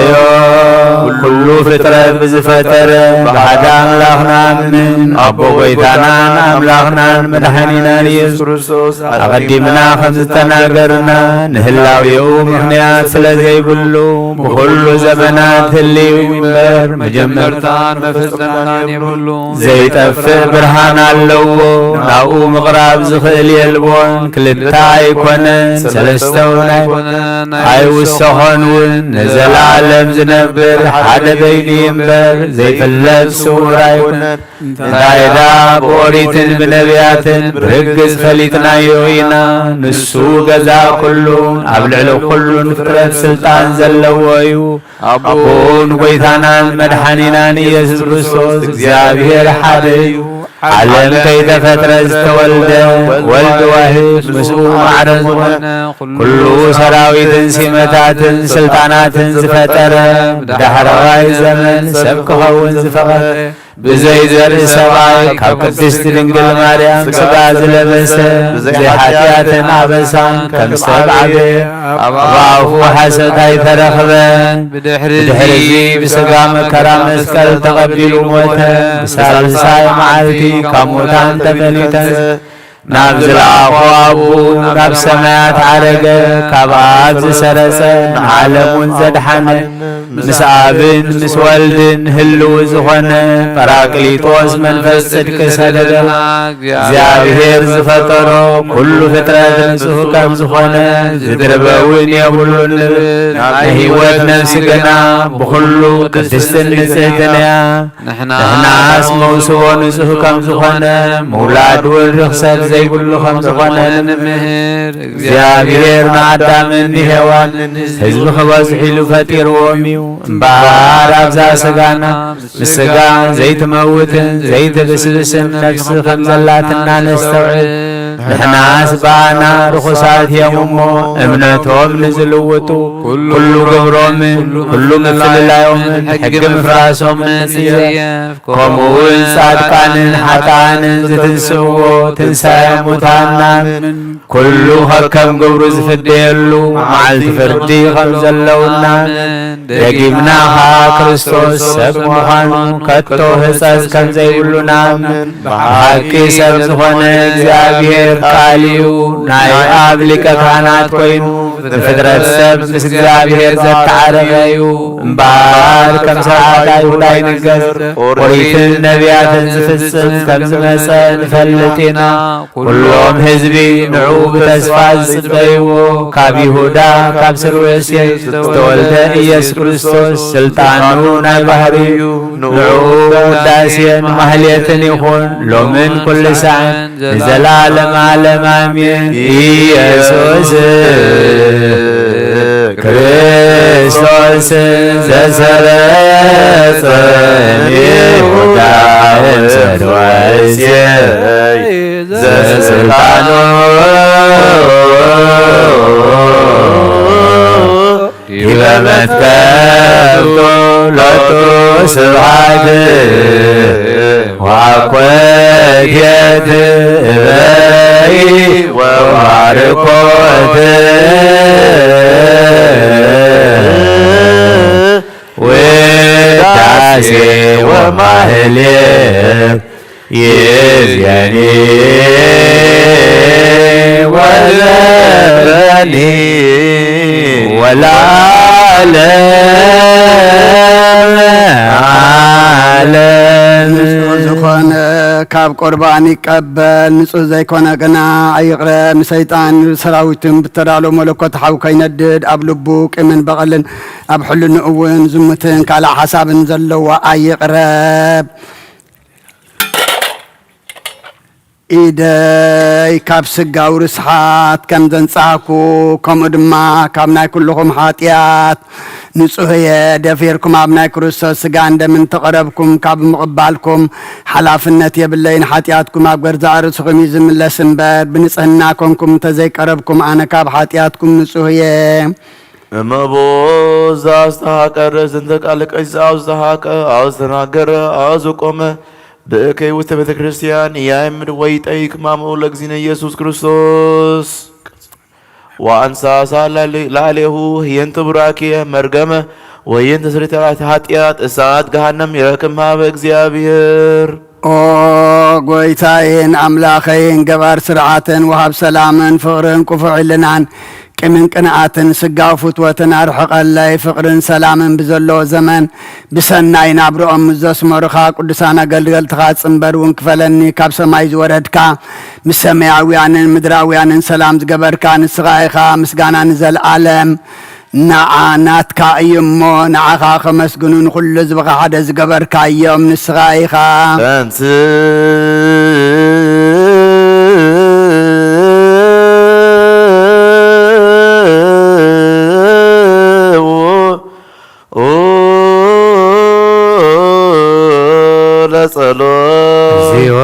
ኩሉ ፍጥረት ብዝፈጠረ ብሓደ ኣምላኽና ምን ኣቦ ጐይታናን ኣምላኽናን መድኃኒናን ኢየሱስ ክርስቶስ ኣቐዲምና ከም ዝተናገርና ንህላዊኡ ምኽንያት ስለ ዘይብሉ ብኩሉ ዘመናት ህልዩ እምበር መጀመርታን መፈጸምታን የብሉ ዘይጠፍእ ብርሃን ኣለዎ ናብኡ ምቕራብ ዝኽእል የልቦን ክልተ ኣይኮነን ሰለስተ እውን ኣይኮነን ኣይውሰኾን እውን ንዘላለም ዝነብር ሓደ በይኒ እምበር ዘይፍለጥ ስውር ኣይኮነን እንታይዳ ብኦሪትን ብነቢያትን ብርግጽ ፈሊጥናዮ ኢና ንሱ ገዛ ኩሉ ኣብ ልዕሊ ኩሉን ፍጥረት ስልጣን ዘለዎ እዩ ኣቦን ጐይታናን መድኃኒናን ኢየሱስ ክርስቶስ እግዚአብሔር ሓደ እዩ ዓለም ከይተፈጥረ ዝተወልደ ወልድ ዋህድ ምስኡ ማዕረ ዝኾነ ኩሉ ሰራዊትን ሲመታትን ስልጣናትን ዝፈጠረ ብዳሕረዋይ ዘመን ሰብ ክኸውን ዝፈቐደ بزي زر سبعي كاب قدست دنقل مريم سقا زلبس بزي حتياتنا عبسان كم استبعبه أبعوفو حسد هاي ترخبه بدحرزي بسقا مكرا مسكال تقبلو موتا بسالساي معالتي كموتان تفليتا نابزل أخو أبو ناب سمايات عرقه كابعاد سرسه نعلمون زدحنه مس آبن مس والدن هلو زخونه براكليتوس منفس صدق سددنا እግዚአብሔር زفترو كل فترة نسوه كم زخونه زدربون يبلون نهيوت نفس قنا بخلو قدستن نسيتنا نحنا اسمو سوه نسوه كم زخونه مولاد والرخصة زي كل خمس قنان مهر እግዚአብሔር ናዳምን ይሄዋን ህዝብ خواز حلو فتير وميو امبار ابزا سغانا مسغا زيت موتن زيت بسبسن نفس خمزلاتنا نستوعد نحنا اسبانا رخصات يومو امنتهم نزلوتو كل قبروم كل مثل اليوم حق مفراسهم نسيف كومون صادقان حقان زتنسو تنسى موتانا كل حكم قبر زفديلو معالت فردي خمزلونا دقيمناها كريستوس سب مخانو كتو حساس كم زيولنا بحاكي سب زخونه እግዚአብሔር ቃልዩ ናይ ኣብ ሊቀ ካህናት ኮይኑ ፍጥረት ሰብ ምስ እግዚአብሔር ዘተዓረገዩ እምበር ከም ሰዓት አይሁድ ኣይንገር ኦሪትን ነቢያትን ዝፍጽም ከም ዝመፀ ንፈልጥ ኢና ኩሎም ህዝቢ ንዑ ብተስፋ ዝፅበይዎ ካብ ይሁዳ ካብ ስርወስየ ዝተወልደ ኢየሱስ ክርስቶስ ስልጣኑ ናይ ባህርዩ ንዑ ውዳሴን ማህሌትን ይኹን ሎምን ኩሉ ሰዓት ንዘላለም ዓለም አሜን። ኢየሱስ ክርስቶስ ዘሰረጸ ይሁዳ እምሰድወስየ ዘስልጣኑ ዲበ መስቀል ሎቱ ስብሐት ወአኮቴት እበይ ወባርኮት ውዳሴ ወማህሌት ይእዜኒ ወዘረኒ ወለዓለመ ዓለም። ዝኾነ ካብ ቁርባን ይቀበል ንጹህ ዘይኮነ ግና ኣይቕረብ ንሰይጣን ሰራዊትን ብተዳሎ መለኮት ሓው ከይነድድ ኣብ ልቡ ቂምን በቐልን ኣብ ሕልኑ እውን ዝሙትን ካልእ ሓሳብን ዘለዎ ኣይቕረብ። ኢደይ ካብ ስጋዊ ርስሓት ከም ዘንጻሕኩ ከምኡ ድማ ካብ ናይ ኩልኹም ሓጢኣት ንጹህ እየ ደፊርኩም ኣብ ናይ ክርስቶስ ስጋ እንደምን ተቐረብኩም ካብ ምቕባልኩም ሓላፍነት የብለይን ሓጢኣትኩም ኣብ ገርዛዕ ርእስኹም እዩ ዝምለስ እምበር ብንጽህና ኮንኩም እንተዘይቀረብኩም ኣነ ካብ ሓጢኣትኩም ንጹህ እየ። እመቦ ዛስተሃቀ ርእስ እንተቃልቀ አው ዝተሃቀ አው ዝተናገረ አው ዝቆመ በእከይ ውስተ ቤተ ክርስቲያን ያይምድ ወይጠይቅ ማምኡ ለእግዚእነ ኢየሱስ ክርስቶስ ወአንሳሳ ላሌሁ የንተ ቡራኬ መርገመ ወየንተ ስርየት ኃጢአት እሳት ገሃነም ይረክም ሀበ እግዚአብሔር። ኦ ጎይታዬን አምላኸይን ገባር ስርዓትን ወሃብ ሰላምን ፍቅርን ቁፉዕ ኢልናን ቅምን ቅንኣትን ስጋው ፍትወትን ኣርሕቐለይ ፍቅርን ሰላምን ብዘለዎ ዘመን ብሰናይ ናብርኦም ዘስመሩኻ ቅዱሳን ኣገልገልትኻ ፅምበር እውን ክፈለኒ ካብ ሰማይ ዝወረድካ ምስ ሰማያውያንን ምድራውያንን ሰላም ዝገበርካ ንስኻ ኢኻ ምስጋና ንዘለዓለም ናትካ እዩ እሞ ንዓኻ ከመስግኑ ንኩሉ ዝበኻ ሓደ ዝገበርካ እዮም ንስኻ ኢኻ እግዚኦ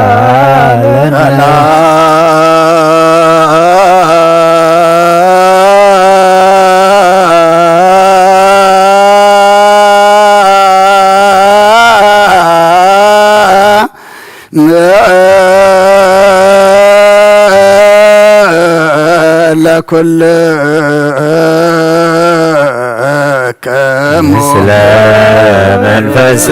ተሳሃለና لكل مثل منفس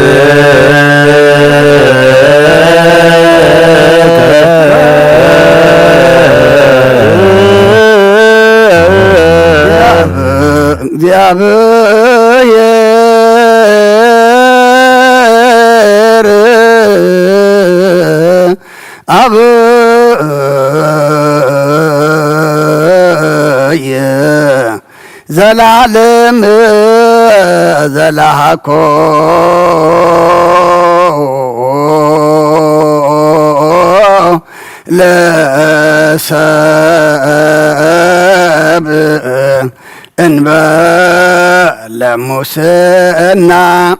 زلعلم زلعكو لساب انبا لموسنا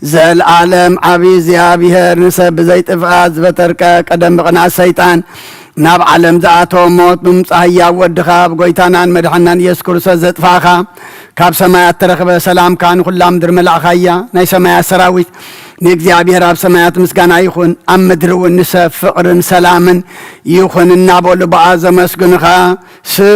زلعلم عبي زيابيهر نسب زيت افعاز بتركة قدم بقناع السيطان ناب عالم زعاتو موت بمصاحيا ودخاب قويتانان مدحنان يسكر سزت فاخا كاب سمايات ترخب سلام كان خلام در ملعخايا ناي سمايات سراويت نيك زيابيهر اب سمايات مسقانا يخون ام مدرو النسب فقرن سلامن يخون النابو لبعازة مسقنخا سبحان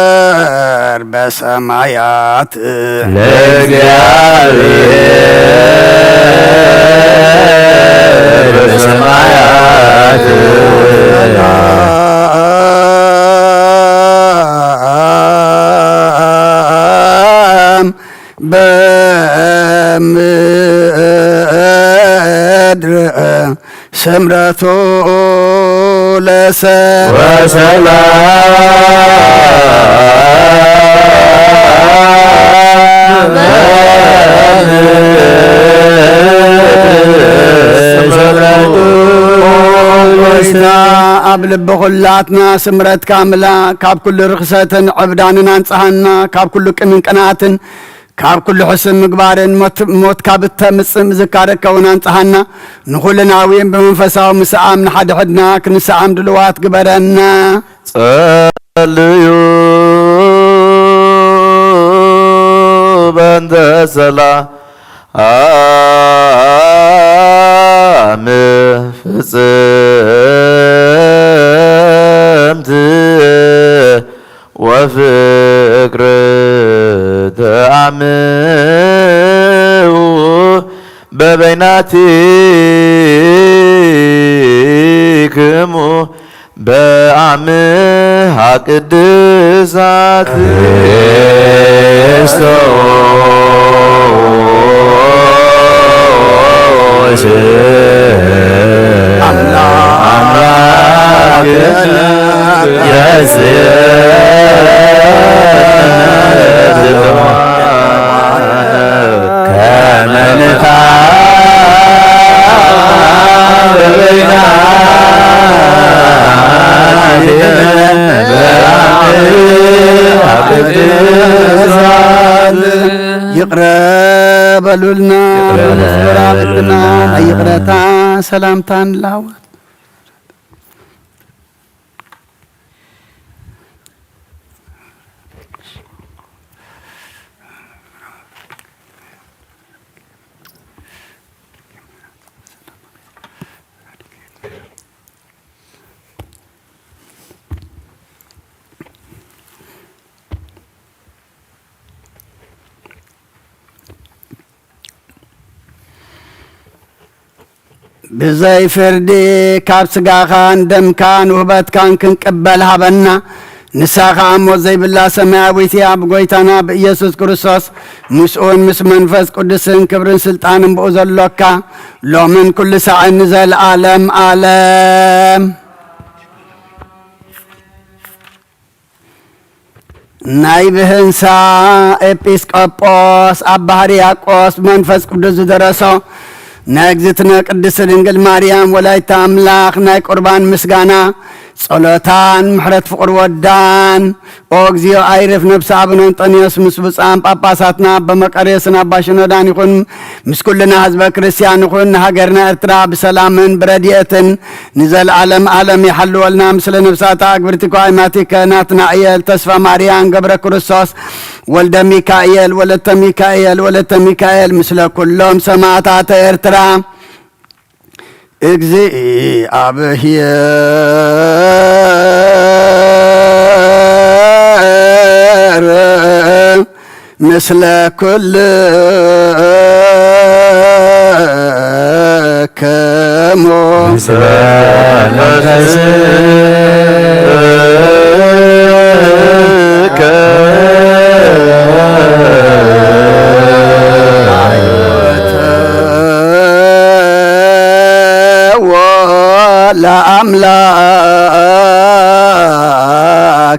እግዚአብሔር በሰማያት ለእግዚአብሔር በሰማያት በምድር سمرة لسان قبل بخلاتنا سمرت كاملة كاب كل رخصة عبداننا انصحنا كاب كل كمن قناتن كاب كل حسن مقبارن موت كابت مصم ذكارك كونان صحنا نخلنا وين بمنفساو مسعام نحد حدنا كنسعام دلوات قبرنا صليو بند سلام فصمت وفكر تعمو ببيناتكمو بعمها قدسات ክርስቶስ አምላክነ ከመንታ يقرب لنا يقربنا يقرتا سلامتان لاو بزي فردي كاب سقاخان دمكان وهبتكان كنقبل هبنا نساخا أمو زي بالله سماوي ثياب قويتنا بإيسوس كريستوس مسؤول مس منفس قدسن كبرن سلطان بأوزل لوكا لو من كل ساعة نزل عالم عالم نايبهنسا إبسكوبوس أبا هرياقوس منفس قدس درسو ناكزتنا قدس دنجل مريم ولايت أملاخ ناي قربان مسغانا ጸሎታን ምሕረት ፍቅር ወዳን ኦግዚዮ አይረፍ ነፍስ አቡነ አንጦንዮስ ምስ ብጻም ጳጳሳትና በመቀሬስና ባሽኖዳን ይኹን ምስ ኩልና ህዝበ ክርስቲያን ይኹን ሃገርና ኤርትራ በሰላምን ብረድኤትን ንዘለዓለም ዓለም ይሐልወልና ምስለ ነፍሳታ አግብርቲ ቋይማቲ ከናትና እየል ተስፋ ማርያም ገብረ ክርስቶስ ወልደ ሚካኤል ወለተ ሚካኤል ምስለ ኩሎም ሰማዕታተ ኤርትራ እግዚአብሔር ምስለ ኩልክሙ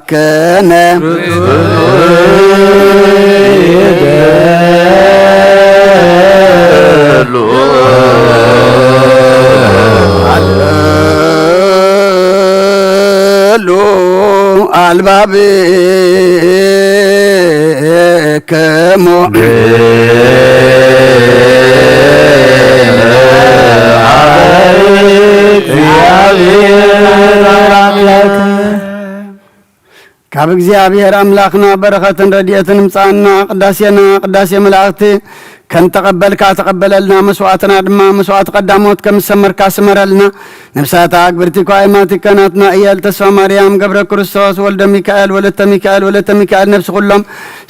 ለአምላክነ አልባብክሙ ካብ እግዚአብሔር አምላክና በረከትን ረድኤትን ምጻና ቅዳሴና ቅዳሴ መላእክት ከንተቀበልካ ተቀበለልና መስዋዕትና ድማ መስዋዕት ቀዳሞት ከምሰመርካ ስመረልና ነፍሳታ አግብርቲ ቋይማቲ ከናትና እየል ተስፋ ማርያም ገብረ ክርስቶስ ወልደ ሚካኤል ወለተ ሚካኤል ነፍስ ኩሎም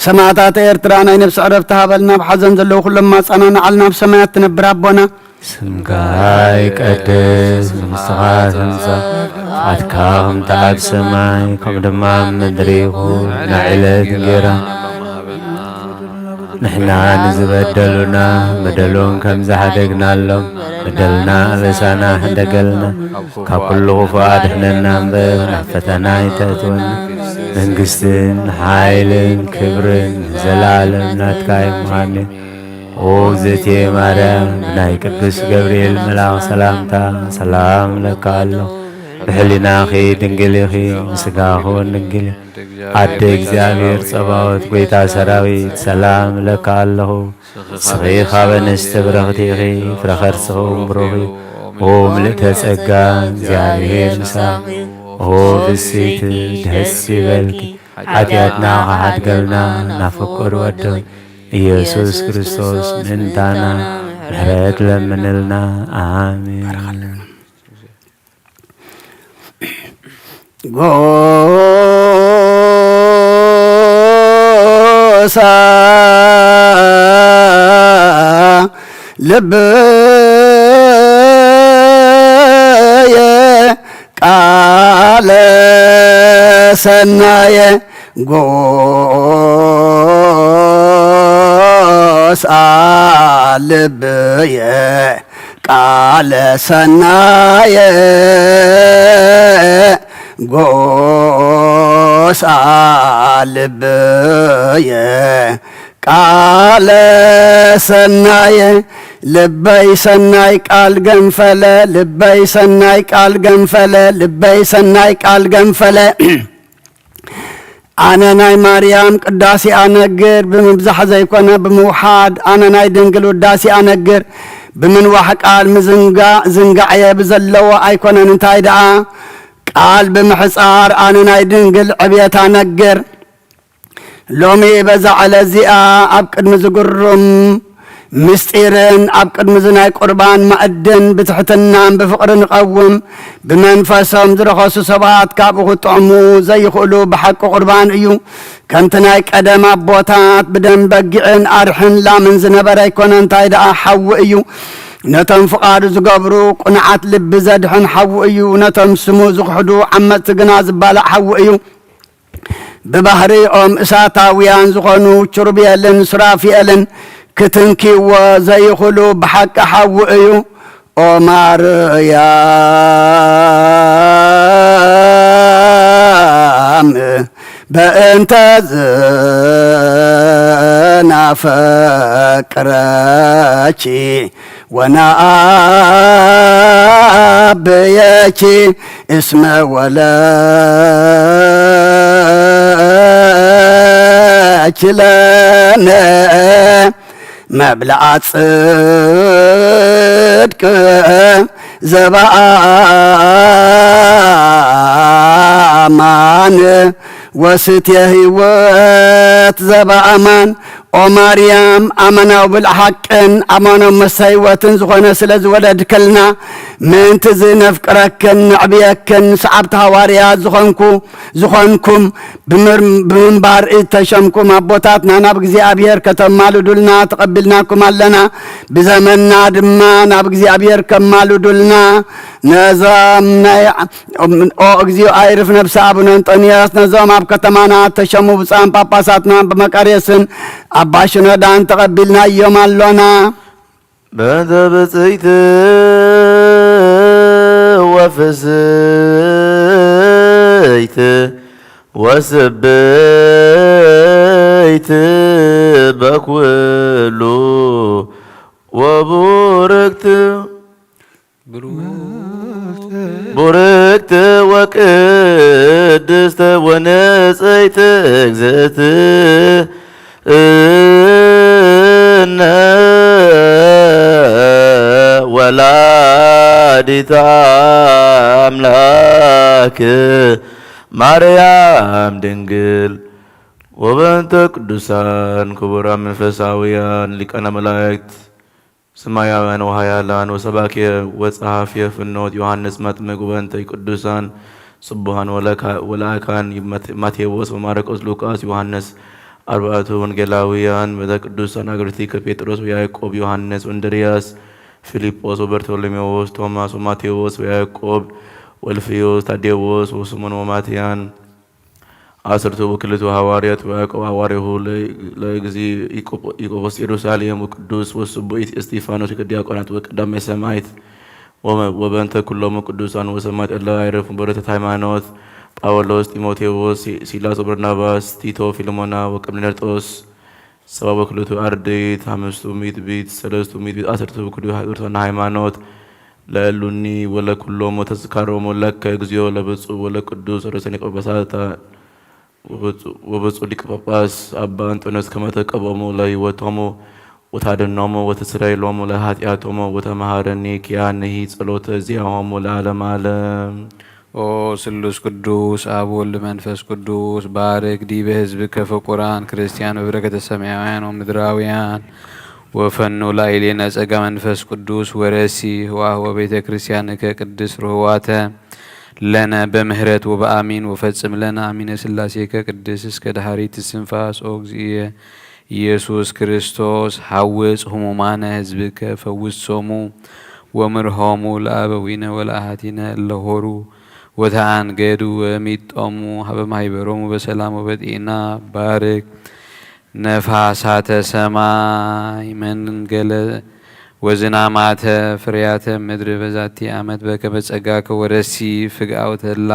ሰማዕታተ ኤርትራ ናይ ነፍስ ዕረፍቲ ሃበልና ብሓዘን ዘለዉ ኩሎም ማጻናና ዓልና ብሰማያት ትነብር አቦና ስምካ ይቀድስ መንግሥትኻ ትምጻእ ፈቃድካ ከምቲ ኣብ ሰማይ ከምኡ ድማ ኣብ ምድሪ ይኹን ንዕለት እንጀራና ንሕና ንዝበደሉና በደሉን ከም ዝሓደግናሎም በደልና ኣበሳና ሕደገልና ካብ ኩሉ ክፉእ ኣድሕነና እምበር ናብ ፈተና ይተእትወና መንግስትን ሓይልን ክብርን ዘለዓለም ናትካ ይምዃን ኦ እግዝእትየ ማርያም ብናይ ቅዱስ ገብርኤል መልአክ ሰላምታ ሰላም ለካ ኣለኹ ብሕሊናኺ ድንግል ኢኺ ምስጋኹን ድንግል አደ እግዚአብሔር ጸባዖት ጐይታ ሰራዊት ሰላም ለካ ኣለኹ ስኺ ኻብ አንስቲ ብረኽቲ ኢኺ ፍረ ከርስኹም ብሩኽ እዩ ኦ ምልእተ ጸጋ እግዚአብሔር ምሳኺ ኦ ብእሲት ደስ ይበልኪ ኃጢአትና ኻሓድገልና ናፍቁር ወድኺ ኢየሱስ ክርስቶስ ምእንታና ምሕረት ለምንልና አሜን። ጎሳ ልብየ ቃለ ሰናየ ጎሳ ልብየ ቃለ ሰናየ ጎሳ ልብየ ቃለ ሰናየ ልበይ ሰናይ ቃል ገንፈለ ልበይ ሰናይ ቃል ገንፈለ ልበይ ሰናይ ቃል ገንፈለ አነ ናይ ማርያም ቅዳሴ አነግር ብምብዛሕ ዘይኮነ ብምውሓድ አነ ናይ ድንግል ውዳሴ አነግር ብምንዋሕ ቃል ዝንጋዕየ ብዘለዎ ኣይኮነን እንታይ ደኣ ቃል ብምሕፃር አነ ናይ ድንግል ዕብየት አነግር ሎሚ በዛ ዕለት እዚኣ ኣብ ቅድሚ ዝግሩም ምስጢርን ኣብ ቅድሚ ዝናይ ቁርባን ማእድን ብትሕትናን ብፍቕርን ይቐውም ብመንፈሶም ዝረኸሱ ሰባት ካብኡ ክጥዕሙ ዘይኽእሉ ብሓቂ ቁርባን እዩ ከምቲ ናይ ቀደም ኣቦታት ብደም በጊዕን ኣርሕን ላምን ዝነበረ ኣይኮነ እንታይ ደኣ ሓዊ እዩ ነቶም ፍቓዱ ዝገብሩ ቁንዓት ልቢ ዘድሕን ሓዊ እዩ ነቶም ስሙ ዝኽሕዱ ዓመፅቲ ግና ዝባላዕ ሓዊ እዩ ብባህሪኦም እሳታውያን ዝኾኑ ኪሩቤልን ሱራፊኤልን ክትንኪዎ ዘይኽእሉ ብሓቂ ሓዊ እዩ ኦ ማርያም በእንተ ዝናፈቅረኪ ወነአ نسابيك اسم ولا لنا مبلغ صدق زبامان وست هيوت زبامان ومريم أمنوا بالحق أمنوا مسايوة زغنا سلز ولد كلنا من تزنف كركن عبيكن سعبت هواريا زغنكم بمنبار تشمكم أبوتاتنا نبغزي أبير كتمالو دلنا تقبلناكم لنا بزمننا دما نبغزي أبير كمالو دلنا نظامنا أغزي أعرف نفس أبونا انطنياس نظام أب كتمانا تشمو بسان باباساتنا بمكاريسن أباشنا دان تقبلنا يوم اللونا بدا بسيت وفسيت وسبيت بكولو وبوركت بوركت وقدست ونسيت اجزت ወላዲተ አምላክ ማርያም ድንግል ወበንተ ቅዱሳን ክቡራን መንፈሳውያን ሊቃነ መላእክት ሰማያውያን ወኃያላን ወሰባክየ ወጸሐፍየ ፍኖት ዮሐንስ መጥምቅ ወበንተ ቅዱሳን ስቡሐን ወላእካን ማቴዎስ ወማርቆስ ሉቃስ ዮሐንስ አርባዕቱ ወንጌላውያን ቤተ ቅዱሳን አግብርቲከ ጴጥሮስ ወያዕቆብ ዮሐንስ ወእንድርያስ ፊልጶስ ወበርቶሎሜዎስ ቶማስ ወማቴዎስ ወያዕቆብ ወልፍዮስ ታዴዎስ ወስምዖን ወማትያን አስርቱ ወክልኤቱ ሐዋርያት ወያዕቆብ ሐዋርያሁ ለእግዚእ ኢቆጶስ ኢየሩሳሌም ወቅዱስ ወስቡዕ እስጢፋኖስ ዲያቆናት ወቀዳማይ ሰማዕት ወበእንተ ኩሎሙ ቅዱሳን ወሰማዕት እለ አይረፉ በረከተ ሃይማኖት ጳውሎስ ጢሞቴዎስ ሲላስ ወበርናባስ ቲቶ ፊልሞና ወቀርኔሌዎስ ሰብአ ወክልኤቱ አርድእት አምስቱ ምዕት ቤት ሰለስቱ ምዕት ቤት አስርቱ ወክልኤቱ ሃይማኖት ለእሉኒ ወለኩሎሙ ተዝካሮሙ ለከ እግዚኦ ለብፁዕ ወለቅዱስ ርእሰ ሊቃነ ጳጳሳት ወብፁዕ ሊቀ ጳጳስ አባ እንጦንዮስ ከመ ተቀበሎሙ ለሕይወቶሙ ወታደኖሙ ወተስረይሎሙ ለኃጢአቶሙ ወተመሃረኒ ኪያነሂ ጸሎተ ዚአሆሙ ለዓለመ ዓለም። ኦ ስሉስ ቅዱስ አብ ወልድ መንፈስ ቅዱስ ባርክ ዲበ ሕዝብከ ፍቁራን ክርስቲያን በበረከተ ሰማያውያን ወምድራውያን ወፈኑ ላዕሌነ ጸጋ መንፈስ ቅዱስ ወረሲ ህዋህወ ቤተ ክርስቲያንከ ቅድስት ርኅዋተ ለነ በምህረት ወበአሚን ወፈጽም ለነ አሚነ ሥላሴከ ቅድስት እስከ ዳህሪት እስትንፋስ ኦ እግዚእየ ኢየሱስ ክርስቶስ ሐውፅ ህሙማነ ሕዝብከ ፈውሶሙ ወምርሆሙ ለአበዊነ ወለአሃቲነ እለሆሩ ወተአንገዱ ወሚጦሙ ሀበ ማኅበሮሙ በሰላም ወበጤና ባርክ ነፋሳተ ሰማይ መንገለ ወዝናማተ ፍሬያተ ምድር በዛቲ ዓመት በከመ ጸጋከ ወረሲ ፍግአውተላ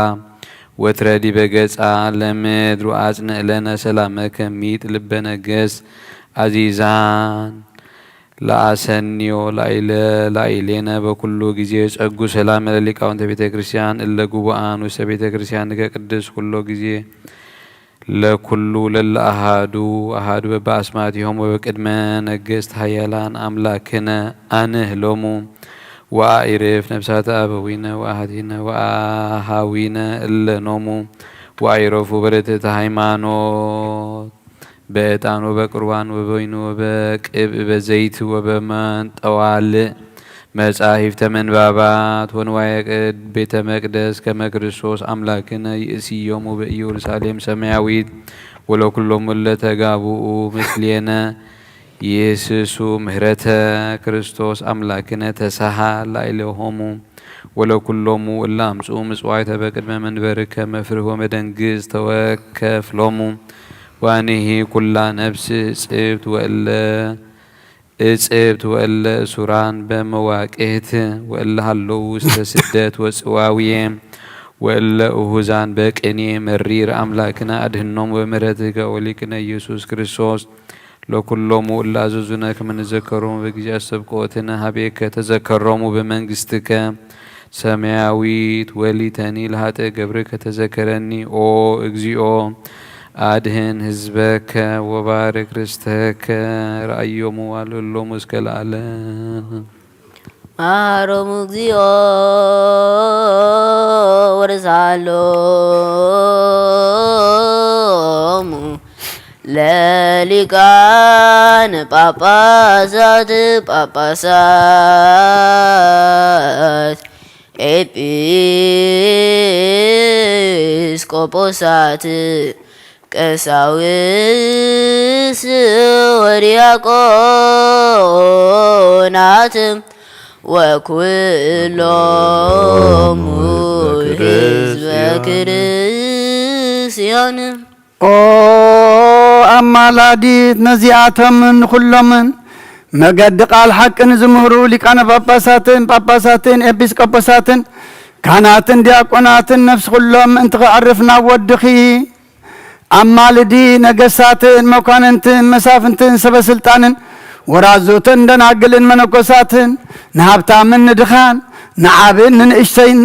ወትረዲ በገጻ ለምድር ወአጽንዕ ለነ ሰላመከ ሚጥ ልበ ነገሥት አዚዛን ለአሰኒዮ ላዕሌነ በኩሉ ጊዜ ጸጉ ሰላም ለሊቃውንተ ቤተ ክርስቲያን እለ ጉቡአን ውስተ ቤተ ክርስቲያን ከቅድስ ኩሎ ጊዜ ለኩሉ ለለ አሃዱ በበአስማቲሆሙ ወበቅድመ ነገሥት ኃያላን አምላክነ አንህሎሙ ወአዕርፍ ነፍሳተ አበዊነ ወአሃቲነ ወአሃዊነ እለ ኖሙ ወአዕረፉ በርትዕተ ሃይማኖት በዕጣን ወበቁርባን ወበወይን ወበቅብእ በዘይት ወበመንጠዋልዕ መጻሕፍተ መንባባት ወንዋየ ቤተ መቅደስ ከመ ክርስቶስ አምላክነ ይእስዮሙ በኢየሩሳሌም ሰማያዊት ወለኩሎሙ ለተጋብኡ ምስሌነ ይእስሱ ምህረተ ክርስቶስ አምላክነ ተሳሃ ላዕሌሆሙ ወለኩሎሙ እለ አምጽኡ ምጽዋዕተ በቅድመ መንበርከ መፍርህ ወመደንግዝ ተወከፍሎሙ ዋኒሂ ኩላ ነፍስ እጽብት ወእለ ሱራን በመዋቅህት ወእለ ሃለዉ ውስተ ስደት ወጽዋውየ ወእለ እሁዛን በቅኔ መሪር አምላክነ አድኅኖሙ በምሕረትከ ወሊቅነ ኢየሱስ ክርስቶስ ለኩሎሙ እለ አዘዙነ ከመ ንዘከሮሙ በጊዜ አሰብቅዎትነ ሀቤከ ተዘከሮሙ በመንግሥትከ ሰማያዊት ወሊተኒ ለኃጥእ ገብርከ ተዘከረኒ ኦ እግዚኦ አድህን ህዝበከ ወባርክ ርስተከ ረአዮሙ ዋልሎሙ እስከ ለዓለም ማሮሙ እግዚኦ ወርሳሎሙ ለሊቃነ ጳጳሳት ኤጲስቆጶሳት ቀሳውስት ወዲያቆናት ወኩሎሙ ህዝበ ክርስቲያን ኦ አማላዲት ነዚአተምን ኩሎምን መገድ ቃል ሐቅን ዝምህሩ ሊቃነ ጳጳሳትን ኤጲስቆጶሳትን ካህናትን ዲያቆናትን ነፍስ ኩሎም እንትኸዕርፍና ወድኺ አማልዲ ነገሳትን መኳንንትን መሳፍንትን ሰበስልጣንን ወራዞትን ደናግልን መነኮሳትን ንሃብታምን ንድኻን ንዓብን ንእሽተይን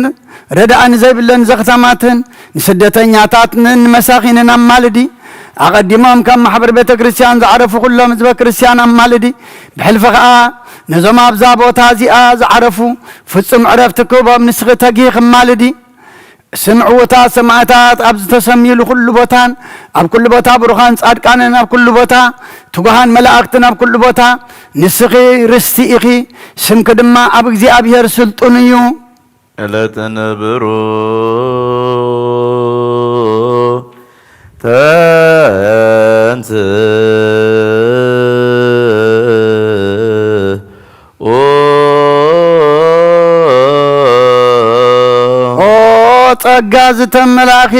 ረዳእን ዘይብለን ዘኽተማትን ንስደተኛታትን መሳኺንን ኣማልዲ ኣቐዲሞም ከም ማሕበር ቤተ ክርስቲያን ዝዓረፉ ኩሎም ህዝበ ክርስቲያን ኣማልዲ ብሕልፊ ከዓ ነዞም ኣብዛ ቦታ እዚኣ ዝዓረፉ ፍጹም ዕረፍቲ ክህቦም ንስኺ ተጊኽ እማልዲ ስምዕውታ ሰማዕታት ኣብ ዝተሰሚሉ ኩሉ ቦታን ኣብ ኩሉ ቦታ ብሩኻን ጻድቃንን ኣብ ኩሉ ቦታ ትጉሃን መላእክትን ኣብ ኩሉ ቦታ ንስኺ ርስቲ ኢኺ ስምኪ ድማ ኣብ እግዚኣብሔር ስልጡን እዩ ዕለተ ነብሩ ተንስ ጸጋ ዝተመላኺ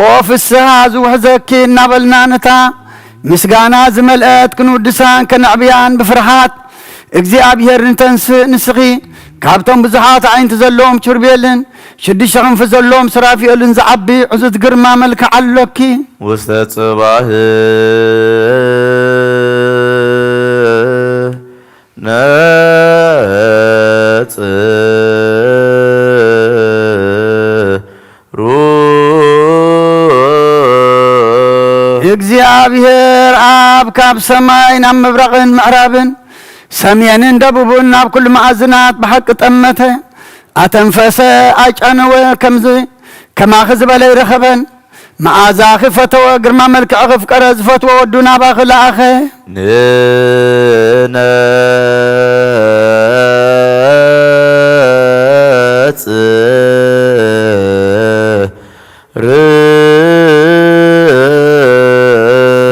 ኦ ፍስሓ ዝውሕዘኪ እናበልና ነታ ምስጋና ዝመልአት ክንውድሳን ከነዕብያን ብፍርሃት እግዚኣብሔር ንተንስእ ንስኺ ካብቶም ብዙሓት ዓይንቲ ዘለዎም ችርቤልን 6 ክንፊ ዘለዎም ስራፊኤልን ዝዓቢ ዕዙት ግርማ መልክዕ ኣሎኪ ውስተ ጽባህ ነጽ እግዚአብሔር አብ ካብ ሰማይ ናብ ምብራቕን ምዕራብን ሰሜንን ደቡብን ናብ ኩሉ ማዕዝናት ብሓቂ ጠመተ ኣተንፈሰ ኣጨነወ ከምዚ ከማኺ ዝበለ ይረኸበን መዓዛ ክፈተወ ግርማ መልክዕ ክፍቀረ ዝፈትዎ ወዱ ናባኺ ለኣኸ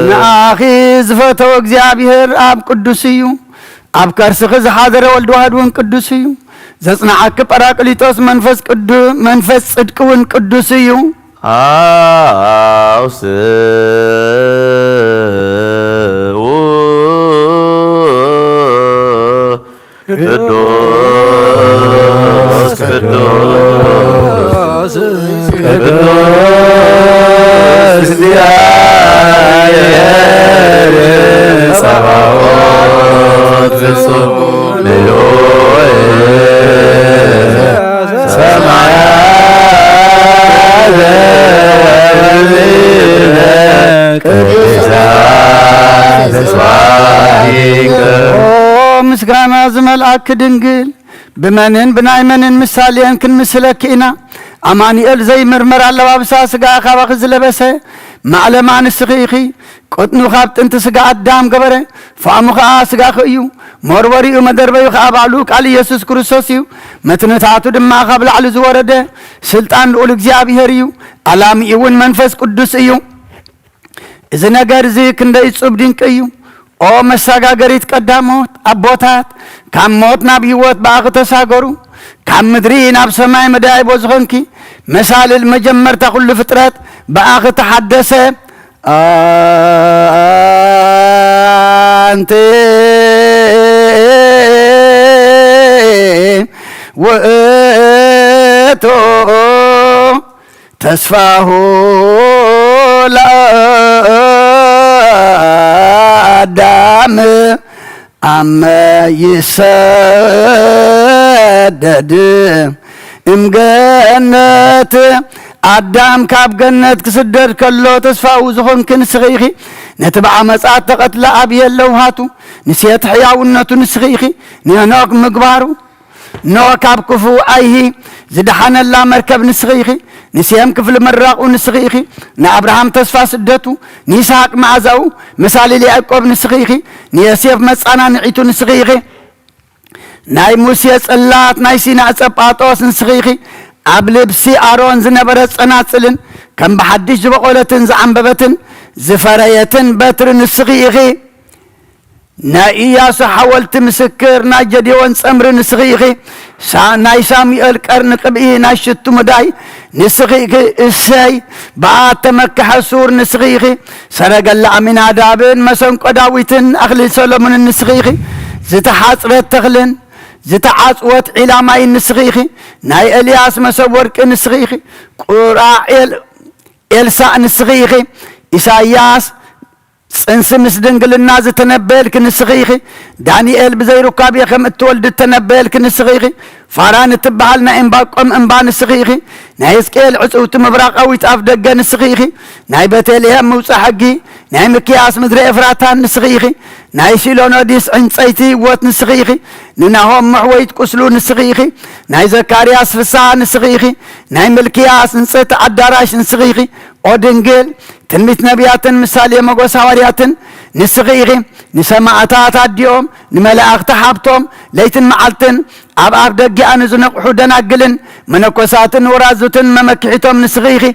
ንኣኺ ዝፈተወ እግዚኣብሔር ኣብ ቅዱስ እዩ ኣብ ከርስኺ ዝሓዘረ ወልዲ ዋህድ እውን ቅዱስ እዩ ዘጽናዓኪ ጰራቅሊጦስ መንፈስ ጽድቂ እውን ቅዱስ እዩ አውስኡ ቅዱስ ቅዱስ ቅዱስ እግዚአብሔር ጸባኦት ፍጹም ምሉእ ሰማያት ቅዱሳን ተስፋይከ ምስጋና ዝመልአኪ ድንግል ብመንን ብናይመንን ምሳሌን ክንምስለኪ ኢና ኣማኒኤል ዘይምርመር ኣለባብሳ ስጋ ካባኺ ዝለበሰ ማዕለማ ንስኺ ኢኺ ቆጥኑ ካብ ጥንቲ ስጋ ኣዳም ገበረ ፍኣሙ ከዓ ስጋኺ እዩ መርበሪኡ መደርበዩ ከዓ ባዕሉ ቃል ኢየሱስ ክርስቶስ እዩ መትንታቱ ድማ ካብ ላዕሊ ዝወረደ ስልጣን ልኡል እግዚኣብሔር እዩ ኣላሚኡ እውን መንፈስ ቅዱስ እዩ እዚ ነገር እዚ ክንደይ እጹብ ድንቂ እዩ ኦ መሰጋገሪት ቀዳሞት ኣቦታት ካብ ሞት ናብ ህይወት በኣኺ ተሳገሩ ካብ ምድሪ ናብ ሰማይ መዳይቦ ዝኾንኪ መሳልል መጀመርታ ኩሉ ፍጥረት በኣኺ ተሓደሰ ኣንቲ ውእቱ ተስፋሁ ለአዳም አመ ይሰ سدد امجنت آدم كاب جنت كسدر كله تسفاو زخون كن سغيخي نتبع مسات قتل أبي اللوهاتو نسيت حياونتو نسغيخي نيانوك مقبارو نو كاب كفو أيه زدحان الله مركب نسغيخي نسيام كفل مراقو نسغيخي نا أبراهام تسفا سدتو نيساق معزاو مثالي ليعقوب نسغيخي نيسيف مسانا نعيتو نسغيخي ناي موسيس اللات ناي سينا أصباطوس نسغيخي أبلبسي أرون زنبرت صناصلن كم بحدش بقولتن زعنببتن زفريتن بتر نسغيخي نا إياس حاولت مسكر نا جديون سمر نسغيخي ناي ساميئل قرن قبئي نا شتو مداي نسغيخي السي بعد مكة حسور نسغيخي سرق الله من عدابين مسن قداويتن أخلي سلمون نسغيخي زتحاصرت تغلن زتعاصوت علاماي نسغيخي ناي الياس مسورك نسغيخي قراء إلساء نسغيخي إساياس سنسمس دنقل الناس تنبيلك نسغيخي دانيال بزيرو كابي خم تولد تنبيلك نسغيخي فاران تبعلنا انباقم انبان نسغيخي ناي سكيل عصوت مبراق اوي تاف دقا نسغيخي ناي بتاليهم موسى حقي ناي مكياس مدري افراتان نسغيخي ناي شيلونو ديس انصيتي وات نسغيخي نناهم محويت كسلو نسغيخي ناي زكارياس فسا نسغيخي ناي ملكياس نصيت عداراش نسغيخي اودنجل تنميت نبياتن مثالي مغوس حوارياتن نسغيغي نسماعتات عديهم نملاأخ تحابتهم ليتن معلتن عب دقي انزو نقحو دناقلن منكوساتن ورازوتن ممكحتهم نسغيغي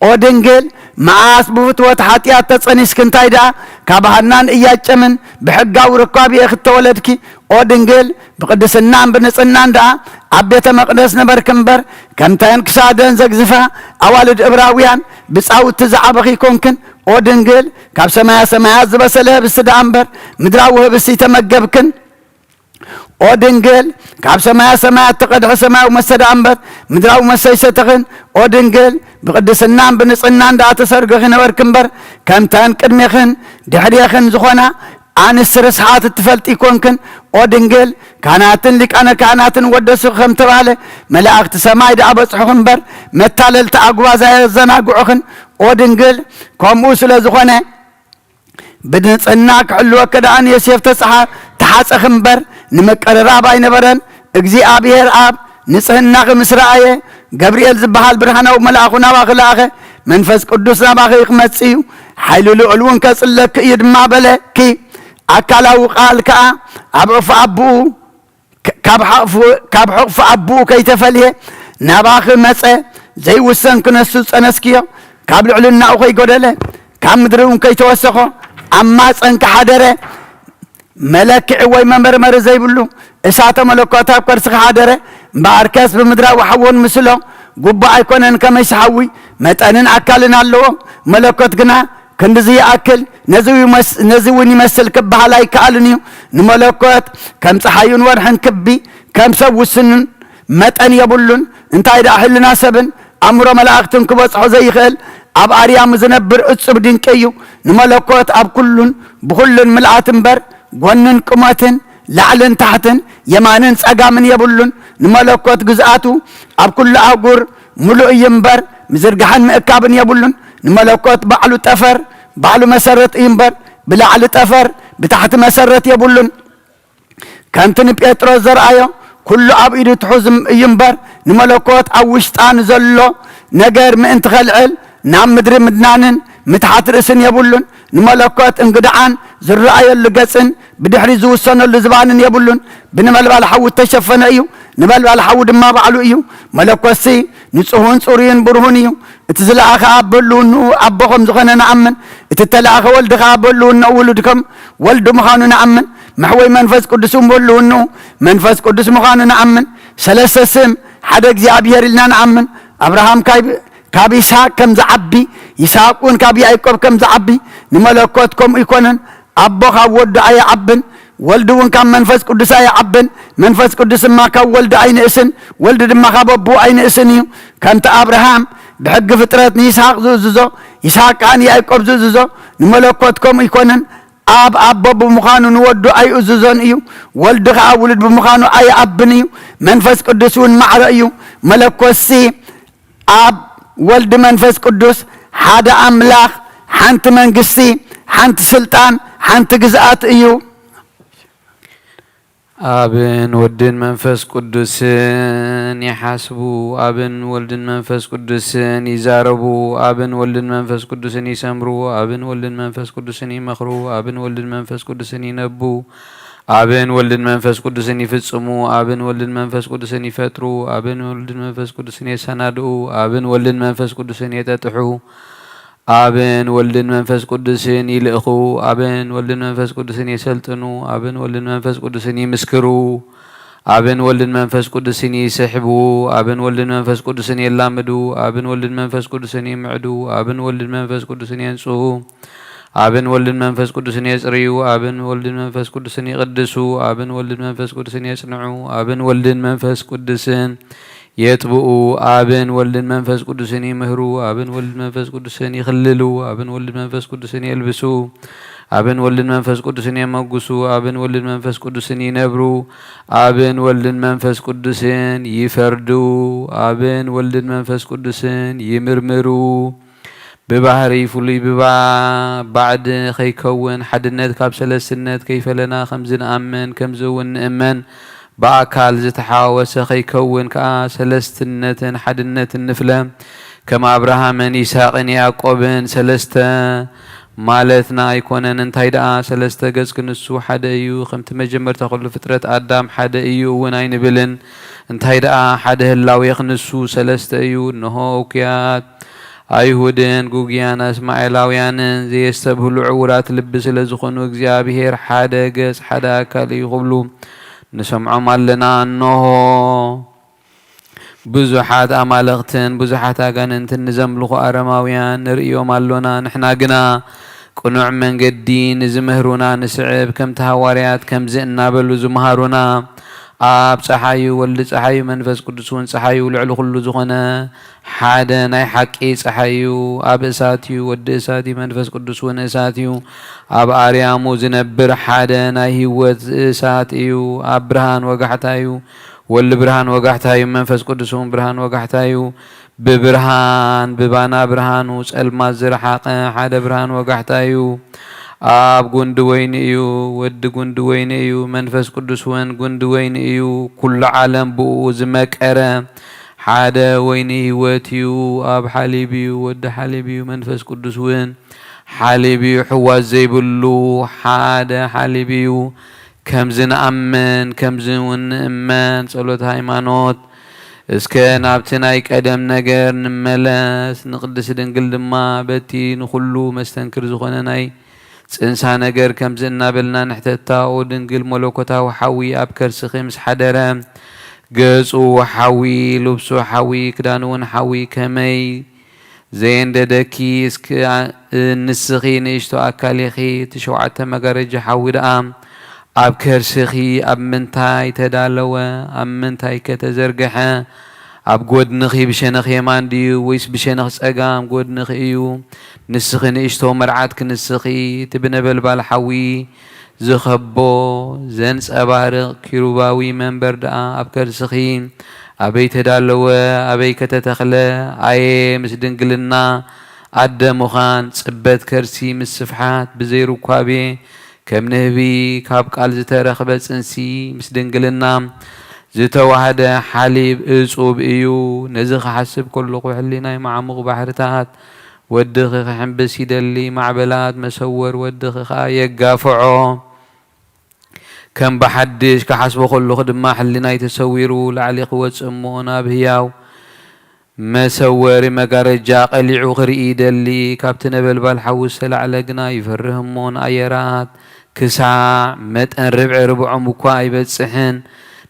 اودنجل معاس بفتوة حاتيات تصنيس كنتايدا كابهنان اياجمن بحقا وركابي اخت ولدكي اودنجل بقدس النام بنس النان دا عبيت مقدس نبر كمبر كمتين كسادن زقزفا اوالد ابراويان بصاوت تزعبخي كونكن اودنجل كاب سمايا سمايا زبسله بسدامبر مدراوه بسي تمجبكن اودنجل كاب سمايا سمايا تقدح سمايا ومسدامبر مدراو مسيستغن اودنجل بقدس النام بنس النان دا تسرقخي نبر كمبر كمتين قدميخن دحريخن زخونا عن السرسحات التفلتي كونكن اودنجل كاناتن لك انا كاناتن ودسو خمتباله ملاእክት ሰማይ ዳ በጽሑን በር መታለልታ አጓዛ ዘናጉዑን اودنجل كومو ስለዝኾነ ብድንጽና ክሕልወ ከዳን የሴፍ ተጽሓ ተሓጽኽን በር ንመቀረራብ ኣይነበረን እግዚአብሔር አብ ንጽህና ምስራየ ገብርኤል ዝበሃል ብርሃናው መልአኹ ናባኺ ለኣኸ መንፈስ ቅዱስ ናባኺ ይኽመጽዩ ሓይሉ ልዑልውን ከጽለክ እዩ ድማ በለኪ أكلاو قال كا أبعف أبو كابحف أبو كي تفليه نباخ مسأ زي وسن كنسوس أنسكيا كابل علنا أخي قدله كام مدرون كي توسخه أما سنك حدره ملك عوي ممرمر زي بلو إساته ملكوتها كرسخ حدره باركاس بمدرا وحون مسلو قبا يكونن كما يسحوي متأنن أكلنا اللو ملكوت جنا كندزي أكل نزوي يمثل كبها لاي كالنيو نملكوت كم صحيون ورحن كبي كم سووا سنن متأن يبلون انت ايدا احلنا سبن امر ملاأختن كبصحو زي خيل اب اريام زنبر اتصب دينكيو نملكوت اب كلن بكلن ملعاتن بر قونن قماتن لعلن تحتن يمانن صقامن يبلون نملكوت جزآتو اب كل اغور ملؤ ينبر مزرقحن مأكابن يبلون نملكوت بعلو تفر بعلو مسرت ينبر بلعل تفر بتحت مسرت يبلون كانتن بيترو زرعيو كل اب ايدو تحوزم ينبر نملكوت اوشطان زلو نجر من تخلعل نعم مدري مدنانن متحت رسن يبلون نملكوت انقدعان زرعيو اللي قصن بدحري زوسن اللي زبانن يبلون بنملبال حو تشفن ايو نملبال حو دما بعلو ايو ملكوت سي نصهون صورين برهونيو اتزلاخ ابلونو ابخم زخنا نعمن اتتلاخ ولدخ ابلونو ولدكم ولد مخانو نعمن محوي منفس قدسون بلونو منفس قدس مخانو نعمن ثلاثه سم حدا እግዚአብሔር لنا نعمن ابراهام كاب يسحاق كم زعبي يسحاقون كاب يعقوب كم زعبي نملكوتكم يكونن ابخ ود اي عبن ولدون كم منفس قدس اي عبن منفس قدس ما كان ولد عين اسن ولد دما خببو عين اسنيو كانت ابراهام بحق فطرت يسحاق زوزو يسحاق كان يعقوب زوزو نملكوتكم يكونن أب بمخانو نودو أي أزوزون إيو ولد ولد بمخانو أي أبنيو منفس قدسون معرأيو ملكوسي أب ولد منفس قدس حدا أملاخ حنت منقسي حنت سلطان حنت جزءات إيو أبن ولدن منفس قدسن يحاسبو أبن ولدن منفس قدسن يزاربو أبن ولدن منفس قدسن يسمرو أبن ولدن منفس قدسن يمخرو أبن ولدن منفس قدسن ينبو أبن ولدن منفس قدسن يفصمو أبن ولدن منفس قدسن يفترو أبن ولدن منفس قدسن يسنادو أبن ولدن منفس قدسن يتتحو أبن ولدن منفس قدسن يلأخو أبن ولدن منفس قدسن يسلطنو أبن ولدن منفس قدسن يمسكرو أبن ولدن منفس قدسن يسحبو أبن ولدن منفس قدسن يلامدو أبن ولدن منفس قدسن يمعدو أبن ولدن منفس قدسن ينصو أبن ولدن منفس قدسن يسريو أبن ولدن منفس قدسن يقدسو أبن ولدن منفس قدسن يصنعو أبن ولدن منفس قدسن يتبؤو أبن ولدن منفس قدسن يمهرو أبن ولدن منفس قدسن يخللو أبن ولدن منفس قدسن يلبسو أبن ولدن منفس قدسن يمقسو أبن ولدن منفس قدسن ينبرو أبن ولدن منفس قدسن يفردو أبن ولدن منفس قدسن يمرمرو ببحري فلي بعد خيكون حدنت كاب سلسنت كيف لنا خمزن أمن كمزون نأمن بأكال زتحاوس خيكون كا سلستنة حدنة النفلة كما أبراهام إسحاق يعقوب سلسته مالتنا يكونن انتايدا سلسته جز كنسو حدا يو خمت مجمر تقول فترة آدم حدا يو وناين بلن انتايدا حدا هلاو يخنسو سلسته يو نهو كيات أيهودين جوجيان إسماعيلاويان زي يستبهلوا عورات لبس لزخنو እግዚአብሔር حدا جز حدا كالي يقبلو نسمع مالنا أنه بزحات أمالغتن بزحات أغاننتن نزملخو أرماويان نرئيو مالونا نحنا قنا قنوع من قدين زمهرونا نسعب كم تهواريات كم زئنا بلو زمهرونا أب صحايو ولد صحايو منفس قدسون صحايو لعلو خلو زخنا حادا ناي حقي صحايو أب إساتيو ود إساتي منفس قدسون إساتيو أب آريامو زنبر حادا ناي هيوت إساتيو أب برهان وقحتايو واللي برهان وقحتايو منفس قدسون برهان وقحتايو ببرهان ببانا برهان وسألماز زرحاق حادا برهان وقحتايو أب قند وين إيو ود قند وين إيو منفس قدس وين قند وين إيو كل عالم بوز مكرة حدا وين إيواتيو أب حليبيو ود حليبيو منفس قدس وين حليبيو حواز زي بلو حدا حليبيو كم زن أمن كم زن ونأمن صلوت هايمانوت اسكن ابتناي قدم نجر نملس نقدس دنقل دما بتي نخلو مستنكر زخنناي انسا نجر كم زنا بلنا نحتتا ودنقل ملوكتا وحوي ابكر سخيمس حدرا قصو وحوي لبسو حوي كدانون حوي كمي زين ددكي اسك نسخي نشتو اكاليخي تشوعت مقرج حوي دام ابكر سخي اب منتاي تدالوا اب منتاي كتزرقحا أب قد نخي بشنخ يمان ديو ويس بشنخ سأقام قد نخيو نسخي نيشتو مرعاتك نسخي تبنى بالحوي زخبو زنس أبارق كيروباوي من برد أبكر سخي أبي تدالوا أبي كتتخلى أي مسدنقلنا أدى مخان صبت كرسي من السفحات بزيرو كابي كم نهبي كاب قال زترخبت سنسي مسدنقلنا زتوحد حليب اصوب ايو نزخ حسب كل قحلينا مع مغبحرتات ودخ حنبس يدلي مع بلاد مسور ودخ يقافعو كم بحدش كحسب كل خدمة حلينا يتسويرو لعلي قوة امونا بهياو مسور مقارجا قلعو غرئي دلي كابتن بالحوس لعلقنا يفرهمون ايرات كساع متن ربع مكواي بتصحن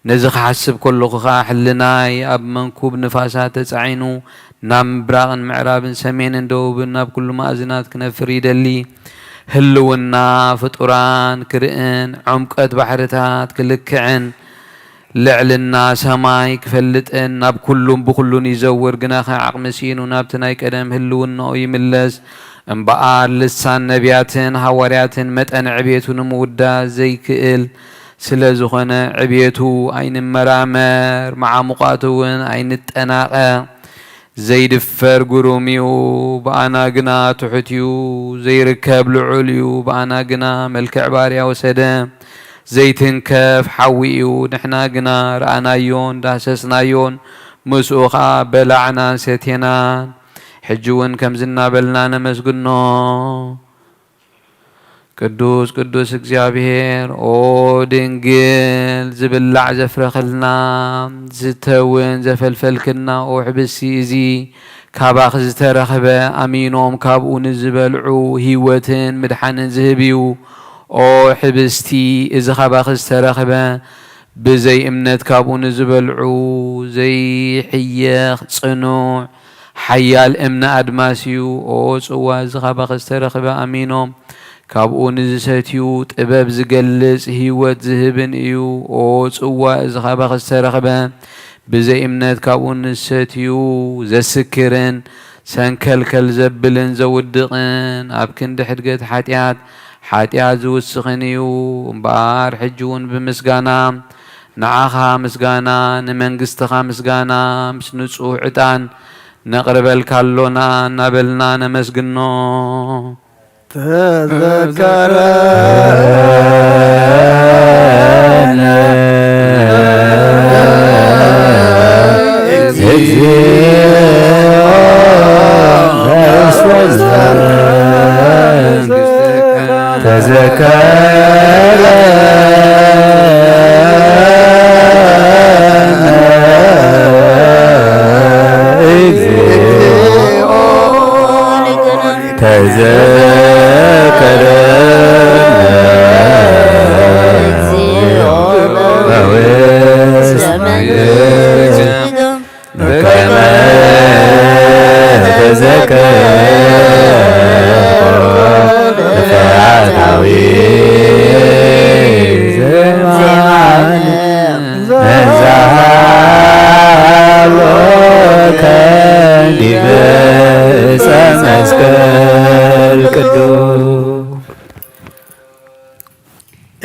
نزخ حسب كل خا حلناي اب منكوب نفاسات تعينو نام براغن معراب سمين دوب ناب كل مازنات كنفري دلي هلونا فطران كرئن عمقت بحرتات كلكعن لعلنا سماي كفلتن ناب كلهم بكلون يزور جناخ عقمسين وناب تناي قدم هلونا يملس እምበኣር ልሳን ነቢያትን ሃዋርያትን መጠን ዕቤቱን ምውዳስ ዘይክእል ስለ ዝኾነ ዕቤቱ ኣይንመራመር መዓሙቃቱ እውን ኣይንጠናቐ ዘይድፈር ጉሩም እዩ በኣና ግና ትሑት እዩ ዘይርከብ ልዑል እዩ በኣና ግና መልክዕ ባርያ ወሰደ ዘይትንከፍ ሓዊ እዩ ንሕና ግና ረኣናዮን ዳሰስናዮን ምስኡ ኸዓ በላዕናን ሰቴናን ሕጂ እውን ከምዚ እናበልና ነመስግኖ ቅዱስ ቅዱስ እግዚአብሔር ኦ ድንግል ዝብላዕ ዘፍረኸልና ዝተውን ዘፈልፈልክና ኦ ሕብሲ እዚ ካባኽ ዝተረኸበ ኣሚኖም ካብኡ ንዝበልዑ ህይወትን ምድሓንን ዝህብ እዩ ኦ ሕብስቲ እዚ ካባኽ ዝተረኸበ ብዘይ እምነት ካብኡ ንዝበልዑ ዘይሕየኽ ጽኑዕ ሓያል እምነ ኣድማስ እዩ ኦ ጽዋ እዚ ካባኽ ዝተረኸበ ኣሚኖም ካብኡ ንዝሰትዩ ጥበብ ዝገልጽ ህይወት ዝህብን እዩ ኦ ጽዋ እዚ ካባኽ ዝተረኸበ ብዘይ እምነት ካብኡ ንዝሰትዩ ዘስክርን ሰንከልከል ዘብልን ዘውድቕን ኣብ ክንዲ ሕድገት ሓጢኣት ዝውስኽን እዩ እምበኣር ሕጂ እውን ብምስጋና ንዓኻ ምስጋና ንመንግስትኻ ምስጋና ምስ ንጹህ ዕጣን ነቕርበልካሎና እናበልና ነመስግኖ ተዘከረነ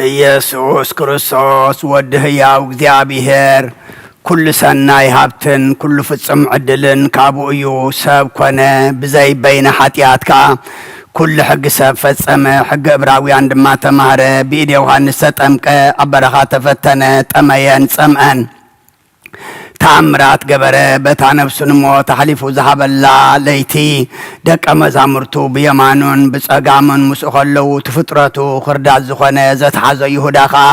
ኢየሱስ ክርስቶስ ወዲ ሕያው እግዚአብሔር ኩሉ ሰናይ ሃብትን ኩሉ ፍጹም ዕድልን ካብኡ እዩ ሰብ ኮነ ብዘይ በይነ ሓጢኣትካ ኩሉ ሕጊ ሰብ ፈጸመ ሕጊ ዕብራውያን ድማ ተማህረ ብኢድ ዮሃንስ ተጠምቀ ኣብ በረኻ ተፈተነ ጠመየን ጸምአን ተኣምራት ገበረ በታ ነፍሱን ሞት ኣሕሊፉ ዝሃበላ ለይቲ ደቀ መዛሙርቱ ብየማኑን ብጸጋሙን ምስኡ ከለዉ ትፍጥረቱ ክርዳት ዝኾነ ዘተሓዘ ይሁዳ ኸዓ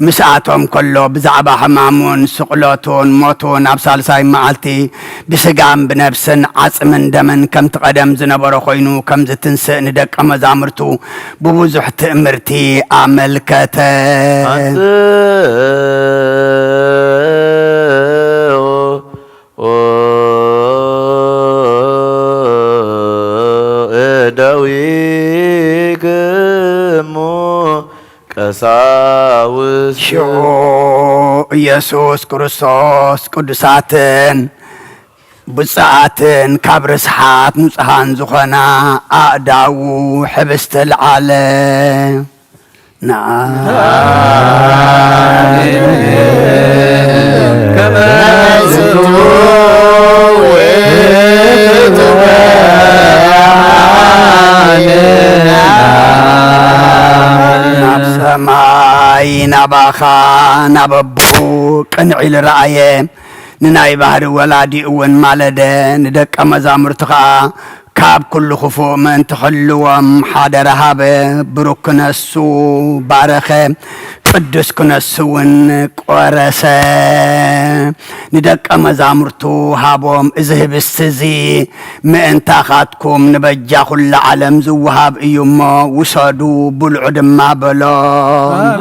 ምስኣቶም ከሎ ብዛዕባ ሕማሙን ስቕሎቱን ሞቱን ኣብ ሳልሳይ መዓልቲ ብስጋን ብነፍስን ዓጽምን ደምን ከምቲ ቀደም ዝነበረ ኮይኑ ከም ዝትንስእ ንደቀ መዛሙርቱ ብብዙሕ ትእምርቲ ኣመልከተ ሽዑ ኢየሱስ ክርስቶስ ቅዱሳትን ብፅዓትን ካብ ርስሓት ንጹሃን ዝኾና ኣእዳው ሕብስቲ ልዓለ ናብ ሰማይ ናባኻ ናበቡ ቅንዒል ረአየ ንናይ ባህሪ ወላዲ እውን ማለደ ንደቀ መዛሙርትኻ ካብ ኩሉ ክፉእ ምእንቲ ክህልዎም ሓደ ረሃበ ብሩክ ክነሱ ባረኸ ቅዱስ ክነሱ እውን ቆረሰ ንደቀ መዛሙርቱ ሃቦም እዚ ህብስቲ እዚ ምእንታኻትኩም ንበጃ ኩሉ ዓለም ዝወሃብ እዩ እሞ ውሰዱ ብልዑ ድማ በሎም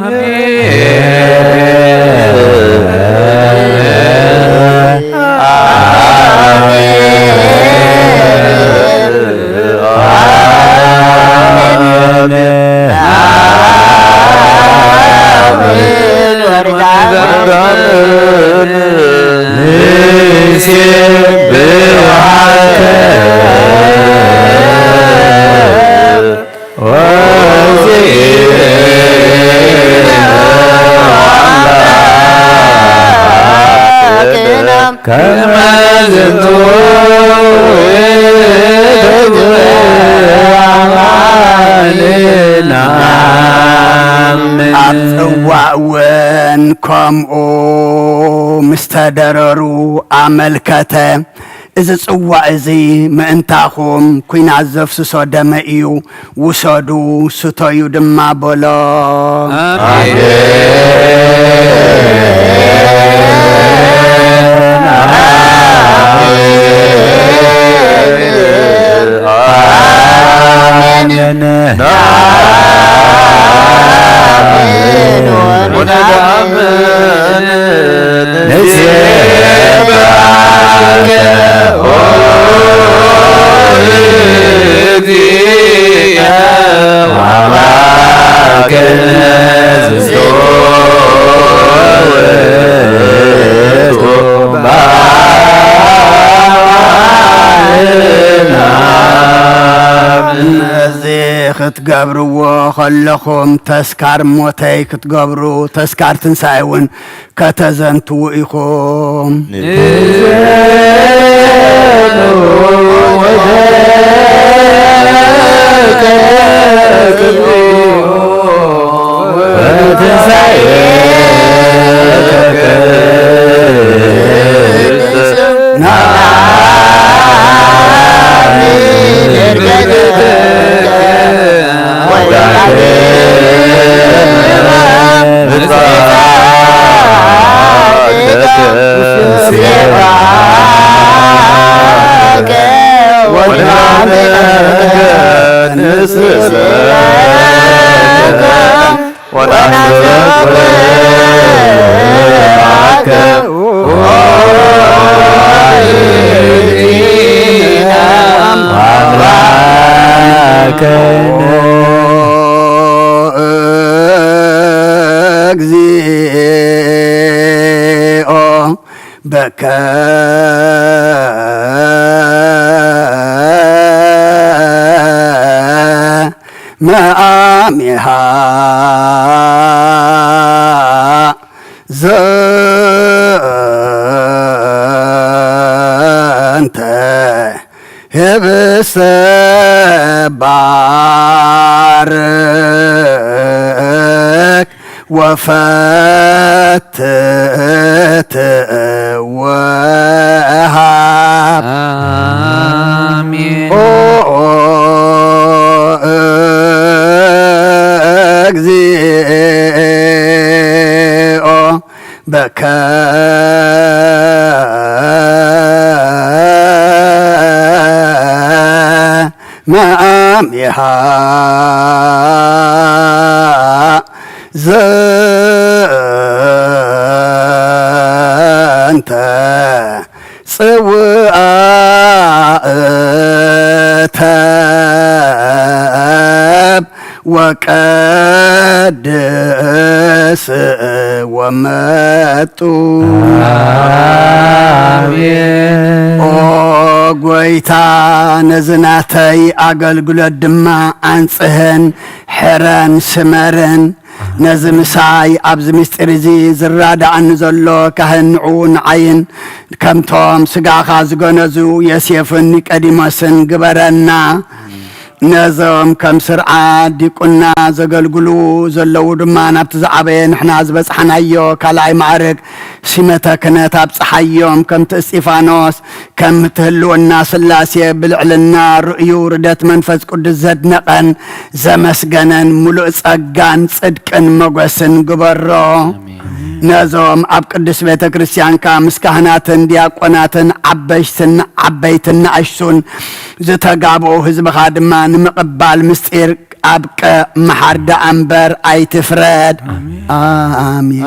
كما زنتو علينا أطوعون كمو مستدررو أملكته إذا صوّع زي ما انتاخم كوين عزف سو دمئيو وصدو ستايو دما بلا ክትገብርዎ ከለኹም ተስካር ሞተይ ክትገብሩ ተስካር ትንሣኤ እውን ከተዘንትዉ ኢኹም بك مآمها زنت هبس بارك وفتت وهاب آمين أجزئ بكى مآمها زنت صوآتاب وقدس ومتو آمين قويتا نزناتي أقلقل دما أنصهن حران سمرن نزم ساي أبز مسترزي زرادة أنزلو كهنعون عين كم توم سقاخا زقنزو يسيفن كدمسن قبرنا نزم كم سرعة ديقنا زقلقلو زلو دما نبتزعبين حنا زبس حنايو كالاي معرك سمتا كنت أبصحيوم كم تستيفانوس كم تهلو الناس اللاسية بالعلنا رؤيو ردت منفذ قدس زدنقن زمسقنن ملؤ صقان صدقن مقوسن قبرو نزوم أب قدس بيت كريستيان كامسكهناتن دياقوناتن عبيشتن عبيتن أشسون زتقابو حزب خادمان مقبال مستير أبك محرد أنبر أي تفرد آمين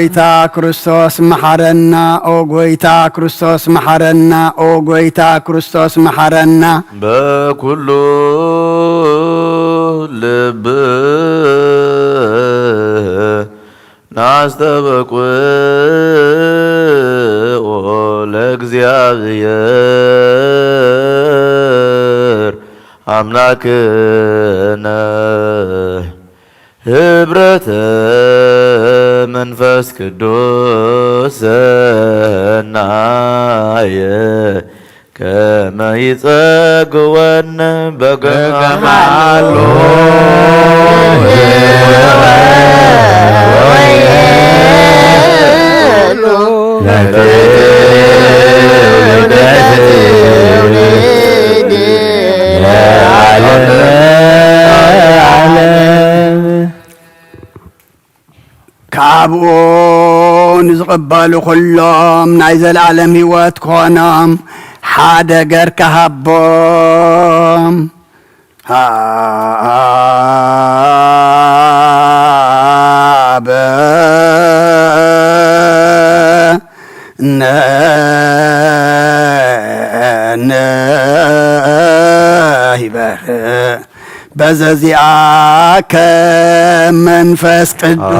ጎይታ ክርስቶስ መሐረና ኦ ጎይታ ክርስቶስ መሐረና ኦ ጎይታ ክርስቶስ መሐረና በኩሉ ልብ ናስተበቁኦ ለእግዚአብሔር አምላክነ ህብረተ መንፈስ ቅዱስ ሰናየ ከመ ይጸግወነ በገሃሎ ካብኡ ንዝቕበሉ ኩሎም ናይ ዘለዓለም ህይወት ኮኖም ሓደ ገርካ ሃቦም ሃበ ነይበር በዘዚአከ መንፈስ ቅዱስ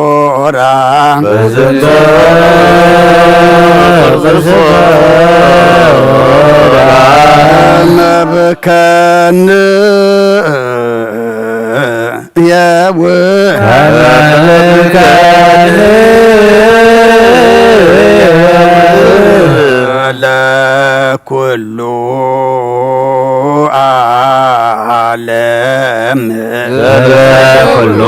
persufora መብከን የው ለኩሉ ዓለም ለኩሉ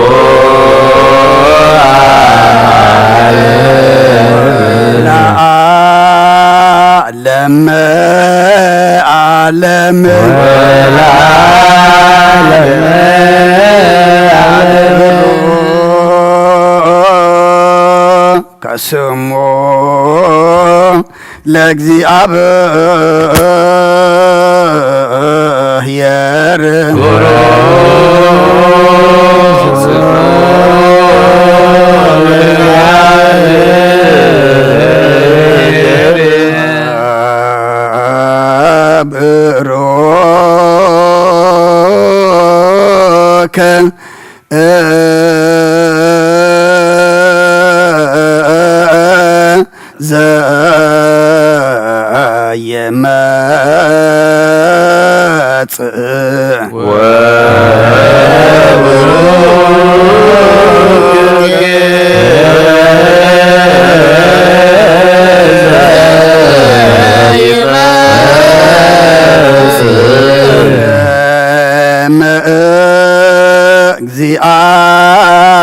ለዓለም ዓለም ከስሙ ለእግዚአብሔር ብሮከ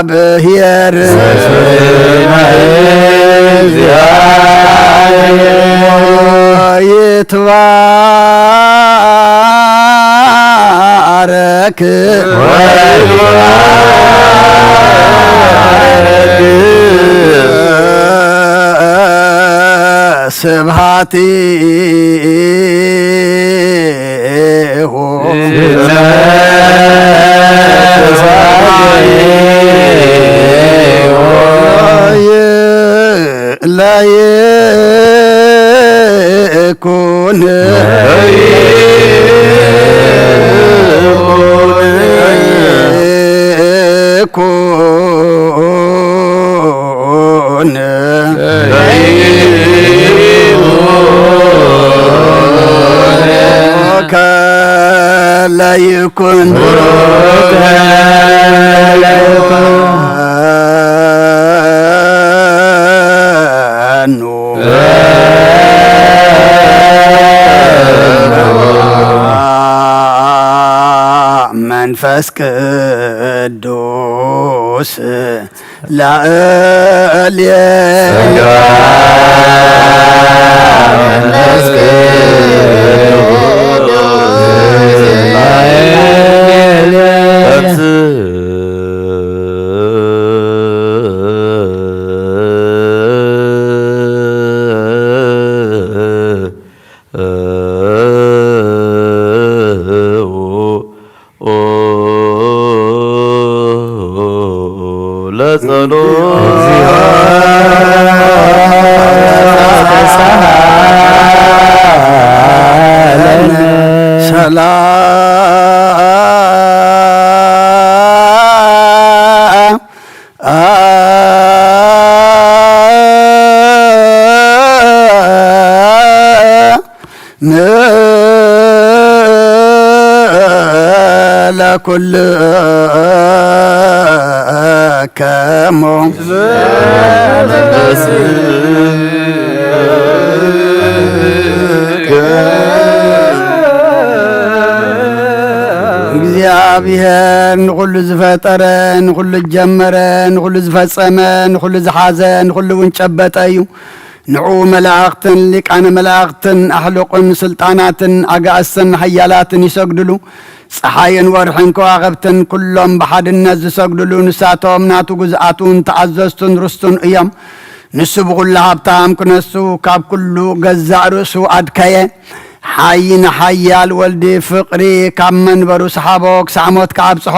እግዚአብሔር ይትባረክ ስብሐቲሁ ላይኩን ለይኩን መንፈስ ቅዱስ ላዕልየ መንፈስ ቅዱስ لكل كمو እግዚአብሔር ንኩሉ ዝፈጠረ ንኩሉ ጀመረ ንኩሉ ዝፈጸመ ንኩሉ ዝሓዘ ንኩሉ እውን ጨበጠ እዩ ንዑ መላእክትን ሊቃነ መላእክትን ኣሕልቁን ስልጣናትን ኣጋእስትን ሓያላትን ይሰግድሉ ፀሓይን ወርሕን ከዋኸብትን ኩሎም ብሓድነት ዝሰግድሉ ንሳቶም ናቱ ግዝኣቱን ተኣዘዝቱን ርስቱን እዮም ንሱ ብኩሉ ሃብታም ክነሱ ካብ ኩሉ ገዛእ ርእሱ ኣድከየ ሓይን ሓያል ወልዲ ፍቕሪ ካብ መንበሩ ሰሓቦ ክሳዕ ሞት ከኣብፅሖ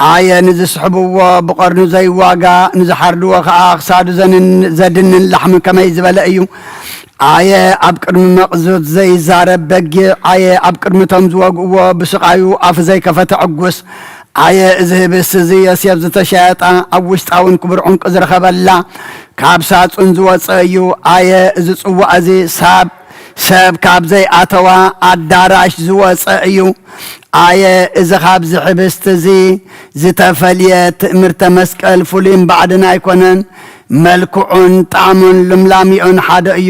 ኣየ ንዝስሕብዎ ብቐርኑ ዘይዋጋ ንዝሓርድዎ ከዓ ክሳዱ ዘድንን ላሕሚ ከመይ ዝበለ እዩ ኣየ ኣብ ቅድሚ መቕዙት ዘይዛረብ በጊዕ ኣየ ኣብ ቅድሚቶም ዝወግእዎ ብስቓዩ ኣፍ ዘይከፈተ ዕጉስ ኣየ እዚ ህብስቲ እዚ ዮሴፍ ዝተሸየጣ ኣብ ውሽጣውን ክቡር ዑንቂ ዝረኸበላ ካብ ሳጹን ዝወፅእ እዩ ኣየ እዚ ጽዋዕ እዚ ሰብ ካብ ዘይኣተዋ ኣዳራሽ ዝወፅእ እዩ ኣየ እዚ ካብዚ ሕብስቲ እዚ ዝተፈልየ ትእምርተ መስቀል ፍሉይን ባዕድን ኣይኮነን መልክዑን ጣዕሙን ልምላሚኡን ሓደ እዩ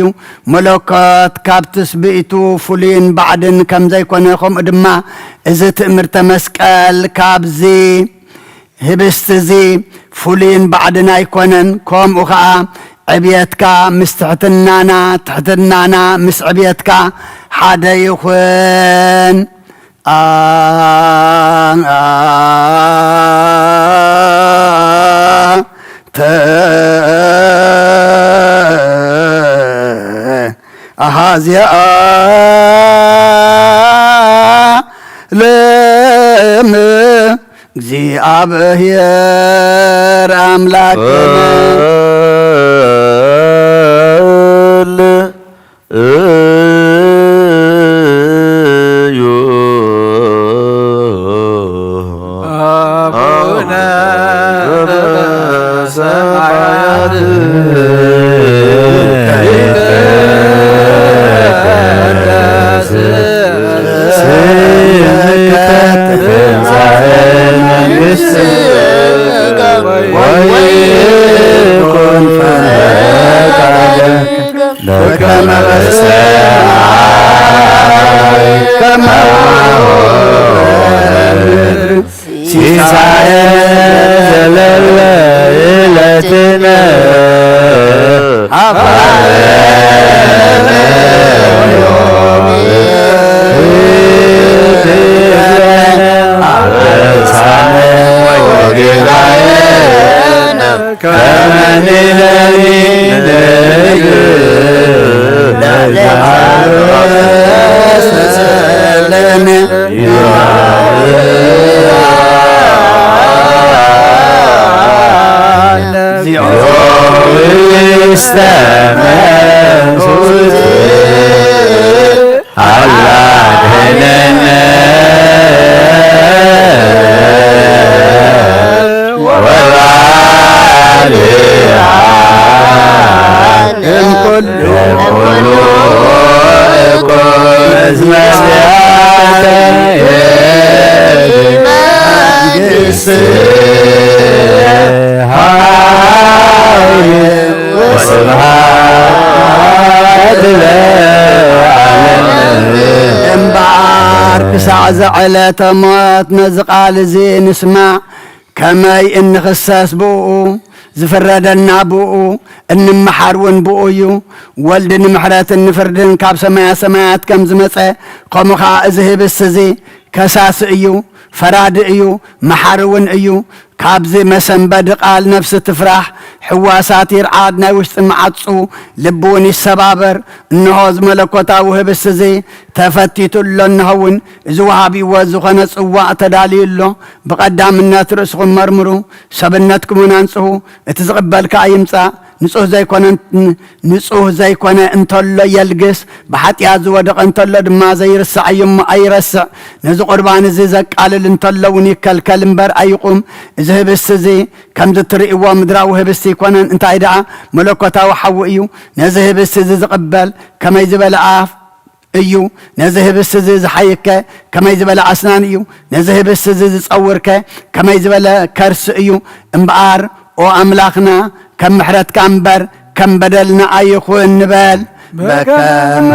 መለኮት ካብ ትስብእቱ ፍሉይን ባዕድን ከም ዘይኮነ ከምኡ ድማ እዚ ትእምርተ መስቀል ካብዚ ህብስቲ እዚ ፍሉይን ባዕድን ኣይኮነን ከምኡ ከዓ ዕብየትካ ምስ ትሕትናና ትሕትናና ምስ ዕብየትካ ሓደ ይኹን أهازيا لم زي أبهير أملاكنا زعلت موت نزقال زي نسمع كما إن خساس بوء زفردنا بوء إن محرون بوء ولدن محرات النفردن كاب سمايات كم زمسة قمخا ازهب السزي كساس ايو فراد ايو محرون ايو كابزي مسن بدق على نفس تفرح حواسات يرعاد ناوشت معصو لبون السبابر النهوز ملكوتا وهبس زي تفتيت له النهون زوهابي وزخنا صواع تدالي له بقدام الناس رأسكم مرمرو سبنتكم ننصه اتزقبل كايمصا نصوه زي كونه انتلو يلقس بحتيا زودق انتلو دما زي رسع يم اي رسع نزو قربان زي زقالل انتلو ونيكل كلمبر ايقوم اذا هبس زي كم ترئوا مدراو هبس كونه انت ايدع ملكوتا وحوئيو نزه هبس زي زقبل كما يزبل عاف ايو نزه هبس زي زحيك كما يزبل اسنان ايو نزه هبس زي تصورك كما يزبل كرس ايو امبار او املاخنا كم محرت كامبر كم بدلنا ايخو النبال بكم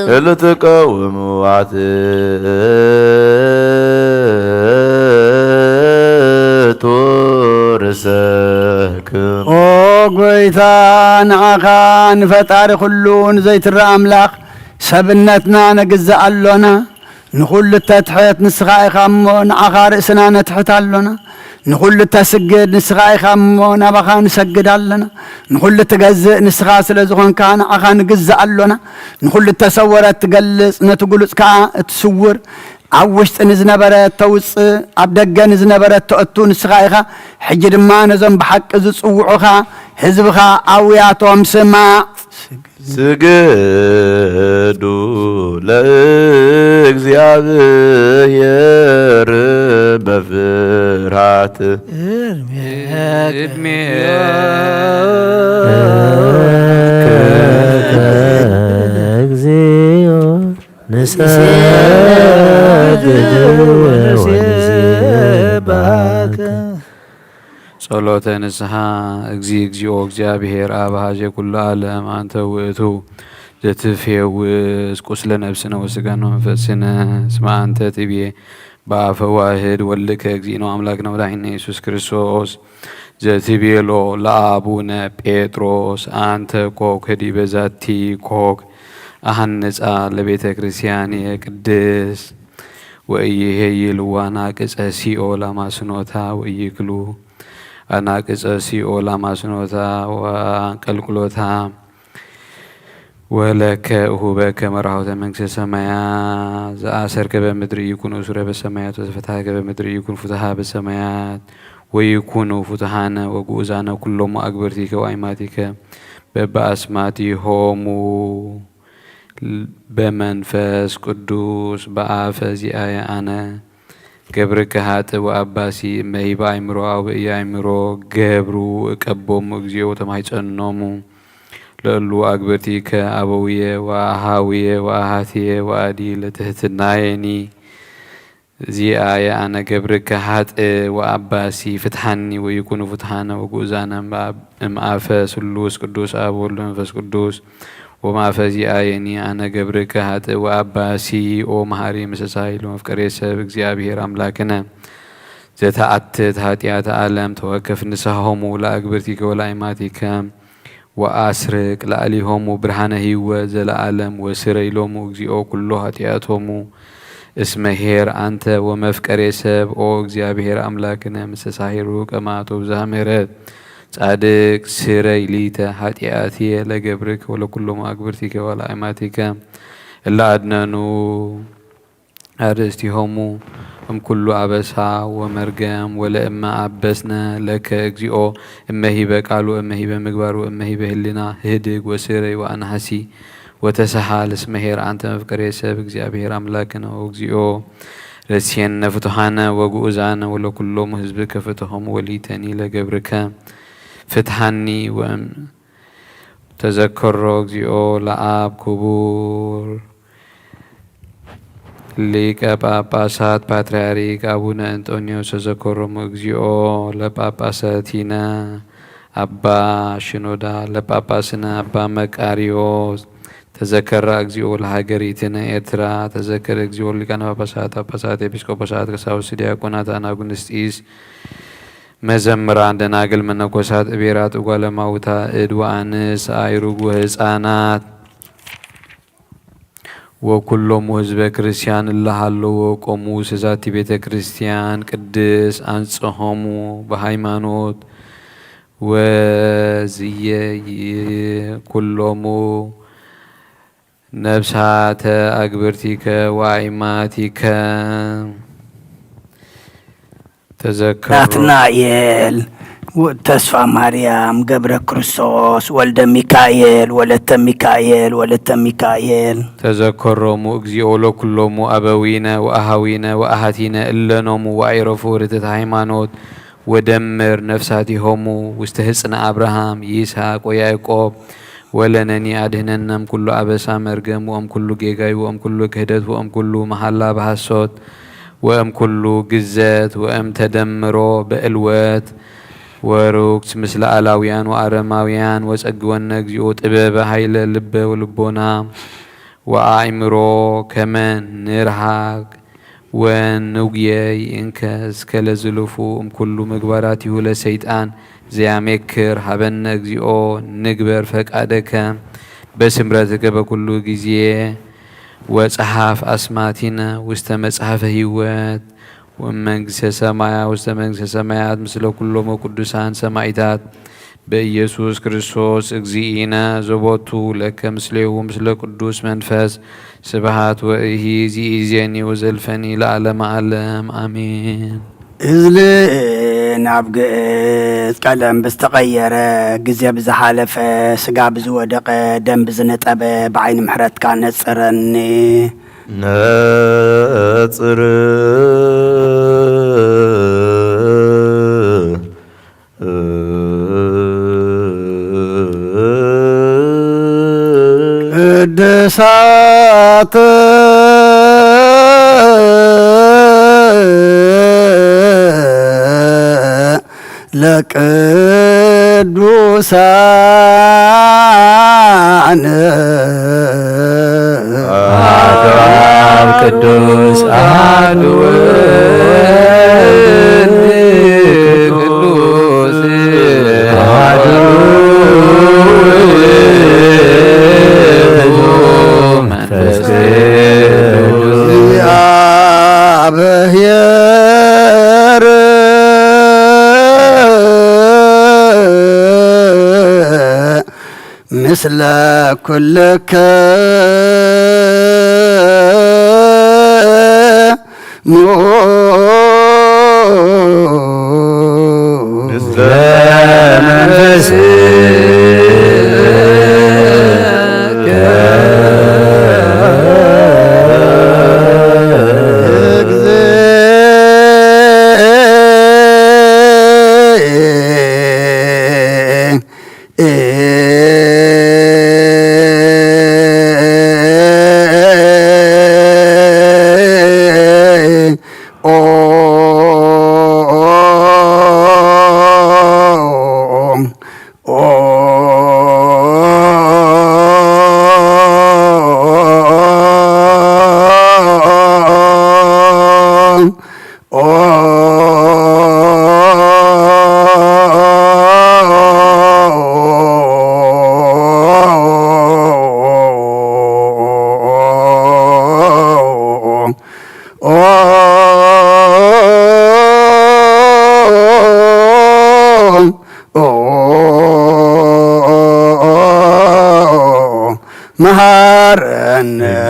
لتقوم تورسكم او غيتان عخان فتار كلون زيت الراملاخ سبنتنا نجزا اللونا نقول التتحيت نسغاي خمون عخار اسنا نتحت اللونا نقول تسجد نسغاي خمون ابخا نسجد لنا نقول تجزء نسغا سلازخون كان اخا نجزا لنا نقول تصورت تجلص نتقولص كا تصور عوشت نزنبرت توص ابدغ نزنبرت تؤتو نسغايخا حج دما نزم بحق زصوعخا حزبخا اوياتهم سما سجدوا لእግዚአብሔር በፍርሃት እግዚኦ ንሰግድ ወንዝባከ ጸሎተ ንስሐ እግዚኦ እግዚአብሔር አብ ኀዜ ኩሉ ዓለም አንተ ውእቱ ዘትፌውስ ቁስለ ነፍስነ ወሥጋነ ወመንፈስነ እስመ አንተ ትቤ በአፈ ዋሕድ ወልድከ እግዚእነ አምላክነ ወመድኃኒነ ኢየሱስ ክርስቶስ ዘትቤሎ ለአቡነ ጴጥሮስ አንተ ኮክ ዲበ ዛቲ ኮክ አሐንጻ ለቤተ ክርስቲያን ቅድስ ወኢይሄይልዋ ናቅጸ ሲኦል አማስኖታ ወኢይክሉ አናቅጸ ሲኦል አማስኖታ ወአንቀልቅሎታ ወለከ እሁበከ መርኃውተ መንግሥተ ሰማያት ዘአሰርከ በምድር ይኩን ሱረ በሰማያት ወዘፈትሐከ በምድር ይኩን ፍትሐ በሰማያት ወይኩኑ ፍትሐነ ወጉዛነ ኩሎሙ አግብርቲከ ወአይማቲከ በበአስማቲሆሙ በመንፈስ ቅዱስ በአፈ ዚአየ አነ ገብርከ ሃጥ ወአባሲ መሂባ አይምሮ አው ያይምሮ ገብሩ ቀቦም እግዚኦ ተማይጸኖሙ ለሉ አግበርቲ ከአበውየ ወአሃውየ ወአሃትየ ወአዲ ለትህትናየኒ ዚአየ አነ ገብርከ ሃጥ ወአባሲ ፍትሐኒ ወይኩኑ ፍትሐነ ወጉዛነ እምአፈ ስሉስ ቅዱስ አብ ወልድ መንፈስ ቅዱስ ወማፈ ዚአየኒ አነ ገብርከ ሃጥ ወአባሲ ኦ መሐሪ ምስሳይ ለመፍቀሬ ሰብ እግዚአብሔር አምላክነ ዘተአትት ኃጢአተ ዓለም ተወከፍ ንስሐሆሙ ለአግብርቲከ ወለአይማቲከ ወአስርቅ ለአሊሆሙ ብርሃነ ህይወት ዘለዓለም ወስረይሎሙ እግዚኦ ኩሎ ኃጢአቶሙ እስመ ኄር አንተ ወመፍቀሬ ሰብ ኦ እግዚአብሔር አምላክነ ምስሳሂሩ ቀማቶ ብዝሃ ምሕረት ጻድቅ ስረይ ሊተ ኃጢአትየ ለገብርከ ወለኩሎሙ አግብርቲከ ወለአይማቲከ እለ አድነኑ አርእስቲሆሙ እምኩሉ አበሳ ወመርገም ወለእመ አበስነ ለከ እግዚኦ እመሂበ ቃሉ እመሂበ ምግባሩ እመሂበ ህሊና ህድግ ወስረይ ወአንሐሲ ወተሰሃል እስመ ኄር አንተ መፍቀሬ ሰብ እግዚአብሔር አምላክነ እግዚኦ ረስየነ ፍቱሐነ ወጉኡዛነ ወለኩሎሙ ህዝብከ ፍትሖሙ ወሊተኒ ለገብርከ ፍትሐኒ ወእም ተዘከሮ እግዚኦ ለአብ ክቡር ሊቀ ጳጳሳት ፓትርያርክ አቡነ እንጦንዮስ ተዘከሮሙ እግዚኦ ለጳጳሳቲነ አባ ሽኖዳ ለጳጳስነ አባ መቃሪዎስ ተዘከራ እግዚኦ ለሀገሪትነ ኤርትራ ተዘከረ እግዚኦ ሊቃነ ጳጳሳት ኤጲስቆጶሳት ቀሳውስት ዲያቆናት አናጉንስጢስ መዘምራን ደናግል መነኮሳት እቤራት እጓለማውታ እድ ወአንስ አይሩግ ወህፃናት ወኩሎሙ ህዝበ ክርስቲያን እላሃለዎ ቆሙ ስዛቲ ቤተ ክርስቲያን ቅድስ አንጽሖሙ በሃይማኖት ወዝየ ኩሎሙ ነብሳተ አግብርቲከ ወአይማቲከ ተዘከሩ ናትናኤል ተስፋ ማርያም ገብረ ክርስቶስ ወልደ ሚካኤል ወለተ ሚካኤል ወለተ ሚካኤል ተዘከሮሙ እግዚኦ ለኩሎሙ አበዊነ ወአሃዊነ ወአሃቲነ እለኖሙ ወአይረፉ ርትዕተ ሃይማኖት ወደምር ነፍሳቲሆሙ ውስተ ህፅነ አብርሃም ይስሐቅ ወያዕቆብ ወለነኒ አድህነነም ኩሉ አበሳ መርገም ወእም ኩሉ ጌጋይ ወእም ኩሉ ክህደት ወእም ኩሉ መሐላ በሐሶት ወእም ኩሉ ግዘት ወእም ተደምሮ በእልወት ወሩክስ ምስለ አላውያን ወአረማውያን ወጸግወነ እግዚኦ ጥበበ ኃይለ ልበ ወልቦና ወአእምሮ ከመ ንርሃቅ ወንጉየይ እንከ እስከ ለዝልፉ እምኩሉ ምግባራቲሁ ለሰይጣን ዘያሜክር ሀበነ እግዚኦ ንግበር ፈቃደከ በስምረትከ በኩሉ ጊዜ ወጸሐፍ አስማቲነ ውስተ መጽሐፈ ህይወት ወመንግሥተ ሰማያት ውስተ መንግሥተ ሰማያት ምስለ ኩሎሙ ቅዱሳን ሰማዕታት በኢየሱስ ክርስቶስ እግዚእነ ዘቦቱ ለከ ምስሌሁ ምስለ ቅዱስ መንፈስ ስብሐት ወእሂዝ ይእዜኒ ወዘልፈኒ ለዓለመ ዓለም አሜን። እዝል ናብ ግእዝ ቀለም ብዝተቀየረ ግዜ ብዝሓለፈ ስጋ ብዝወደቀ ደም ብዝነጠበ ብዓይኒ ምሕረትካ ነጽረኒ ነጽር ቅድሳት ለቅዱሳን አሐዱ አብ ቅዱስ አሐዱ ወልድ ቅዱስ አሐዱ መንፈስ ቅዱስ እግዚአብሔር ምስለ ኩልከ ምስለ መንፈስ مهارنا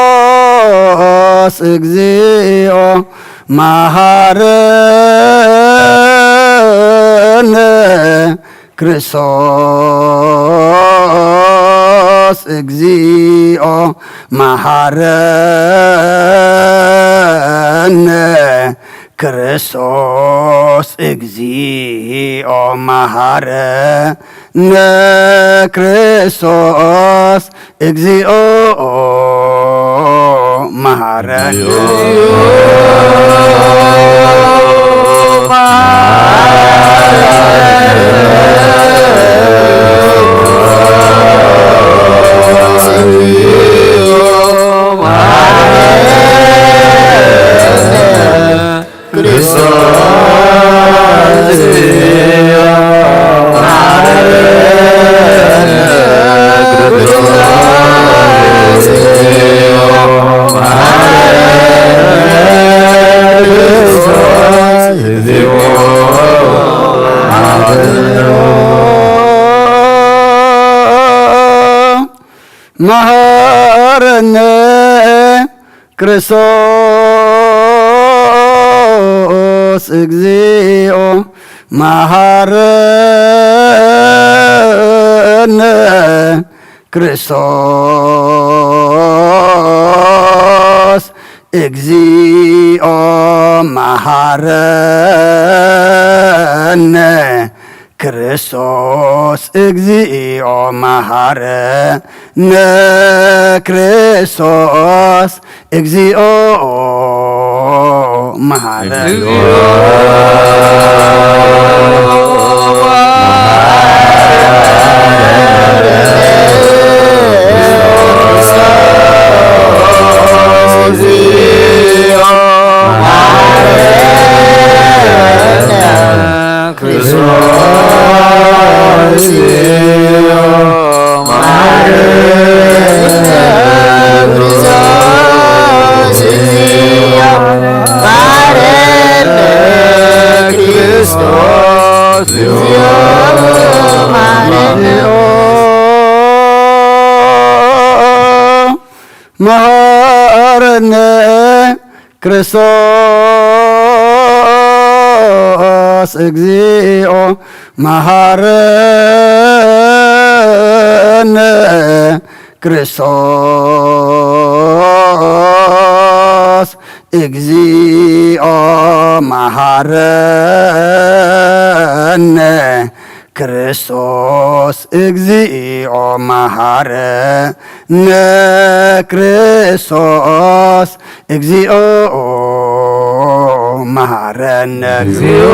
ክርስቶስ እግዚኦ መሐረነ ክርስቶስ እግዚኦ መሐረነ ክርስቶስ እግዚኦ መሐረነ ነክርስቶስ እግዚኦ መሐረነ መሐረነ ክርስቶስ እግዚኦ መሐረነ ክርስቶስ እግዚኦ መሐረነ ክርስቶስ እግዚኦ መሐረነ ክርስቶስ እግዚኦ መሐረነ መሐረነ ክርስቶስ እግዚኦ መሐረነ ክርስቶስ እግዚኦ መሐረነ ክርስቶስ እግዚኦ መሐረነ ክርስቶስ እግዚኦ መሐረነ እግዚኦ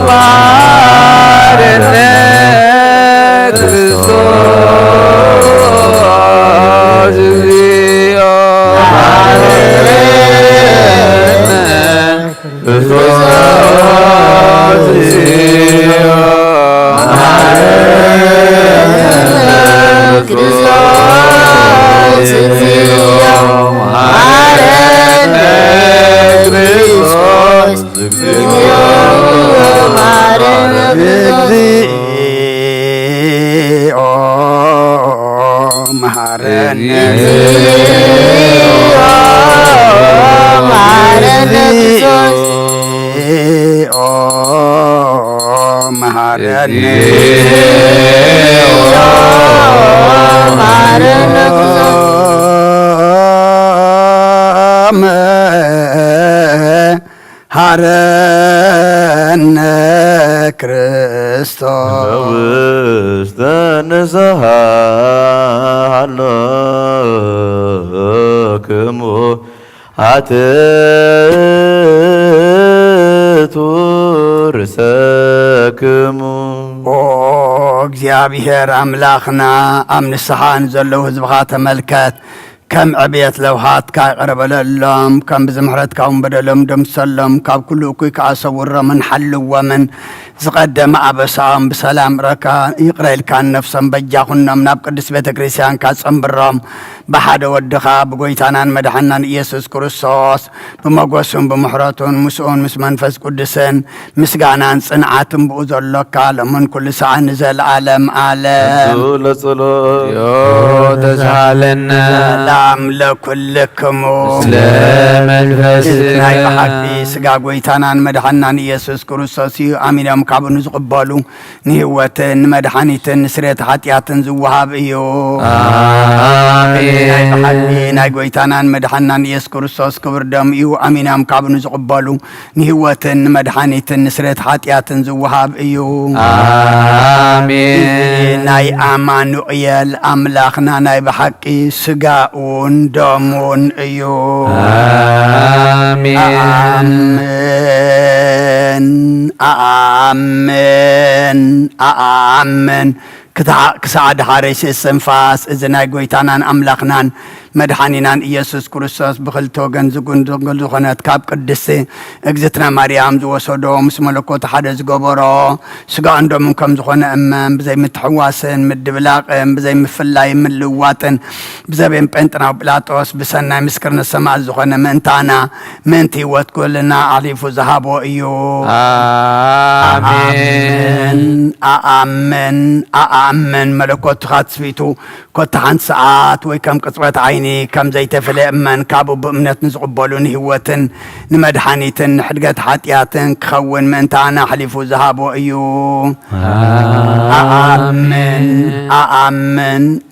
መሐረነ ክርስቶስ እግዚኦ መሐረነ ክርስቶስ ውስተ ንስሐ ሃሎክሙ አትቱ ርእሰክሙ ኦ እግዚአብሔር አምላኽና ኣብ ንስሓን ዘለዉ ህዝብኻ ተመልከት كم عبيت لوحات كاي قرب لهم كم بزمحرت كاون بدلهم دم سلم كاب كله كوي كاسور من حل ومن زقدم عبسام بسلام ركا يقرأ كان نفسا بجاهن من قدس بيت كريستيان كاسم برام بحد ودخا بقويتانان مدحنان يسوع كريستوس بمقوسهم بمحراتون مسؤون مس منفس قدسن مسقانان صنعاتم بوزلك لمن كل ساعة نزل عالم عالم يو تسهلنا سلام لكلكم سلام الفسد ስጋ ጎይታናን መድሓናን ኢየሱስ ክርስቶስ እዩ ኣሚኖም ካብኡ ንዝቕበሉ ንህወትን ንመድሓኒትን ንስርየት ሓጢኣትን ዝወሃብ እዩ ናይ ጎይታናን መድሓናን ኢየሱስ ክርስቶስ ክብር ደም እዩ ኣሚኖም ካብኡ ንዝቕበሉ ንህወትን ንመድሓኒትን ንስርየት ሓጢኣትን ዝወሃብ እዩ ናይ ኣማኑኤል ኣምላኽና ናይ ብሓቂ ስጋኡን ደሙን እዩ ኣሜን ክሳዕ ድሓረይ ስንፋስ እዚ ናይ ጎይታናን ኣምላኽናን መድሓኒናን ኢየሱስ ክርስቶስ ብክልተ ወገን ዝጉንድል ዝኾነት ካብ ቅድስቲ እግዝእትና ማርያም ዝወሰዶ ምስ መለኮት ሓደ ዝገበሮ ስጋ እንዶምን ከም ዝኾነ እመን ብዘይ ምትሕዋስን ምድብላቕን ብዘይ ምፍላይ ምልዋጥን ብዘበን ጴንጥናዊ ጲላጦስ ብሰናይ ምስክርነት ሰማዕ ዝኾነ ምእንታና ምእንቲ ህይወት ኩልና ኣሕሊፉ ዝሃቦ እዩ ኣኣምን መለኮት ካትስፊቱ ኮታ ሓንቲ ሰዓት ወይ ከም ቅፅበት ዓይኒ ከም ዘይተፈለየ እመን ካብኡ ብእምነት ንዝቕበሉ ንህወትን ንመድሓኒትን ንሕድገት ሓጢኣትን ክኸውን ምእንታና ሓሊፉ ዝሃቦ እዩ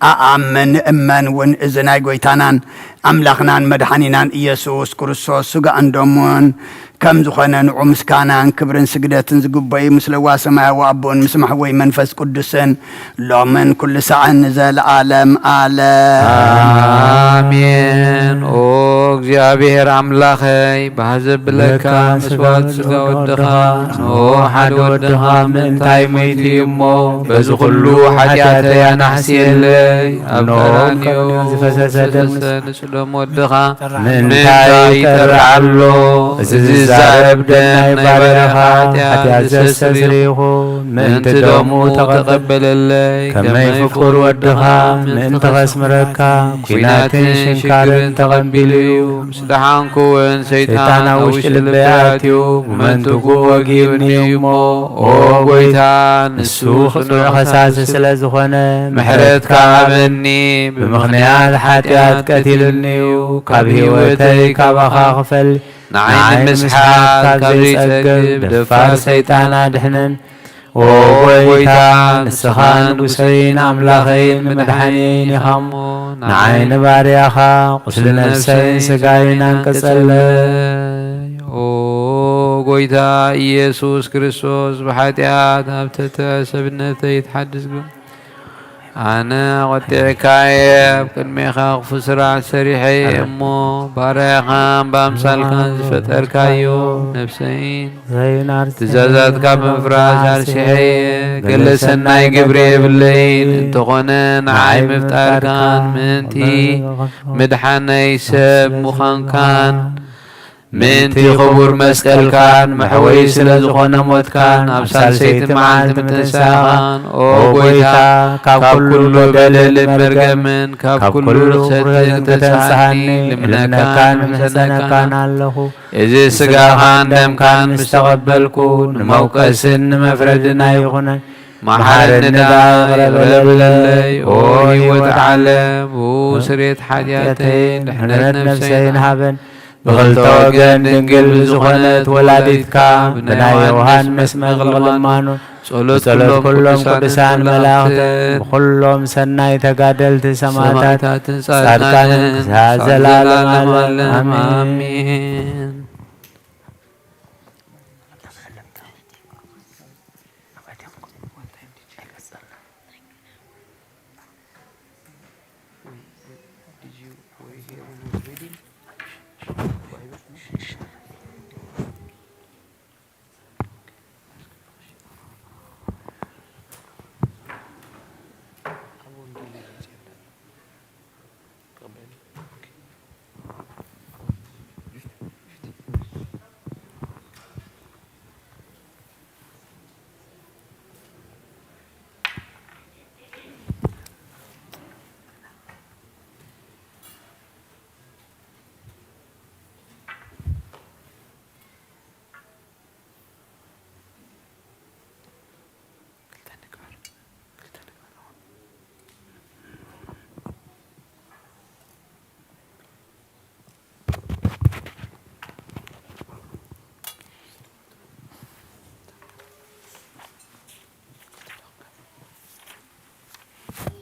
ኣኣምን እመን እውን እዚ ናይ ጎይታናን ኣምላኽናን መድሓኒናን ኢየሱስ ክርስቶስ ስጋ እንዶምን ከም ዝኾነ ንዑ ምስጋናን ክብርን ስግደትን ዝግበዩ ምስ ለዋ ሰማያዊ ኣቦን ምስ ማሕወይ መንፈስ ቅዱስን ሎምን ኩሉ ሰዓን ንዘለዓለም ኣሜን ኦ እግዚኣብሔር ኣምላኸይ ባዘብለካ መስዋዕት ስጋ ወድኻ ሓደ ወድኻ ምእንታይ መይቱ እሞ በዚ ኩሉ ሓጢኣተይ ኣናሕስየለይ ኣብ ቀራንዮ ዝፈሰሰ ንስዶም ወድኻ ምእንታይ ይጠርዓሎ እዚ ዛረብ ደም ናይ ባርያኻ ሓጢኣት ዘስተስሪኹ ምእንቲ ደሙ ተቐበለለይ ከመይ ፍቁር ወድኻ ምእንቲ ኸስምረካ ኩናትን ሽንካርን ተቐቢሉ እዩ ምስ ደሓንኩ እውን ሰይጣን ኣብ ውሽጢ ልበይ ኣትዩ ብመንትጉ ወጊኡኒ እሞ ኦ ጎይታ ንሱ ክፅዑ ኸሳሲ ስለ ዝኾነ ምሕረትካ ሃበኒ ብምኽንያት ሓጢኣት ቀቲሉኒ እዩ ካብ ህይወተይ ካባኻ ክፈል ንዓይኒ ምስሓት ካብ ዘይጸግብ ደፋር ሰይጣን ኣድሕነን ኦ ጎይታ ንስኻ ንጉሰይን ኣምላኸይን መድሓኒየይን ኢኻ እሞ ንዓይኒ ባርያኻ ቁስሊ ነፍሰይን ስጋይን አንቅጸለይ ኦ ጎይታ ኢየሱስ ክርስቶስ ብሓጢኣት ኣብ ተተሰብነተይ ትሓድስ ግብ ኣነ ቐጢዕካየ ኣብ ቅድሜኻ ክፉእ ስራሕ ሰሪሐ እሞ ባርያኻን ብኣምሳልካን ዝፈጠርካዮ ነፍሰይን ትእዛዛትካ ብምፍራስ ኣርሲሐየ ገለ ሰናይ ግብሪ የብለይን እንተኾነ ንዓይ ምፍጣርካን ምእንቲ ምድሓነይ ሰብ ምዃንካን ምእንቲ ክቡር መስቀልካን መሕወይ ስለ ዝኾነ ሞትካን ኣብ ሳልሰይቲ መዓልቲ ምትንሳኻን ኦ ጎይታ ካብ ኩሉ በደልን መርገምን ካብ ኩሉ ርክሰትን ተንሳሓኒ ልምነካን ምሕፀነካን ኣለኹ እዚ ስጋኻን ደምካን ምስ ተቐበልኩ ንመውቀስን ንመፍረድና ይኹነን መሓረኒ ቅረበለይ ኦ ህይወት ዓለም ስሬት ሓጢኣተይ ድሕነት ነፍሰይን ሃበን ብኽልተ ወገን ድንግል ብዝኾነት ወላዲትካ ብናይ ዮሃንስ መቕልቕልማኑ ጸሎት ኩሎም ቅዱሳን መላእኽትን ብኩሎም ሰናይ ተጋደልቲ ሰማዕታትን ጻድቃንን ክሳብ ዘላለም ኣሜን።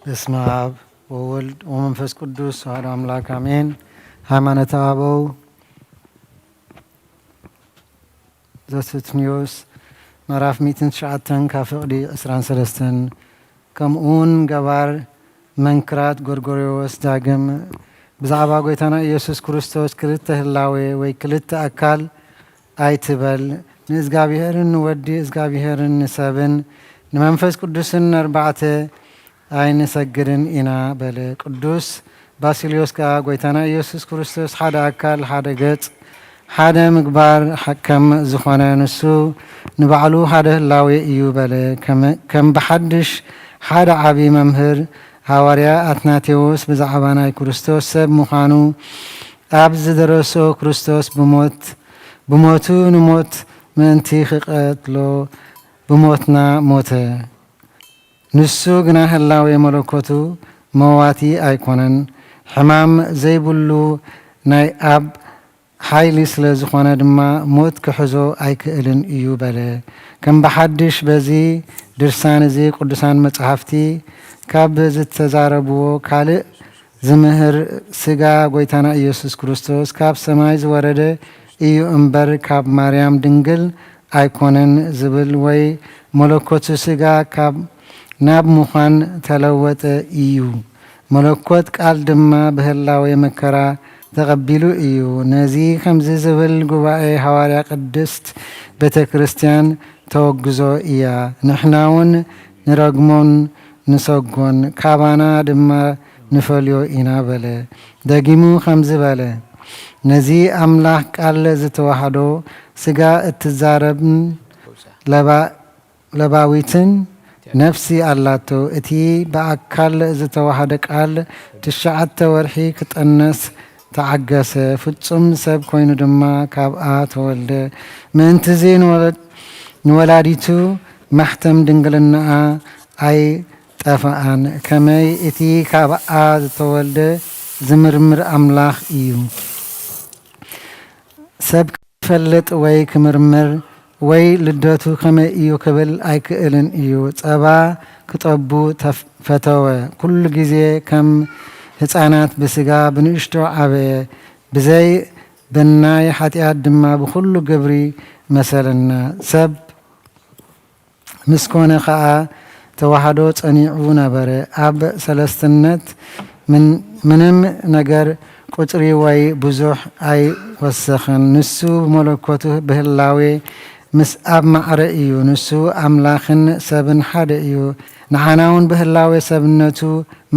በስመ አብ ወወልድ ወመንፈስ ቅዱስ አሐዱ አምላክ አሜን። ሃይማኖተ አበው ዘስትኒዮስ ምዕራፍ 109 ካብ ፍቕዲ 23 ከምኡውን ገባር መንክራት ጎርጎርዮስ ዳግም ብዛዕባ ጎይታና ኢየሱስ ክርስቶስ ክልተ ህላዌ ወይ ክልተ ኣካል ኣይትበል ንእግዚአብሔርን ወዲ እግዚአብሔርን ሰብን ንመንፈስ ቅዱስን ኣርባዕተ ኣይንሰግድን ኢና በለ። ቅዱስ ባሲልዮስ ከዓ ጎይታና ኢየሱስ ክርስቶስ ሓደ ኣካል ሓደ ገጽ ሓደ ምግባር ከም ዝኾነ ንሱ ንባዕሉ ሓደ ህላዌ እዩ በለ። ከም ብሓድሽ ሓደ ዓብዪ መምህር ሃዋርያ ኣትናቴዎስ ብዛዕባ ናይ ክርስቶስ ሰብ ምዃኑ ኣብ ዝደረሶ ክርስቶስ ብሞቱ ንሞት ምእንቲ ክቐትሎ ብሞትና ሞተ። ንሱ ግና ህላዌ መለኮቱ መዋቲ ኣይኮነን፣ ሕማም ዘይብሉ ናይ ኣብ ሓይሊ ስለ ዝኾነ ድማ ሞት ክሕዞ ኣይክእልን እዩ በለ። ከም ብሓድሽ በዚ ድርሳን እዚ ቅዱሳን መጽሓፍቲ ካብ ዝተዛረብዎ ካልእ ዝምህር ስጋ ጎይታና ኢየሱስ ክርስቶስ ካብ ሰማይ ዝወረደ እዩ እምበር ካብ ማርያም ድንግል ኣይኮነን ዝብል ወይ መለኮቱ ስጋ ካብ ናብ ምዃን ተለወጠ እዩ። መለኮት ቃል ድማ ብህላዌ መከራ ተቐቢሉ እዩ። ነዚ ከምዚ ዝብል ጉባኤ ሃዋርያ ቅድስት ቤተ ክርስቲያን ተወግዞ እያ። ንሕና እውን ንረግሞን ንሰጎን ካባና ድማ ንፈልዮ ኢና በለ። ደጊሙ ከምዚ በለ፣ ነዚ ኣምላኽ ቃል ዝተዋህዶ ስጋ እትዛረብን ለባዊትን ነፍሲ ኣላቶ። እቲ ብኣካል ዝተዋህደ ቃል 9 ወርሒ ክጠነስ ተዓገሰ፣ ፍጹም ሰብ ኮይኑ ድማ ካብኣ ተወልደ። ምእንትዚ ንወላዲቱ ማሕተም ድንግልናኣ ኣይ ጠፋኣን። ከመይ እቲ ካብኣ ዝተወልደ ዝምርምር ኣምላኽ እዩ። ሰብ ክፈልጥ ወይ ክምርምር ወይ ልደቱ ከመይ እዩ ክብል ኣይክእልን እዩ። ጸባ ክጠቡ ፈተወ፣ ኩሉ ግዜ ከም ህፃናት ብስጋ ብንእሽቶ ዓበየ። ብዘይ ብናይ ሓጢኣት ድማ ብኩሉ ግብሪ መሰለና። ሰብ ምስኮነ ከዓ ተዋህዶ ጸኒዑ ነበረ። ኣብ ሰለስትነት ምንም ነገር ቁፅሪ ወይ ብዙሕ ኣይወሰኸን። ንሱ ብመለኮቱ ብህላዌ ምስ ኣብ ማዕረ እዩ። ንሱ ኣምላኽን ሰብን ሓደ እዩ። ንሓና እውን ብህላዌ ሰብነቱ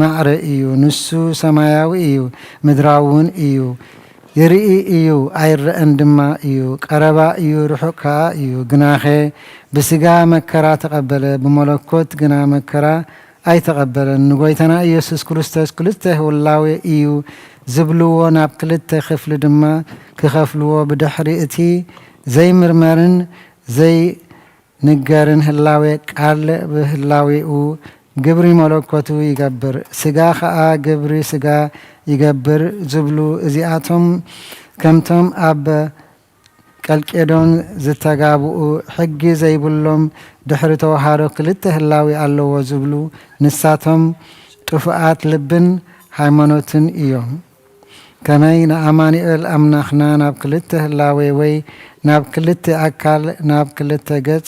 ማዕረ እዩ። ንሱ ሰማያዊ እዩ፣ ምድራውን እዩ። ይርኢ እዩ ኣይረአን ድማ እዩ። ቀረባ እዩ፣ ርሑቕ ከዓ እዩ። ግናኸ ብስጋ መከራ ተቐበለ፣ ብመለኮት ግና መከራ ኣይተቐበለን። ንጎይታና ኢየሱስ ክርስቶስ ክልተ ህላዌ እዩ ዝብልዎ ናብ ክልተ ክፍሊ ድማ ክኸፍልዎ ብድሕሪ እቲ ዘይምርመርን ዘይንገርን ህላዌ ቃል ብህላዌኡ ግብሪ መለኮቱ ይገብር፣ ስጋ ከዓ ግብሪ ስጋ ይገብር ዝብሉ እዚኣቶም ከምቶም ኣብ ቀልቄዶን ዝተጋብኡ ሕጊ ዘይብሎም ድሕሪ ተዋሃዶ ክልተ ህላዌ ኣለዎ ዝብሉ ንሳቶም ጥፉኣት ልብን ሃይማኖትን እዮም። ከመይ ንኣማኒኤል ኣምላኽና ናብ ክልተ ህላዌ ወይ ናብ ክልተ ኣካል ናብ ክልተ ገጽ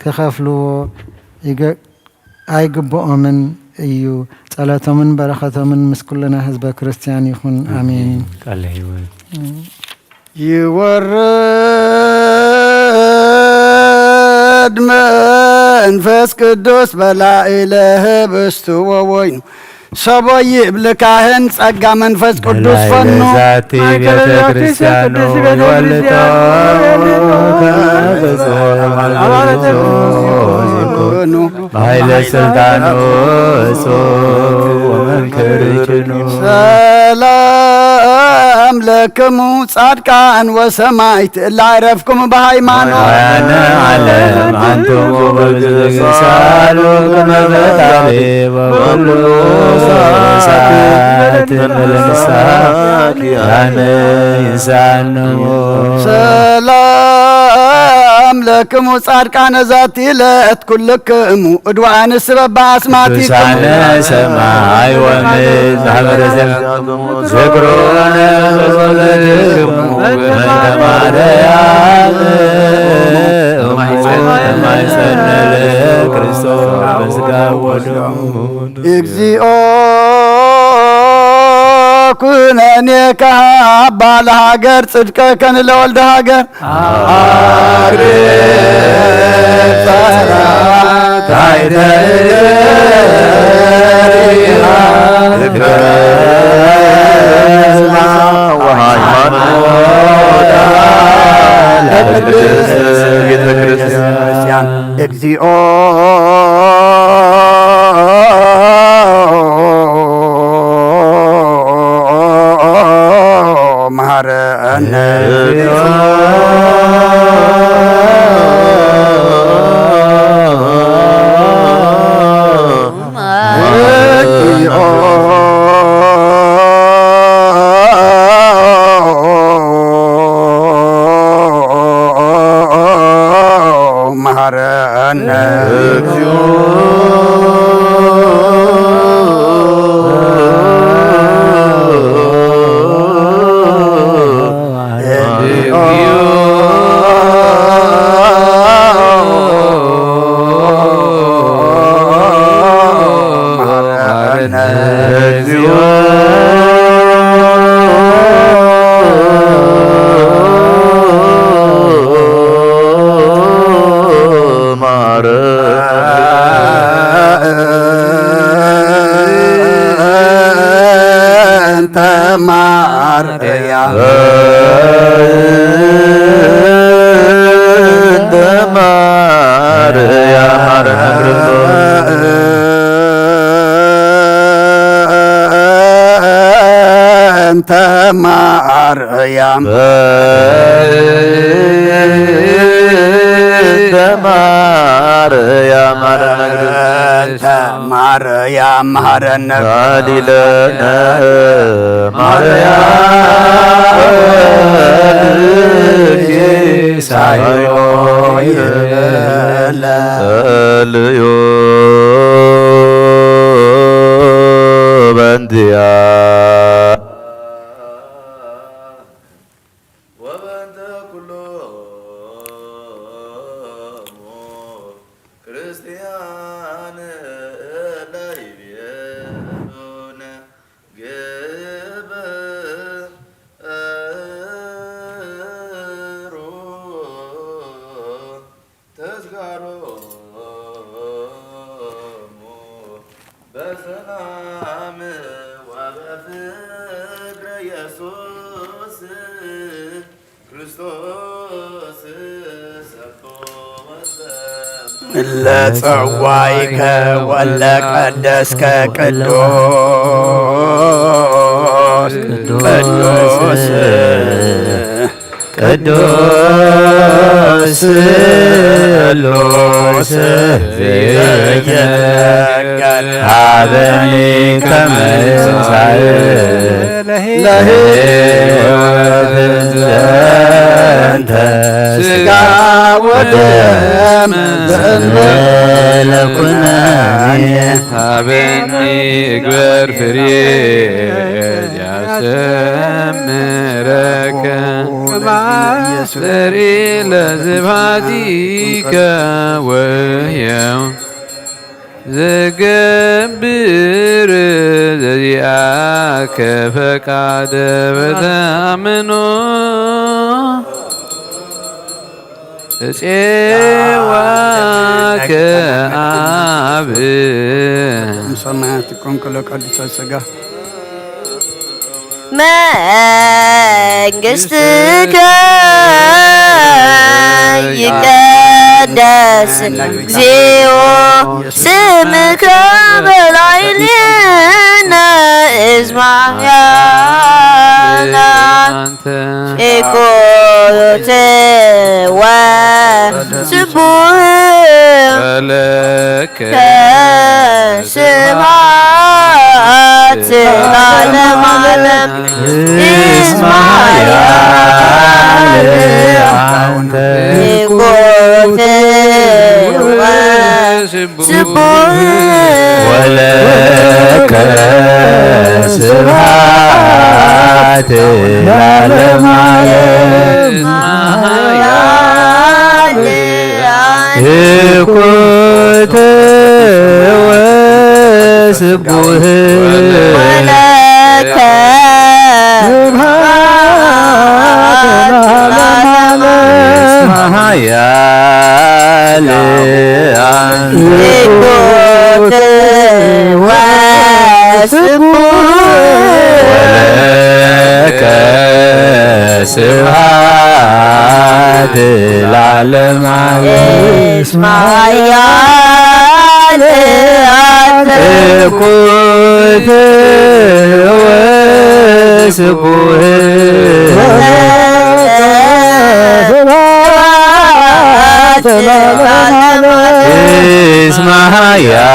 ክኸፍልዎ ኣይግብኦምን እዩ። ጸሎቶምን በረኸቶምን ምስ ኩልና ህዝበ ክርስቲያን ይኹን ኣሜን። ቃለ ሕይወት ይወርድ መንፈስ ቅዱስ በላዕለ ህብስቱ ወወይኑ ሰቦ ይብልካህን ጸጋ መንፈስ ቅዱስ ፈኑ ዛቲ ቤተ ክርስቲያኑ ወልቶ በኃይለ ስልጣኑ እጹ ወመንክርችኑ ሰላም ለክሙ ጻድቃን ወሰማዕት ላዕረፍኩም በሃይማኖት ያነ ዓለም አንቱሙ በብዝሳሉ ከመ ፈጣሪ በኩሉ ሰዓት መልሳት ያነ ይንሳነሙ ሰላም ለክሙ ጻድቃነ ዛቲ ዕለት ኩልክሙ እድዋን ስበባ አስማቲክሙ ሰማይ ወምድር ማህበረሰብ ዝክሮነ በጸሎትክሙ በማርያም ማይጸነ ክርስቶስ በስጋ ወደሙ እግዚኦ ኩነኔ ካባለ ሀገር ጽድቀ ከን ለወልደ ሀገር አግሬ ጸራ ታይተሪሃ ዝክረስማ ወሃይማኖታ ለቅድስት ቤተ ክርስቲያን እግዚኦ መሐረነ መሐረነ ማርያም ማርያም መሐረነ አዲለነ ማርያም ሳይዮ ለልዮ በንዲያ ለጸዋይከ ወለቀደስከ ቅዱስ ቅዱስ ቅዱስ ስሉስ ዘይትነገር ሀበኒ ከመ ትንሣኤ ለሕይወት ዘንተ ሥጋ ወደም ዘእንበለ ኩነኔ ሀበኒ እግበር ፍሬ ያሰምረከ ሰሪ ለዝባቲከ ወህየው ዘገብር ዘዚአከ ፈቃደ በተአምኖ እፄዋከ አብ ሰማያት ቆንቅሎ ቅዱስ ሥጋ መንግሥትከ ይቀደስ እግዚኦ ስምከ በላዕሌነ እዝማያነ ኢኮቴ ወስቡሕ ለከ ስብሐት ለዓለመ ዓለም እስማኤል ولك سبحات العالم كنت وسبوه ولك اسمها يا كنت ولك سبحات العالم اسمها يا كنت وسبوه اسمها يا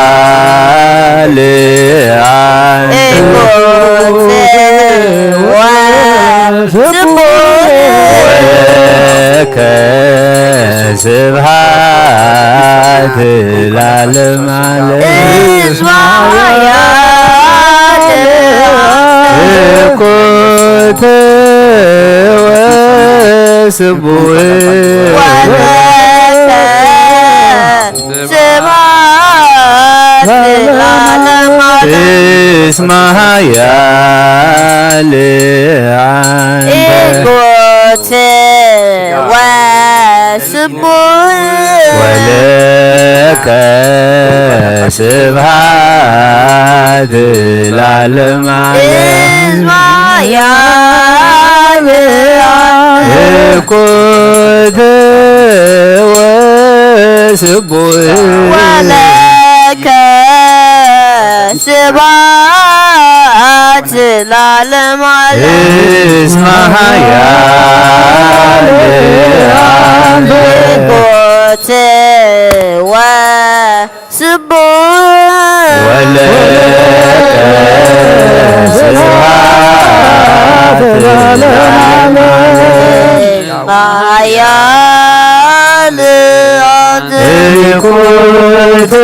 ولك سبحات العالم اسمها يا كنت وسبوه اسمها يا ولك سبحات العالم اسمها يا كنت وسبوه ولك سبحات العالم اسمها يا كنت وسبوه ولك سبحات العالم يا كنت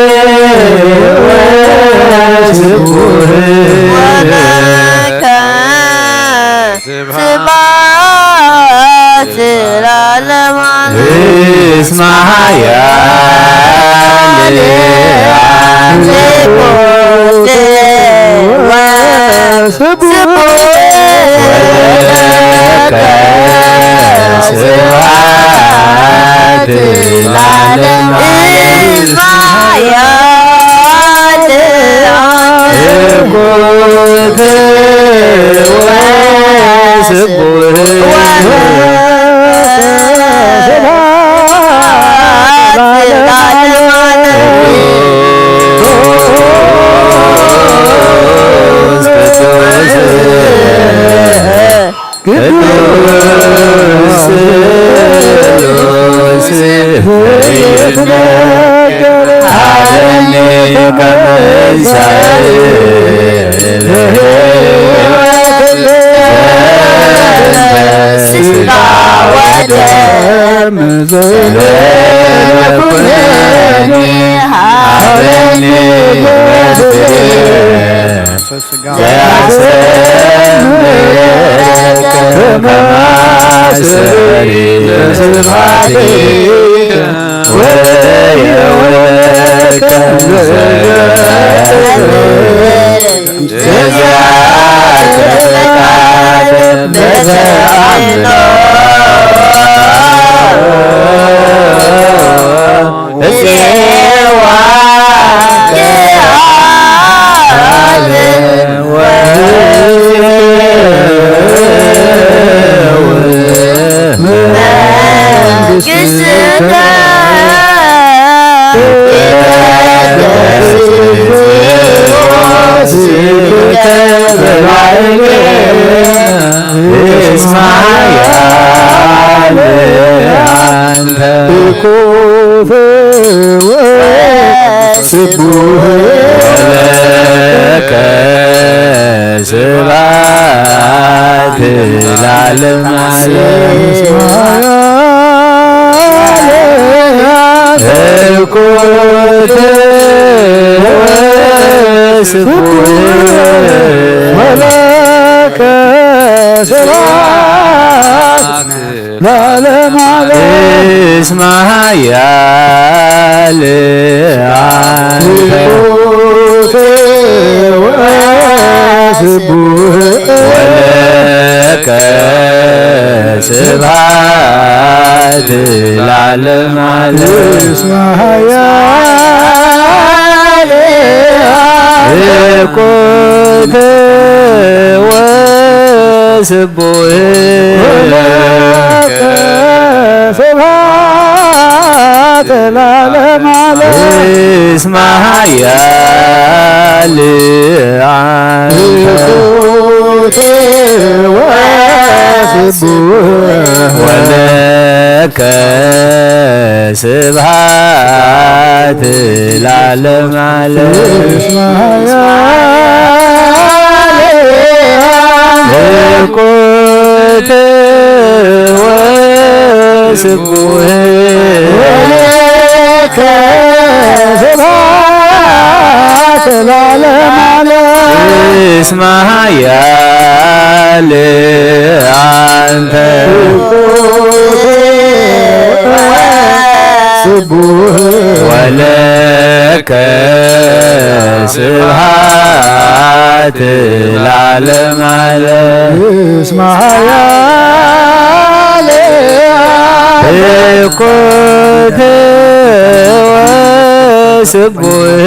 وسبوه ولك سبحات العالم اسمها يا كنت وسبوه ولك سبحات العالم اسمها يا كنت وسبوه ولك سبحات العالم እኩት ወስቡሕ ወለከ ስብሐት ለዓለመ ዓለም እስመ ኃያል አንተ ወለከ ስብሐት ለዓለመ ዓለም እስመ ኃያል እኩት ወስቡሕ ወለከ ስብሐት ለዓለመ ዓለም እስመ ኃያል አንተ ወለከ ስብሐት ለዓለመ ዓለም እኩት ወስቡሕ ወለከ ስብሐት ለዓለመ ዓለም እስመ ኃያል አንተ ወለከ ስብሐት ለዓለመ ዓለም እስመ ኃያል እኩት ወስቡሕ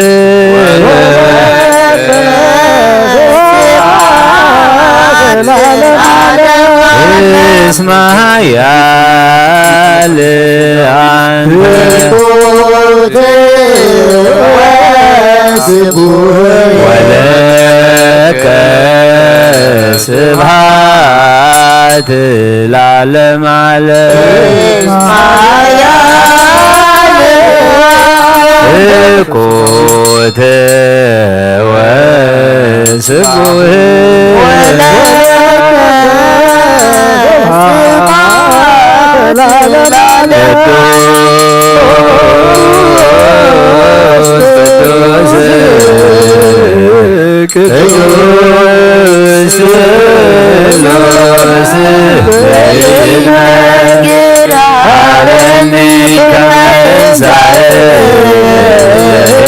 እስመ ኃያል አንተ ወለከ ስብሐት ለዓለመ ዓለም እኩት ወስቡሕ ቅዱስ ስሉስ አረኒ ከመንሣኤ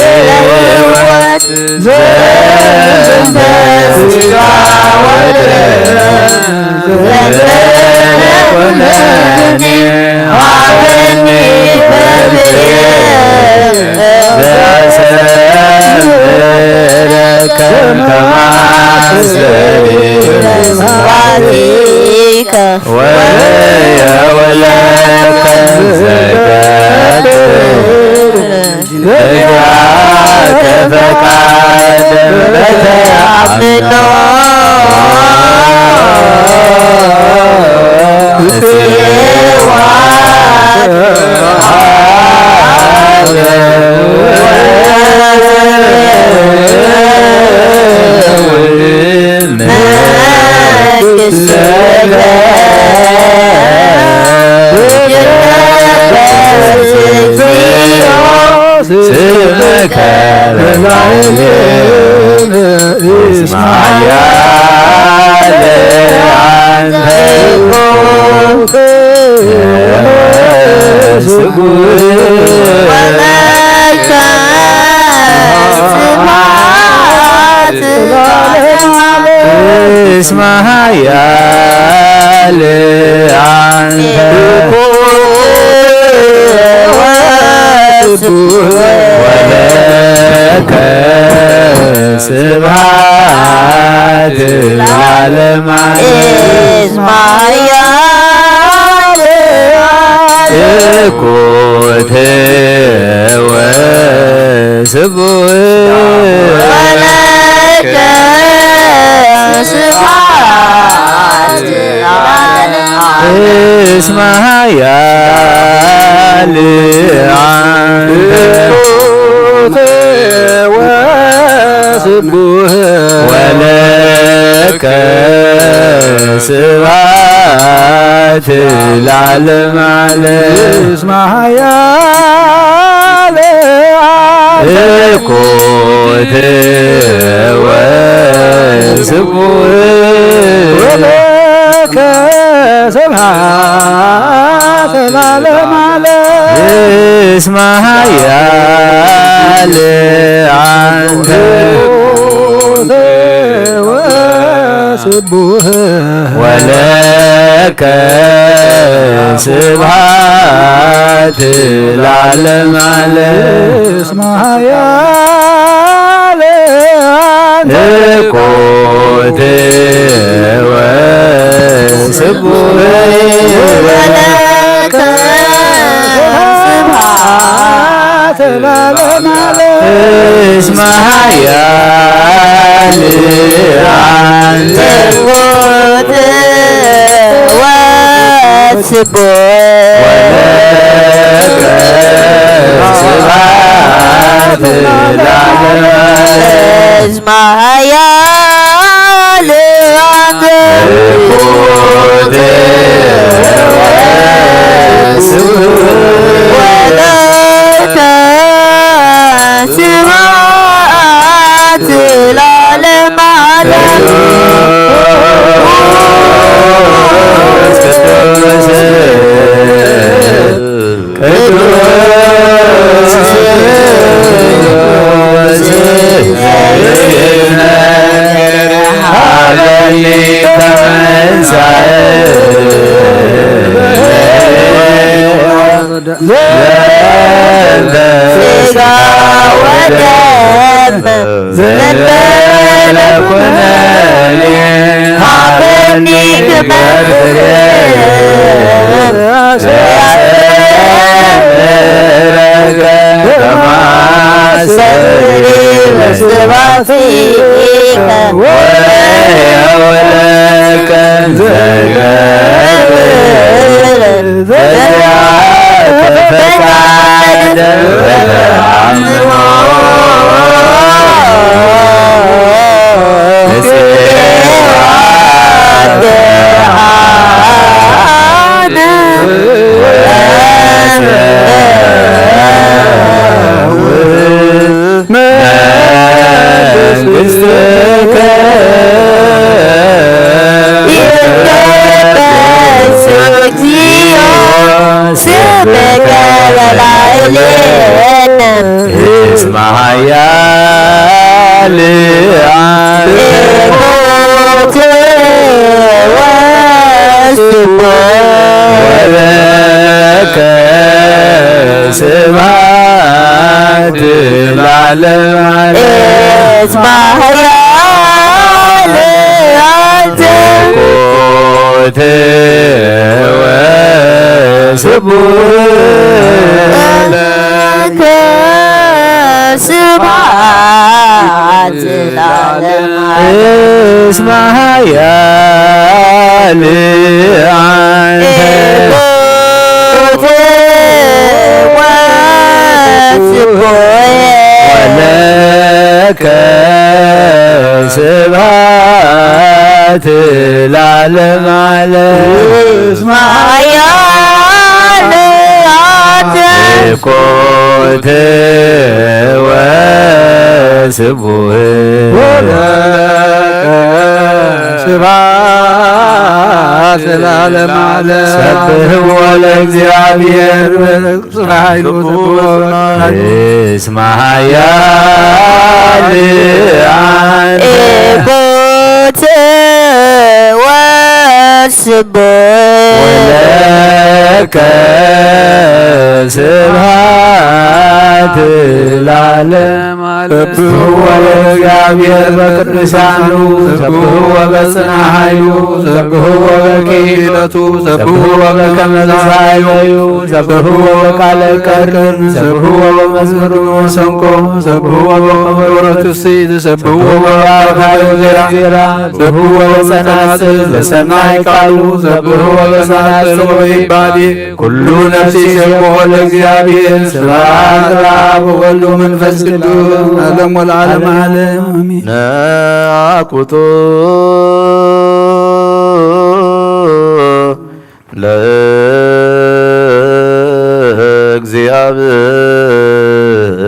ለሕይወት ዘእንተ ሥጋ ወደም ኮነኒ አረኒ ዘሰብረከ ከማስበሪከ ወየወለከ ዘገት ደጋከ ፈቃደ በተአምኖ ስምከ በላዕሌነ እስመ ኃያል አንተ ስቡሕ ወለከ ስብሐት እስመ ኃያል አንተ ወለከ ስብሐት ለዓለመ ዓለም እኩት ወስቡሕ ወለከ ስብሐት እስመ ኃያል አንተ ወስቡሕ ወለከ ስብሐት ለዓለመ ዓለም እስመ ኃያል እኮት ወስቡህ ወለከ ስብሐት ለዓለመ ዓለም እስመ ኃያል አንተ ወስቡህ ወለከ ስብሐት ለዓለመ ዓለም እስመ ኃያል አንተ እኮት ወስቡህ ወለከ ስብሐት ለዓለመ ዓለም እስመ ኃያል አንተ እኮት ወስቡህ ወለከ ስብሐት ለዓለመ ዓለም እስመ ኃያል አንተ እኮት ወስቡህ ወለከ ስብሐት ለዓለመ ዓለም ሥጋ ወደም ዘንበለ ኩነኔ ሀበኒ ክበርህ ከማሰሪ በስባቲከ ወለከ ዘገብር ዘያከ ፈቃደ ወተአምኖ መንግሥትከ ይትቀደስ እግዚኦ ስምከ በላዕሌነ እስመ ኃያል አንተ እኮት ወስቡህ ወለከ ስብሐት ለዓለመ ዓለም እስመ ኃያል አንተ እኮት ወስቡህ ወለከ ስብሐት ለዓለመ ዓለም እስመ ኃያል አንተ እኮት ወስቡህ ወለከ ስብሐት ለዓለመ ዓለም እስመ ኃያል አንተ እኮት ወስቡህ ስብሐት ለዓለመ ዓለም ሰብሕዎ ለእግዚአብሔር ኃይሉ እስመ ኃያል አንተ እኮት ወስቡህ ወለከ ስብሐት ለዓለመ ዓለም ሰብሕዎ ለእግዚአብሔር በቅዱሳኑ ሰብሕዎ በጽና ኃይሉ ሰብሕዎ በክህነቱ ሰብሕዎ በከመ ዘሳይሉ ሰብሕዎ በቃለ ቀርን ሰብሕዎ በመዝሙር ወመሰንቆ ሰብሕዎ በከበሮ ትፍሥሕት ሰብሕዎ በአርካዩ ዜራ ሰብሕዎ በጸናጽል በሰናይ ቃሉ ሰብሕዎ በጸናጽል ወይባቤ ኩሉ ነፍሲ ሰብሖ ለእግዚአብሔር ስብሐት ለአብ ወወልድ ወመንፈስ ቅዱስ ዓለም ወለዓለመ ዓለም አሜን። ነአኩቶ ለእግዚአብሔር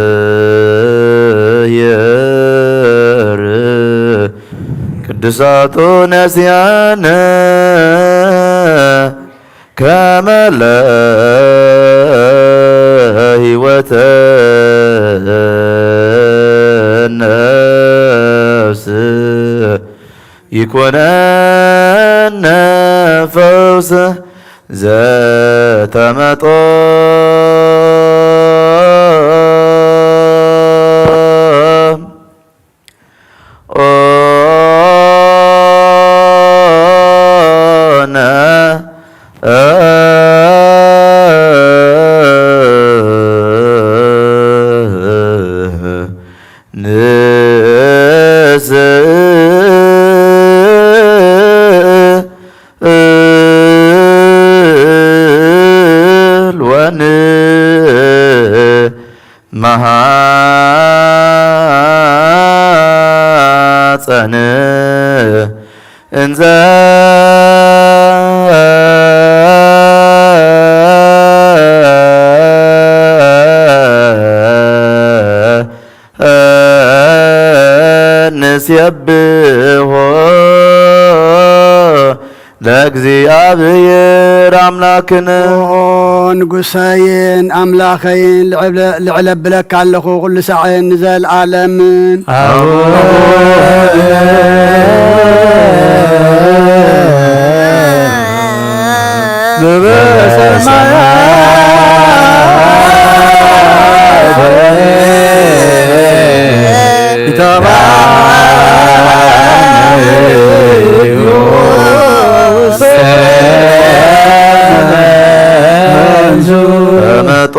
ቅዱሳቱ ነስያነ ከመለ ሕይወተ ነፍስ ይኮነነ ፈውሰ ዘተመጦ መሃፀን እንዘ ንሴብሖ ለእግዚአብሔር አምላክነ ንጉሰይን አምላኸይን ልዕለብለካ ኣለኹ ኩሉ ሰዓን ንዘለዓለምን ተመጦ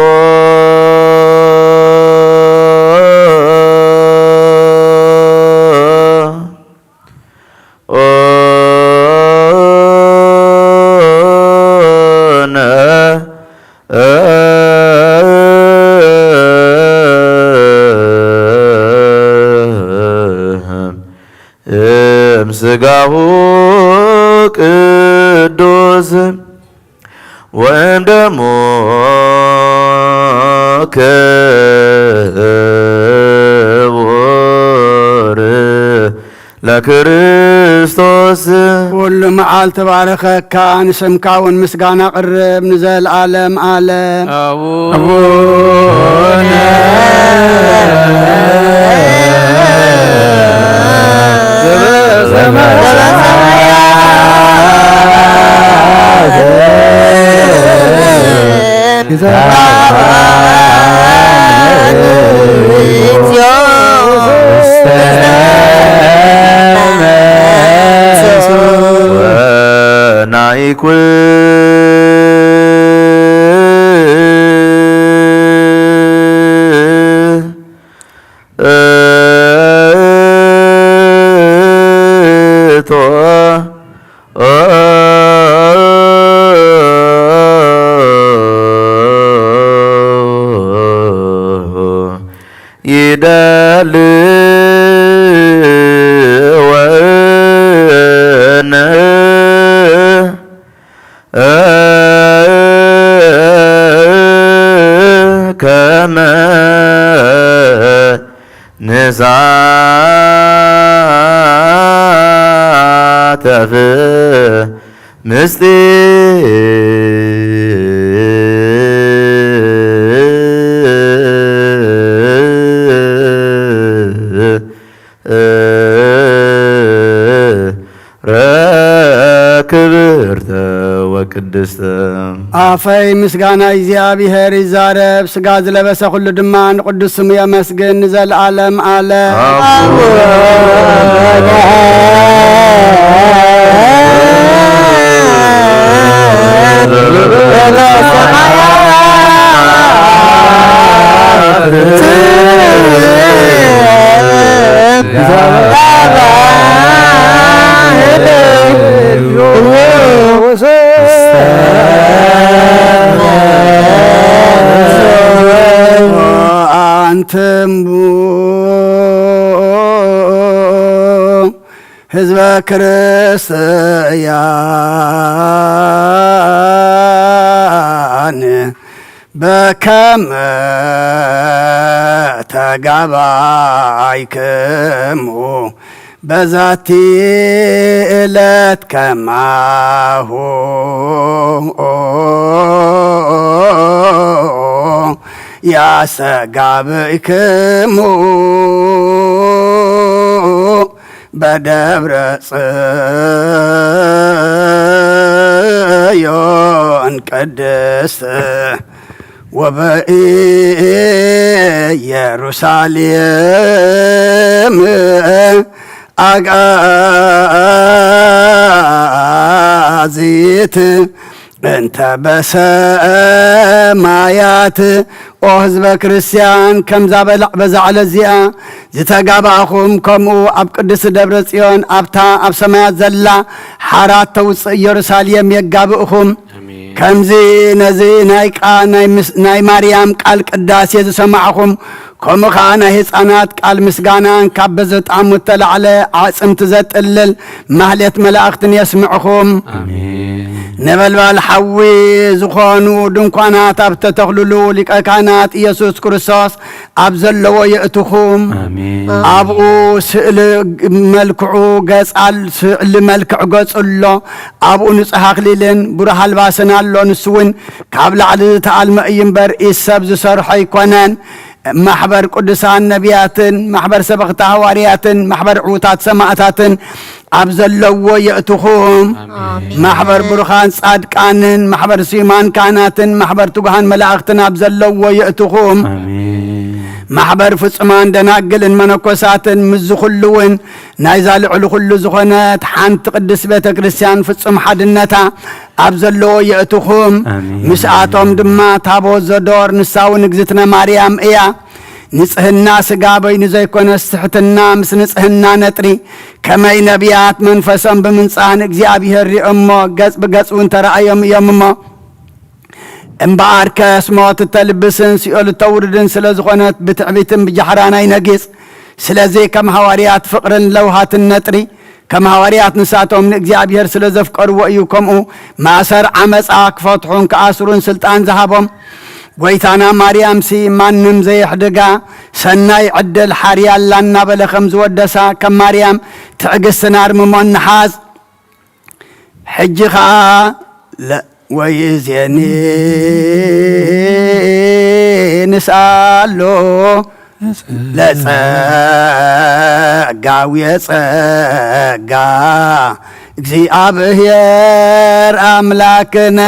እምስጋሁ ቅዱስ ወይም ደሞ ክቡር ለክርስቶስ ኩሉ መዓል ተባረኸካ ንስምካ እውን ምስጋና ቅርብ ንዘለዓለም ዓለም አቡነ ይደልወነ ከመ ንሳተፍ ክብርተ ወቅድስተ አፈይ ምስጋና እግዚአብሔር ይዛረብ ስጋ ዝለበሰ ኩሉ ድማ ንቅዱስ ስሙ የመስግን ንዘለዓለም ዓለም አንትሙ ህዝበ ክርስቲያን በከመ ተጋባይክሙ بذاتي إلت كما هو يا سقابكمو بدبر صيون قدست وبئي يروساليم أغازيت انت بسمايات وحزب كريستيان كم زابلع بزعل الزياء زتقاباكم كمو أب قدس دبر صيون أبتا أب سمايات زلا حارات توص يروساليم يقابئكم كم زي نزي ناي مريم قال قداسي زسمعكم كم خانا هيصانات قال مسغانان كبزت عمت على عصمت زتقلل مهلت ملائكتن يسمعكم آمين نبلبال حوي زخانو دنقانات ابتتخللو لك كانات يسوس كريستوس ابزلو يأتكم آمين ابو سئل ملكعو قصال سئل ملكع قصلو ابو نصحاق ليلن برح الباسنا اللو نسون كابل على تعال مأينبر إساب زسرح يكونان محبر قدسان نبياتن محبر سبقت حوارياتن محبر عوتات سماعتاتن أبزلوا يأتخوهم محبر برخان صادقانن محبر سيمان كاناتن محبر تقهان ملاختن أبزلوا يأتخوهم محبر فصمان دناقلن منكوساتن مزخلون نايزال علو خلو زخونات حانت قدس بيت كريستيان فصم حدنتا أبزلوا يأتخوهم مساعتهم دما تابو زدور نساو نقزتنا مريم إيا نصحنا سقابي نزيكون استحتنا مس نصحنا نتري كماي نبيات منفسهم بمنصان اكزيابيهر امو قص بقص وانترأيهم يممو امبار كاسموت التلبسن سيقول التوردن سلازخونات بتعبيتن بجحراناي نقيس سلازي كم هواريات فقرن لوهات النتري كم هواريات نساتهم اكزيابيهر سلازفقر وأيوكم ما سر عمس فتحون كاسرون سلطان ذهبهم ويتانا مريم سي مانم زي حدقا سناي عدل حريال لنا بلا خمز ودسا كم مريم تعقس نار ممون نحاز حجخا لا ويزيني نسألو لا ساقا ويساقا اكزي ابهير املاكنا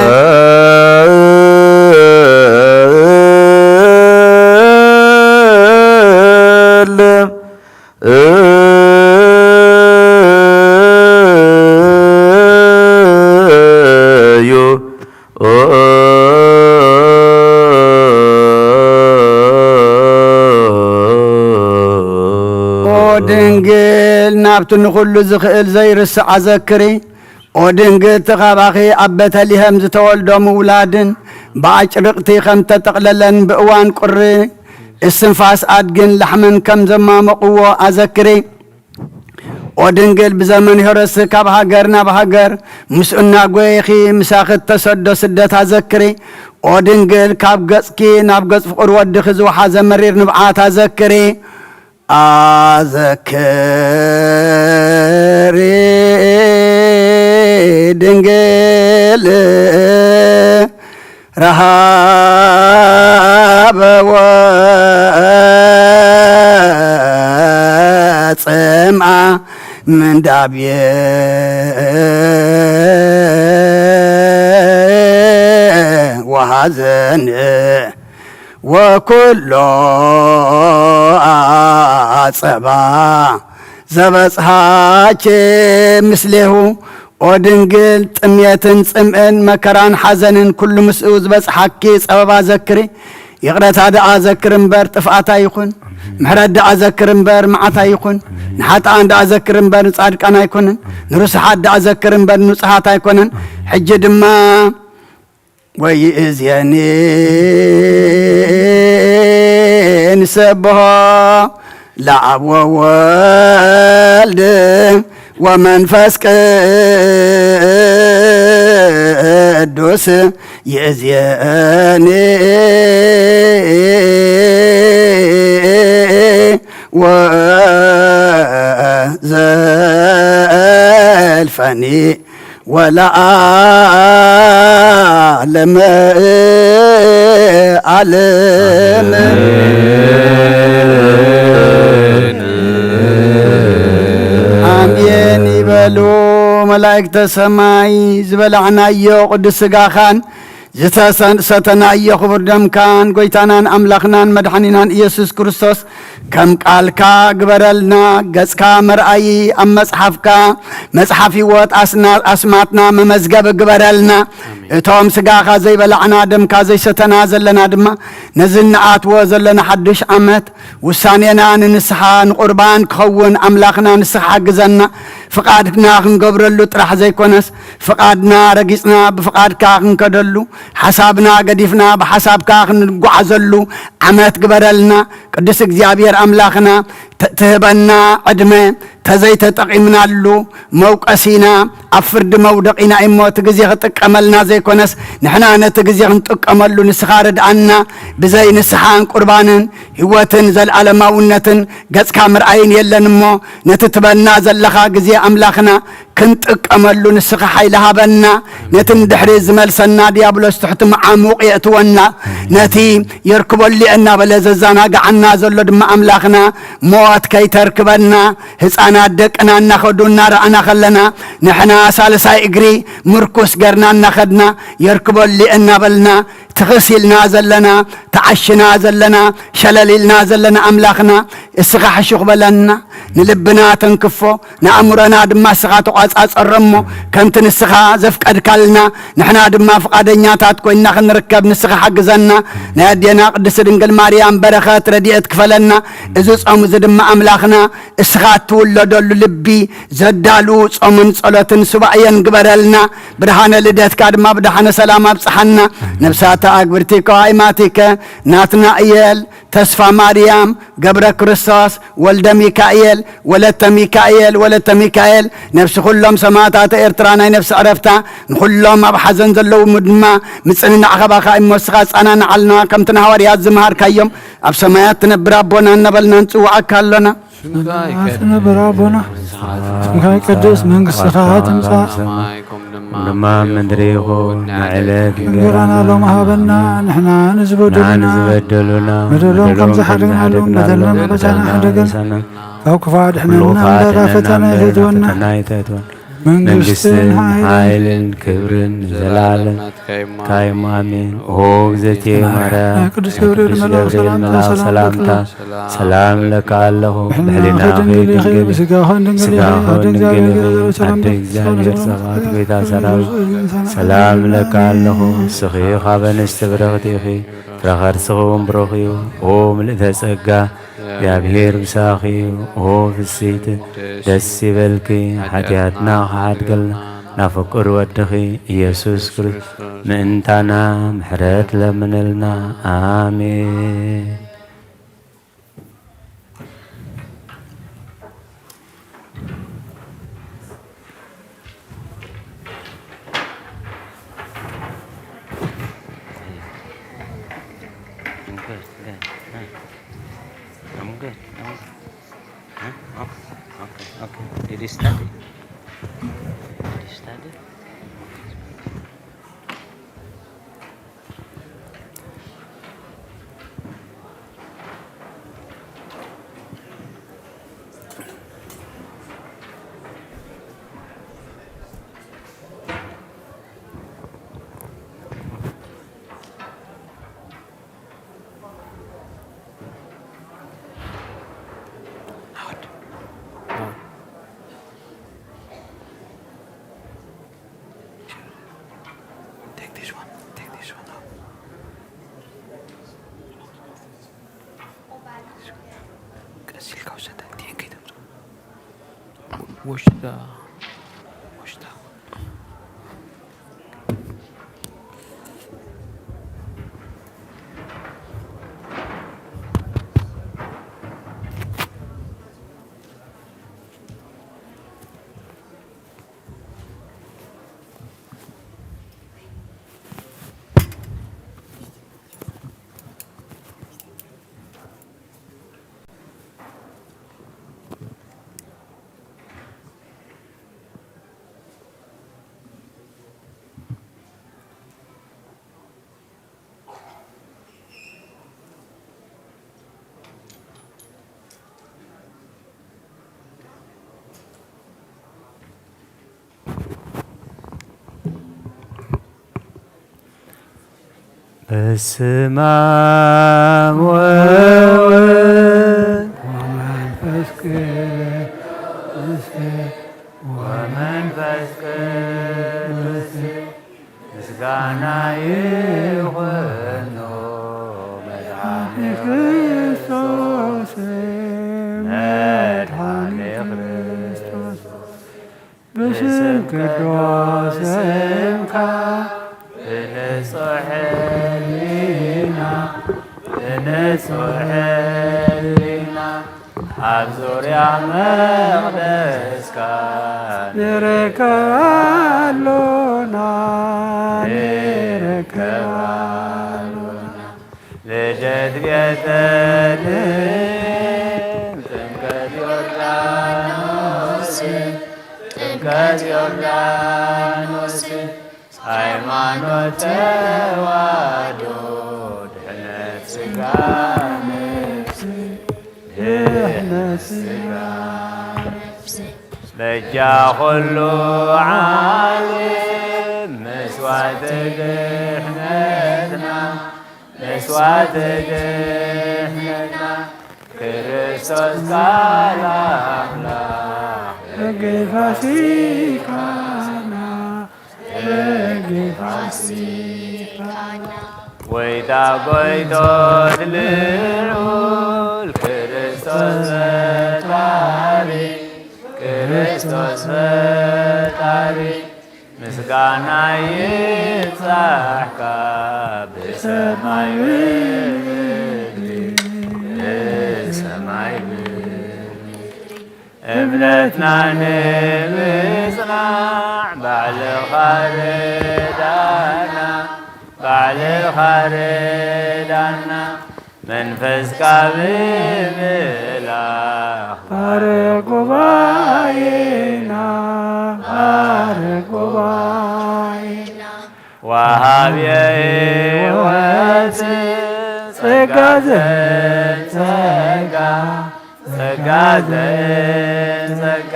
ودنقل نابتن كل زخيل زي رسع ذكري ودنقل تخاباخي أبتا لهم زتولدو مولادن باج رقتي خمت تقللن بأوان قري السنفاس أدقن لحمن كم زمام قوة أذكري ودنقل بزمن هرس كابها قرنا بهاقر مسؤنا قويخي مساخد تسدو سدت أذكري ودنقل كاب قصكي ناب قص فقر ودخز وحازة مرير نبعات أذكري أذكري دنقل رهاب وصمع من دابيه وحزن وكل عصبا زبصحاك مسله ودنقل طميتن صمئن مكران حزنن كل مسؤوز بس حكي صبابا ذكري يقرأت هذا أذكر مبر طفاتا يكون محرد أذكر مبر معتا يكون نحط عند أذكر مبر صادق أنا يكون نرس حد أذكر مبر نصحاتا يكون حج دما ويزيني نسبها لعب وولد ومنفس قدوس يزياني وزلفني ولا عالم عالم آمين يبلو ملائكة السماء زبلعنا يو قدس سقاخان ستنا يخبر دم كان قويتانان أملاخنان مدحنينان إيسوس كريستوس كم قالكا قبرلنا قسكا مرأي أم مصحفي وات أسماتنا ممزقب قبرلنا توم سقاخا زي بلعنا دم كازي ستنا زلنا دم نزلنا آتوا زلنا حدش عمت وسانينا ننسحان قربان كخون أملاخنا نسحا قزنا فقادنا نقبرلو طرح زي كونس فقادنا رقصنا بفقادكا نكدلو حسابنا قديفنا بحساب كاخن نقعزلو عمت قبرلنا قدس እግዚአብሔር أملاخنا تهبنا عدمة تزيت تقيمنا له موقسينا أفرد مودقنا إمو تجزي تقملنا زي كونس نحنا نتجزي تقملو نسخارد عنا بزي نسحان قربانن هوتن زل علماونتن جز كامر عين يلن مو نتتبنا زلخا جزي أملاخنا كنت أقملو نسخ حيلها بنا نتن دحرز ملسنا ديابلوس تحت معاموق يأتونا نتي يركب اللي أنا بلززانا قعنا زلو دم أملاخنا موت كي تركبنا هسانا دقنا ناخدونا رأنا خلنا نحنا سالسا إجري مركوس قرنا ناخدنا يركب اللي أنا بلنا تغسلنا زلنا تعشنا زلنا شللنا زلنا أملاخنا السخا حشوخ بلنا نلبنا تنكفو نأمرنا دما السخا تقاس الرمو كم تنسخا زفق أدكالنا نحنا دما فقادنيا تاتكو إنا خنركب نسخا حقزنا نادينا قدس دنقل ماريام برخات رديئت كفلنا إزوز أمز دما أملاخنا السخا تولدو لبي زدالو صمن صلوتن سبعين قبرلنا برهانا لديت كادما بدحانا سلاما بصحنا نفسات أكبرتك وعيماتك ناتنا إيال تسفى مريم قبر كريستوس ولد ميكائيل ولدت ميكائيل نفس كلهم سماتات إرترانا نفس عرفتا كلهم أبحزن زلو مدما مصننا عقبا خائم مسخاص أنا نعلنا كم تنهور يا زمهر كيوم أب سمايات تنبرا بونا نبلنا نسوعك لنا برابنا اسمك قدوس منقص خاتم لما مدريهو نعلك نقرانا لو مهابنا نحنا نزبدلنا مدلهم كم زحرنا لهم مدلنا بجانا حدقل فوقفاد احنا لنا رافتنا يتدونا መንግስትን ኃይልን ክብርን ዘላለም ካይም አሜን። ኦ እግዝእትየ ማርያም ቅዱስ ገብርኤል መልአክ ሰላምታ ሰላም ለካለሁ በህሊናኺ ድንግል ስጋሆን ድንግል አደ እግዚአብሔር ሰባት ቤታ ሰራዊት ሰላም ለካለሁ ስኺ ኻበንስት ብረኽቲኺ ፍረኸርስኹም ብሩኽዩ ኦ ምልእተ ጸጋ እግዚአብሔር ብሳኺዩ ኦ ፍሲት ደስ ይበልኪ ኃጢአትና ኻሓድገልና ናፍቁር ወድኺ ኢየሱስ ክርስቶስ ምእንታና ምሕረት ለምንልና አሜን። Did he study? وشتا በስመ አብ ወወልድ ወመንፈስ ቅዱስ ወመንፈስ ቅዱስ ምስጋና ይሁን መድኃኔ ክርስቶስ መድኃኔ ክርስቶስ በስም ቅዱስ ስምከ በንጹሕ ሕሊና በንጹሕ ሕሊና ኣብ ዙርያ መቅደስካ ንረከባሎና ልደት ቤተልሔም ጥምቀት ዮርዳኖስ ጥምቀት ዮርዳኖስ ሃይማኖት ተዋሕዶ ድኅነት ሥጋ ነፍስ ድኅነት ሥጋ በጃ ኩሉ ዓለም መስዋዕት ድኅነትና መስዋዕት ድኅነትና ክርስቶስ ቃል አምላክ በጌ ፋሲካና በጌ ፋሲካና ወይታ ጎይቶት ልዑል ክርስቶስ ፈጣሪ ክርስቶስ ፈጣሪ ምስጋና ይብዛሕካ ብሰማይ ብሰማይ እምነትና ንምጽናዕ ባዕልኻ ርዳእና ባዕልኻ ርዳእና መንፈስካ ብምምላኽ ባርክ ጉባኤና ባርክ ጉባኤና ወሃብየ ሕይወት ጸጋ ዘጸጋ ጸጋ ዘጸጋ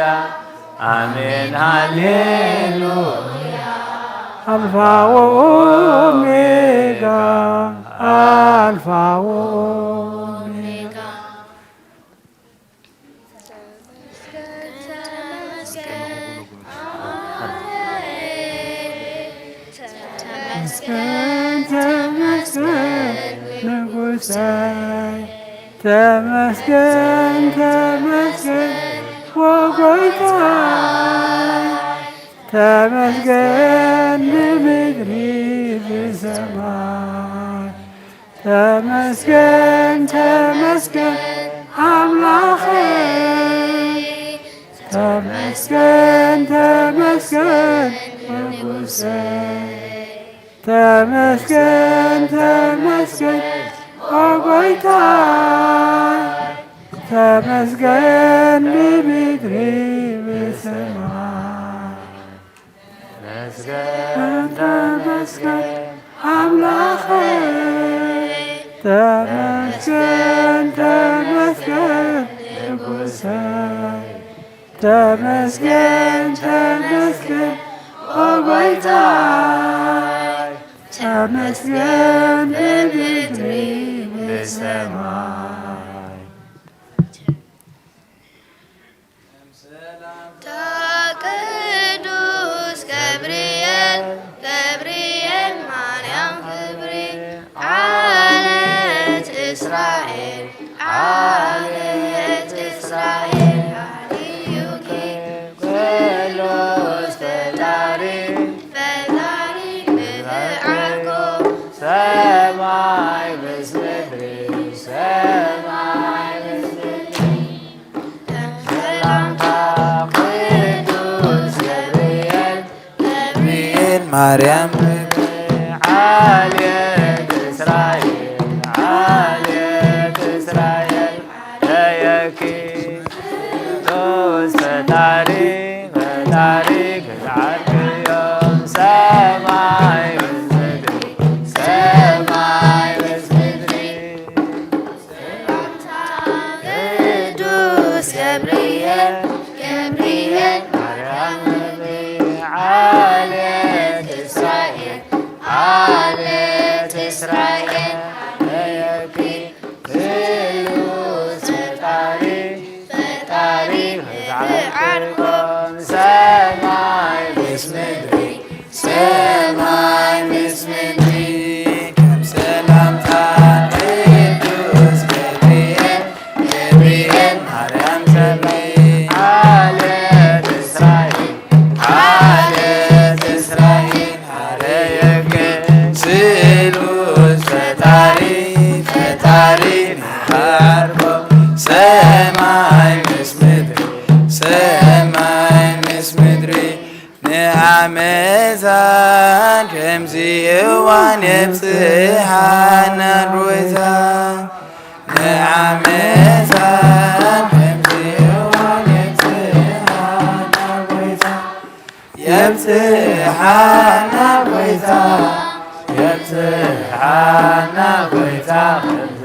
አሜን ሃሌሉያ አልፋ ወኦሜጋ አልፋ ወኦሜጋ ተመስገን ተመስገን ንጉሣይ ተመስገን ተመስገን ወጎይታዬ ተመስገን ንምድሪ ብሰማይ ተመስገን ተመስገን አምላኸይ ተመስገን ተመስገን ንጉሠይ ተመስገን ተመስገን ወጎይታዬ ተመስገን ንምድሪ ብሰማይ ተመስገን ተመስገን አምላኸይ ተመስገን ተመስገን ንጉሠይ ተመስገን ተመስገን ወጎይታዬ ተመስገን ንምድሪ ብሰማይ ቅዱስ ገብርኤል ገብርኤል ማርያም ክብሪ ዓለት እስራኤል ዓለት እስራኤል ሃልዩኪ ቅዱስ ፈጣሪ ፈጣሪ ብብዓልኮ ሰማይ ምስ ምድሪ ሰማይ ምስ ምድሪ ሰላምታ ቅዱስ ገብርኤል ገብርኤል ማርያም ዓልየት እስራኤል ዓልየት እስራኤል ለየኪ ቅዱስ ፈጣሪ ፈጣሪ ክልዓልክዮም ሰማይ ምስ ምድሪ ሰማይ ምስ ምድሪ ቅዱስ ገብርኤል ገብርኤል ማርያም ዓልየት እስራኤል ዓልየት እስራኤል አለየኪ ስሉስ ፈጣሪ ፈጣሪ ብዓርኮም ሰማይ ምስ ምድሪ ሰማይ ምስ ምድሪ ከም ሰላምታ ቅዱስ ገብርኤል ገብርኤል ማርያም ሰማይ ዓለት እስራኤል ዓለት እስራኤል አለየከ ስሉስ ፈጣሪ ፈጣሪ ብዓርኮም ሰማይ ምስ ምድሪ ሰማይ ምስ ምድሪ ንዓመዛን ከምዚ እዋን የብፅሓና ሮይዛን ንዓመዛን ከምዚ እዋን የብፅሓና ሮይዛን የብፅሓና ሮይዛን የብፅሓና ሮይዛን ከምዚ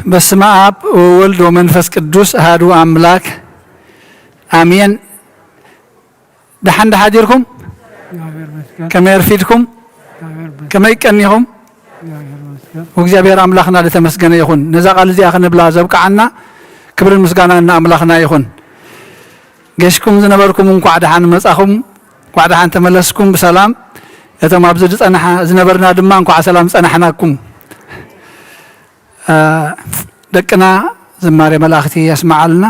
በስመ አብ ወወልድ ወመንፈስ ቅዱስ አሐዱ አምላክ አሜን። ደሓን ደሓዲርኩም ከመይ ረፊድኩም ከመይ ቀኒኹም ወእግዚአብሔር አምላኽና ለተመስገነ ይኹን። ነዛ ቃል እዚኣ ክንብላ ዘብቃዓና ክብርን ምስጋናና አምላኽና ይኹን። ገሽኩም ዝነበርኩም እንኳዕ ደሓን መጻኹም እንኳዕ ደሓን ተመለስኩም ብሰላም። እቶም ኣብዚ ዝጸንሐ ዝነበርና ድማ እንኳዕ ሰላም ጸናሕናኩም። ደቅና ዝማሬ መላእኽቲ ያስማዓልና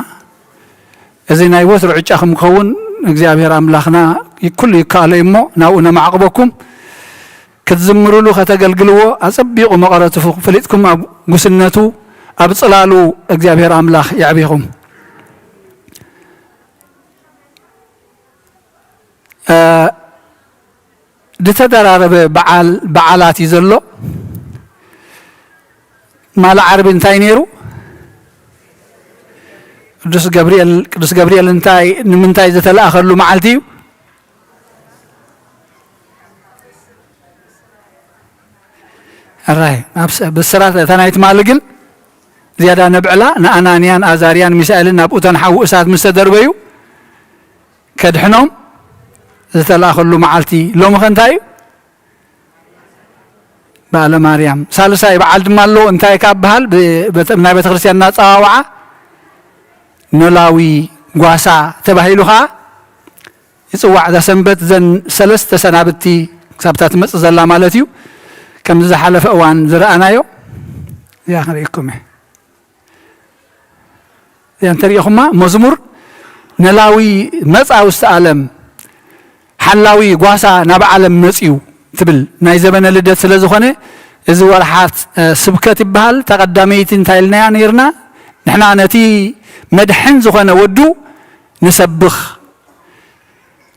እዚ ናይ ወትሩ ዕጫ ክኸውን እግዚአብሔር አምላኽና ይኩሉ ይከኣለ እሞ ናብኡ ነማዕቅበኩም ክትዝምሩሉ ከተገልግልዎ አጸቢቁ መቐረቱ ፍሊጥኩም ኣብ ጉስነቱ ኣብ ጽላሉ እግዚአብሔር አምላኽ ያዕቢኹም። ዝተደራረበ በዓላት እዩ ዘሎ። ማለ ዓርቢ እንታይ ነይሩ? ቅዱስ ገብርኤል ንምንታይ ዝተለኣኸሉ መዓልቲ እዩ? ኣራይ ብስራት እታ ናይቲ ማለ ግን ዝያዳ ነብዕላ ንኣናንያን ኣዛርያን ሚሳኤልን ናብኡ ተንሓው እሳት ምስ ተደርበዩ ከድሕኖም ዝተለኣኸሉ መዓልቲ ሎሚ ኸ እንታይ እዩ? በዓለ ማርያም። ሳልሳይ በዓል ድማ ኣሎ እንታይ ካብ በሃል ናይ ቤተ ክርስቲያንና ፀዋውዓ ኖላዊ ጓሳ ተባሂሉ ከዓ ይፅዋዕ። እዛ ሰንበት ዘን ሰለስተ ሰናብቲ ክሳብታ ትመፅእ ዘላ ማለት እዩ። ከምዚ ዝሓለፈ እዋን ዝረኣናዮ እዚኣ ክንሪኢኩም እየ። እዚኣ እንተሪኢኹማ መዝሙር ኖላዊ መፃ ውስተ ዓለም ሓላዊ ጓሳ ናብ ዓለም መፅዩ ትብል ናይ ዘበነ ልደት ስለ ዝኾነ እዚ ወርሓት ስብከት ይበሃል። ተቐዳመይቲ እንታይ ኢልናያ ነርና? ንሕና ነቲ መድሕን ዝኾነ ወዱ ንሰብኽ፣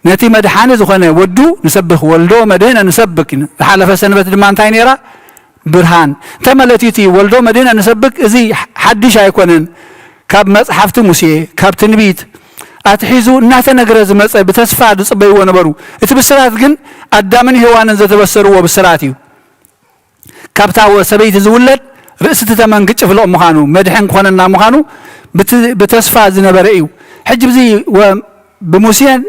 ነቲ መድሓኒ ዝኾነ ወዱ ንሰብኽ፣ ወልዶ መድህነ ንሰብክ። ዝሓለፈ ሰንበት ድማ እንታይ ነይራ? ብርሃን እንተመለቲ እቲ ወልዶ መድህነ ንሰብክ እዚ ሓድሽ ኣይኮነን። ካብ መፅሓፍቲ ሙሴ ካብ ትንቢት ኣትሒዙ እናተነገረ ዝመፀ ብተስፋ ዝፅበይዎ ነበሩ። እቲ ብስራት ግን ኣዳምን ሔዋንን ዘተበሰርዎ ብስራት እዩ። ካብታ ሰበይቲ ዝውለድ ርእስቲ ተመን ክጭፍልቕ ምዃኑ መድሕን ክኾነና ምዃኑ ብተስፋ ዝነበረ እዩ። ሕጂ ብዚ ብሙሴን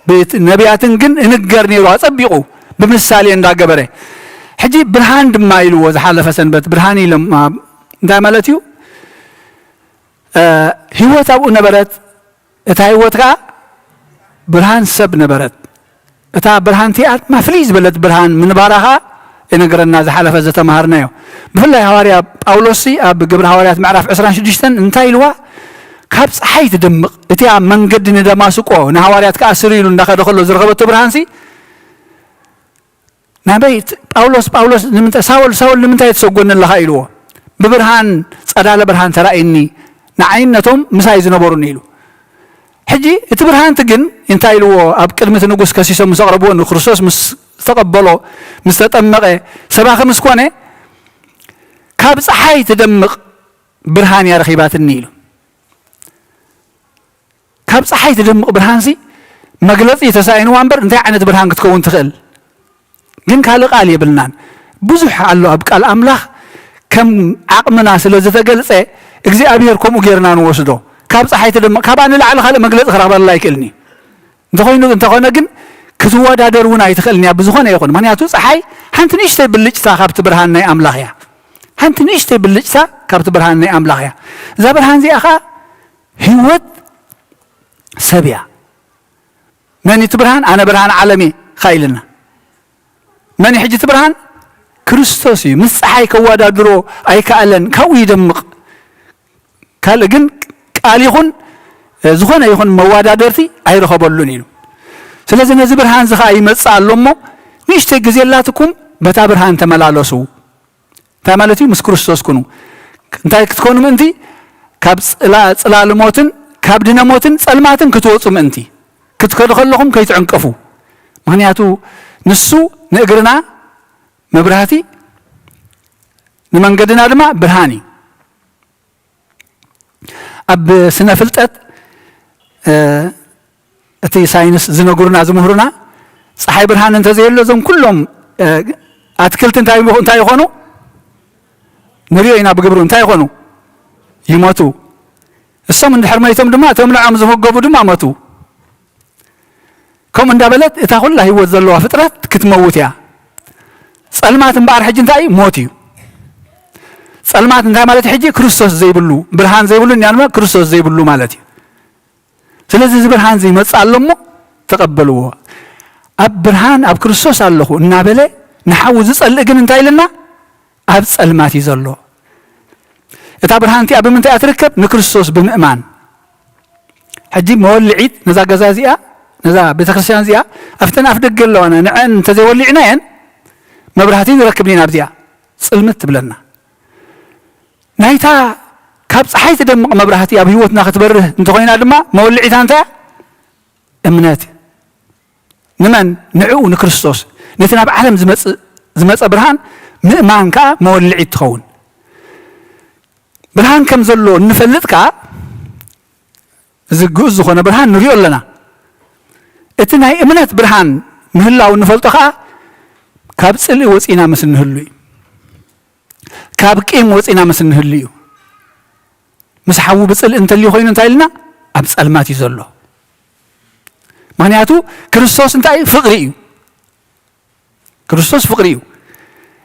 ብነቢያትን ግን እንገር ነይሩ ኣጸቢቑ ብምሳሌ እንዳገበረ። ሕጂ ብርሃን ድማ ኢልዎ ዝሓለፈ ሰንበት ብርሃን ኢሎም እንታይ ማለት እዩ? ህይወት ኣብኡ ነበረት። እታ ህይወት ከዓ ብርሃን ሰብ ነበረት። እታ ብርሃን እቲኣ ድማ ፍልይ ዝበለት ብርሃን ምንባራ ከዓ የነገረና ዝሓለፈ ዘተማሃርናዮ። ብፍላይ ሃዋርያ ጳውሎስ ኣብ ግብረ ሃዋርያት ምዕራፍ 26 እንታይ ኢልዋ? ካብ ፀሓይ ትደምቕ እቲ ኣብ መንገዲ ንደማስቆ ንሃዋርያት ከዓ ስር ኢሉ እንዳኸደ ከሎ ዝረኸበቶ ብርሃን ናበይ ጳውሎስ ሳውል ንምንታይ ተሰጎኒ ኣለኻ ኢልዎ። ብብርሃን ጸዳለ ብርሃን ተራእየኒ ንዓይነቶም ምሳይ ዝነበሩኒ ኢሉ። ሕጂ እቲ ብርሃንቲ ግን እንታይ ኢልዎ? ኣብ ቅድሚት ንጉስ ከሲሶም ምስ ኣቕረብዎ ንክርስቶስ ምስ ተቐበሎ ምስ ተጠመቐ ሰባኺ ምስ ኮነ ካብ ፀሓይ ትደምቕ ብርሃን እያ ረኺባትኒ ኢሉ። ካብ ፀሓይ ትደምቕ ብርሃን መግለፂ ተሳኢንዋ እምበር እንታይ ዓይነት ብርሃን ክትከውን ትኽእል? ግን ካልእ ቃል የብልናን። ብዙሕ ኣሎ ኣብ ቃል ኣምላኽ ከም ዓቕምና ስለ ዝተገልፀ እግዚኣብሔር ከምኡ ጌርና ንወስዶ። ካብ ፀሓይ ትደምቕ ካብኣ ንላዕሊ ካልእ መግለፂ ክረኽበላ ኣይክእልኒ። እንተኾነ ግን ክትወዳደር እውን ኣይትኽእልኒ ብዝኾነ ይኹን። ምክንያቱ ፀሓይ ሓንቲ ንእሽተይ ብልጭታ ካብቲ ብርሃን ናይ ኣምላኽ እያ። ሓንቲ ንእሽተይ ብልጭታ ካብቲ ብርሃን ናይ ኣምላኽ እያ። እዛ ብርሃን እዚኣ ከዓ ህይወት ሰብ እያ። መን እቲ ብርሃን? ኣነ ብርሃን ዓለም እየ ካ ኢልና። መን ሕጂ እቲ ብርሃን? ክርስቶስ እዩ። ምስ ፀሓይ ከወዳድሮ ኣይከኣለን። ካብኡ ይደምቕ። ካልእ ግን ቃል ይኹን ዝኾነ ይኹን መወዳደርቲ ኣይረኸበሉን ኢሉ። ስለዚ ነዚ ብርሃን እዚ ከዓ ይመፅእ ኣሎ እሞ ንእሽተይ ግዜ ላትኩም በታ ብርሃን ተመላለሱ። እንታይ ማለት እዩ? ምስ ክርስቶስ ኩኑ። እንታይ ክትኮኑ ምእንቲ? ካብ ጽላል ሞትን ካብ ድነ ሞትን ጸልማትን ክትወፁ ምእንቲ። ክትከዱ ከለኹም ከይትዕንቀፉ። ምክንያቱ ንሱ ንእግርና መብራህቲ ንመንገድና ድማ ብርሃን እዩ። ኣብ ስነ ፍልጠት እቲ ሳይንስ ዝነግሩና ዝምህሩና ፀሓይ ብርሃን እንተዘየሎ እዞም ኩሎም ኣትክልቲ እንታይ ይኾኑ? ንሪኦ ኢና ብግብሩ እንታይ ይኾኑ? يموتوا السم عند حرميتهم دما تملعهم زفقبوا دما ماتوا كم عند بلد تاخذ له هو زلوا فترة كتموت يا صلمات مبار حج انتاي موتيو صلمات انتاي مالت حجي كريستوس زي بلو برهان زي بلو يعني كريستوس زي بلو مالتي ስለዚህ ብርሃን ዘይ መጻለሞ ተቀበልዎ አብ ብርሃን አብ ክርስቶስ አለኹ እና በለ ንሓው ዝጸልእ ግን እንታይ ኢልና አብ ጸልማት ይዘሎ እታ ብርሃንቲ አብ ምንታይ አትርከብ ንክርስቶስ ብምእማን ሕጂ መወልዒት ነዛ ገዛ እዚኣ ነዛ ቤተክርስቲያን እዚኣ አፍተን አፍ ደገ ኣለዋና ንዕን እንተዘይወሊዕናየን መብራህቲ ንረክብኒና ኣብዚኣ ጽልምት ትብለና ናይታ ካብ ፀሓይ ትደምቕ መብራህቲ ኣብ ህይወትና ክትበርህ እንተኾይና ድማ መወልዒታ እንታይ እምነት ንመን ንዕኡ ንክርስቶስ ነቲ ናብ ዓለም ዝመፀ ብርሃን ምእማን ከዓ መወልዒት ትኸውን ብርሃን ከም ዘሎ እንፈልጥ ከዓ እዚ ግኡዝ ዝኾነ ብርሃን ንሪኦ ኣለና እቲ ናይ እምነት ብርሃን ምህላው እንፈልጦ ከዓ ካብ ፅልኢ ወፂና ምስ እንህሉ እዩ ካብ ቂም ወፂና ምስ እንህሉ እዩ مس حاو بصل انت اللي خوين انت لنا اب صلمات يزلو معناته كريستوس انت فقري كريستوس فقري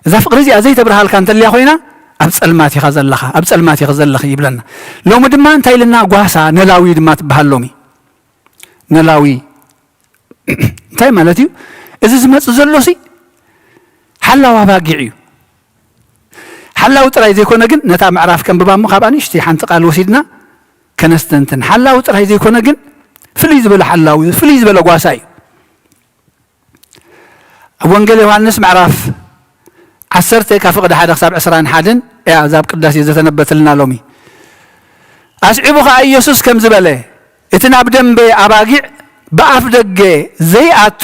اذا فقري زي تبرهال كانت اللي خوينا اب صلمات يخزلخه اب صلمات يخزلخ يبلنا لو مدما انت لنا غواسا نلاوي دما تبحلومي نلاوي انت مالتي اذا زمص زلوسي حلاوا باقيعي حلاو ጥራይ ዘይኮነ ግን ነታ ምዕራፍ ከም በባሞ ካብኣኒ ሽቲ ሓንቲ ቃል ወሲድና ከነስተንትን حلاو ጥራይ ዘይኮነ ግን ፍልይ ዝበለ حلاو ፍልይ ዝበለ ጓሳ እዩ ወንጌል ዮሐንስ ምዕራፍ 10 ከፍቅደ 1 ክሳብ 21 ያ ዛብ ቅዳሴ ዘተነበተልና ሎሚ ኣስዒቡ ከዓ ኢየሱስ ከም ዝበለ እቲ ናብ ደንበ ኣባጊዕ ብኣፍ ደገ ዘይኣቱ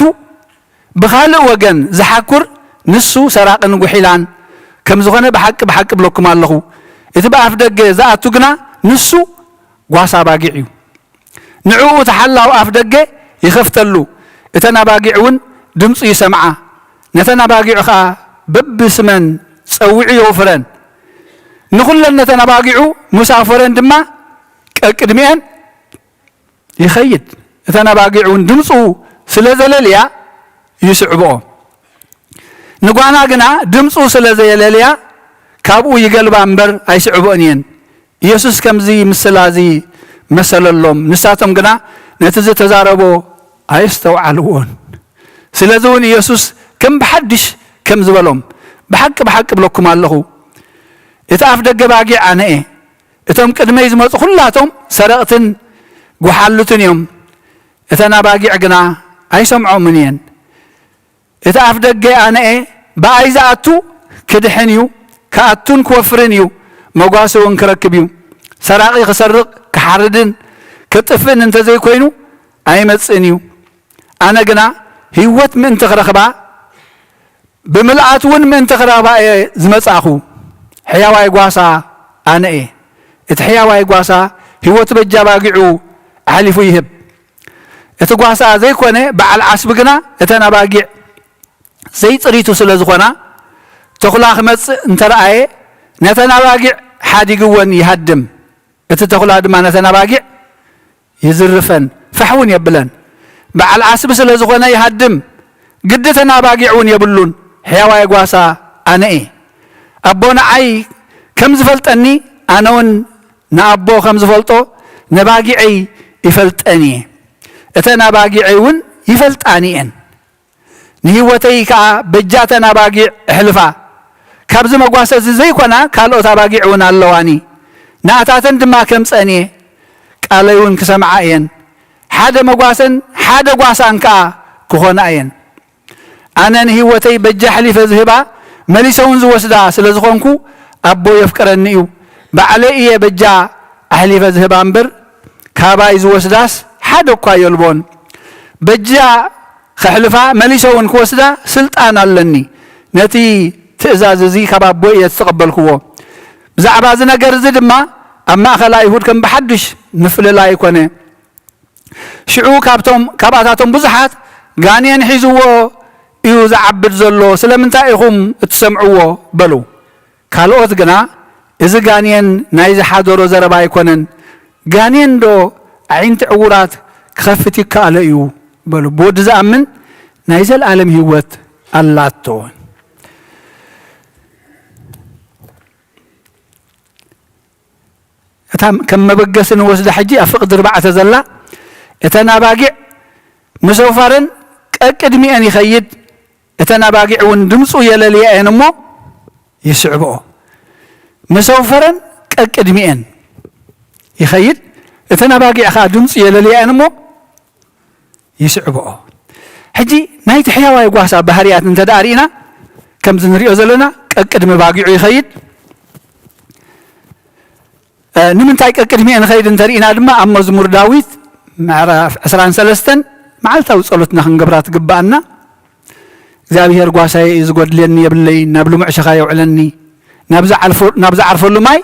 ብኻልእ ወገን ዝሓኩር ንሱ ሰራቅን ጉሒላን كم زغنا بحق بلوكم الله إذا أف دق زاتو جنا نسو قاسا باقيعو نعو تحلا وأف دق يخفتلو إتنا باقيعون دمص يسمعه نتنا باقيع خا ببسمن سوعي وفرن نقول لنا نتنا باقيعو مسافرين دما كدمين يخيد إتنا باقيعون دمصو سلازلليا يسعبو نقوانا قنا دمصو سلازيلاليا كابو يقلب أمبر أيسعبونين يسوس كم زي مسلازي مسل اللوم نساتهم قنا نتزي تزاربو أيستوعلون سلازون يسوس كم بحدش كم زبلهم بحق بلوكم الله يتعرف دق باقي عن ايه يتهم كدما يزمط كلاتهم سرقتن قحالتن يوم يتنا باقي عقنا أيسمعوا منين يتعرف دق عن ايه بايزاتو كدحنيو كاتون كوفرنيو مقاسو انكركبيو سراقي خسرق كحردن كطفن انت زي كوينو اي مصنيو انا قنا هيوت من تخرخبا بملعات ون من تخرخبا زمصاخو حياواي غواسا انا ايه اتحياواي غواسا هيوت بجا باقيعو حلفو يهب اتغواسا زي كونه بعل عصب قنا اتنا باقيع زي صريتو سلازخونا تخلاخ مص انتراي نتنا باقيع حاديقون يهدم اتتخلا دما نتنا باقيع يزرفن فحون يبلن بعل عصب سلازخونا يهدم قدتنا باقيعون يبلون حياواي غواسا انا ايه ابونا اي كم زفلطني انا ون نابو كم زفلطو نباقيعي يفلطني اتنا باقيعون يفلطاني ان نهوتي كا بجاتنا باقيع حلفا كابز مغواسه زي كنا كالو تاباقيعون اللواني ناتاتن دما كم صني قاليون كسمعاين حدا مغواسن حدا غواسان كا كخوناين انا نهوتي بجا حلف ذهبا مليسون زوسدا سلازخونكو ابو يفكرنيو بعلي بجا حلف ذهبا امبر كاباي زوسداس حدا كا يلبون بجا خحلفا مليسون كوسدا سلطان علني نتي تئزاز زي كبابو يتقبلكو بزعبا زي نجر زي دما اما خلا يهود كم بحدش نفل لا يكون شعو كاباتاتهم بزحات غانيان حيزوو يوز عبد زلو سلامنتا يخم تسمعوه بلو كالوت غنا إذا غانين نايز حادورو زربا يكونن غانين دو عينت عورات كخفتي كاليو بلو بود زامن نايز العالم هيوت اللاتون كم بقسن وسد حجي أفقد 4 زلا اتناباقع مسوفرن قدمي أن يخيد اتناباقع وندمصو يللي أنمو يسعبو مسوفرن قدمي أن يخيد اتناباقع خا دمص يللي أنمو يسعبو حجي نايت حياوا يقواسا بهريات انت دارينا كم زنريو زلنا قدمي باقع يخيد نمنتاي قدمي أن خيد انترينا دما أم مزمور داويت معرف 13 معلتاو ጸሎትና ክንገብራት ግባአና እግዚአብሔር ጓሳይ ዝጎድለኒ የብለይ ናብሉ ምዕሸኻ ይውዕለኒ ናብዛ ዓርፈሉ ማይ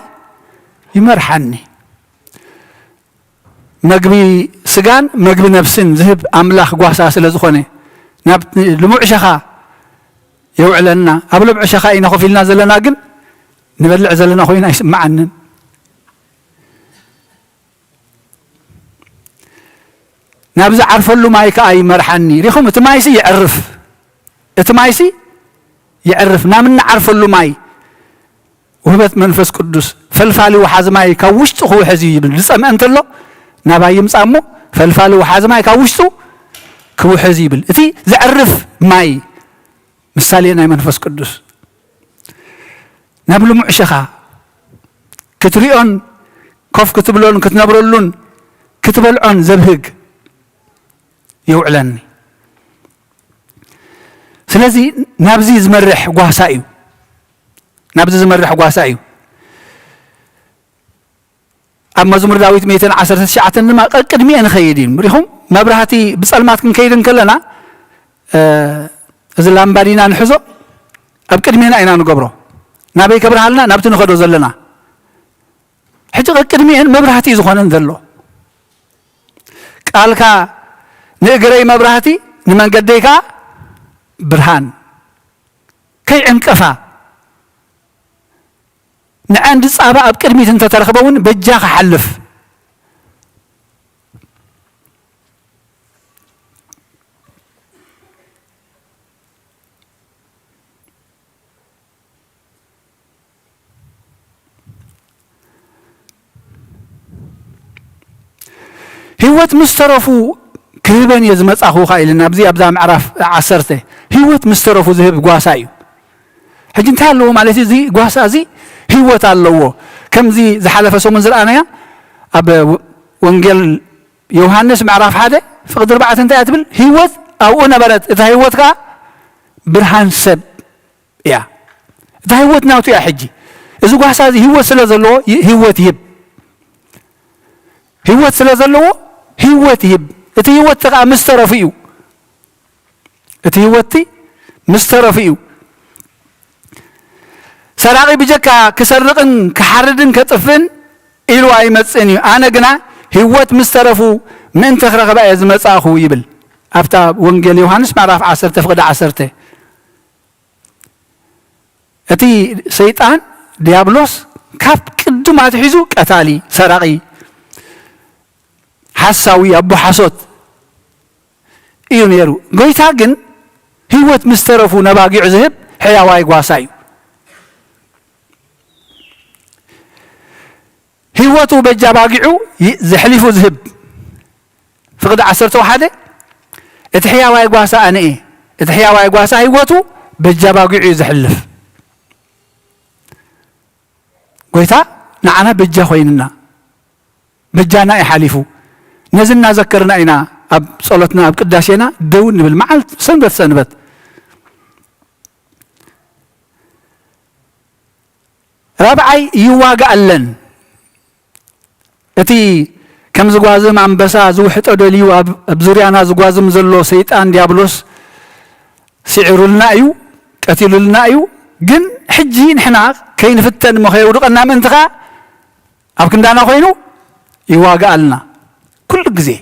ይመርሐኒ መግቢ ስጋን መግቢ ነፍስን ዝህብ አምላኽ ጓሳ ስለ ዝኾነ ናብ ልሙዕሸኻ ይውዕለና ኣብ ልሙዕሸኻ ኢና ኮፊልና ዘለና ግን ንበልዕ ዘለና ኮይና ይስማዓንን نابز عرفلو ماي كاي مرحني ريخم اتمايسي يعرف نامن عرفلو ماي وهبت منفس قدس فلفالي وحاز ماي كوشت هو حزي لصم انتلو نابا يمصامو فلفالي وحاز ماي كوشتو كو حزيبل اتي زعرف ماي مثالي انا منفس قدس نابلو معشخا كتريون كوف كتبلون كتنبرلون كتبلعون زبهق يوعلني سلازي نابزي زمرح قواسايو نابزي زمرح قواسايو أما زمر داويت 210 ساعة نما قدمي أنا خيدين مريهم مبرهاتي بصلمات كن كيدن كلنا إذا لامبارينا نحزو أب قدمينا أين نقبره نابي كبرهالنا نابتن خدو زلنا حتى قدمي مبرهاتي زخوانن ذلو قالكا نقرأي مبرهاتي نمان قديكا برهان كي انكفا نعند صعبة بكلمة انت ترخبون بجاخ حلف هيوت مسترفو كيبن يزمص اخو خايلنا بزي ابزا معرف 10 هيوت مسترفو ذهب غواسايو حجي انت الله مالتي زي غواسا زي هيوت الله كم زي زحلف سومن زرانيا اب وانجيل يوحنس معرف 1 فقد 4 انت تبل هيوت او نبرت اذا هيوت كا برهان سب يا اذا هيوت ناوتو يا حجي اذا غواسا زي هيوت سلازلو هيوت يب هيوت سلازلو هيوت يب اتي هيوت تقع مسترفيو اتي هيوتي مسترفيو سراقي بجكا كسرقن كحردن كطفن إلو أي متصني أنا جنا هيوت مسترفو من تخرج بقى يزمت أخو يبل أفتى وانجيل يوحنس معرف 10 فقد 10 أتي شيطان ديابلوس كاب كدو ما تحيزو قتالي سراقي حساوي أبو حسوت إيونيرو قويتا جن هيوت مسترفو نباقي عزهب حياواي قواسايو هيوتو بجاباقعو زحليفو زهب فقد 11 اتحياواي قواسا أنا إيه اتحياواي قواسا هيوتو بجاباقعو زحلف قويتا نعنا بجا خويننا بجانا يحالفو نزلنا ذكرنا إنا أب صلتنا أب قداشينا دون بالمعلت سنبت رابعي يواقع لن اتي كم زغوازم انبسا زوحت ادليو ابزوريانا زغوازم زلو سيطان ديابلوس سعرلنا ايو قتللنا ايو جن حجي نحنا كي نفتن مخيودقنا منتخا اب كندانا خوينو يواقع لنا كل غزي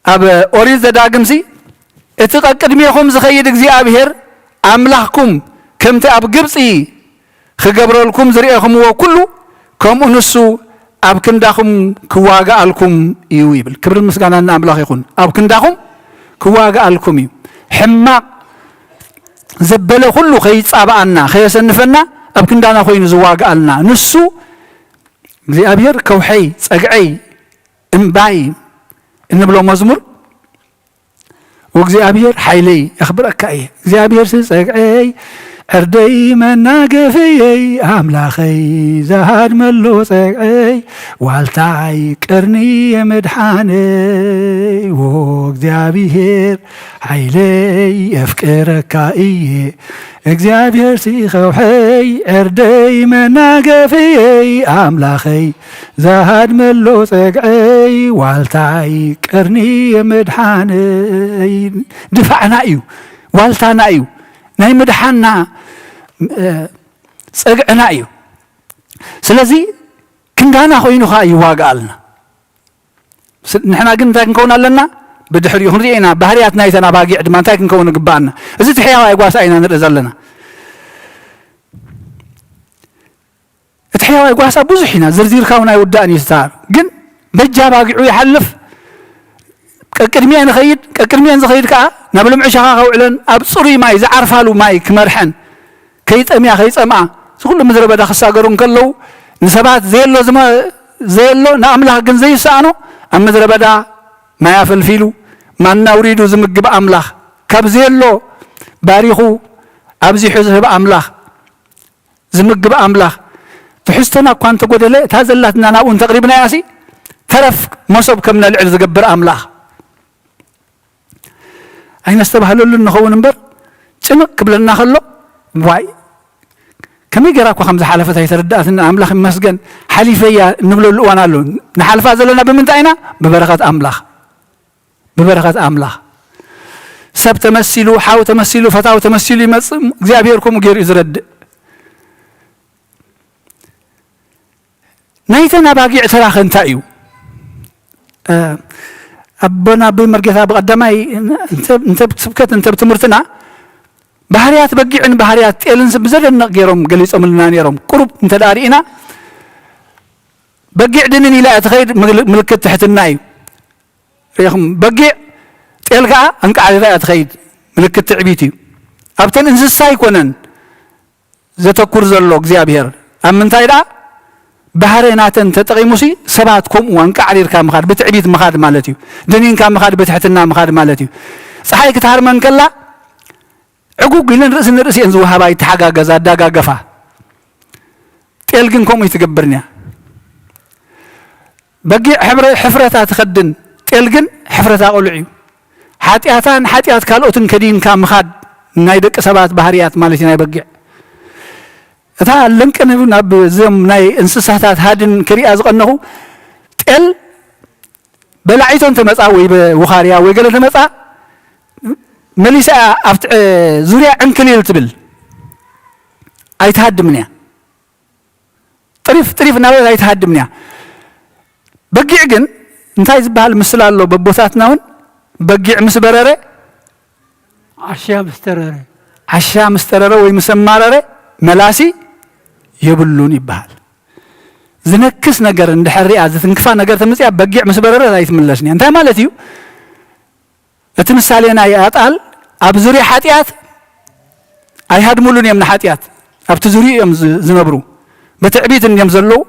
اب اوريز زداغمسي اتقدميكم زخيد እግዚአብሔር አምላክኩም ከምተ አብ ግብጽ خجبرلكم زريعكم وكله كم أنسو أبكن داخم كواجا لكم يويبل كبر المسجد أن أملاك يكون أبكن داخم كواجا لكم حماق زبله كله خيط أبانا خيس النفنا أبكن دانا خوين زواجا لنا نسو زي أبير كوحي سقعي إمباي إن بلو مزمور وزي أبير حيلي أخبرك أيه زي أبير سقعي أردي مناقفي أملاخي زهاد ملو سقعي والتعي كرني مدحاني وإكزابير حيلي أفكرك إيه إكزابير سيخوحي أردي مناقفي أملاخي زهاد ملو سقعي والتعي كرني مدحاني دفعنا إيو والتعنا إيو ناي مدحنا سقعنا إيو سلازي كندانا خوينو خاي واقالنا نحنا قلنا نكون لنا بدحري هنرينا بهريات نايتنا باقي عدمان تاكن كون قبالنا إذا تحيا وايقواس أينا نرزل لنا تحيا وايقواس بوزحنا زرزير كونا يوداني ستار قن بجا باقي يحلف كرميان خيد كرميان زخيد كا نبلم عشاقا وعلن أبصري ماي زعرفالو ماي كمرحن كيت أميا خيت أما سكل مزربة دا خساقرون كلو نسبات زيلو زما زيلو نعملها قن زي سانو أم مزربة دا ما يفل فيلو ما نوريدو زمقب أملاخ كاب زيلو باريخو أبزي حزب أملاخ زمقب أملاخ تحستنا كوانت قد لي تازلتنا ناون تقريبنا ياسي ترف مصب كمنا العرض قبر أملاخ أين استبهلوا لنا خون نبر تمك قبلنا خلو واي كم يقراك وخمسة حلفات هي تردات إن أملاخ مسجن حليفية نبلو الوانا لون نحلفات زلنا بمنتعنا ببركة أملاخ ببركة أملاخ سب تمثلوا حاو تمثلوا فتاو تمثلوا زابيركم غير إزرد نايتنا باقي اعتراخ انتايو أبنا بمرجع بقدماي أنت بسبكت أنت بتمرتنا بحريات بقيعن بحريات إلنس بزرنا غيرهم جليس أملنا نيرهم قرب أنت دارينا بقيع دنني لا أتخيل ملك تحت النايم ياهم بقيع تلقى أنك على لا أتخيل ملك تعبيتي أبتن إنس سايكونن زتكور زلوك زيابير أم أنت إذا بحريناتن تتقيموسي سباتكم وانك علير كام مخاد بتعبيد مخاد مالتيو دنين كام مخاد بتحتنا مخاد مالتيو صحيح كتار من كلا عقوق لين رأس الرأس ينزو هباي تحقق زاد داقا قفا تلقنكم يتقبرنيا بقي حفرتها تخدن تلقن حفرتها قلعيو حاتياتان حاتيات كالوتن كدين كام مخاد نايدك سبات بحريات مالتي ناي بقي تا لنكن ناب زم ناي انسساتات هادن كري ازقنه تل بلعيتون تمصا وي بوخاريا وي قال تمصا مليسا افت زوريا انكليل تبل ايتهدمنيا طريف ناوي ايتهدمنيا بقيع جن انتاي زبال مسلالو ببوتاتناون بقيع مسبرره عشا مسترره وي مسمارره ملاسي يبلون يبال زنكس نجر عند حرية زتنكفى نجر تمسيا بقيع مسبرر لا يتملشني أنت مالتيو أتمثالنا يا أطال أبزوري حاتيات أي هاد مولون يمن حاتيات أبتزوري يم زنبرو بتعبيد يم زلو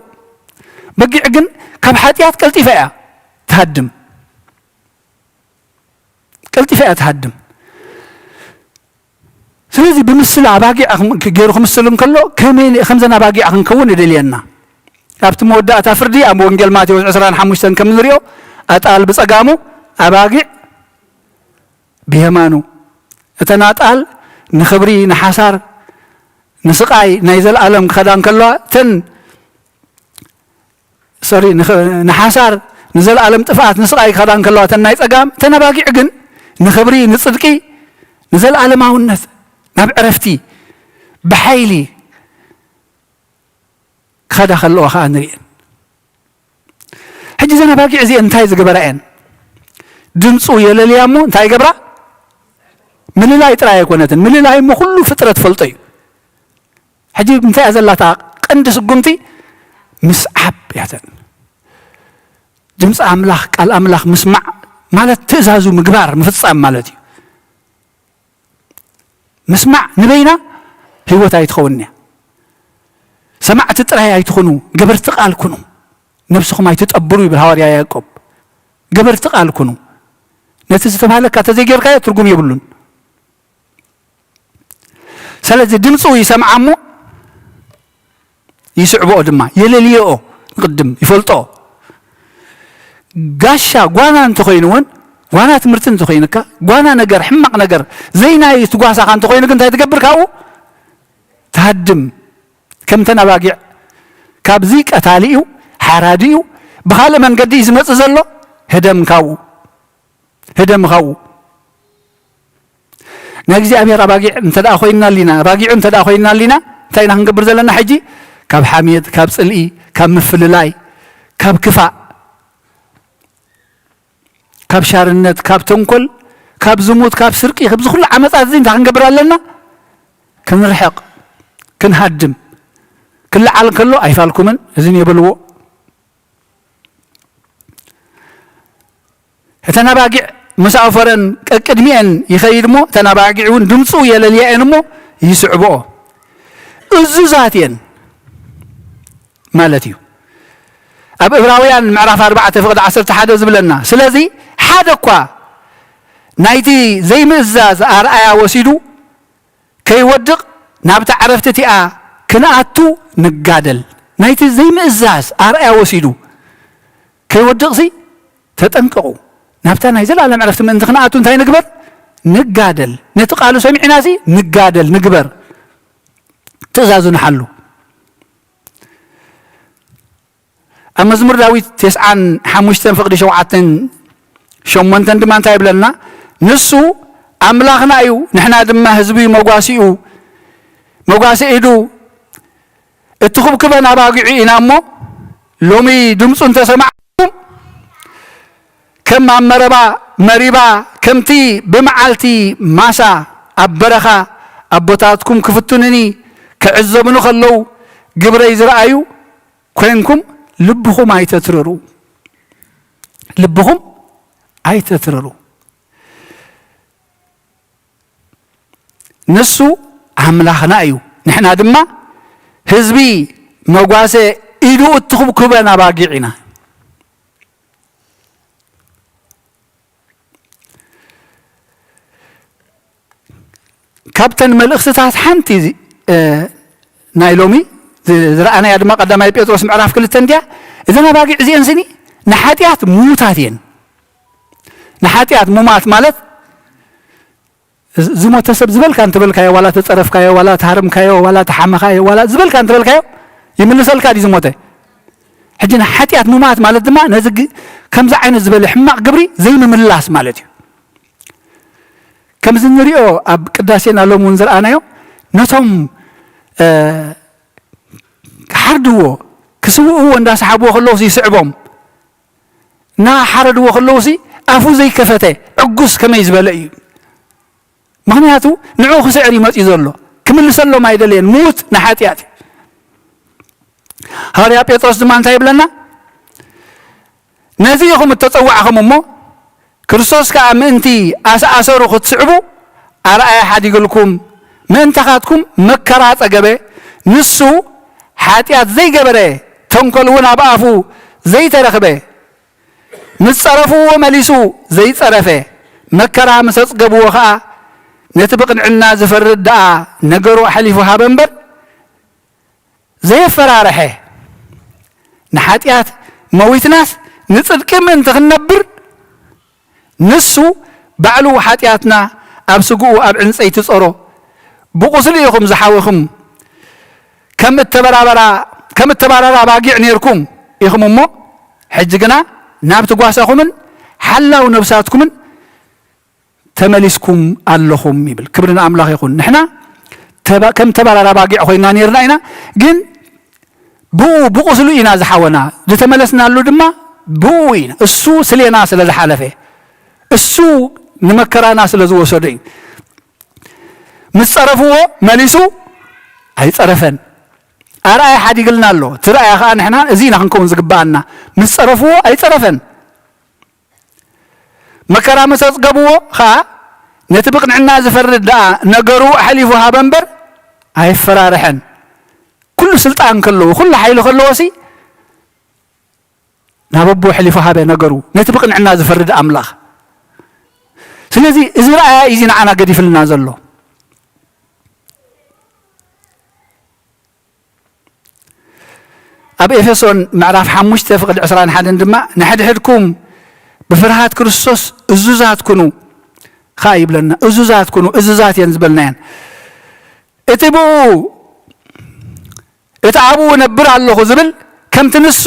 بقيع جن كم حاتيات كالتفاء تهدم كالتفاء تهدم سلزي بمثل أباقي غيرو خمسلهم كله كمين خمسنا باقي أخن كون يدلينا أبت مودة أتفردي أبو إنجيل ماتيو عسران حموشتن كم نريو أتقال بس أقامو أباقي بيهمانو أتناتقال نخبري نحاسار نسقاي نايزل ألم خدان كله تن سوري نحاسار نزل ألم تفات نسقاي خدان كله تن نايز أقام تن أباقي عقن نخبري نصدقي نزل ألم الناس ما بعرفتي بحيلي خدا خلوها خانرين حجي زنا باقي عزي انتاي زقبرين دمصو يلليامو انتاي قبرا من لا يطرا يكونتن من لا يمو كله فطره فلطي حجي انتي أزلاتا قندس قمتي مسعب ياتن دمس أملاخ قال أملاخ مسمع مالت تأزازو مقبار مفتصام مالتي مسمع نبينا هو تايتخوني سمعت ترى يتخونو قبرت قال كنو نفسكم ما يتتقبلوا بالهواريا يعقوب قبرت قال كنو نتزتم هلك كتزيجر كاي ترجم يبلون سلزي دمصو يسمع عمو يسعبو دما يلليو قدم يفلطو غاشا غوانا انت خوينون غوانا تمرت انت خوينكا غوانا نجر حمق نجر زينا يتغاسا انت خوينك انت تقبر كاو تهدم كم تنباقع كابزيك اتاليو حراديو بخاله من قد يزمص زلو هدم خاو نجزي أمير أباقي أنت دا أخوينا لنا باقي أنت دا أخوينا لنا تاينا هنقبر زلنا حجي كاب حميد كاب صلئي كاب مفللاي كاب كفاء كاب شارنت كاب تنقل كاب زموت كاب سرقي كاب زخل عمت أزين تا هنقبر لنا كنرحق كنهدم كل عالم كله أيفالكم من زين يبلو هتنا باقي مسافرن قدمين يخيدمو تناباقعون دمصو يلليانمو يسعبو اززاتين مالتيو اب ابراويان معرف 4 فقد 11 زبلنا سلازي حدكوا نايتي زي مزاز ارآيا وسيدو كي ودق نابتا عرفتتيا كناتو نقادل نايتي زي مزاز ارآيا وسيدو كي ودق زي تتنققو نابتنا يزل على معرفت من تخناتو انتي نقبر نقادل نتقالو سمعنا زي نقادل نقبر تزازو نحلو أما زمر داويت 9 فقد شوعتن شومنتن دمان تايب لنا نسو أملاخنا ايو نحنا دما هزبي موقاسي ايدو اتخب كبنا باقعي انامو لومي دمسو انت سمعكم كم مربا مريبا كمتي بمعالتي ماسا أبرخا أبوتاتكم كفتونني كعزبنو خلو قبر يزرأيو كوينكم لبهم أي تتررو لبهم أي تتررو نسو عملاخنا أيو نحن هدما هزبي موقاسي إيدو اتخب كبنا باقعنا كابتن ملأختات حنتي نايلومي زرعنا يا دماغ قدام بيتروس معرف كل التنديا إذا أنا باقي زين سني نحاتيات موتاتين نحاتيات مومات مالت زمو تسب زبل كان تبل كايو ولا تتصرف كايو ولا تهرم كايو ولا تحمى كايو ولا زبل كان تبل كايو يملسل كادي زموته حجنا حاتيات مومات مالت دما نزق كم زعين زبل حماق قبري زي مملاس مالتي كم زنريو أب قداسينا لو منزل أنايو نتهم حردو كسوه وندا سحبوه خلوسي سعبهم نا حردو خلوسي أفو زي كفته عقوس كما يزبلئي مغنياتو نعوخ سعري ما يزولو كمل سلو ما يدلين موت نحاتياتي هاريا بيتروس دمان تايب لنا نزيهم التطوعهم مو كريستوس كأمنتي أسأسرو خد صعبو أرأي أحد يقولكم من تخاتكم مكرات أجابه نسو حاتيات زي جبره تنقلون أبافو زي ترخبه نتصرفوا ومليسو زي تصرفه مكرا مسس جبوها نتبق عنا زفر الدعاء نجرو حليفها بنبر زي فرارحه نحاتيات مويت ناس نتصدق من تغنبر نسو بعلو حاتياتنا أبسقو أبعنس أي تصرو بقصليكم زحاوكم كم التبرارا باقي نيركم يخم أمو حجقنا نابت قواساكم حلاو نفساتكم تملسكم اللهم يبل كبرنا أملاخ يقول نحنا كم تبرارا باقي أخوينا نيرنا إنا جن بقصلو إنا زحاونا لتملسنا اللو دما بوين السو سلينا سلزحالفه السو نمكرا ناس لزو سودين مصرفو مليسو ኣይፀረፈን ኣርኣያ ሓዲግልና ኣሎ ትርኣያ ከዓ ንሕና እዚና ክንከውን ዝግባአና ምስ ፀረፍዎ ኣይፀረፈን መከራ ምስ ኣፅገብዎ ከዓ ነቲ ብቕንዕና ዝፈርድ ደኣ ነገሩ ኣሕሊፉ ሃበ እምበር ኣይፈራርሐን ኩሉ ስልጣን ከለዎ ኩሉ ሓይሊ ከለዎሲ ናብ ኣቦ ኣሕሊፉ ሃበ ነገሩ ነቲ ብቕንዕና ዝፈርድ ኣምላኽ ስለዚ እዚ ረኣያ እዚ ንዓና ገዲፍልና ዘሎ ኣብ ኤፌሶን ምዕራፍ 5 ፍቅዲ 21 ድማ ንሕድሕድኩም ብፍርሃት ክርስቶስ እዙዛት ኩኑ ካ ይብለና እዙዛት ኩኑ እዙዛት የን ዝበልናየን እቲ ብኡ እቲ ኣብኡ ነብር ኣለኹ ዝብል ከምቲ ንሱ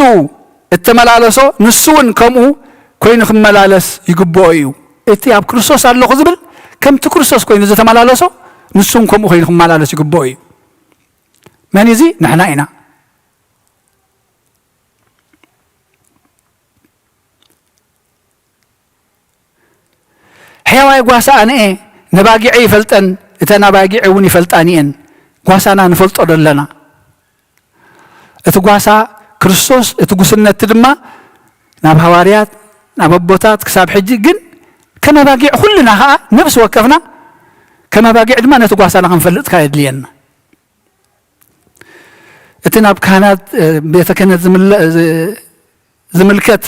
እተመላለሶ ንሱውን ከምኡ ኮይኑ ክመላለስ ይግብኦ እዩ እቲ ኣብ ክርስቶስ ኣለኹ ዝብል ከምቲ ክርስቶስ ኮይኑ ዝተመላለሶ ንሱውን ከምኡ ኮይኑ ክመላለስ ይግብኦ እዩ መን እዚ ንሕና ኢና ሕያዋይ ጓሳ ኣነኤ ነባጊዐ ይፈልጠን እተን ኣባጊዕ እውን ይፈልጣን እየን ጓሳና ንፈልጦ ደለና እቲ ጓሳ ክርስቶስ እቲ ጉስነት ድማ ናብ ሃዋርያት ናብ ኣቦታት ክሳብ ሕጂ ግን ከም ኣባጊዕ ኩልና ከዓ ነብስ ወከፍና ከም ኣባጊዕ ድማ ነቲ ጓሳና ክንፈልጥ ካ የድልየና እቲ ናብ ካህናት ቤተ ክህነት ዝምልከት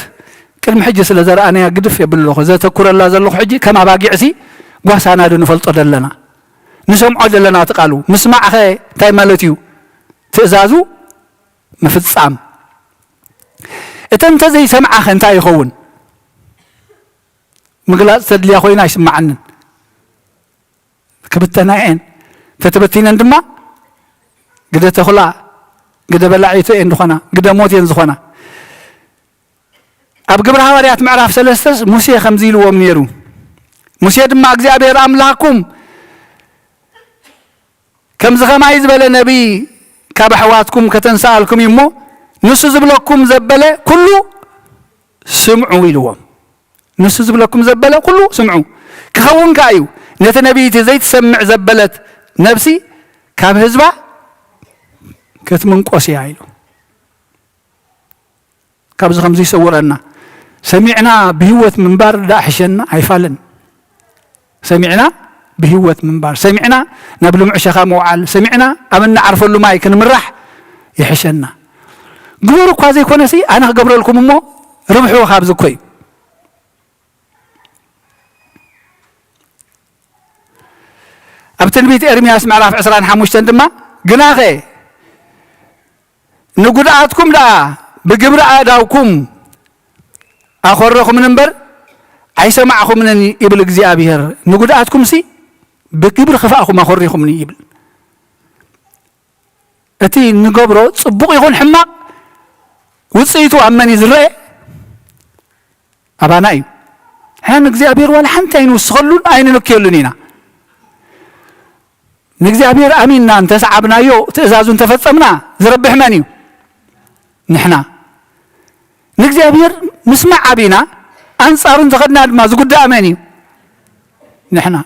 ቅድሚ ሕጂ ስለ ዘረኣናያ ግድፍ የብለኹ ዘተኩረላ ዘለኹ ሕጂ ከም ኣባጊዕሲ ጓሳና ዶ ንፈልጦ ደለና ንሰምዖ ደለና ትቃሉ ምስማዕኸ እንታይ ማለት እዩ ትእዛዙ ምፍጻም እቲ እንተዘይሰምዓኸ እንታይ ይኸውን ምግላፅ ተድልያ ኮይና ኣይስማዓንን ክብተና እየን ተተበቲነን ድማ ግደ ተኹላ ግደ በላዒቶ እየን ዝኾና ግደ ሞት እየን ዝኾና ኣብ ግብረ ሃዋርያት ምዕራፍ 3 ሙሴ ከምዚ ኢልዎም ነይሩ ሙሴ ድማ እግዚኣብሔር ኣምላኽኩም ከምዚ ከማይ ዝበለ ነቢይ ካብ ኣሕዋትኩም ከተንሰኣልኩም እዩ እሞ ንሱ ዝብለኩም ዘበለ ኩሉ ስምዑ ኢልዎም ንሱ ዝብለኩም ዘበለ ኩሉ ስምዑ ክኸውን ከ እዩ ነቲ ነቢይቲ ዘይትሰምዕ ዘበለት ነብሲ ካብ ህዝባ ክትምንቆስ እያ ኢሉ ካብዚ ከምዚ ይሰውረና ሰሚዕና ብህይወት ምንባር ዳሕሸና ኣይፋለን ሰሚዕና بهوت منبار سمعنا نبلم عشاء موعال سمعنا أمنا عرف له ما يكن مرح يحشنا قبروا كذا يكون سي أنا قبر لكم مو ربحوا خابز كوي أبتن بيت إرمياس معرف عسران حموشتن دما جناخي نقول عادكم لا بقبر عاداوكم أخرجكم من منبر عيسى معكم من يبل እግዚአብሔር ንጉዳትኩም ሲ በክብር خفاءكم أخرجكم من يبل أتي نقبره صبوق يكون حماق وصيتو أمني زرع أباناي هن እግዚአብሔር ولا حتى ينوسخلون أين نكيلونينا እግዚአብሔር أميننا أنت سعبنا يو تأزازون تفصمنا زربح منيو نحنا እግዚአብሔር مسمع عبينا أنصارون تخدنا ما زقود أماني نحنا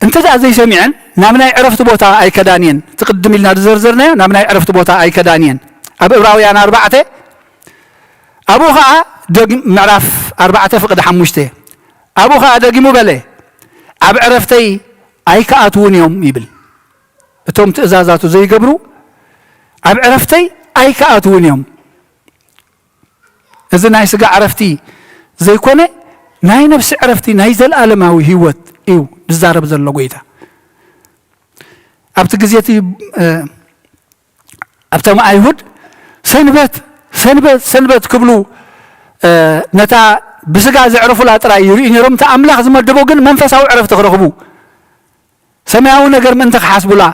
أنت زي سمعن نامنا عرفت بوتا أي كدانين تقدم لنا زرزرنا نامنا عرفت بوتا أي كدانين أبو إبراهيم أربعة أبوها دق معرف أربعة فقد حمشته أبوها دق مبلة أب عرفتي أي كأتون يوم يبل توم تأزازاتو زي قبرو أب عرفتي أي كأتون يوم إذا ناي سقى عرفتي زي كونه ناي نفس عرفتي ناي زل ألماوي هيوت إيو بزارب زل لقويتا أبت قزيتي أبت ما أيهود سنبت قبلو نتا بسقى زعرفو لا ترى يرين يرم تأملاخ زمر دبوغن منفساو عرفت خرخبو سمعوا نجر من تحاسبوا لا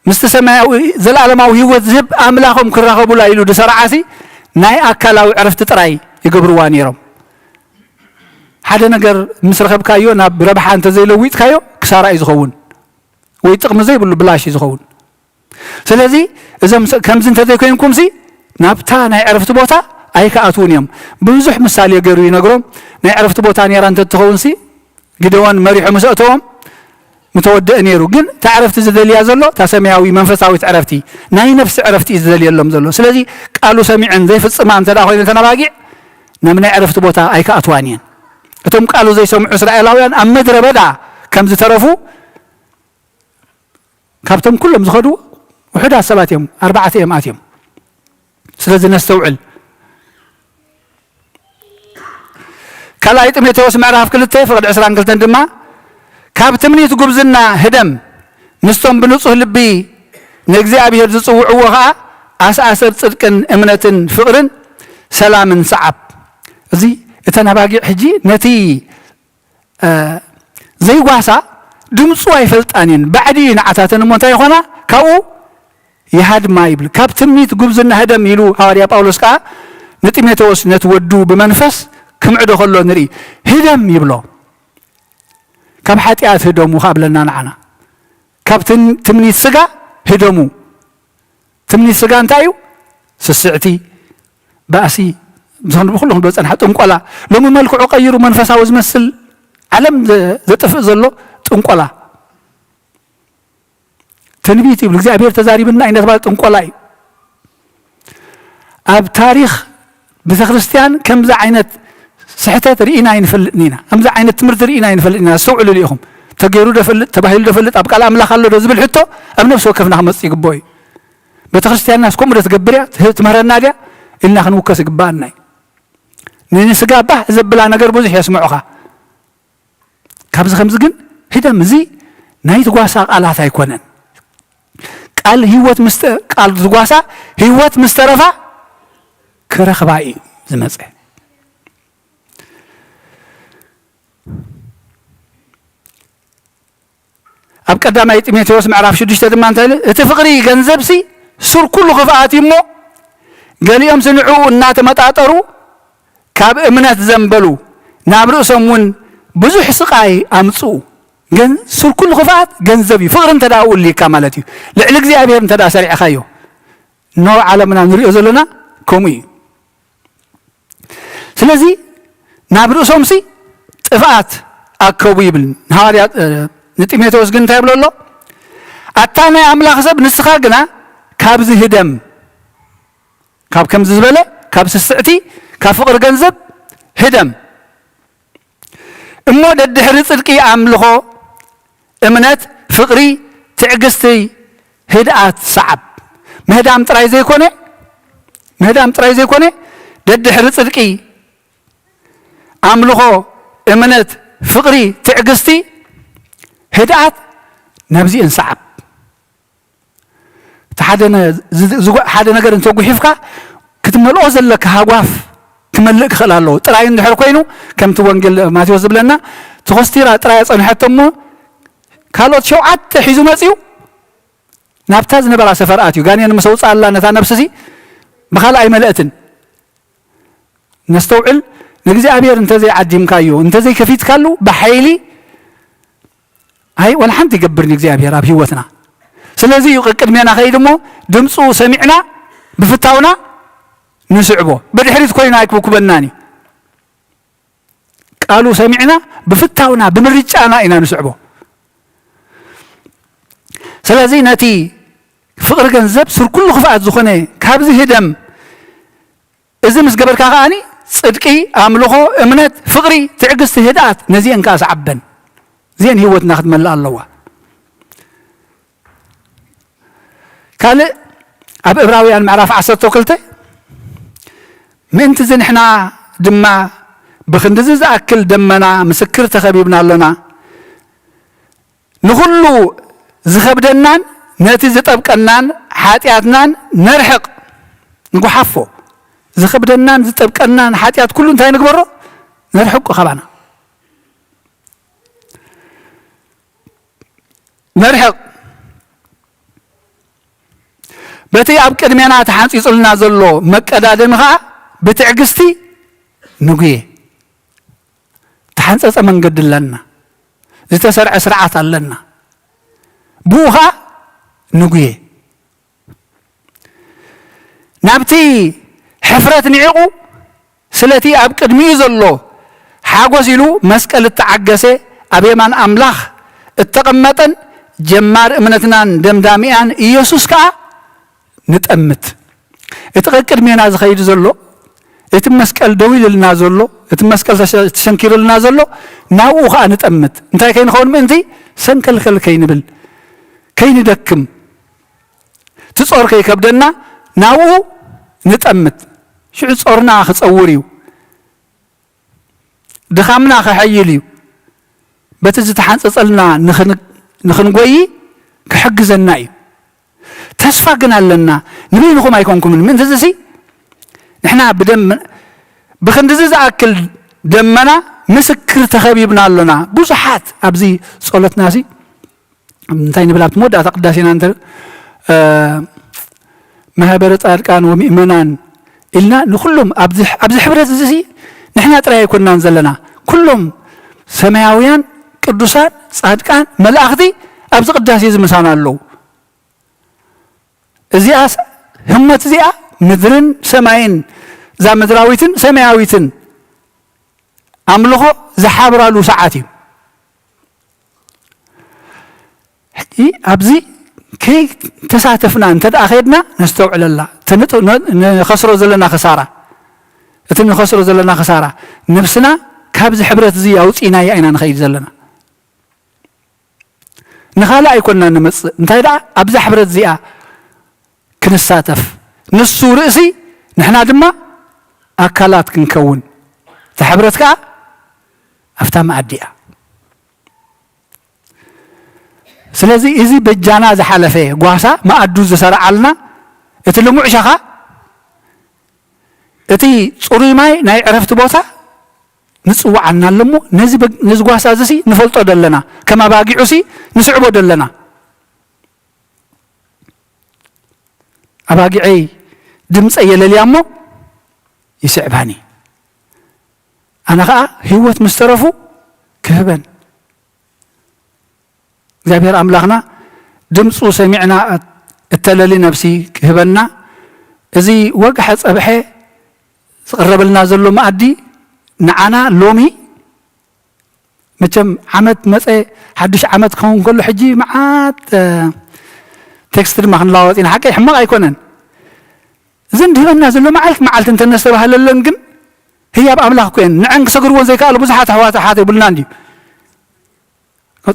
مستسمعوا زل علماء هيوت زب أملاهم كرهبوا لا يلو دسرعاسي ناي أكلاو عرفت تراي يقبروا وانيرم هذا نجر مصر خب كايو ناب ربح أنت زي لويت كايو كسارة يزخون ويتقم زي بلاش يزخون سلذي إذا كم زنت ذي كينكم زي نابتا ناي عرفت بوتا أي كأتون يوم بوزح مثال يجري نقرم نعرفت بوتاني رانت تخونسي قدوان مريح مسأتهم متودع نيرو جن تعرفت زدل يا زلو تسمعوي منفساوي تعرفتي ناي نفس عرفتي زدل يلهم زلو سلذي قالوا سمعن زي في السماء أنت داخل أنت نباقي نمنا عرفت بوتا أي كأتوانين أتم قالوا زي سمع إسرائيلاويان أم مدر بدا كم زترفوا كابتم كلهم زخدوا وحدا 7 يوم 4 أيامات يوم سلذي نستوعل كلا يتميتوس معرف كلته فقد عسران قلتن دما كاب تمنيت قبزنا هدم نستم بنصه لبي نجزي أبي هرز صوعوها أسأسر صدقن أمنة فقرن سلام صعب زي اتنا باقي حجي نتي زي واسا دمصوا يفلطانين بعدين عتاتن مونتا يخونا كاو يهاد ما يبل كاب تمنيت قبزنا هدم يلو حواريا باولوس كا نتيميتوس نتودو بمنفس كم عدو خلو نري هدم يبلو كم حتيات هدمو خابلنا نعنا كابتن تمني السقا هدمو تمني السقا انتايو سسعتي بأسي بزهن بخلهم دوز أنحا تنقلا لو مملكو عقيرو منفسا وزمسل علم زتفق زلو تنقلا تنبيتي بلغزي أبير تزاري بنا إن تبال تنقلاي أب تاريخ بثخرستيان كم ذا عينت سحتات رئينا ينفلنينا أمزع عين التمرد رئينا ينفلنينا سوء لليهم تغيروا دفلت تباهلوا دفلت أبقى الأملاخ الله رزبل حتو أم نفسه كفنا خمس يقبوي بتخرجت الناس كم رت قبريا تمهرنا جا إلنا خنوكس قباننا نيني سقابه زبلا نقر بوزح يسمعوها كابز خمس جن هدا مزي نايت قواسا قالات يكونن قال هيوت قال قواسا هيوت مسترفا كرخبائي زمصه أب قدامي تيموثاوس معرف 6 دما انت تفقري غنزبسي سر كل خفات يمو قال يوم سنعو النات مطاطرو كاب امنات زنبلو نابرو سمون بزح سقاي امصو جن سر كل خفات غنزبي فقر انت داول لي كمالتي لعل እግዚአብሔር انت دا سريع خايو نو عالمنا نريو زلنا كومي سلازي نابرو سمسي طفات اكوبو يبل حواريات نتيميتوس جن تابلو له أتانا أملاخ سب نسخاقنا كابز هدم كاب كم زبالة كاب سسعتي كاب فقر جنزب هدم إمو ددحر صدقي أملخو إمنات فقري تعقستي هدأت صعب مهدام تراي زي كوني مهدام تراي زي كوني ددحر صدقي أملخو إمنات فقري تعقستي هدأت نبزي انصعب تحدنا حدا نجر انت وقحفك كتملؤ زلك هاقواف تملك خلالو طراي ندحر كوينو كم توانجل ماتيوس بلنا تخستيرا طراي صنحتمو كالوت شوعت حيزو مصيو نابتاز نبرا سفراتيو غاني مسوص الله نتا نفسسي بخال اي ملأتن نستوعل نجزي ابير انت زي عديم كايو انت زي كفيت كالو بحيلي هاي ولا حد يقبرني እግዚአብሔር አብ ህይወትና ስለዚህ ይቀድሚያና ኸይድሞ ድምጹ ሰሚዕና بفتاونا نسعبو بدحريت كوينا يكبكبناني قالوا سمعنا بفتاونا بمرجانا إنا نسعبو سلازي نتي فقر جنزب سر كل خفاءات زخنة كابز هدم إذا مسقبر كاغاني صدقي أملخو امنت فقري تعقست هدات نزين كاس عبن زين هيوت ناخد من الله قال أب إبراويان معرف عصر توكلته من تزن إحنا دما بخندزز أكل دمنا مسكر تخبيبنا لنا نخلو زخبدنان نتيجة طبقنان حاتياتنان نرحق نقحفو زخبدنان زطبقنان حاتيات كله انتهي نقبره نرحق خبانا نرحق بتي أب كدمينا تحنس يصلنا زلو مكدادنها بتعجستي نقيه تحنس من قد لنا زتسرع سرعات لنا بوها نقيه نبتي حفرة نعقو ስለቲ ኣብ ቅድሚኡ ዘሎ ሓጎስ ኢሉ መስቀል እተዓገሰ ኣብ የማን ኣምላኽ እተቐመጠን ጀማር እምነትናን ደምዳሚያን ኢየሱስ ከዓ ንጠምት እቲ ቅድሜና ዝኸይድ ዘሎ እቲ መስቀል ደው ኢሉልና ዘሎ እቲ መስቀል ተሸንኪሩልና ዘሎ ናብኡ ከዓ ንጠምት እንታይ ከይንኸውን ምእንቲ ሰንከልከል ከይንብል ከይንደክም ትጾር ከይከብደና ናብኡ ንጠምት ሽዑ ጾርና ክጸውር እዩ ድኻምና ክሐይል እዩ በቲ ዝተሓንፀፀልና ንኽንጎይ ክሕግዘና እዩ ተስፋ ግን ኣለና ንበይንኹም ኣይኮንኩምን ምእንቲ እዚ ንሕና ብክንዲዚ ዝኣክል ደመና ምስክር ተኸቢብና ኣለና ብዙሓት ኣብዚ ጸሎትና ሲ እንታይ ንብል ኣብቲ መወዳእታ ቅዳሴና እንተ ማህበረ ጻድቃን ወምእመናን ኢልና ንኩሎም ኣብዚ ሕብረት እዚ ንሕና ጥራይ ኣይኮንናን ዘለና ኩሎም ሰማያውያን ቅዱሳን ጻድቃን መላእኽቲ ኣብዚ ቅዳሴ ዝምሳና ኣለዉ እዚኣ ህመት እዚኣ ምድርን ሰማይን እዛ ምድራዊትን ሰማያዊትን ኣምልኾ ዝሓብራሉ ሰዓት እዩ ኣብዚ ከይ ተሳተፍና እንተደኣ ኸይድና ነስተውዕለላ ንኸስሮ ዘለና ኽሳራ እቲ ንኸስሮ ዘለና ኽሳራ ነብስና ካብዚ ሕብረት እዚ ኣውፂና ኢና ንኸይድ ዘለና ንኻልእ ኣይኮንና ንመፅእ እንታይ ደኣ ኣብዛ ሕብረት እዚኣ ክንሳተፍ ንሱ ርእሲ ንሕና ድማ ኣካላት ክንከውን እቲ ሕብረት ከዓ ኣፍታ መኣዲ እያ ስለዚ እዚ በጃና ዝሓለፈ ጓሳ ማኣዱ ዝሰርዓልና እቲ ልሙዕ ሸኻ እቲ ጽሩይ ማይ ናይ ዕረፍቲ ቦታ ንጽዋዓና ኣለሞ ነዚ ጓሳ እዚ ንፈልጦ ደለና ከም ኣባጊዑ ንስዕቦ ደለና ኣባጊዐይ ድምፀ የለልያ እሞ ይስዕባኒ ኣነ ከዓ ህይወት ምስ ተረፉ ክህበን እግዚአብሔር ኣምላኽና ድምፁ ሰሚዕና እተለሊ ነብሲ ክህበና እዚ ወግሐ ፀብሐ ዝቕረበልና ዘሎ መኣዲ ንዓና ሎሚ መቸም ዓመት መፀ ሓድሽ ዓመት ክኸውን ከሎ ሕጂ መዓት ቴክስት ድማ ክንለዋወጥ ኢና ሓቀይ ሕማቕ ኣይኮነን እዚ እንድህበና ዘሎ መዓልቲ እንተነስተባህለለን ግን ህያብ ኣምላኽ ኮይን ንዕን ክሰግርዎን ዘይከኣሉ ብዙሓት ኣሕዋት ይብልና እንድዩ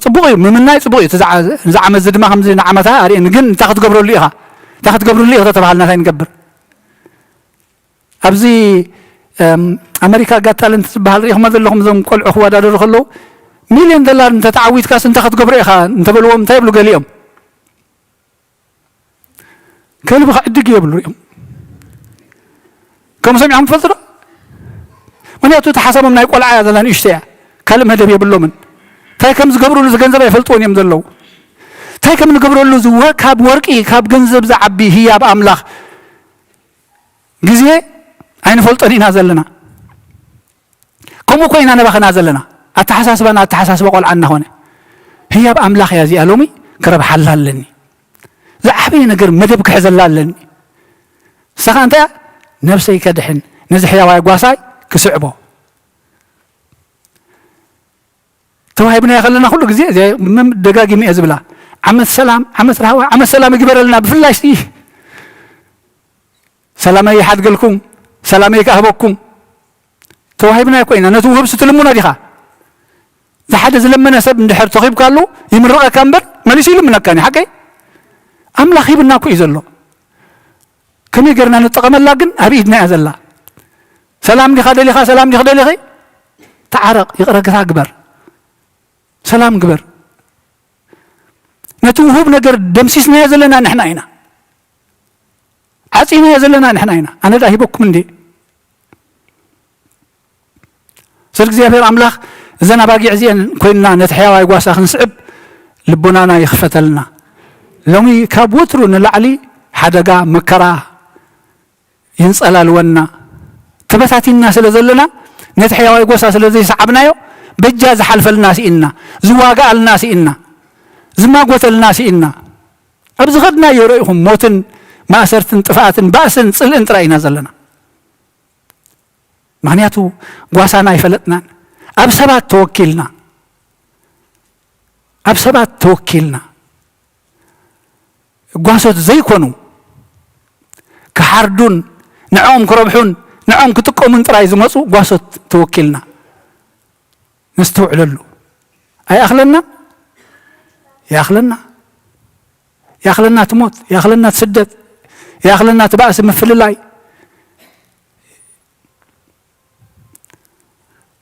ጽቡቕ እዩ ምምናይ ጽቡቕ እዩ እዚ ዓመት እዚ ድማ ከምዚ ንዓመታ ኣርአን ግን እንታይ ክትገብረሉ ኢኻ ተተባሃልና እንታይ ንገብር ኣብዚ ኣሜሪካ ጋት ታለንት ዝበሃል ሪኢኹሞ ዘለኹም እዞም ቆልዑ ክወዳደሩ ከለዉ $1,000,000 እንተተዓዊትካስ እንታይ ክትገብሮ ኢኻ እንተበልዎም እንታይ ይብሉ ገሊኦም ከልብኻ ዕድግ የብሉ ሪኦም ከምኡ ሰሚዖም ትፈልጡ ዶ ምክንያቱ እቲ ሓሳቦም ናይ ቆልዓ እያ ዘላ ንእሽተ እያ ካልእ መደብ የብሎምን እንታይ ከም ዝገብሩሉ ገንዘብ ኣይፈልጥዎን እዮም ዘለዉ እንታይ ከም ንገብረሉ ካብ ወርቂ ካብ ገንዘብ ዝዓቢ ህያብ ኣምላኽ ግዜ ኣይንፈልጦን ኢና ዘለና ከምኡ ኮይና ነባኸና ዘለና ኣተሓሳስባና ኣተሓሳስባ ቆልዓ እናኾነ ህያብ ኣምላኽ እያ እዚኣ ሎሚ ክረብሓላ ኣለኒ ዝዓበየ ነገር መደብ ክሕዘላ ኣለኒ ንስኻ እንታይ ነብሰይ ከድሕን ነዚ ሕያዋይ ጓሳይ ክስዕቦ ተዋሂብና ከለና ኩሉ ግዜ ደጋጊመ እየ ዝብላ ዓመት ሰላም ዓመት ረሃዋ ዓመት ሰላም ይግበረልና ብፍላይ ሰላመይ ይሓድገልኩም ሰላመይ ካህበኩም ተዋሂብና ኮይና ነቲ ውህብ ስትልሙና ዲኻ ዝሓደ ዝለመነ ሰብ እንድሕር ተኺብካሉ ይምርቐካ እምበር መሊሱ ይልምነካኒ ሓቀይ ኣምላኽ ሂብና እኮ እዩ ዘሎ ከመይ ጌርና ንጥቀመላ ግን ኣብ ኢድና እያ ዘላ ሰላም ዲኻ ደሊኻ ሰላም ዲኽ ደሊኺ ተዓረቕ ይቕረግታ ግበር ሰላም ግበር ነቲ ውሁብ ነገር ደምሲስናዮ ዘለና ንሕና ኢና ዓፂናዮ ዘለና ንሕና ኢና ኣነ ዳ ሂበኩም እንዴ ስለ እግዚኣብሔር ኣምላኽ እዘን ኣባጊዕ እዚአን ኮይንና ነቲ ሕያዋይ ጓሳ ክንስዕብ ልቦናና ይኽፈተልና ሎሚ ካብ ወትሩ ንላዕሊ ሓደጋ መከራ ይንጸላልወና ተበታቲና ስለ ዘለና ነቲ ሕያዋይ ጓሳ ስለ ዘይሰዓብናዮ በጃ ዝሓልፈልና ሲኢና ዝዋጋኣልና ሲኢና ዝማጎተልና ሲኢና ኣብዚ ኸድናዮ ርኢኹም ሞትን ማእሰርትን ጥፍኣትን ባእስን ጽልእን ጥራይ ኢና ዘለና مغنياتو قواسانا يفلتنا أبسبات توكلنا أبسبات توكلنا قواسات زي كونو كحردون نعوم كربحون نعوم كتقو من ترايز مصو قواسات توكلنا نستوعل له أي أخلنا يا أخلنا تموت يا أخلنا تسدد يا أخلنا تبأس مثل الله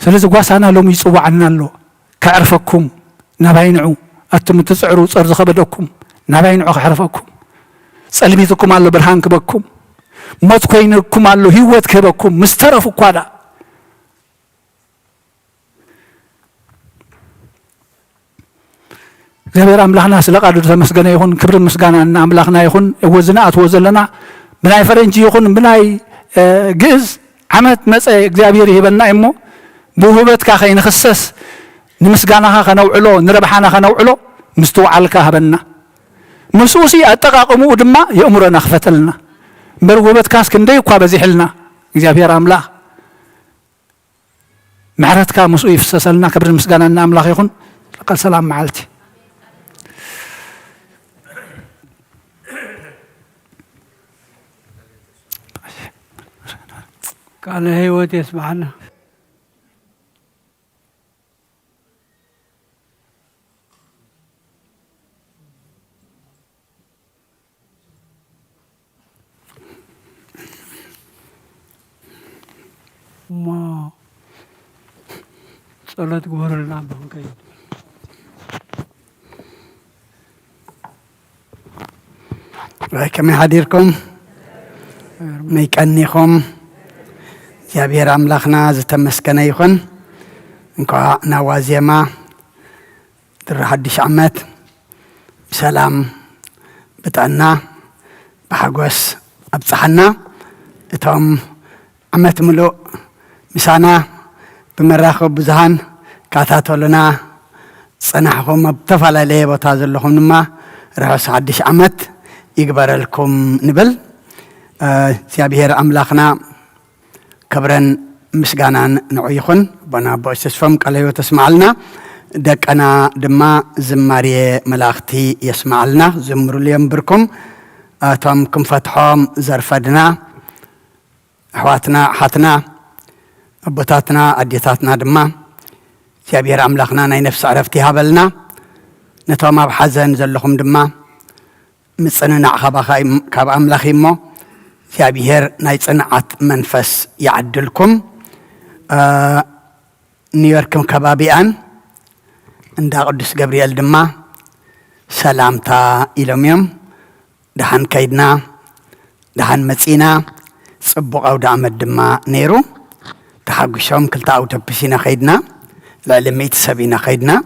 سلسل قواسانا لهم يصوب عنا له كعرفكم نباينعو أتم تسعروا صرز خبدكم نباينعو كعرفكم سلميتكم على برهان كبكم موت كوينكم على هيوت كبكم مسترفوا قادا እግዚአብሔር አምላክና ስለ ቃሉ ተመስገነ ይሁን ክብር ምስጋና እና አምላክና ይሁን ወዝና አትወዘለና ምናይ ፈረንጂ ይሁን ምናይ ግዕዝ ዓመት መፀ እግዚአብሔር ይበልና እሞ ብውህበት ካ ኸይንኽሰስ ንምስጋናኻ ኸነውዕሎ ንረብሓና ኸነውዕሎ ምስተውዓልካ ሃበና ምስኡሲ አጠቃቀሙ ድማ የእምሮና ክፈተልና እምበር ውህበትካስ ክንደይ እኳ በዚሕልና እግዚአብሔር አምላክ ምሕረትካ ምስኡ ይፍሰሰልና ክብር ምስጋና እና አምላክ ይሁን ለቃል ሰላም መዓልቲ ቃለ ሕይወት ይስማዕና ማ ጸሎት ግበሩልና በንከይ كم يحضركم ميكنيكم እግዚአብሔር አምላክና ዝተመስገነ ይሁን እንኳን ናዋዜማ ጥር 11 ዓመት ሰላም ብጣና በሐጎስ አብጽሐና እቶም ዓመት ሙሉእ ምሳና በመራኸብ ብዙሃን ካታተሉና ጽናሕኩም በተፈላለየ ቦታ ዘለኹም ድማ ርሑስ 11 ዓመት ይግበረልኩም ንብል እግዚአብሔር አምላክና كبرن مسجانان نعيخون بنا بوسفم كله تسمعلنا دكنا دما زماري ملاختي يسمعلنا زمروا اليوم بركم توم كم فتحهم زرفدنا حواتنا حتنا بطاتنا أديتاتنا دما سيابير أملاخنا ناي نفس عرفتي هابلنا نتوما بحزن زلهم دما مصننا كاب أملاخي مو سيابير ناي صنعت منفس يعدلكم نيويوركم كبابيان عند قدس جبريل دما سلامتا إلوميوم دهان كيدنا دهان متسينا صبق أو دعمت دما نيرو تحقشهم كلتا أو تبسينا خيدنا لعلميت سبينا خيدنا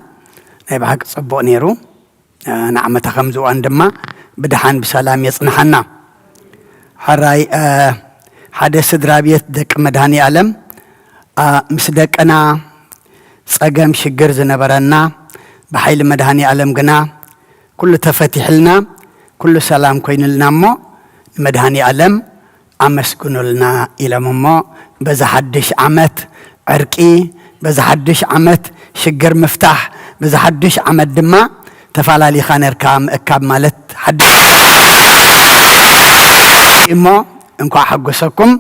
نيبحق صبق نيرو نعمة خمزو أن دما بدهان بسلام يصنحنا حراي حدث درابيت دك مدهاني عالم مسدك أنا صقم شجر زنبرنا بحيل مدهاني عالم جنا كل تفتح لنا كل سلام كوين لنا مو مدهاني عالم أمسكن لنا إلى مو بزحدش عمت عرقي بزحدش عمت شجر مفتاح بزحدش عمت دما تفعلي خانر كام أكاب مالت حد إما إنكو حقسكم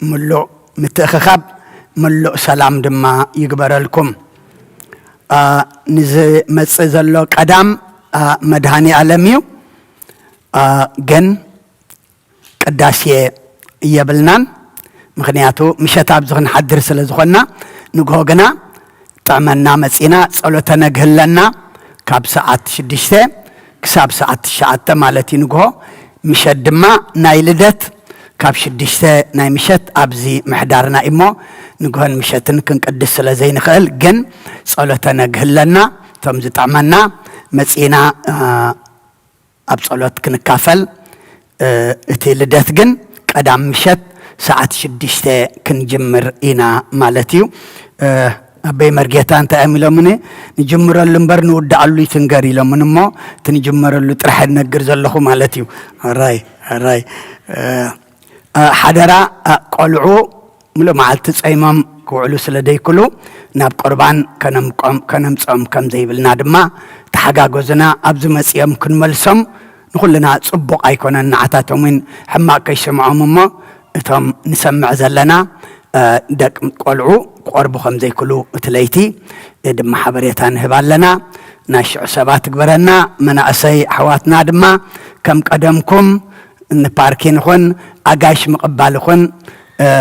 ملو متأخخب ملو سلام دما يقبر لكم نزي متسزلو قدام مدهاني عالميو جن قداسي يبلنان مخنياتو مشتاب زخن حدر سلزخنا نقوغنا طعمنا متسينا صلوتنا قهلنا كاب ساعات شدشته كساب ساعات شعات مالتي نقو مشد ما نايلدت كاب شدشته ناي مشت أبزي محدارنا إمو نقول مشتن كن قدس لزين خل جن صلوتنا قهلنا تمز طعمنا متسينا أب صلوت كن كافل اتلدت جن قدام مشت ساعات شدشته كن جمر إنا مالتيو أبي مرجعتان تأمله مني نجمر اللمبر نود علوي تنجري لمن ما تنجمر اللي ترح نجرز الله مالتيو راي حدرا قلعو ملو معلت صيمم كوعلو سلدي كلو ناب قربان كنم صوم كم زي بلنا دما تحقاقوزنا ابز مصيام كنملسم نخلنا صبق ايكونن نعتاتهم من حماق يسمعهم ما اتهم نسمع زلنا دق قلعو قربو خم زي كلو تليتي دم حبريتان هبالنا ناشع سبات قبرنا مناسي حواتنا دما كم قدمكم نباركين خن اقاش مقبال خن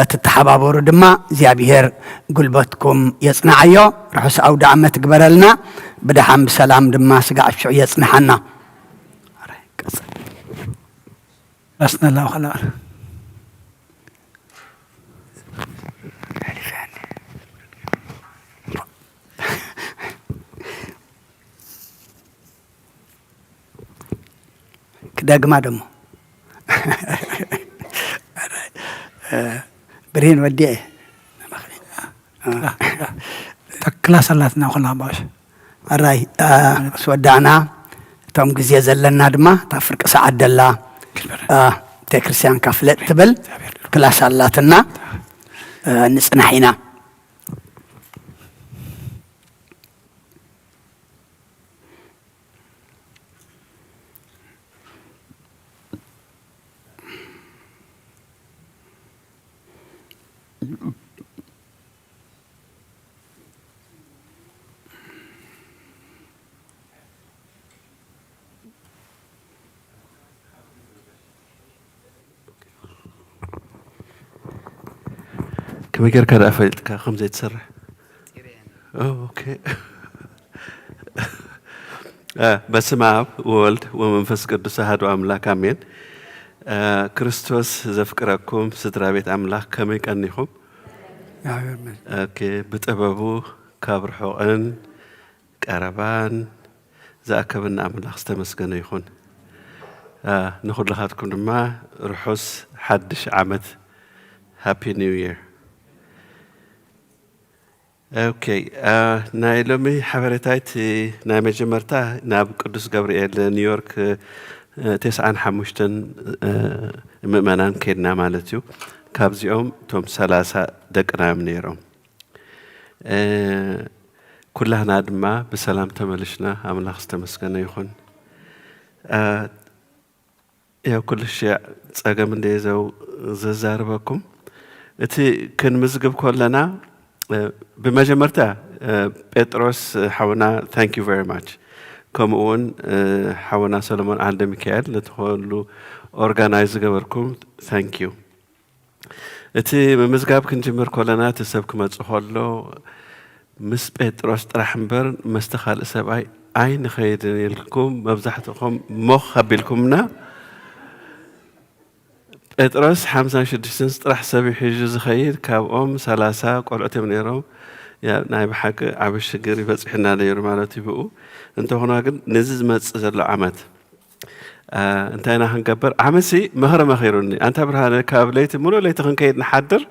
تتحبابورو دما زيابيهر قلبتكم يصنعيو رحس او دعمت قبرلنا بدحام بسلام دما سقع الشعو يصنحنا رسنا الله خلاص كداقما دمو برين وديه كلاس اللاتنا خلا باش الراي سودانا توم غزي زلنا دما تفرق ساعه دلا تكريسيان كافلت تبل كلاس اللاتنا نصنحينا كم يقدر كذا أفعلت كخمسة يتسرع. أوكي. بس ما ولد ومنفس قدس هذا أملاك أمين. كريستوس زفكركم سترى بيت أملاك كم يكنيهم. أوكي بتأببو كابر حقن كربان ذاك من أملاك استمسكنا يخون. نأخذ لهاتكم ما رحوس حدش عمد. Happy New Year. اوكي نايلومي حبرتايتي نامي جمرتا ناب قدس جبريل نيويورك 95 مؤمنان كيدنا مالتيو كابزيوم توم 30 دقنا منيرهم كلنا دما بسلام تملشنا املاح استمسكنا يخون يا كل شيء صاغم انديزو ززاربكم اتي كن مزغب كلنا بمجمرتا بطرس حونا thank you very much كمون حونا سلمان عند ميكائيل لتخلو organize جبركم thank you اتي مزغاب كنجمر كلنا تسبكم تصحلو مس بطرس طرحنبر مستخال سبعي عين خيد لكم مبزحتكم مخ بلكمنا بطرس 56 طرح سبي حجز خير كابهم 30 قلعت منيرهم يا نايب حق عبش شجري بصحنا لير مالتي بقو انت هنا ግን نزز مصزل عمت انت انا هنكبر عمسي مهر ما خيرني انت برهان كابليت مولو ليت خنكيد نحضر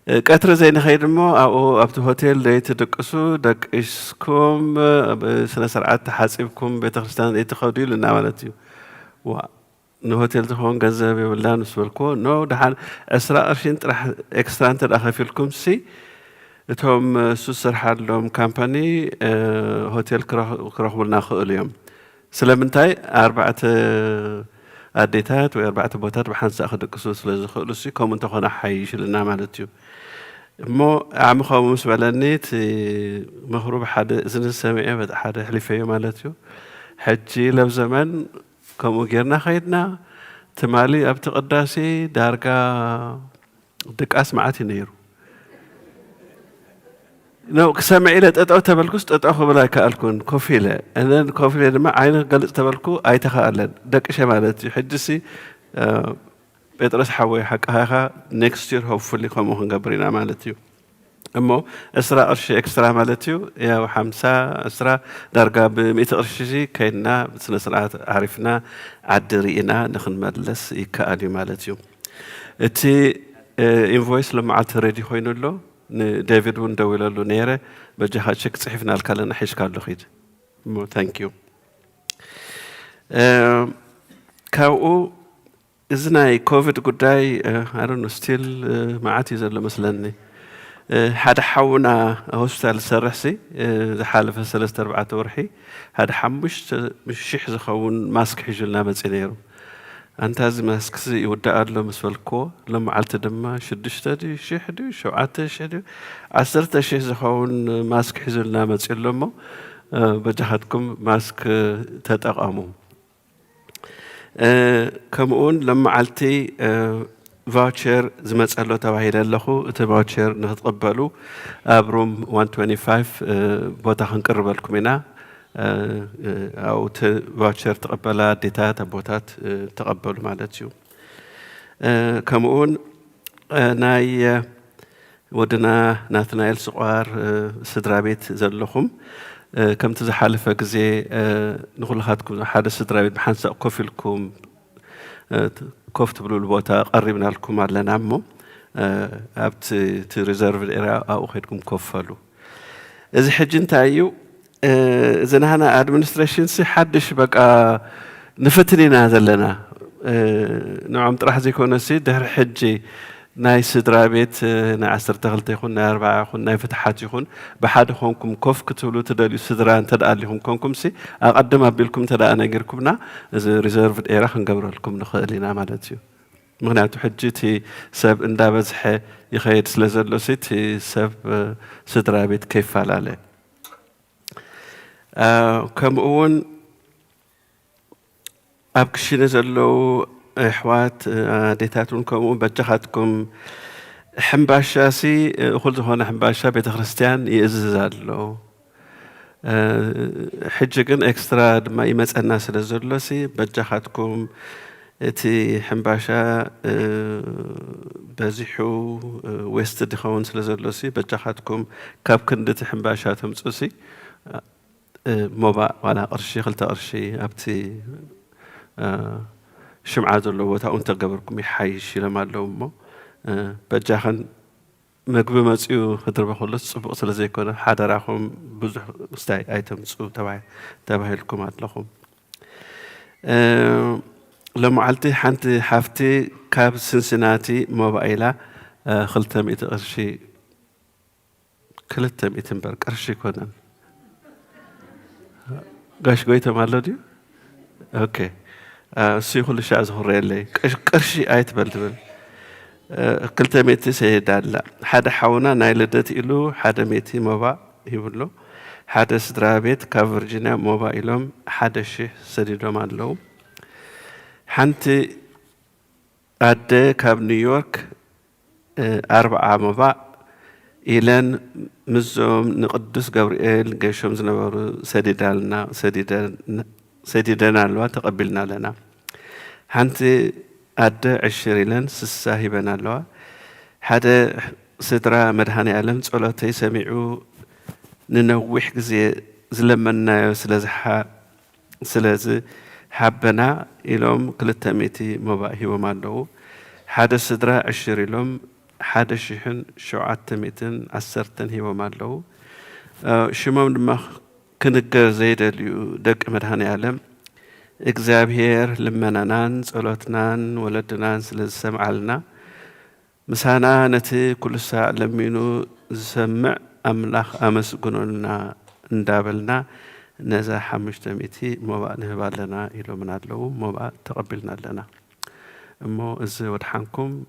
قطر زين خير مو او ابت هوتيل ليت دقسو دقشكم سنه سرعه حاسبكم بيتخرستان يتخدي لنا مالتي نهوتيل تخون جذاب ولا نسولكو نو دحال 20 طرح اكسترا انت اخافيلكم سي توم سوسر حالهم كامباني هوتيل كرهولنا خو اليوم سلامنتاي 4 اديتات و 4 بوتات بحنس اخذ قصو سلاز خلصي كوم انت خنا حيش لنا مالتيو مو عم خمس ولنيت مخروب حدا اذن السمعيه بد حدا حلفيه مالتيو حجي لو زمان كم غيرنا خيدنا تمالي ابت قداسي داركا دق اسمعتي نيرو نو سمع الى تطو تبلكو تطو بلا كالكون كوفيله انا كوفيله دما عين غلص تبلكو اي تخالن دقشه مالتي حجسي بطرس حوي حق هاها نيكست يير هوفلي كم هنغبرينا مالتي امو اسرا قرش اكسترا مالتيو يا 50 اسرا درجه ب 100 قرش شي كايننا بسنه سرعه عرفنا عدرينا نخنملس يكالي مالتيو اتي انفويس لما ريدي خوينلو ديفيد وندويلو نيره بجها شك صحفنا الكلنا حيش كالو خيد مو ثانك يو كاو إذن كوفيد قداي I don't know still معاتي زل مثلاً هذا حونا هوستال سرحسي حالة سلسة 4 ورحي هذا حمش شيح زخون ماسك حجلنا بتسينيرو أنت هذا ماسك يودع له مسفلكو لما علت دم شدشتدي شحدي شوعته شدي عسرت شيء زخون ماسك حجلنا بتسيلمو بجهدكم ماسك تتقامو كمون لما علتي فاوتشر زمت الله تبعي للخو تفاوتشر نتقبلوا أبروم 125 بوتا هنقرب لكم هنا أو فاوتشر تقبلها ديتات بوتات تقبلوا مالتيو كمون ناي ودنا ناتنايل سقار سدرابيت زلخم كم تزحالف جزء نقول هاتكم حدا سدرابيت بحنسق كوفيلكم كوفت بلو البوتا قربنا لكم على نعمو أبت تريزرف الإراء أو خيركم كوفلو إذا حجين تايو إذا نحنا administration سي حدش بقى نفترينا هذا لنا نعم طرح زي كونا سي دهر حجي ناي سدرابيت نا 10 تغلط يخون نا 4 يخون نا فتحات يخون بحاد خونكم كوف كتولو تدالي سدران تدال لهم كونكم سي أقدم أبيلكم تدا أنا غيركمنا إذا ريزيرف الإيرا خنقبر لكم نخلينا مالتيو مغنياتو حجتي سب إندا بزح يخيد سلازلو سيتي سب سدرابيت كيف فعل كم أون أبكشي نزلو إحوات ديتاتون كم بجهاتكم حنباشاسي قلت هون حنباشا بيت خريستيان يززالو حجكن إكسترا ما يمس الناس لزلوسي بجهاتكم تي حنباشا بزيحو ويست دخون لزلوسي بجهاتكم كاب كندت حنباشا تمسوسي موبا ولا قرشي خلت قرشي أبتي شمعة اللو أنت قبركم يحيش لما اللومه بجاهن مقبل ما تسيو خضر بخلص صبغ سلزي كنا حدا راهم بزح استاي ايتم تسيو تبعي لكم عطلهم لما علتي حنتي حافتي كاب سنسناتي موبايلا خلتها 100 قرشي كلتها 100 برك قرشي كنا قاش قويته مالو ديو اوكي سيخل شيء أزهر لي كرشي آيت بلدبل كلتا ميتي سيدال حدا حونا نايلدت إلو حدا ميتي موبا يقولو حدا سدرابيت كافرجينا موبا إلهم حدا شيء سديدهم عدلو حنتي أدى كاب نيويورك 4 موبا إلان مزوم نقدس جبريل جيشهم زنبارو سديدنا لوا تقبلنا لنا حنتي أدى 20 لن سساهبنا لوا حدا سدرا مدهاني علم صلاتي سمعوا ننوح زي زلمنا سلازي حبنا إلهم كلتا ميتي مباهي ومالو حدا سدرا 20 لهم حدا شيحن شعات ميتن 10 هي ومالو شمام دماغ كنقر زيد اليو دق مدهاني علم إجزابير لمنانان صلاتنان ولدنان سلسمع لنا مسانا نتي كل ساعة لمينو سمع أملاخ أمس قنونا ندابلنا نزا حمشتميتي موبا نهبال لنا إلو منادلو موبا تقبلنا لنا أمو إزي ودحانكم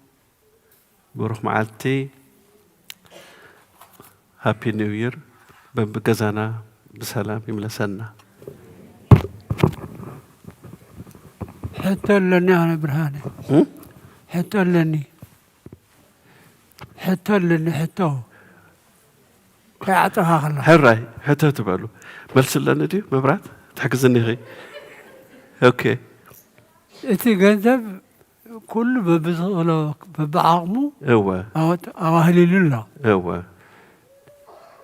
بروح معالتي هابي نيو يير بقزانا بسلام يملسنا حتى لني أنا برهاني حتى لني حتى كعطها خلا حراي حتى تبالو ملس لنا دي مبرات تحجزني غي اوكي إتي جنزب كل ببزغلو ببعقمو ايوه أو أهلي لله ايوه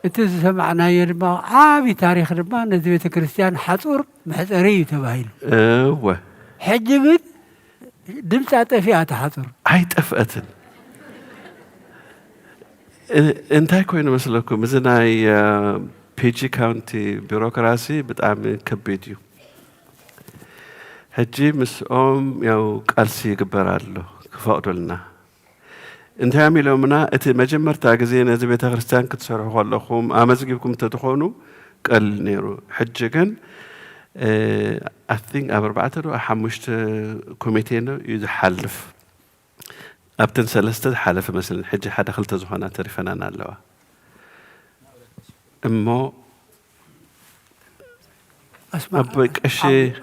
إتي سمعنا يربا عابي تاريخ ربا نزبيت كريستيان حطور محزري تبايل ايوه حجبت دمت فيها تحطر هاي تفقتن انت كوين مثلكم زناي بيجي كاونتي بيروقراسي بتعمل كبيديو حجي مسኦም ያው ቃልሲ ይግበራሉ ክፈቅዱልና እንታይ የሚለውምና እቲ መጀመርታ ግዜ ነዚ ቤተ ክርስቲያን ክትሰርሑ ከለኹም ኣመዝጊብኩም ተትኾኑ ቀል ነይሩ ሕጂ ግን I think ኣብ 4 ዶ 5 ኮሚቴ ነው ይዝሓልፍ ኣብተን ሰለስተ ሓለፈ መስለን ሕጂ ሓደ ክልተ ዝኾና ተሪፈናና ኣለዋ እሞ اسمع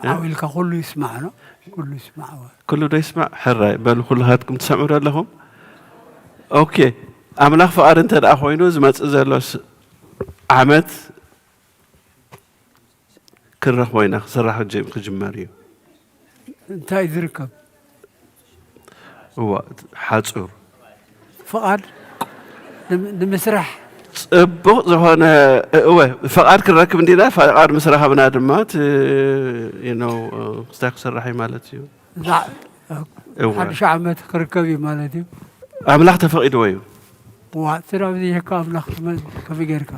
عاويلك كله يسمعنا كله يسمع كله ده يسمع حراي بل كل هاتكم تسمعوا لهم اوكي املاح فقار انت دا خوينو زمص زلوس عمت كره وينا صراح جيب كجماريو انت يذركب هو حاصور فقار لمسرح ጽቡቕ ዝኾነ ፈቃድ ክረክብ እንዲና ፈቃድ መስራኻ ብናድማት ክስታይ ክስራሕ እዩ ማለት እዩ ሓድሽ ዓመት ክርከብ እዩ ማለት እዩ ኣምላኽ ተፈቒድዎ እዩ ስለዚ ይካ ኣምላኽ ከመይ ጌርካ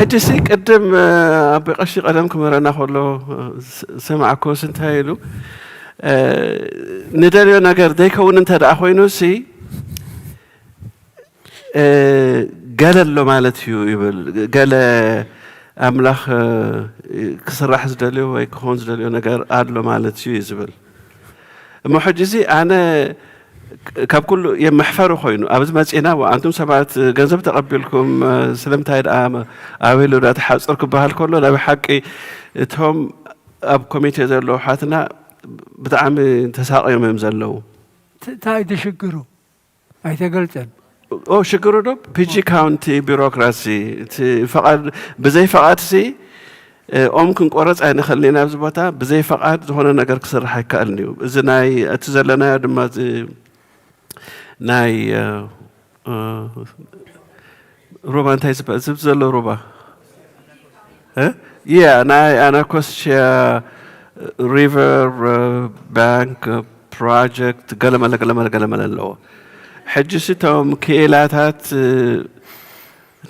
ሕጂ ሲ ቅድም ኣቦ ቀሺ ቀደም ክመረና ከሎ ሰማዕኮስ እንታይ ኢሉ ንደልዮ ነገር ዘይከውን እንተ ደኣ ኮይኑ ሲ قال مالتي يبل قال أملاخ كسرح زدليو ويكون زدليو نجار أدلو مالتي يزبل محجزي أنا كاب كله يمحفروا خوينو أبز ما تسينا وأنتم سبعة جنزب تقبلكم سلمت هيد أويلو رات حصركم بهالكله لا بحقي تهم أب كوميتي زلوا حاتنا بتعمل تساقي يوم زلوا تاي تشكروا أي تقلتن أو شكرا رب بيجي كاونتي بيروقراسي فقط بزي فقط سي أمكن قرص أنا خلينا بزبطة بزي فقط هون نقدر كسر حكي النيو إذا ناي أتزلنا دم ناي روبا أنت زبزل روبا يا ناي أنا كوش ريفر بانك بروجكت قلما لو حجي ستهم كيلاتات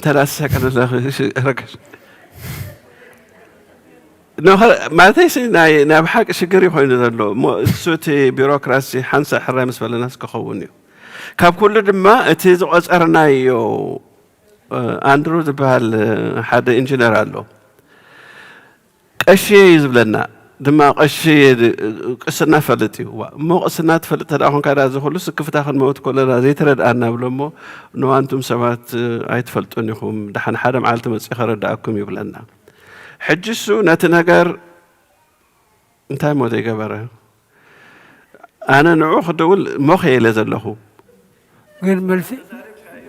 3 سكند ركش نو ما تيسي ناي بحق شجري خوين ذلو سوتي بيروقراسي حنسا حرامس ولا ناس كخونيو كاب كل دما اتيز قصرنايو اندرو دبال حدا انجينير الله قشي يزبلنا دما قشي قسنا فلتي مو قسنا تفلت هذا كذا زخلص سكفت اخر موت كلنا زي ترد انا بلمو نو انتم سبات ايتفلطونيكم دحن حدا معلت مصي خرداكم يبلنا حجسو نتنجر انتي مو دي جبره انا نعوخ دول مخي لزلهو غير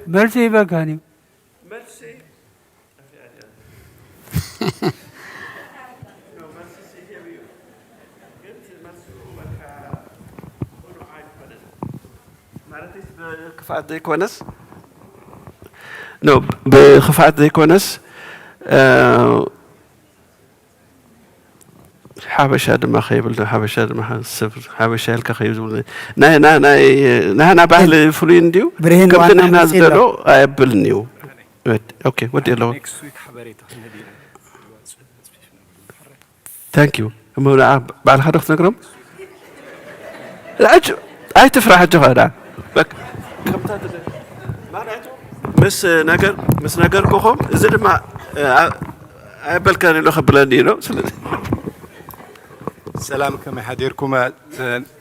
مرسي بكاني مرسي خفات ذي كونس نو بخفات ذي كونس حبشة دم خيبل حبشة دم صفر حبشة هلك خيبل نه بعهل فلين ديو كم تنه ناس دلو قبل نيو اوكي ودي له ثانك يو مو بعد حد اخت نقرم لا اي تفرح الجهاد بك مس نجر كوخم زد ما قبل كان له خبرني له سلام كما حديركم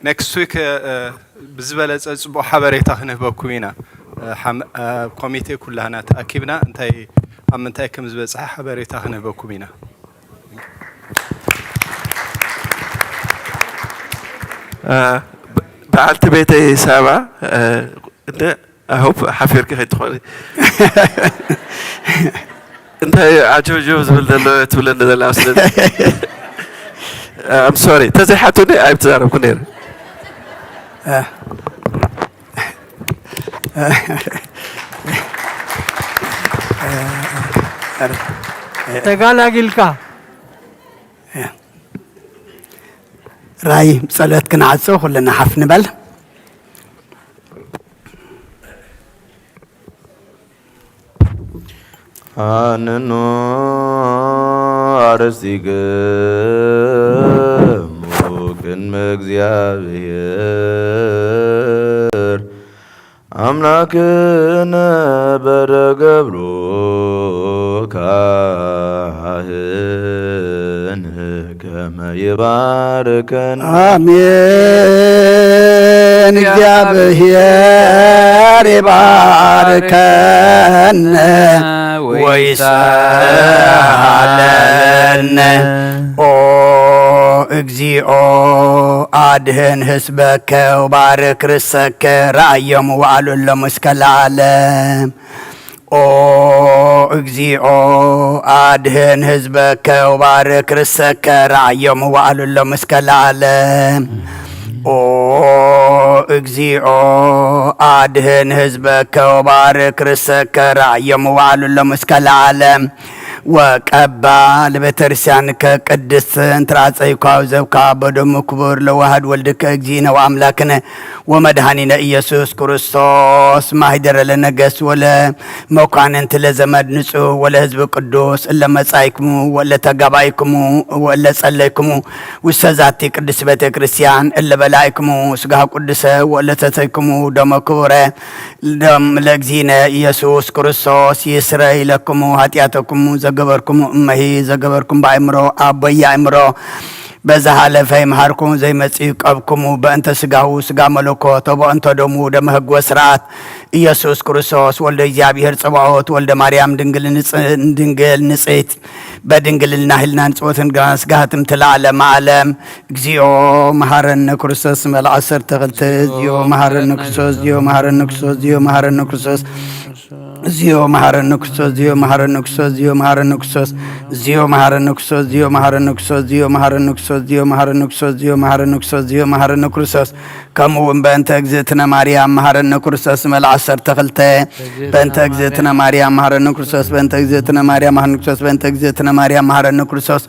next week بزبالة أسبوع حبريتا هنا بكوينا كوميتي كلها تأكيدنا انتي أم انتي كم زبالة حبريتا هنا بكوينا بعد بيتي سابع انت اهوب حفيرك هيدخل انت عجوز تولد له اصلا I'm sorry تزحتوني اي بتعرف كنير تقالاقلكا راي صلاتك نعصو كلنا حف نبل أنو أرسيك ቅድመ እግዚአብሔር አምላክነ በደገብሮ ካህን ከመ ይባርከን አሜን። እግዚአብሔር ይባርከን ወይሰሃለነ ኦ እግዚኦ አድህን ህዝበከ ወባርክ ርእሰከ ራእየሙ ወአሉሎሙ እስከ ለዓለም። ኦ እግዚኦ አድህን ህዝበከ ወባርክ ርእሰከ ራእየሙ ወአሉሎሙ እስከ ለዓለም። ኦ እግዚኦ አድህን ህዝበከ ወባርክ ርእሰከ ራእየሙ ወአሉሎሙ እስከ ለዓለም። ወቀባ ለቤተክርስቲያን ከቅድስት እንትራጸይኳው ዘብካ በደሙ ክቡር ለዋህድ ወልድከ እግዚእነ ወአምላክነ ወመድኃኒነ ኢየሱስ ክርስቶስ ማህደረ ለነገሥት ወለ መኳንንት ለዘመድ ንጹሕ ወለ ህዝብ ቅዱስ ለመጻይክሙ ወለ ተጋባይክሙ ወለ ጸለይክሙ ውስተ ዛቲ ቅድስት ቤተክርስቲያን ለበላይክሙ ስጋ ቅዱሰ ወለ ተተይክሙ ደመ ክቡረ ደም ለእግዚእነ ኢየሱስ ክርስቶስ ይስረይ ለክሙ ኃጢአተክሙ ዘገበርኩም እመሂ ዘገበርኩም በአእምሮ አበያ አእምሮ በዛሃለፈ ይምሃርኩም ዘይመጽእ ቀብኩሙ በእንተ ስጋሁ ስጋ መለኮት በእንተ ደሙ ደመ ሕግ ወስርዓት ኢየሱስ ክርስቶስ ወልደ እግዚአብሔር ጽባዖት ወልደ ማርያም ድንግል ንጽሕት በድንግልና ህልና ንጽወትን ስጋህትም ትለዓለመ ዓለም። እግዚኦ መሐረነ ክርስቶስ መልዓሰር ተኽልተ እግዚኦ መሐረነ ክርስቶስ እግዚኦ መሐረነ ክርስቶስ እግዚኦ መሐረነ ክርስቶስ እግዚኦ መሐረነ ክርስቶስ እግዚኦ መሐረነ ክርስቶስ እግዚኦ መሐረነ ክርስቶስ እግዚኦ መሐረነ ክርስቶስ እግዚኦ መሐረነ ክርስቶስ እግዚኦ መሐረነ ክርስቶስ እግዚኦ መሐረነ ክርስቶስ እግዚኦ መሐረነ ክርስቶስ እግዚኦ መሐረነ ክርስቶስ ከምኡውን በእንተ እግዝእትነ ማርያም መሐረነ ክርስቶስ መልዓሰር ተኽልተ በእንተ እግዝእትነ ማርያም መሐረነ ክርስቶስ በእንተ እግዝእትነ ማርያም መሐረነ ክርስቶስ በእንተ እግዝእትነ ማርያም መሐረነ ክርስቶስ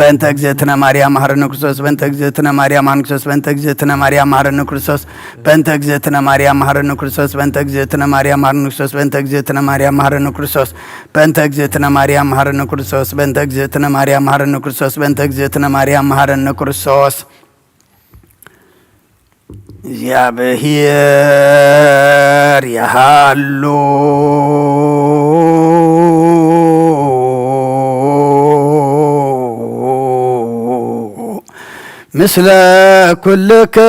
በእንተ እግዝእትነ ማርያም መሐረነ ክርስቶስ በእንተ እግዝእትነ ማርያም መሐረነ ክርስቶስ በእንተ እግዝእትነ ማርያም መሐረነ ክርስቶስ በእንተ እግዝእትነ ማርያም መሐረነ ክርስቶስ በእንተ እግዝእትነ ማርያም መሐረነ ክርስቶስ በእንተ እግዝእትነ ማርያም መሐረነ ክርስቶስ በእንተ እግዝእትነ ማርያም መሐረነ ክርስቶስ በእንተ እግዝእትነ ማርያም መሐረነ ክርስቶስ በእንተ እግዝእትነ ማርያም መሐረነ ክርስቶስ እግዚአብሔር ያሃሉ ምስለ ኩልክም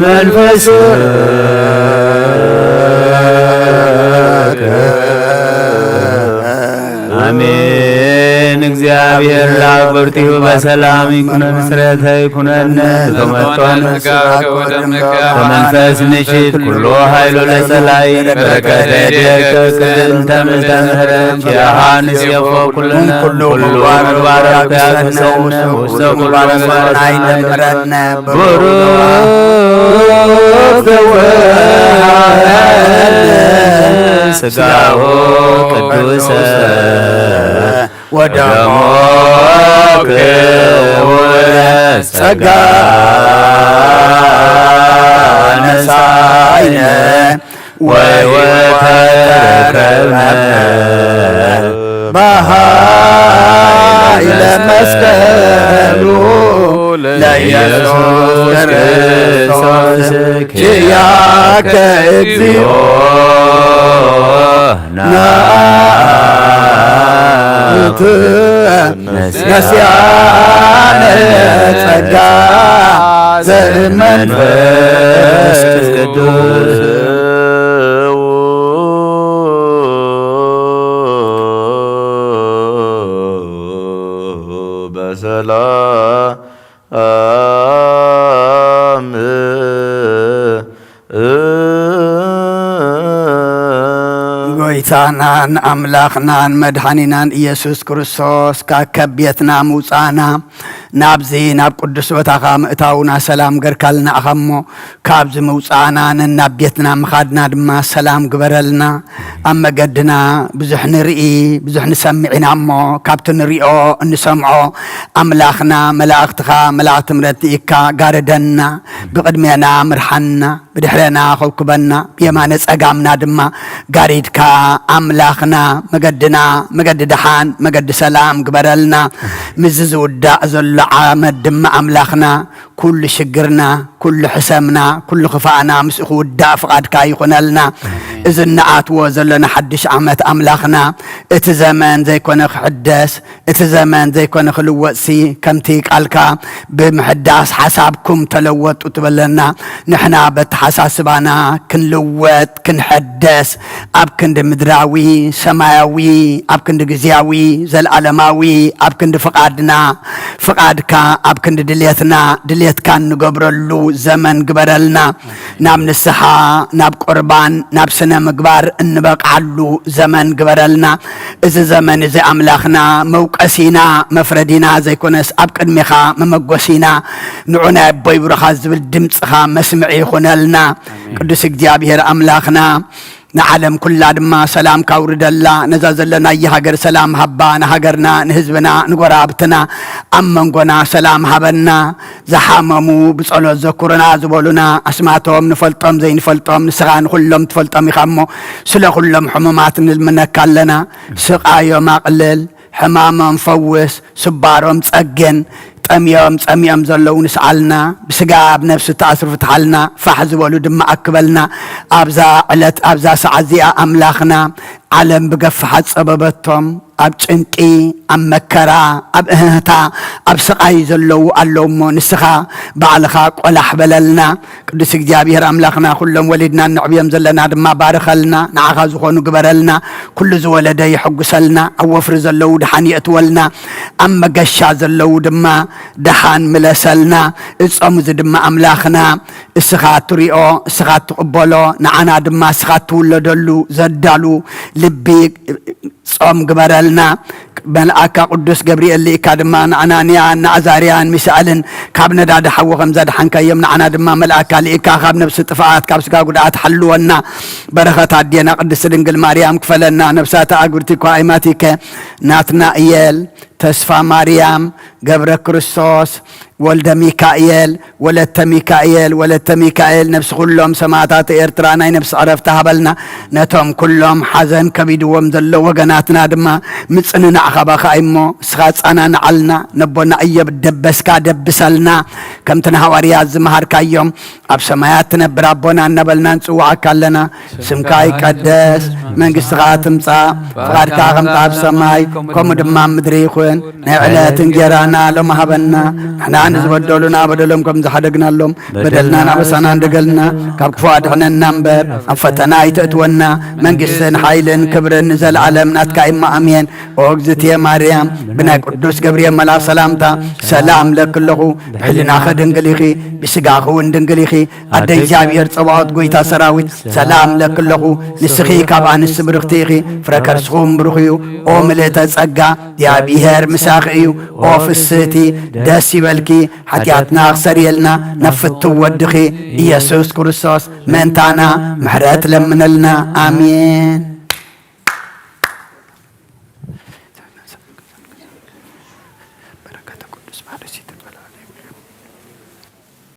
መንፈስ አሜን። እግዚአብሔር ላክብርቲሁ በሰላም ይኩነን ስረተ ይኩነን ተመጣን በመንፈስ ንሽት ኩሎ ኃይሎ ለጸላይ በረከተ ደከ ቅድንተ ምሕረት ያሃንስ የፎ ኩልነ ኩሉ ባረከ ያሰነ ውስተ ኩሉ ሰናይ ነብረነ ቡሩክ ስጋሁ ቅዱሰ ወደሞ ክቡረ ጸጋ ነሳይነ ወተረከብነ በኃይለ መስቀሉ ለኢየሱስ ክርስቶስ ኪያከ እግዚኦ ናአት ነስያነ ጸጋ ዘመንፈስ ቅዱስ በሰላም ጎይታና አምላኽና መድኃኒናን ኢየሱስ ክርስቶስ ካከብየትና ሙፃና ናብዚ ናብ ቅዱስ ቦታኻ ምእታውና ሰላም ገርካልና ኣኸሞ ካብዚ ምውፃና ናብ ቤትና ምኻድና ድማ ሰላም ግበረልና ኣብ መገድና ብዙሕ ንርኢ ብዙሕ ንሰምዒና እሞ ካብቲ ንሪኦ እንሰምዖ ኣምላኽና መላእኽትኻ መላእኽቲ ምረትኢካ ጋርደና ብቅድሜና ምርሓና ብድሕረና ኸውክበና ብየማነ ፀጋምና ድማ ጋሪድካ ኣምላኽና መገድና መገዲ ድሓን መገዲ ሰላም ግበረልና ምዝ ዝውዳእ ዘሎ ዓመት ድማ ኣምላኽና ኩሉ ሽግርና ኩሉ ሕሰምና ኩሉ ክፋእና ምስኡ ክውዳእ ፍቓድካ ይኹነልና እዚ እናኣትዎ ዘለና ሓድሽ ዓመት ኣምላኽና እቲ ዘመን ዘይኮነ ክሕደስ እቲ ዘመን ዘይኮነ ክልወፅሲ ከምቲ ቃልካ ብምሕዳስ ሓሳብኩም ተለወጡ ትበለና ንሕና በቲ ሓሳስባና ክንልወጥ ክንሕደስ ኣብ ክንዲ ምድራዊ ሰማያዊ ኣብ ክንዲ ግዝያዊ ዘለዓለማዊ ኣብ ክንዲ ፍቓድና ፍቓድካ ኣብ ክንዲ ድልየትና ድልየትካ ንገብረሉ ዘመን ግበረልና ናብ ንስሓ ናብ ቁርባን ናብ ስነ ምግባር እንበቃሉ ዘመን ግበረልና እዚ ዘመን እዚ ኣምላኽና መውቀሲና መፍረዲና ዘይኮነስ ኣብ ቅድሚኻ መመጎሲና ንዑና ኣቦይ ብሩኻ ዝብል ድምፅኻ መስምዒ ይኹነልና ቅዱስ እግዚኣብሔር ኣምላኽና ንዓለም ኩላ ድማ ሰላም ካውርደላ ነዛ ዘለና የሃገር ሰላም ሃባ ንሃገርና ንህዝብና ንጎራብትና ኣብ መንጎና ሰላም ሃበና ዝሓመሙ ብጸሎት ዘኩርና ዝበሉና ኣስማቶም ንፈልጦም ዘይንፈልጦም ንስኻ ንኩሎም ትፈልጦም ኢኻ እሞ ስለ ኩሎም ሕሙማት ንልምነካ ኣለና ስቃዮም ኣቕልል ሕማሞም ፈውስ ስባሮም ፀገን ጠምዮም ፀሚዮም ዘለው ንስዓልና ብስጋ ብነፍሲ ተኣስሩ ፍትሓልና ፋሕ ዝበሉ ድማ ኣክበልና ኣብዛ ዕለት ኣብዛ ሰዓት እዚኣ ኣምላኽና ዓለም ብገፋሓት ፀበበቶም ኣብ ጭንቂ ኣብ መከራ ኣብ እህታ ኣብ ስቃይ ዘለው ኣለው እሞ ንስኻ ባዕልኻ ቆላሕ በለልና ቅዱስ እግዚኣብሔር ኣምላኽና ኩሎም ወሊድና ንዕብዮም ዘለና ድማ ባርኸልና ንዓኻ ዝኾኑ ግበረልና ኩሉ ዝወለደ ይሕጉሰልና ኣብ ወፍሪ ዘለው ድሓን የእትወልና ኣብ መገሻ ዘለው ድማ ድሓን ምለሰልና እጾም እዚ ድማ ኣምላኽና እስኻ ትሪኦ እስኻ ትቕበሎ ንዓና ድማ እስኻ ትውለደሉ ዘዳሉ ልቢ ጾም ግበረልና መልአካ ቅዱስ ገብርኤል ሊካ ድማ ንዓናንያ ንዓዛርያን ሚሳኤልን ካብ ነዳዲ ሓዊ ከም ዘድሓንካዮም ንዓና ድማ መልአካ ሊካ ካብ ነብሲ ጥፍኣት ካብ ስጋ ጉድኣት ሓልወና በረኸት ኣዴና ቅድስቲ ድንግል ማርያም ክፈለና ነብሳታ ኣጉርቲኳ ኣይማቲከ ናትናእየል ተስፋ ማርያም ገብረ ክርስቶስ ወልደ ሚካኤል ወለተ ሚካኤል ወለተ ሚካኤል ነብሲ ኩሎም ሰማዕታት ኤርትራ ናይ ነብሲ ዕረፍቲ ሃበልና ነቶም ኩሎም ሓዘን ከቢድዎም ዘሎ ወገናትና ድማ ምፅንናዕ ኸባኻ እሞ እስኻ ፃናንዓልና ነቦና እየብ ደበስካ ደብሰልና ከምቲ ንሃዋርያት ዝመሃርካዮም ኣብ ሰማያት ትነብር ኣቦና እናበልና ንፅዋዓካ ኣለና ስምካ ይቀደስ መንግስትኻ ትምፃእ ፍቓድካ ከምቲ ኣብ ሰማይ ከምኡ ድማ ምድሪ ይኹን ናይ ዕለት እንጀራና ሎሚ ሃበና ንሕና ንዝበደሉና በደሎም ከም ዝሓደግናሎም በደልና ናበሳና እንደገልና ካብ ክፉ ኣድሕነና እምበር ኣብ ፈተና ኣይተእትወና መንግስትን ሓይልን ክብርን ዘለዓለም ናትካ ኢማ ኣሜን ኦ እግዝእትየ ማርያም ብናይ ቅዱስ ገብርኤል መልኣክ ሰላምታ ሰላም ለክለኹ ብሕሊናኸ ድንግል ኢኺ ብስጋኸ እውን ድንግል ኢኺ ኣደይ እግዚኣብሔር ፀባዖት ጎይታ ሰራዊት ሰላም ለክለኹ ንስኺ ካብ ኣንስቲ ብርኽቲ ኢኺ ፍረ ከርስኹም ብሩኽ እዩ ኦ ምልእተ ጸጋ እግዚኣብሔር ምሳኺ እዩ ኦ ፍስህቲ ደስ ይበልኪ ሓጢኣትና ክሰርየልና ነፍቱ ወድኺ ኢየሱስ ክርስቶስ ምእንታና ምሕረት ለምነልና ኣሜን